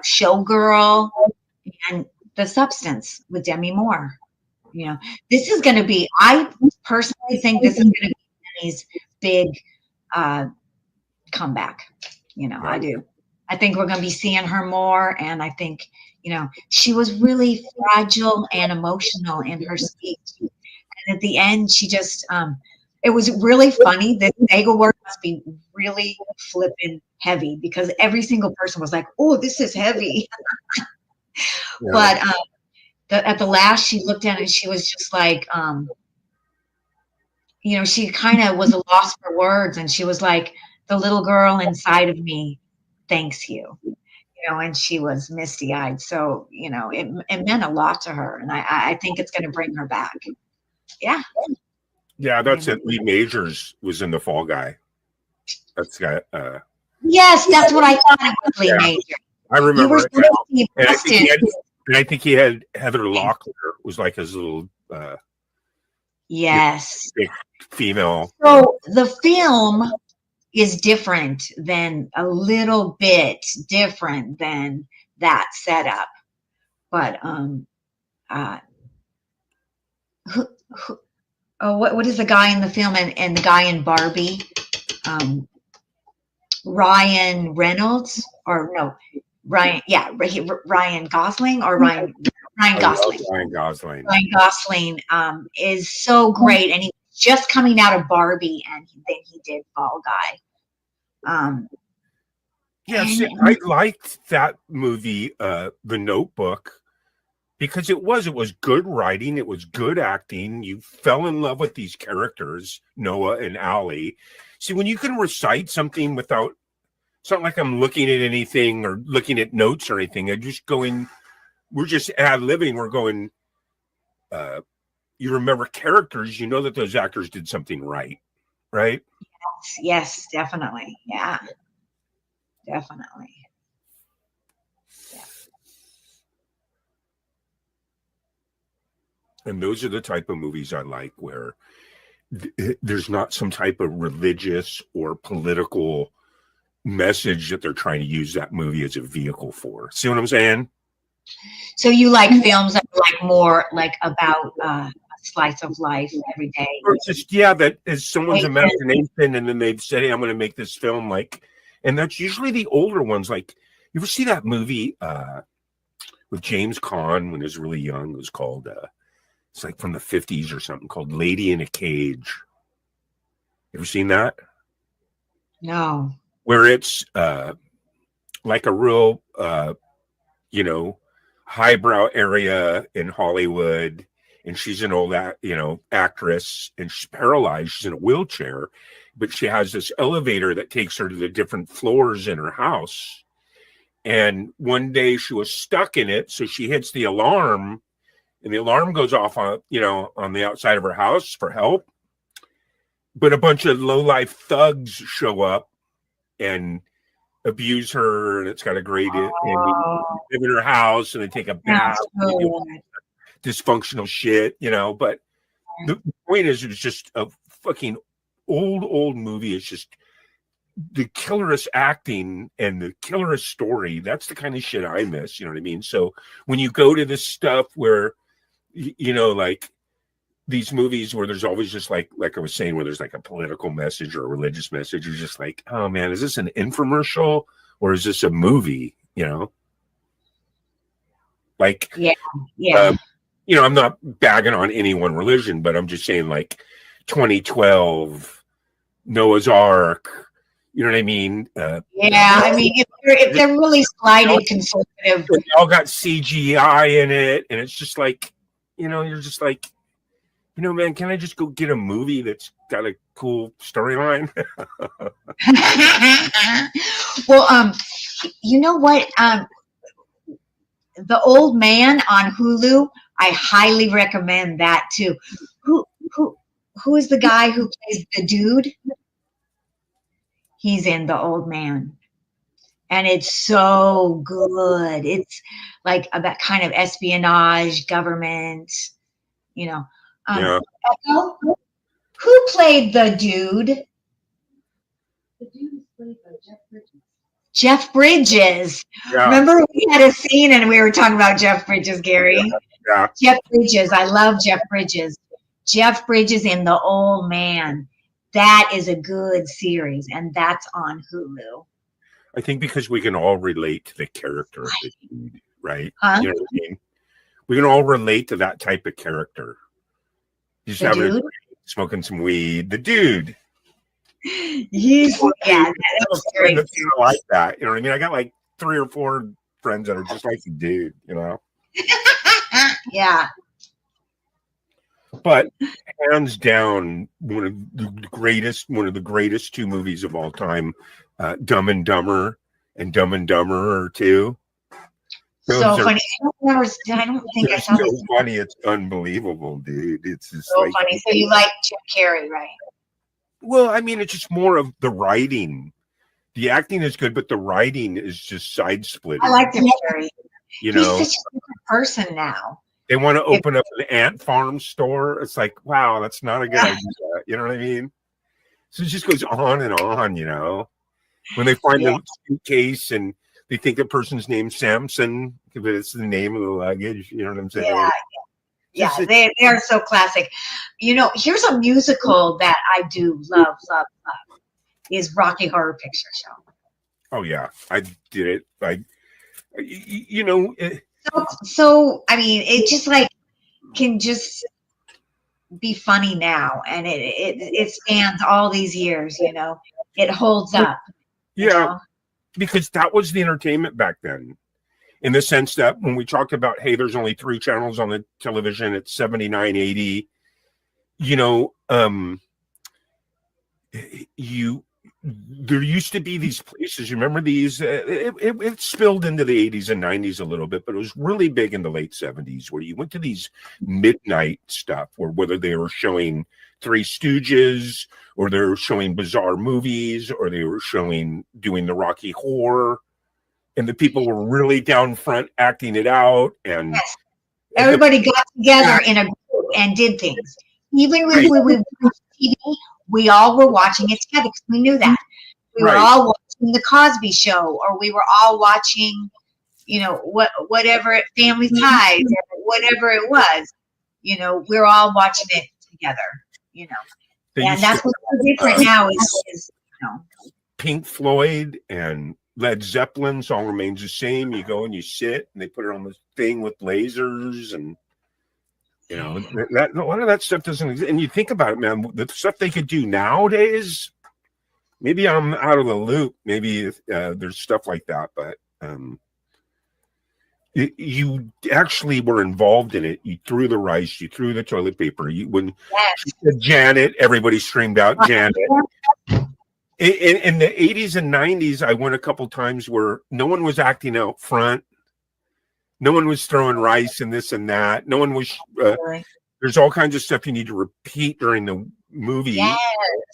Showgirl, and The Substance with Demi Moore. This is going to be, I personally think this is going to be Demi's big comeback. I do. I think we're going to be seeing her more. And I think, she was really fragile and emotional in her speech. And at the end, she just, it was really funny. The Sega word must be really flipping heavy, because every single person was like, "Oh, this is heavy." But at the last, she looked at it and she was just like, you know, she kind of was lost for words, and she was like, the little girl inside of me thanks you, you know, and she was misty eyed. So, you know, it meant a lot to her. And I think it's going to bring her back. Yeah.
Yeah, that's it. Lee Majors was in The Fall Guy. That's got
Yes, that's what I thought it was, Lee
Yeah.
Major.
I
You
remember
were
it now.
supposed to be
And I think he
busted.
had Heather Locklear was like his little
Yes.
female.
So the film is different than a little bit different than that setup. But what is the guy in the film and the guy in Barbie? Ryan Reynolds or no, Ryan Gosling or Ryan Gosling.
Ryan Gosling.
Ryan Gosling is so great, and he's just coming out of Barbie, and then he did Fall Guy.
Yeah, see, I liked that movie, The Notebook, because it was good writing, it was good acting. You fell in love with these characters, Noah and Allie. See, when you can recite something without, it's not like I'm looking at anything or looking at notes or anything. I'm just going, we're just ad-libbing. We're going, you remember characters, you know that those actors did something right?
Yes, definitely. Yeah, definitely.
And those are the type of movies I like where there's not some type of religious or political message that they're trying to use that movie as a vehicle for. See what I'm saying?
So you like films that are like more like about a slice of life every day?
Or just, yeah, that is someone's imagination, and then they've said, hey, I'm going to make this film, like, and that's usually the older ones. Like, you ever see that movie with James Caan when he was really young? It was called it's like from the 50s or something, called Lady in a Cage. You ever seen that?
No.
Where it's like a real, highbrow area in Hollywood, and she's an old, actress, and she's paralyzed. She's in a wheelchair, but she has this elevator that takes her to the different floors in her house. And one day she was stuck in it, so she hits the alarm, and the alarm goes off on the outside of her house for help. But a bunch of low-life thugs show up and abuse her, and it's got a great and live in her house, and they take a bath, and they do dysfunctional shit, But the point is, it was just a fucking old movie. It's just the killerest acting and the killerest story. That's the kind of shit I miss. You know what I mean? So when you go to this stuff where, like these movies where there's always just like I was saying, where there's like a political message or a religious message, you're just like, oh man, is this an infomercial or is this a movie? Like,
Yeah.
I'm not bagging on any one religion, but I'm just saying, like 2012, Noah's Ark. You know what I mean?
Yeah, I mean, if they're really sliding conservative,
They all got CGI in it, and it's just like, you're just like, man, can I just go get a movie that's got a cool storyline?
well, you know what? The Old Man on Hulu, I highly recommend that too. Who is the guy who plays the dude? He's in The Old Man. And it's so good. It's like about kind of espionage, government,
Yeah.
Echo, who played the dude?
The dude is played by Jeff Bridges.
Jeff Bridges.
Yeah.
Remember we had a scene and we were talking about Jeff Bridges, Gary?
Yeah.
Jeff Bridges. I love Jeff Bridges. Jeff Bridges in The Old Man. That is a good series, and that's on Hulu.
I think because we can all relate to the character of the dude, right?
Huh?
You know what I mean? We can all relate to that type of character. Just
The
having a
dude?
drink, smoking some weed. The dude.
He's, yeah, that's
Friend
great.
that's kinda like that. You know what I mean? I got like 3 or 4 friends that are just like the dude,
Yeah.
But hands down, one of the greatest two movies of all time, Dumb and Dumber and Dumb and Dumber 2.
So
Those are
funny. I don't think I
they're
saw
so
this.
funny. It's unbelievable, dude. It's just
So
like,
funny. So you like Jim Carrey, right?
well, I mean, it's just more of the writing. The acting is good, but the writing is just side splitting.
I like Jim Carrey.
You
He's
know,
such a different person now.
they want to open up an ant farm store. It's like, wow, that's not a good
Yeah.
idea. You know what I mean? So it just goes on and on, you know. When they find the suitcase and they think the person's named Samson, but it's the name of the luggage, you know what I'm saying?
Yeah. Yeah,
Just-
they are so classic. You know, here's a musical that I do love, love, love. Is Rocky Horror Picture Show.
Oh yeah, I did it. You know,
So I mean, it just like can just be funny now, and it spans all these years. You know, it holds up. you
yeah,
know?
because that was the entertainment back then. In the sense that when we talked about, hey, there's only 3 channels on the television, it's 79, 80, you know, there used to be these places, you remember these, it spilled into the 80s and 90s a little bit, but it was really big in the late 70s where you went to these midnight stuff, or whether they were showing Three Stooges, or they were showing bizarre movies, or they were doing the Rocky Horror, and the people were really down front acting it out, and
Yes. Everybody got together in a group and did things. Even when we watched TV, we all were watching it together because we knew that. We were
Right.
all watching The Cosby Show, or we were all watching, you know, whatever Family Ties, or whatever it was. You know, we're all watching it together. You know,
they
and
used
that's
to-
what's so different now is you know.
Pink Floyd and Led Zeppelin song remains the same. You go and you sit, and they put it on the thing with lasers, and you know that a lot of that stuff doesn't exist. And you think about it, man, the stuff they could do nowadays. Maybe I'm out of the loop. Maybe there's stuff like that, but you actually were involved in it. You threw the rice, you threw the toilet paper. When
Yes.
she said Janet, everybody screamed out Janet. In the 80s and 90s, I went a couple times where no one was acting out front. No one was throwing rice and this and that. No one was. There's all kinds of stuff you need to repeat during the movie.
Yes.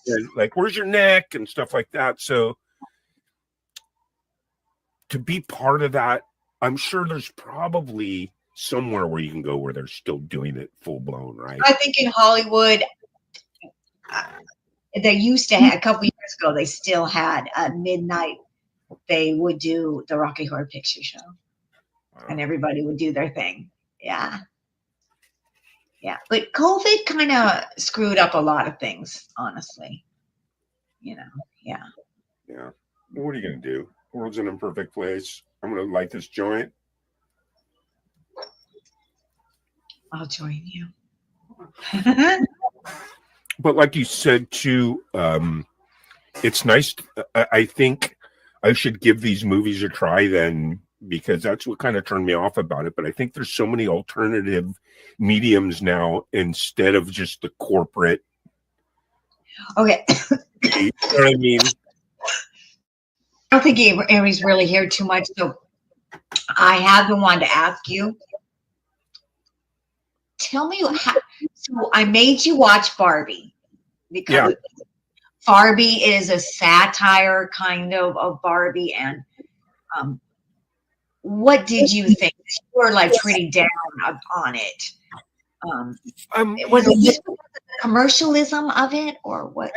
And like, where's your neck and stuff like that. So to be part of that, I'm sure there's probably somewhere where you can go where they're still doing it full blown, right?
I think in Hollywood, they used to have, a couple years ago, they still had at midnight, they would do the Rocky Horror Picture Show, and everybody would do their thing. Yeah. Yeah. But COVID kind of screwed up a lot of things, honestly. You know, yeah.
Yeah. What are you going to do? The world's an imperfect place. I'm going to light this joint.
I'll join you.
But like you said too, it's nice. I think I should give these movies a try then, because that's what kind of turned me off about it. But I think there's so many alternative mediums now instead of just the corporate.
Okay.
You know what I mean?
I don't think Aries really heard too much, so I have been wanting to ask you. Tell me how. So I made you watch Barbie because Barbie is a satire kind of Barbie, and what did you think? You were like pretty down on it. Was it just the commercialism of it, or what?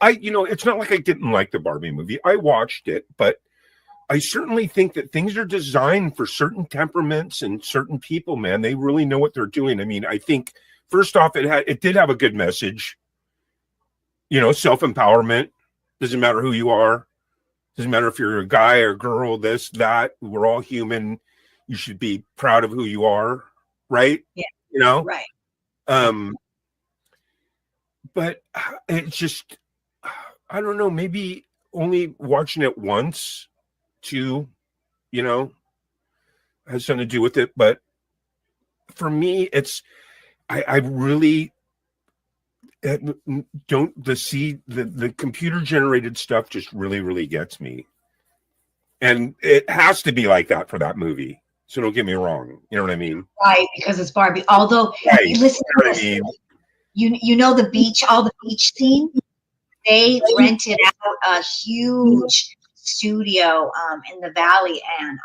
I you know, it's not like I didn't like the Barbie movie. I watched it, but I certainly think that things are designed for certain temperaments and certain people, man. They really know what they're doing. I mean, I think first off, it did have a good message. You know, self-empowerment. Doesn't matter who you are. Doesn't matter if you're a guy or girl, this, that. We're all human. You should be proud of who you are, right?
Yeah.
You know?
Right.
But it's just, I don't know, maybe only watching it once, too, you know, has something to do with it. But for me, it's I really don't the computer generated stuff just really gets me, and it has to be like that for that movie. So don't get me wrong. You know what I mean?
Right, because it's Barbie. Although,
Right.
listen
You know
to
what I
this.
mean?
You know the beach, all the beach scene. They rented out a huge studio in the valley, and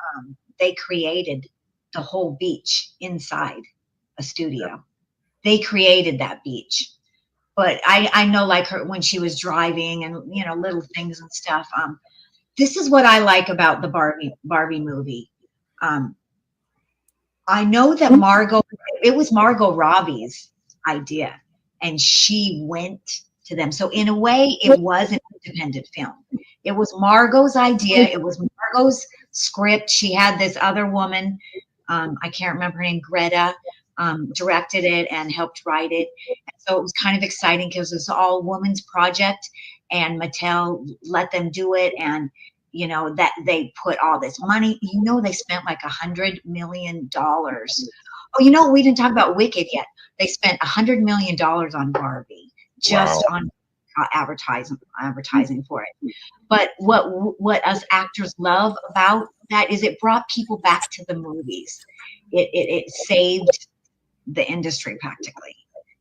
they created the whole beach inside a studio. They created that beach. But I know, like, her when she was driving and little things and stuff. This is what I like about the Barbie movie. I know that it was Margot Robbie's idea, and she went to them. So in a way, it was an independent film. It was Margot's idea. It was Margot's script. She had this other woman, I can't remember her name, Greta, directed it and helped write it. And so it was kind of exciting because it's all women's project, and Mattel let them do it. And that they put all this money. They spent like $100 million. Oh, we didn't talk about Wicked yet. They spent $100 million on Barbie, just on advertising for it. But what us actors love about that is it brought people back to the movies. It saved the industry practically,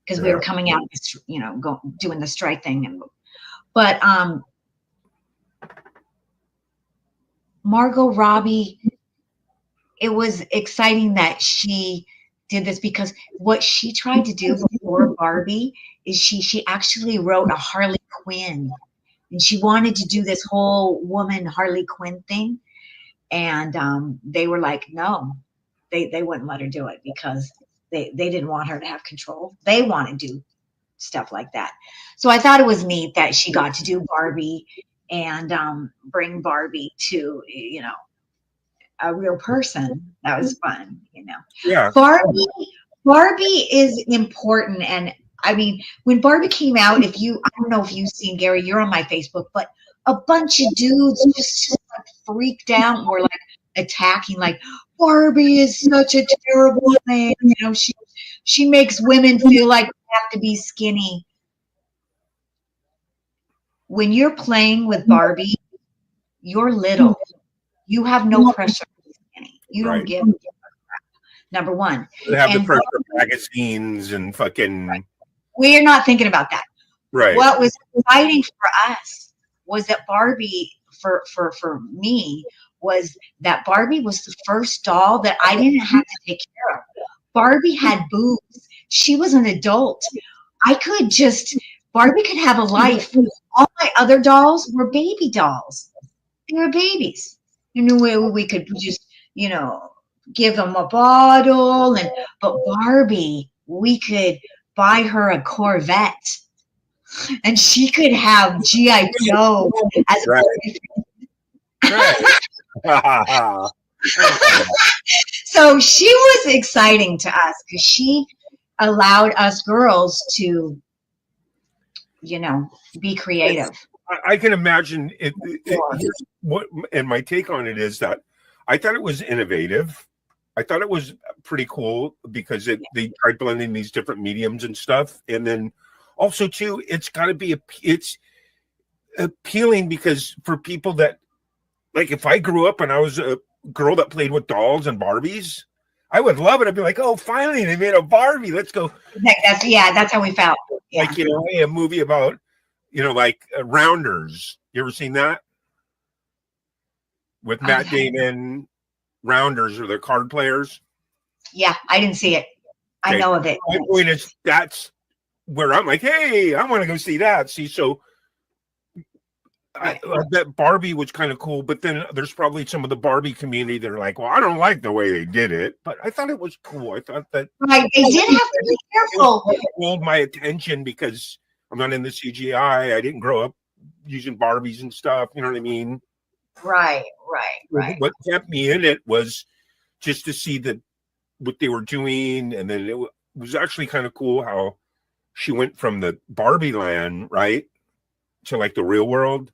because we were coming out, doing the strike thing. But Margot Robbie, it was exciting that she did this, because what she tried to do before Barbie is she actually wrote a Harley Quinn, and she wanted to do this whole woman Harley Quinn thing. And they were like, no, they wouldn't let her do it, because they didn't want her to have control. They want to do stuff like that. So I thought it was neat that she got to do Barbie and bring Barbie to a real person. That was fun.
Yeah.
Barbie is important. And I mean, when Barbie came out, I don't know if you've seen, Gary, you're on my Facebook, but a bunch of dudes just like freaked out and were like attacking, like, Barbie is such a terrible thing. She makes women feel like they have to be skinny. When you're playing with Barbie, you're little. You have no pressure to be skinny. You don't give a crap. Number one.
They have the pressure of magazines and fucking.
We're not thinking about that.
Right.
What was exciting for us was that Barbie, for me, was that Barbie was the first doll that I didn't have to take care of. Barbie had boobs. She was an adult. Barbie could have a life. All my other dolls were baby dolls. They were babies. We could just, give them a bottle. But Barbie, we could buy her a Corvette. And she could have G.I. Joe as a
Right.
So she was exciting to us, because she allowed us girls to, be creative.
I can imagine it. And my take on it is that I thought it was innovative. I thought it was pretty cool, because they tried blending these different mediums and stuff. And then also too, it's got to be it's appealing, because for people that, like, if I grew up and I was a girl that played with dolls and Barbies, I would love it. I'd be like, oh, finally they made a Barbie. Let's go.
That's how we felt. Yeah.
Like, a movie about, like Rounders. You ever seen that? With Matt Damon. Rounders are the card players.
Yeah, I didn't see it. I know of it.
My point is, that's where I'm like, hey, I want to go see that. See, so that Barbie was kind of cool, but then there's probably some of the Barbie community that are like, well, I don't like the way they did it, but I thought it was cool. I thought that
they did have to be careful.
It hold my attention, because I'm not in the CGI. I didn't grow up using Barbies and stuff. You know what I mean?
Right.
What kept me in it was just to see what they were doing, and then it was actually kind of cool how she went from the Barbie land, right, to like the real world.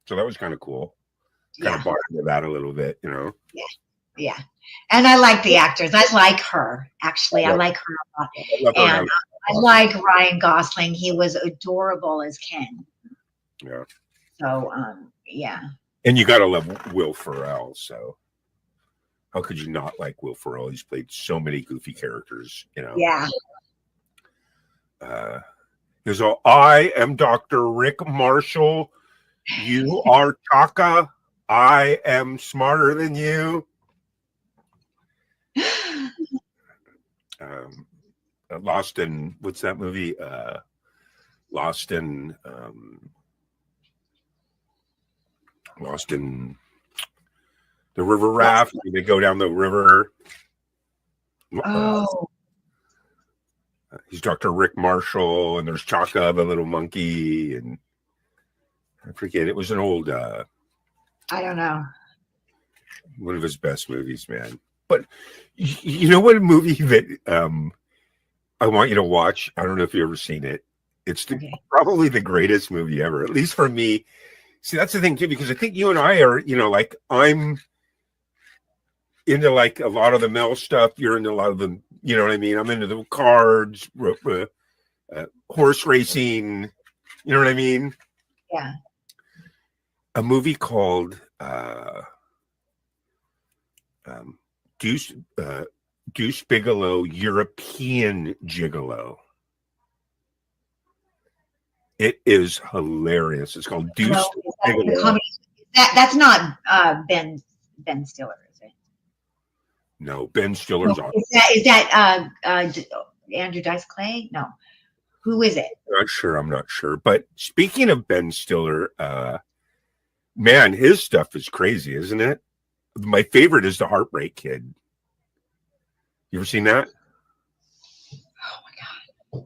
So that was kind of cool. Kind of bought into that a little bit,
Yeah. Yeah. And I like the actors. I like her, actually. I like her a lot.
I love her
And
and
I like Ryan Gosling. He was adorable as Ken.
yeah.
So, yeah.
And you gotta love Will Ferrell. So how could you not like Will Ferrell? He's played so many goofy characters, you know.
Yeah.
He's all, I am Dr. Rick Marshall. You are Chaka. I am smarter than you. Lost in, what's that movie? Lost in the river raft. They go down the river.
Oh,
He's Dr. Rick Marshall, and there's Chaka, the little monkey, and I forget. It was an old,
I don't know.
one of his best movies, man. But you know what movie that I want you to watch? I don't know if you've ever seen it. It's probably the greatest movie ever, at least for me. See, that's the thing too, because I think you and I are, you know, like I'm into like a lot of the male stuff. You're into a lot of the, you know what I mean? I'm into the cards, horse racing. You know what I mean?
Yeah.
A movie called Deuce Bigelow, European Gigolo. It is hilarious. It's called Deuce Bigelow.
That's not Ben Stiller, is it?
No, Ben Stiller's on.
Is that Andrew Dice Clay? No. Who is it?
I'm not sure. But speaking of Ben Stiller, man, his stuff is crazy, isn't it? My favorite is The Heartbreak Kid. You ever seen that?
Oh my God.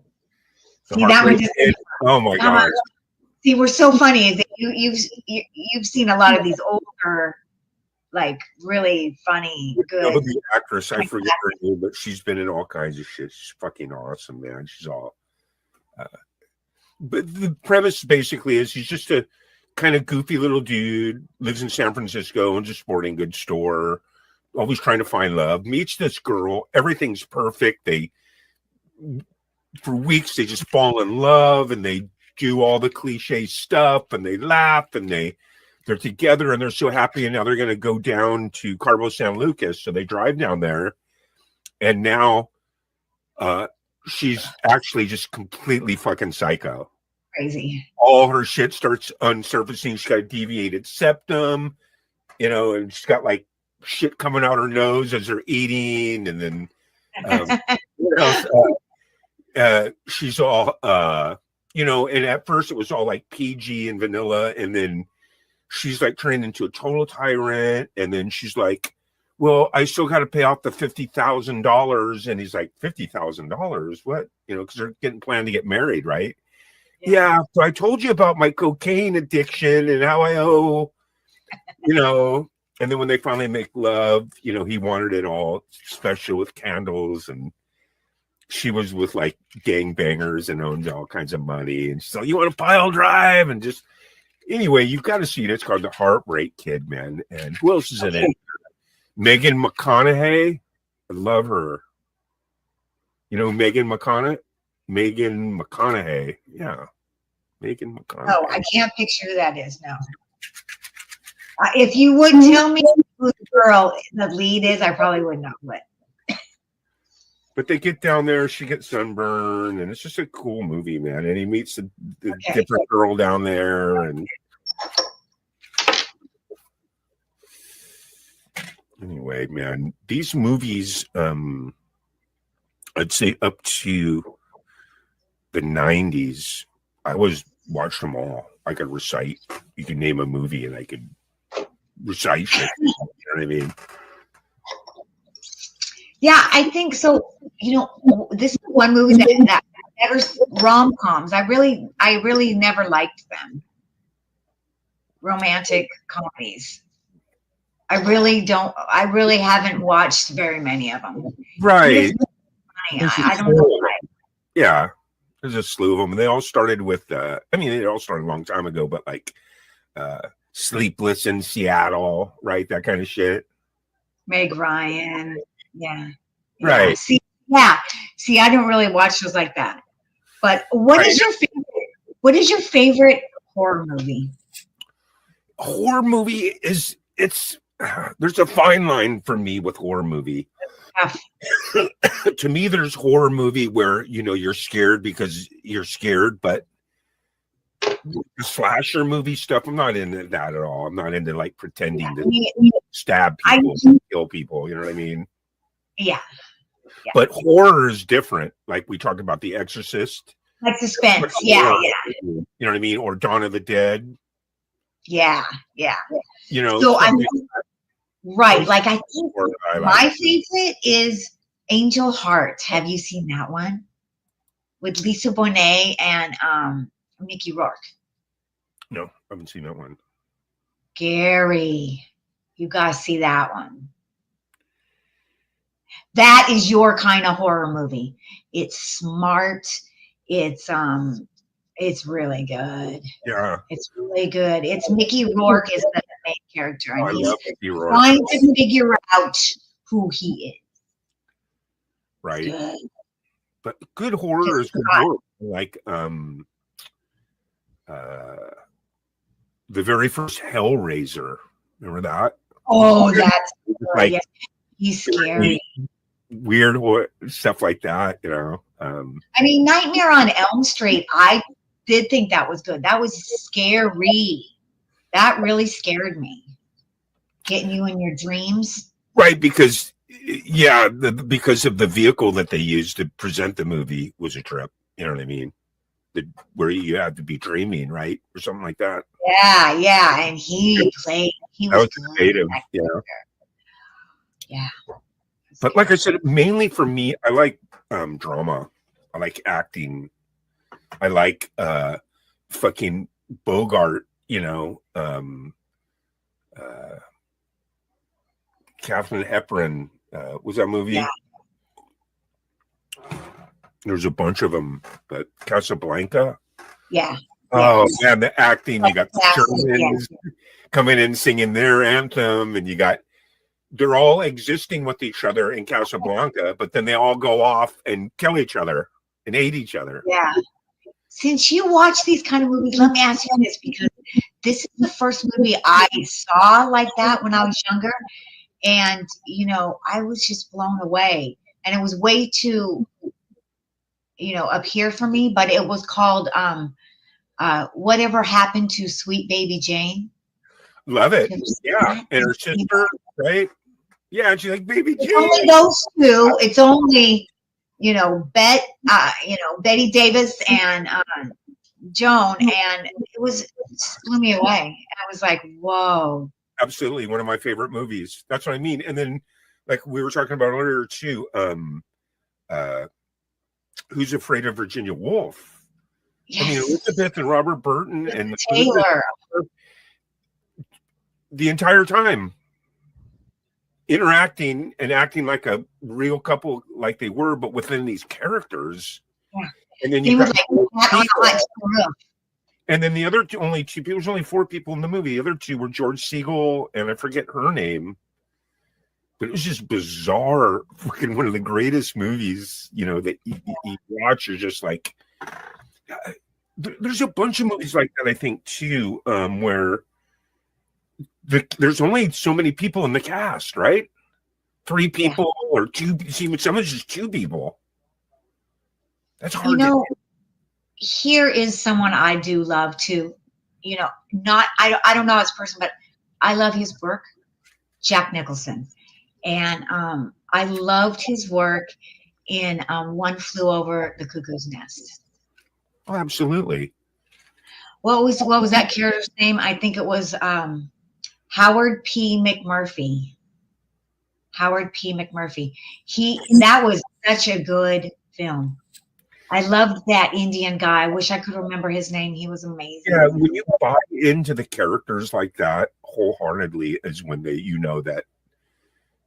The
See, that one
Heartbreak
just,
Kid? Oh my God.
see, we're so funny. Is that you've seen a lot of these older, like really funny, good.
The actress, I forget her name, but she's been in all kinds of shit. She's fucking awesome, man. She's all. But the premise basically is he's just a kind of goofy little dude, lives in San Francisco, owns a sporting goods store, always trying to find love, meets this girl, everything's perfect. For weeks, they just fall in love and they do all the cliche stuff and they laugh and they're together and they're so happy. And now they're going to go down to Cabo San Lucas. So they drive down there and now she's actually just completely fucking psycho.
Crazy.
All her shit starts unsurfacing. She's got a deviated septum, you know, and she's got like shit coming out her nose as they're eating. And then she's all, you know, and at first it was all like PG and vanilla. And then she's like turning into a total tyrant. And then she's like, well, I still got to pay off the $50,000. And he's like, $50,000? What? You know, because they're getting planned to get married, right? Yeah. So I told you about my cocaine addiction and how I owe, you know. And then when they finally make love, you know, he wanted it all special with candles. And she was with like gangbangers and owned all kinds of money. And she's like, you want a pile drive? And just, anyway, you've got to see it. It's called The Heartbreak Kid, man. And who else is in it? Megan McConaughey. I love her. You know Megan McConaughey? Megan McConaughey. Yeah. Megan McConaughey.
No, I can't picture who that is. No. If you wouldn't tell me who the girl, the lead is, I probably wouldn't know.
But they get down there, she gets sunburned, and it's just a cool movie, man. And he meets the different girl down there, and anyway, man, these movies, I'd say up to the 90s, I watched them all. I could recite. You could name a movie, and I could recite it. You know what I mean?
Yeah, I think so. You know, this is one movie that never rom-coms. I really never liked them. Romantic comedies. I really haven't watched very many of them.
Right.
I don't know why.
Yeah. There's a slew of them. They all started with, they all started a long time ago, but like Sleepless in Seattle, right? That kind of shit.
Meg Ryan. Yeah.
Right.
See, I don't really watch shows like that. But what is your favorite? What is your favorite horror movie?
Horror movie is there's a fine line for me with horror movie. To me, there's horror movie where you're scared because you're scared, but the slasher movie stuff, I'm not into that at all. I'm not into like pretending to stab people, kill people. You know what I mean?
Yeah.
But horror is different. Like we talked about The Exorcist.
Like suspense. Yeah.
You know what I mean? Or Dawn of the Dead.
Yeah.
So
I think my favorite is Angel Heart. Have you seen that one? With Lisa Bonet and Mickey Rourke.
No, I haven't seen that one.
Gary, you guys see that one. That is your kind of horror movie. It's smart. It's really good.
Yeah.
It's really good. It's Mickey Rourke is the main character, and he's
love Mickey Rourke.
trying to figure out who he is.
Right.
Good.
But good horror is good horror. Like the very first Hellraiser. Remember that?
Oh, that's good.
Like
Yeah. He's scary.
weird stuff like that,
I mean, Nightmare on Elm Street, I did think that was good. That was scary. That really scared me. Getting you in your dreams.
Right, because because of the vehicle that they used to present the movie was a trip. You know what I mean? Where you had to be dreaming, right, or something like that.
Yeah, and he was
creative.
Yeah.
But like I said, mainly for me, I like drama. I like acting. I like fucking Bogart, Katharine Hepburn. Was that movie?
Yeah.
There's a bunch of them, but Casablanca.
Yeah.
Oh man, the acting! You got the
Fantastic,
Germans coming in singing their anthem, and they're all existing with each other in Casablanca, but then they all go off and kill each other and hate each other.
Yeah. Since you watch these kind of movies, let me ask you this, because this is the first movie I saw like that when I was younger. And, I was just blown away. And it was way too, up here for me, but it was called Whatever Happened to Sweet Baby Jane.
Love it. Yeah. And her sister, right? Yeah, she's like, Baby Jane.
It's only those two. It's only, Betty Davis and Joan, and it just blew me away. And I was like, whoa.
Absolutely, one of my favorite movies. That's what I mean. And then, like we were talking about earlier too, Who's Afraid of Virginia Woolf?
Yes.
I mean, Elizabeth and Robert Burton and
Taylor.
The entire time interacting and acting like a real couple, like they were, but within these characters.
Yeah.
And then
He was like,
and then the other only two people, there's only 4 people in the movie. The other 2 were George Segal, and I forget her name. But it was just bizarre. Fucking one of the greatest movies, that you watch. You're just like, there's a bunch of movies like that, I think, too, where there's only so many people in the cast, right? 3 people or 2. See, some of it's just 2 people. That's hard to do.
Here is someone I do love too. I don't know this person, but I love his work, Jack Nicholson. And I loved his work in One Flew Over the Cuckoo's Nest.
Oh, absolutely.
What was that character's name? I think it was Howard P. McMurphy. Howard P. McMurphy. That was such a good film. I loved that Indian guy. I wish I could remember his name. He was amazing.
Yeah, when you buy into the characters like that wholeheartedly is when that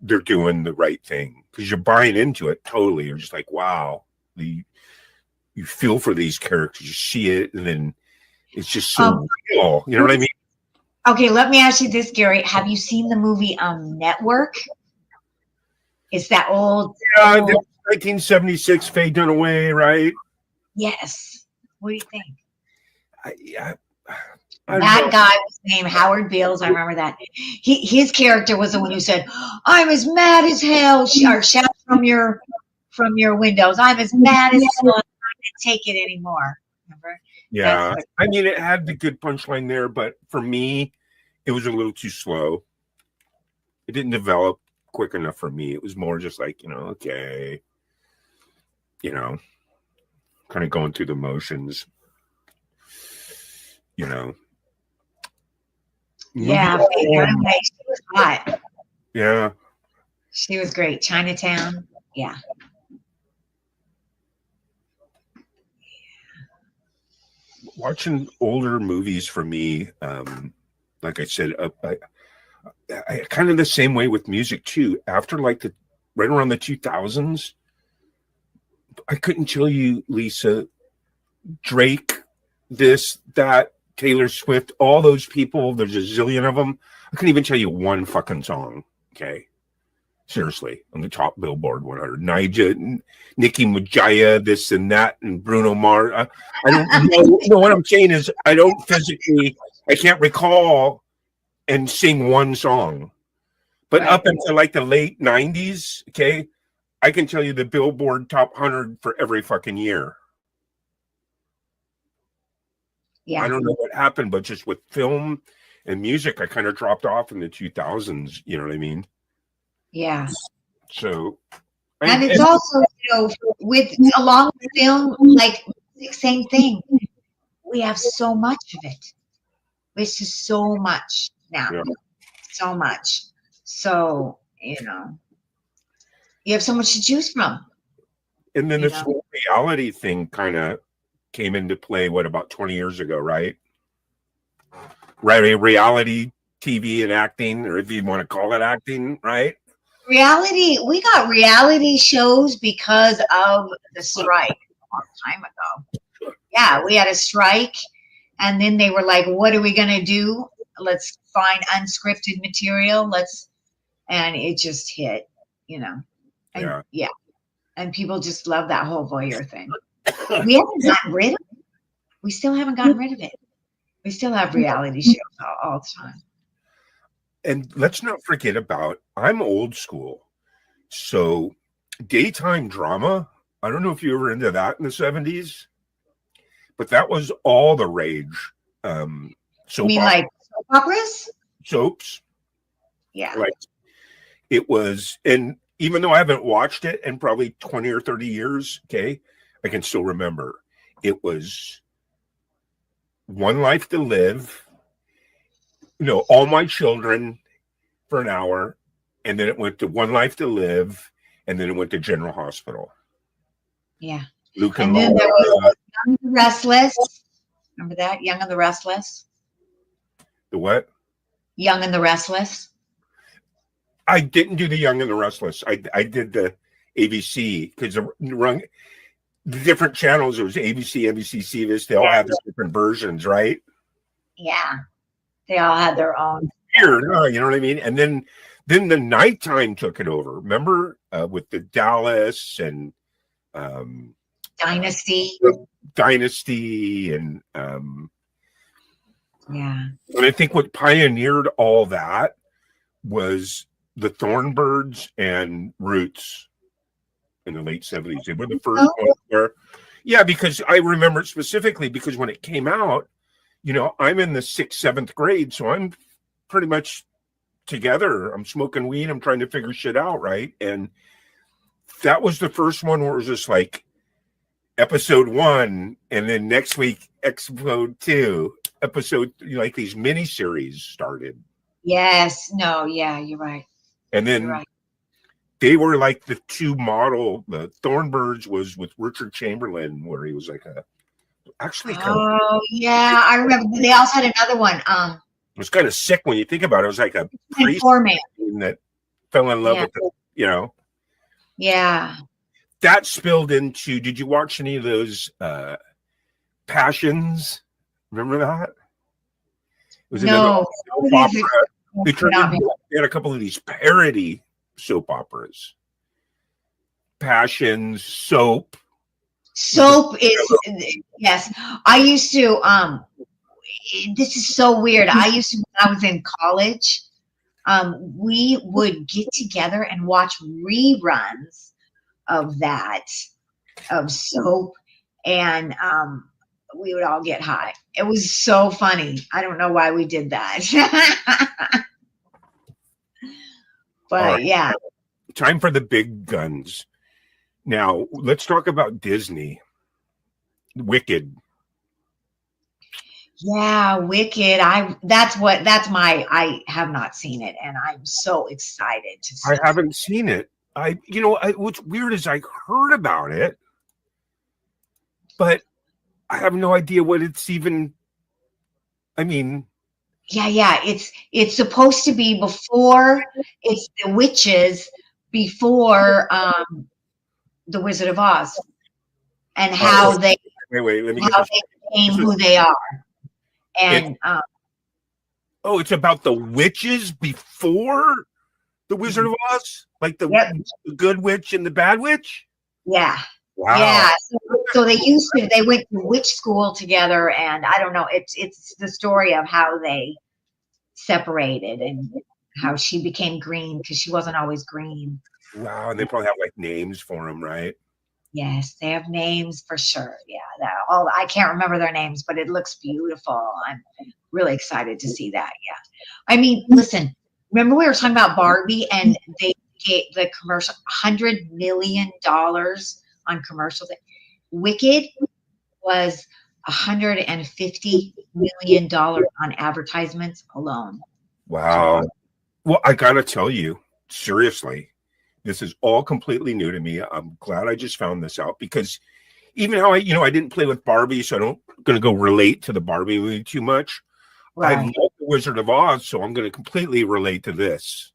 they're doing the right thing, because you're buying into it totally. You're just like, wow, you feel for these characters, you see it, and then it's just so real. You know what I mean?
Okay, let me ask you this, Gary. Have you seen the movie Network? It's that old.
Yeah,
old-
the 1976 Faye Dunaway, right?
yes. What do you think?
I don't
That
know.
guy was named Howard Beals. I remember that. His character was the one who said, "I'm as mad as hell." Or shout from your windows. I'm as mad as hell. I can't take it anymore. Remember?
Yeah,
That's
I mean, it had the good punchline there, but for me, it was a little too slow. It didn't develop quick enough for me. It was more just like, okay, kind of going through the motions,
Yeah, Faye Dunaway, she was hot.
Yeah.
She was great. Chinatown. Yeah.
Watching older movies for me, like I said, I kind of the same way with music too. After like right around the 2000s, I couldn't tell you, Lisa, Drake, this, that, Taylor Swift, all those people. There's a zillion of them. I couldn't even tell you one fucking song. Okay, seriously, on the top Billboard 100. Nija, Nicki Minaj, this and that, and Bruno Mars. I don't know. No, what I'm saying is, I can't recall and sing one song. But
Right.
up until like the late 90s, okay, I can tell you the Billboard top 100 for every fucking year.
Yeah.
I don't know what happened, but just with film and music, I kind of dropped off in the 2000s. You know what I mean?
Yeah.
So,
And it's also, with along with film, like same thing. We have so much of it. It's just so much now.
Yeah.
So much. So, you have so much to choose from.
and then
you
this
know.
whole reality thing kind of came into play, about 20 years ago, right? Right, reality TV and acting, or if you want to call it acting, right?
We got reality shows because of the strike a long time ago. Yeah, we had a strike, and then they were like, what are we going to do? Let's find unscripted material. And it just hit, And,
Yeah.
And people just love that whole voyeur thing. We haven't gotten rid of it. We still haven't gotten rid of it. We still have reality shows all the time.
And let's not forget about, I'm old school. So daytime drama, I don't know if you were into that in the 70s, but that was all the rage.
You
Soap
mean like soap operas?
soaps.
Yeah.
Like it was, and even though I haven't watched it in probably 20 or 30 years, okay, I can still remember. It was One Life to Live, All My Children for an hour, and then it went to One Life to Live, and then it went to General Hospital.
Yeah.
Luke
And
and
then there
Laura,
was Young and the Restless. Remember that? Young and the Restless?
the what?
Young and the Restless.
I didn't do the Young and the Restless. I did the ABC because the different channels. It was ABC, NBC, CBS. They all had their different versions, right?
Yeah. They all had their own.
Weird, huh? You know what I mean? And then the nighttime took it over. Remember with the Dallas and
Dynasty.
Dynasty and
Yeah.
and I think what pioneered all that was the Thornbirds and Roots in the late 70s. They were the first ones where, yeah, because I remember it specifically because when it came out, I'm in the 6th, 7th grade, so I'm pretty much together. I'm smoking weed. I'm trying to figure shit out, right? And that was the first one where it was just like episode 1, and then next week episode 2, like these mini series started.
Yes. No. Yeah. You're right.
And then
You're right.
they were like the two model. The Thornbirds was with Richard Chamberlain, where he was like actually kind of,
Oh yeah, I remember. They also had another one.
it was kind of sick when you think about it. It was like a priest
Foreman.
that fell in love
Yeah.
with the,
Yeah.
that spilled into. Did you watch any of those Passions? Remember that? It was
No.
soap opera. They
Not me.
had a couple of these parody soap operas. Passions, Soap.
Soap is, yes. I used to, this is so weird. I used to, when I was in college, we would get together and watch reruns of that, of Soap, and we would all get high. It was so funny. I don't know why we did that. But
All right.
yeah.
Time for the big guns. Now, let's talk about Disney. Wicked.
Yeah, Wicked. I have not seen it, and I'm so excited to see
I
it.
haven't seen it. What's weird is I heard about it, but I have no idea what it's even. I mean,
Yeah. It's supposed to be before, it's the witches before the Wizard of Oz, and how they
wait. Let me get
how
this.
they became who they are. And
Oh, it's about the witches before the Wizard of Oz, like the good witch and the bad witch.
yeah.
Wow.
Yeah, so they went to witch school together, and I don't know. It's the story of how they separated and how she became green, because she wasn't always green.
Wow, and they probably have like names for them, right?
Yes, they have names for sure. Yeah, I can't remember their names, but it looks beautiful. I'm really excited to see that. Yeah, I mean, listen. Remember we were talking about Barbie, and they gave the commercial $100 million on commercials. Wicked was $150 million on advertisements alone.
Wow. Well, I gotta tell you, seriously, this is all completely new to me. I'm glad I just found this out, because even how I didn't play with Barbie, so I don't gonna go relate to the Barbie movie too much.
Right.
I love the Wizard of Oz, so I'm gonna completely relate to this.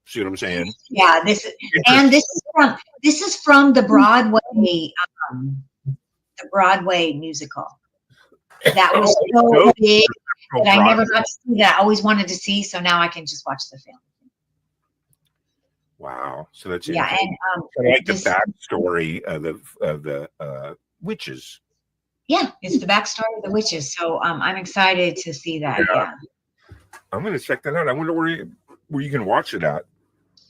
See what I'm saying?
Yeah, this is from the Broadway musical. That was so big that I never got to see that. I always wanted to see, so now I can just watch the film.
Wow. So that's
Yeah,
interesting.
and
I like the backstory of the witches.
yeah, it's the backstory of the witches. So I'm excited to see that. Yeah.
I'm gonna check that out. I wonder where you can watch it at.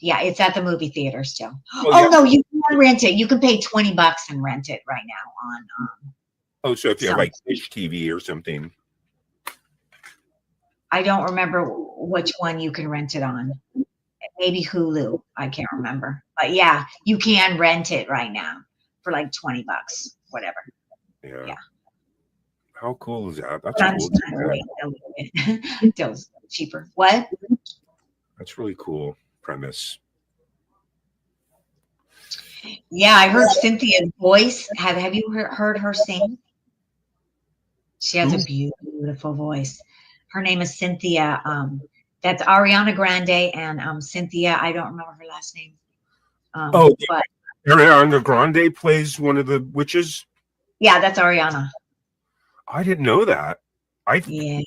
Yeah, it's at the movie theater still.
Oh, yeah.
No, you can rent it. You can pay $20 and rent it right now on.
So if you have like Dish TV or something.
I don't remember which one you can rent it on. Maybe Hulu. I can't remember. But yeah, you can rent it right now for like $20, whatever.
Yeah. How cool is that? That's
I'm
cool.
just trying to wait a little bit until it's cheaper. What?
That's really cool premise.
Yeah, I heard Cynthia's voice. Have you heard her sing? She has a beautiful voice. Her name is Cynthia. That's Ariana Grande and Cynthia. I don't remember her last name. But
Ariana Grande plays one of the witches.
yeah, that's Ariana.
I didn't know that.
Yeah,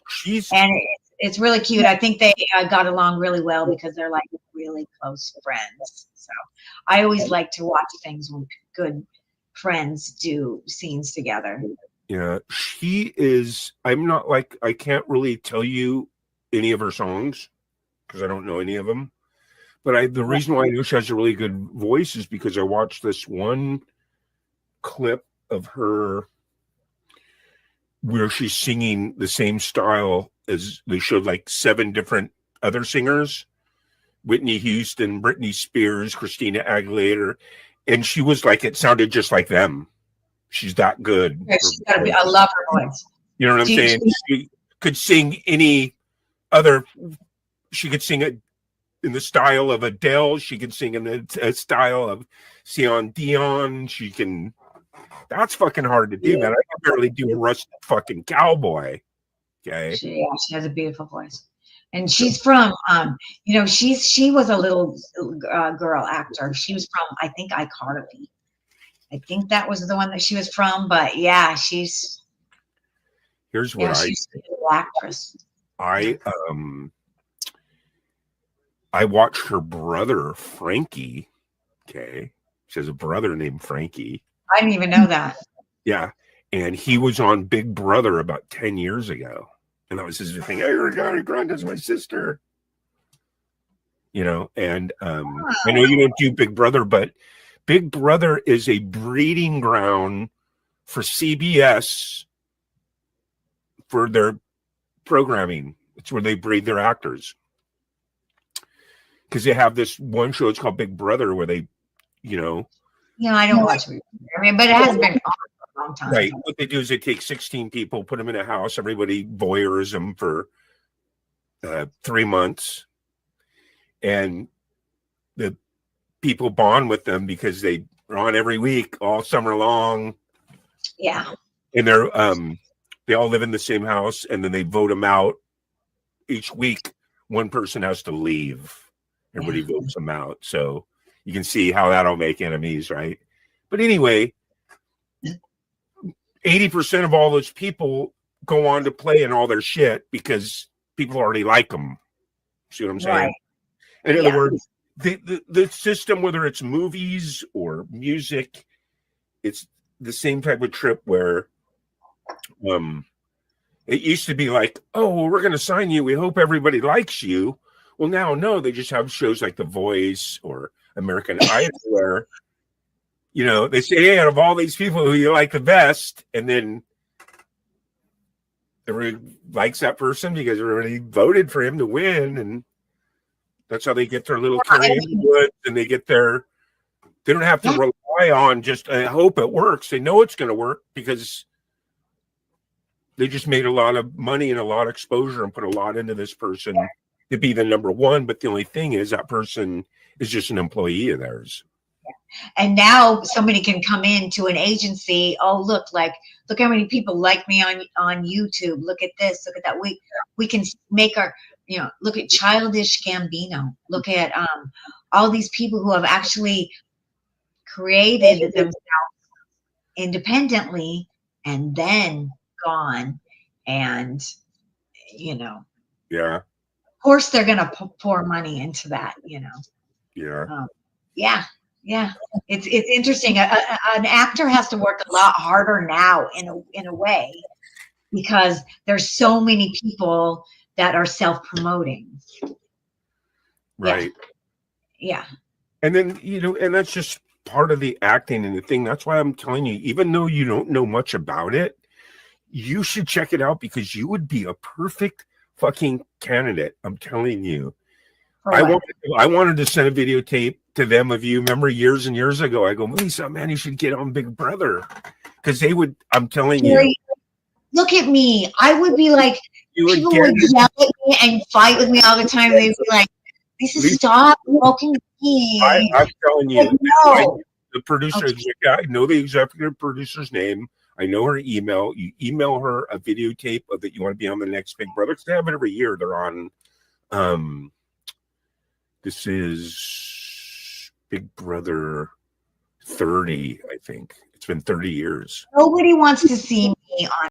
She's
and it's really cute. I think they got along really well because they're like really close friends. So I always like to watch things when good friends do scenes together.
Yeah, she is. I'm not like, I can't really tell you any of her songs because I don't know any of them. But the reason why I know she has a really good voice is because I watched this one clip of her where she's singing the same style as they showed like 7 different other singers: Whitney Houston, Britney Spears, Christina Aguilera, and she was like, it sounded just like them. She's that good.
Yeah, she's got I love her voice.
You know what I'm saying? She could sing any other. She could sing it in the style of Adele. She could sing in the style of Celine Dion. She can. That's fucking hard to do, man. I can barely do a rusted fucking cowboy. Okay.
She has a beautiful voice, and she's from she was a little girl actor. She was from, I think, iCarly. I think that was the one that she was from, but yeah, she's.
Here's what
she's a little actress.
I watched her brother Frankie. Okay, She has a brother named Frankie.
I didn't even know that.
Yeah. And he was on Big Brother about 10 years ago. And that was his thing. Hey, Ariana Grande's my sister. You know, and I know you don't do Big Brother, but Big Brother is a breeding ground for CBS for their programming. It's where they breed their actors. Because they have this one show, it's called Big Brother, where they, you know.
Yeah, I don't watch it. I mean, but it has been on for a long time.
Right. What they do is they take 16 people, put them in a house, everybody voyeurs them for 3 months. And the people bond with them because they are on every week, all summer long.
Yeah.
And they all live in the same house, and then they vote them out. Each week, one person has to leave. Everybody votes them out. So you can see how that'll make enemies, right? But anyway, 80% of all those people go on to play in all their shit because people already like them. See what I'm saying?
Right.
In other words, the system, whether it's movies or music, it's the same type of trip where it used to be like, oh, well, we're going to sign you. We hope everybody likes you. Well, now, no, they just have shows like The Voice or American Idol where, you know, they say, hey, out of all these people who you like the best, and then everybody likes that person because everybody voted for him to win, and that's how they get their little Carrie in the Woods, and they don't have to rely on just, I hope it works. They know it's going to work because they just made a lot of money and a lot of exposure and put a lot into this person to be the number one. But the only thing is that person is just an employee of theirs.
And now somebody can come into an agency. Oh, look how many people like me on YouTube. Look at this. Look at that. We can make our, you know, look at Childish Gambino. Look at all these people who have actually created themselves independently and then gone and, you know.
Yeah.
Of course, they're going to pour money into that, you know.
Yeah.
Yeah. It's interesting. An actor has to work a lot harder now in a way because there's so many people that are self-promoting.
Right.
Yeah.
And then, you know, and that's just part of the acting and the thing. That's why I'm telling you, even though you don't know much about it, you should check it out because you would be a perfect fucking candidate. I'm telling you. I wanted to send a videotape to them of you. Remember years and years ago, I go, Lisa, man, you should get on Big Brother. Because they would, I'm telling you.
Look at me. I would be like, people would yell at me and fight with me all the time. They'd be like, Lisa, stop smoking weed.
I'm telling you,
no.
The producer, I know the executive producer's name. I know her email. You email her a videotape of that you want to be on the next Big Brother. Because they have it every year. They're on, this is Big Brother 30, I think. It's been 30 years.
Nobody wants to see me on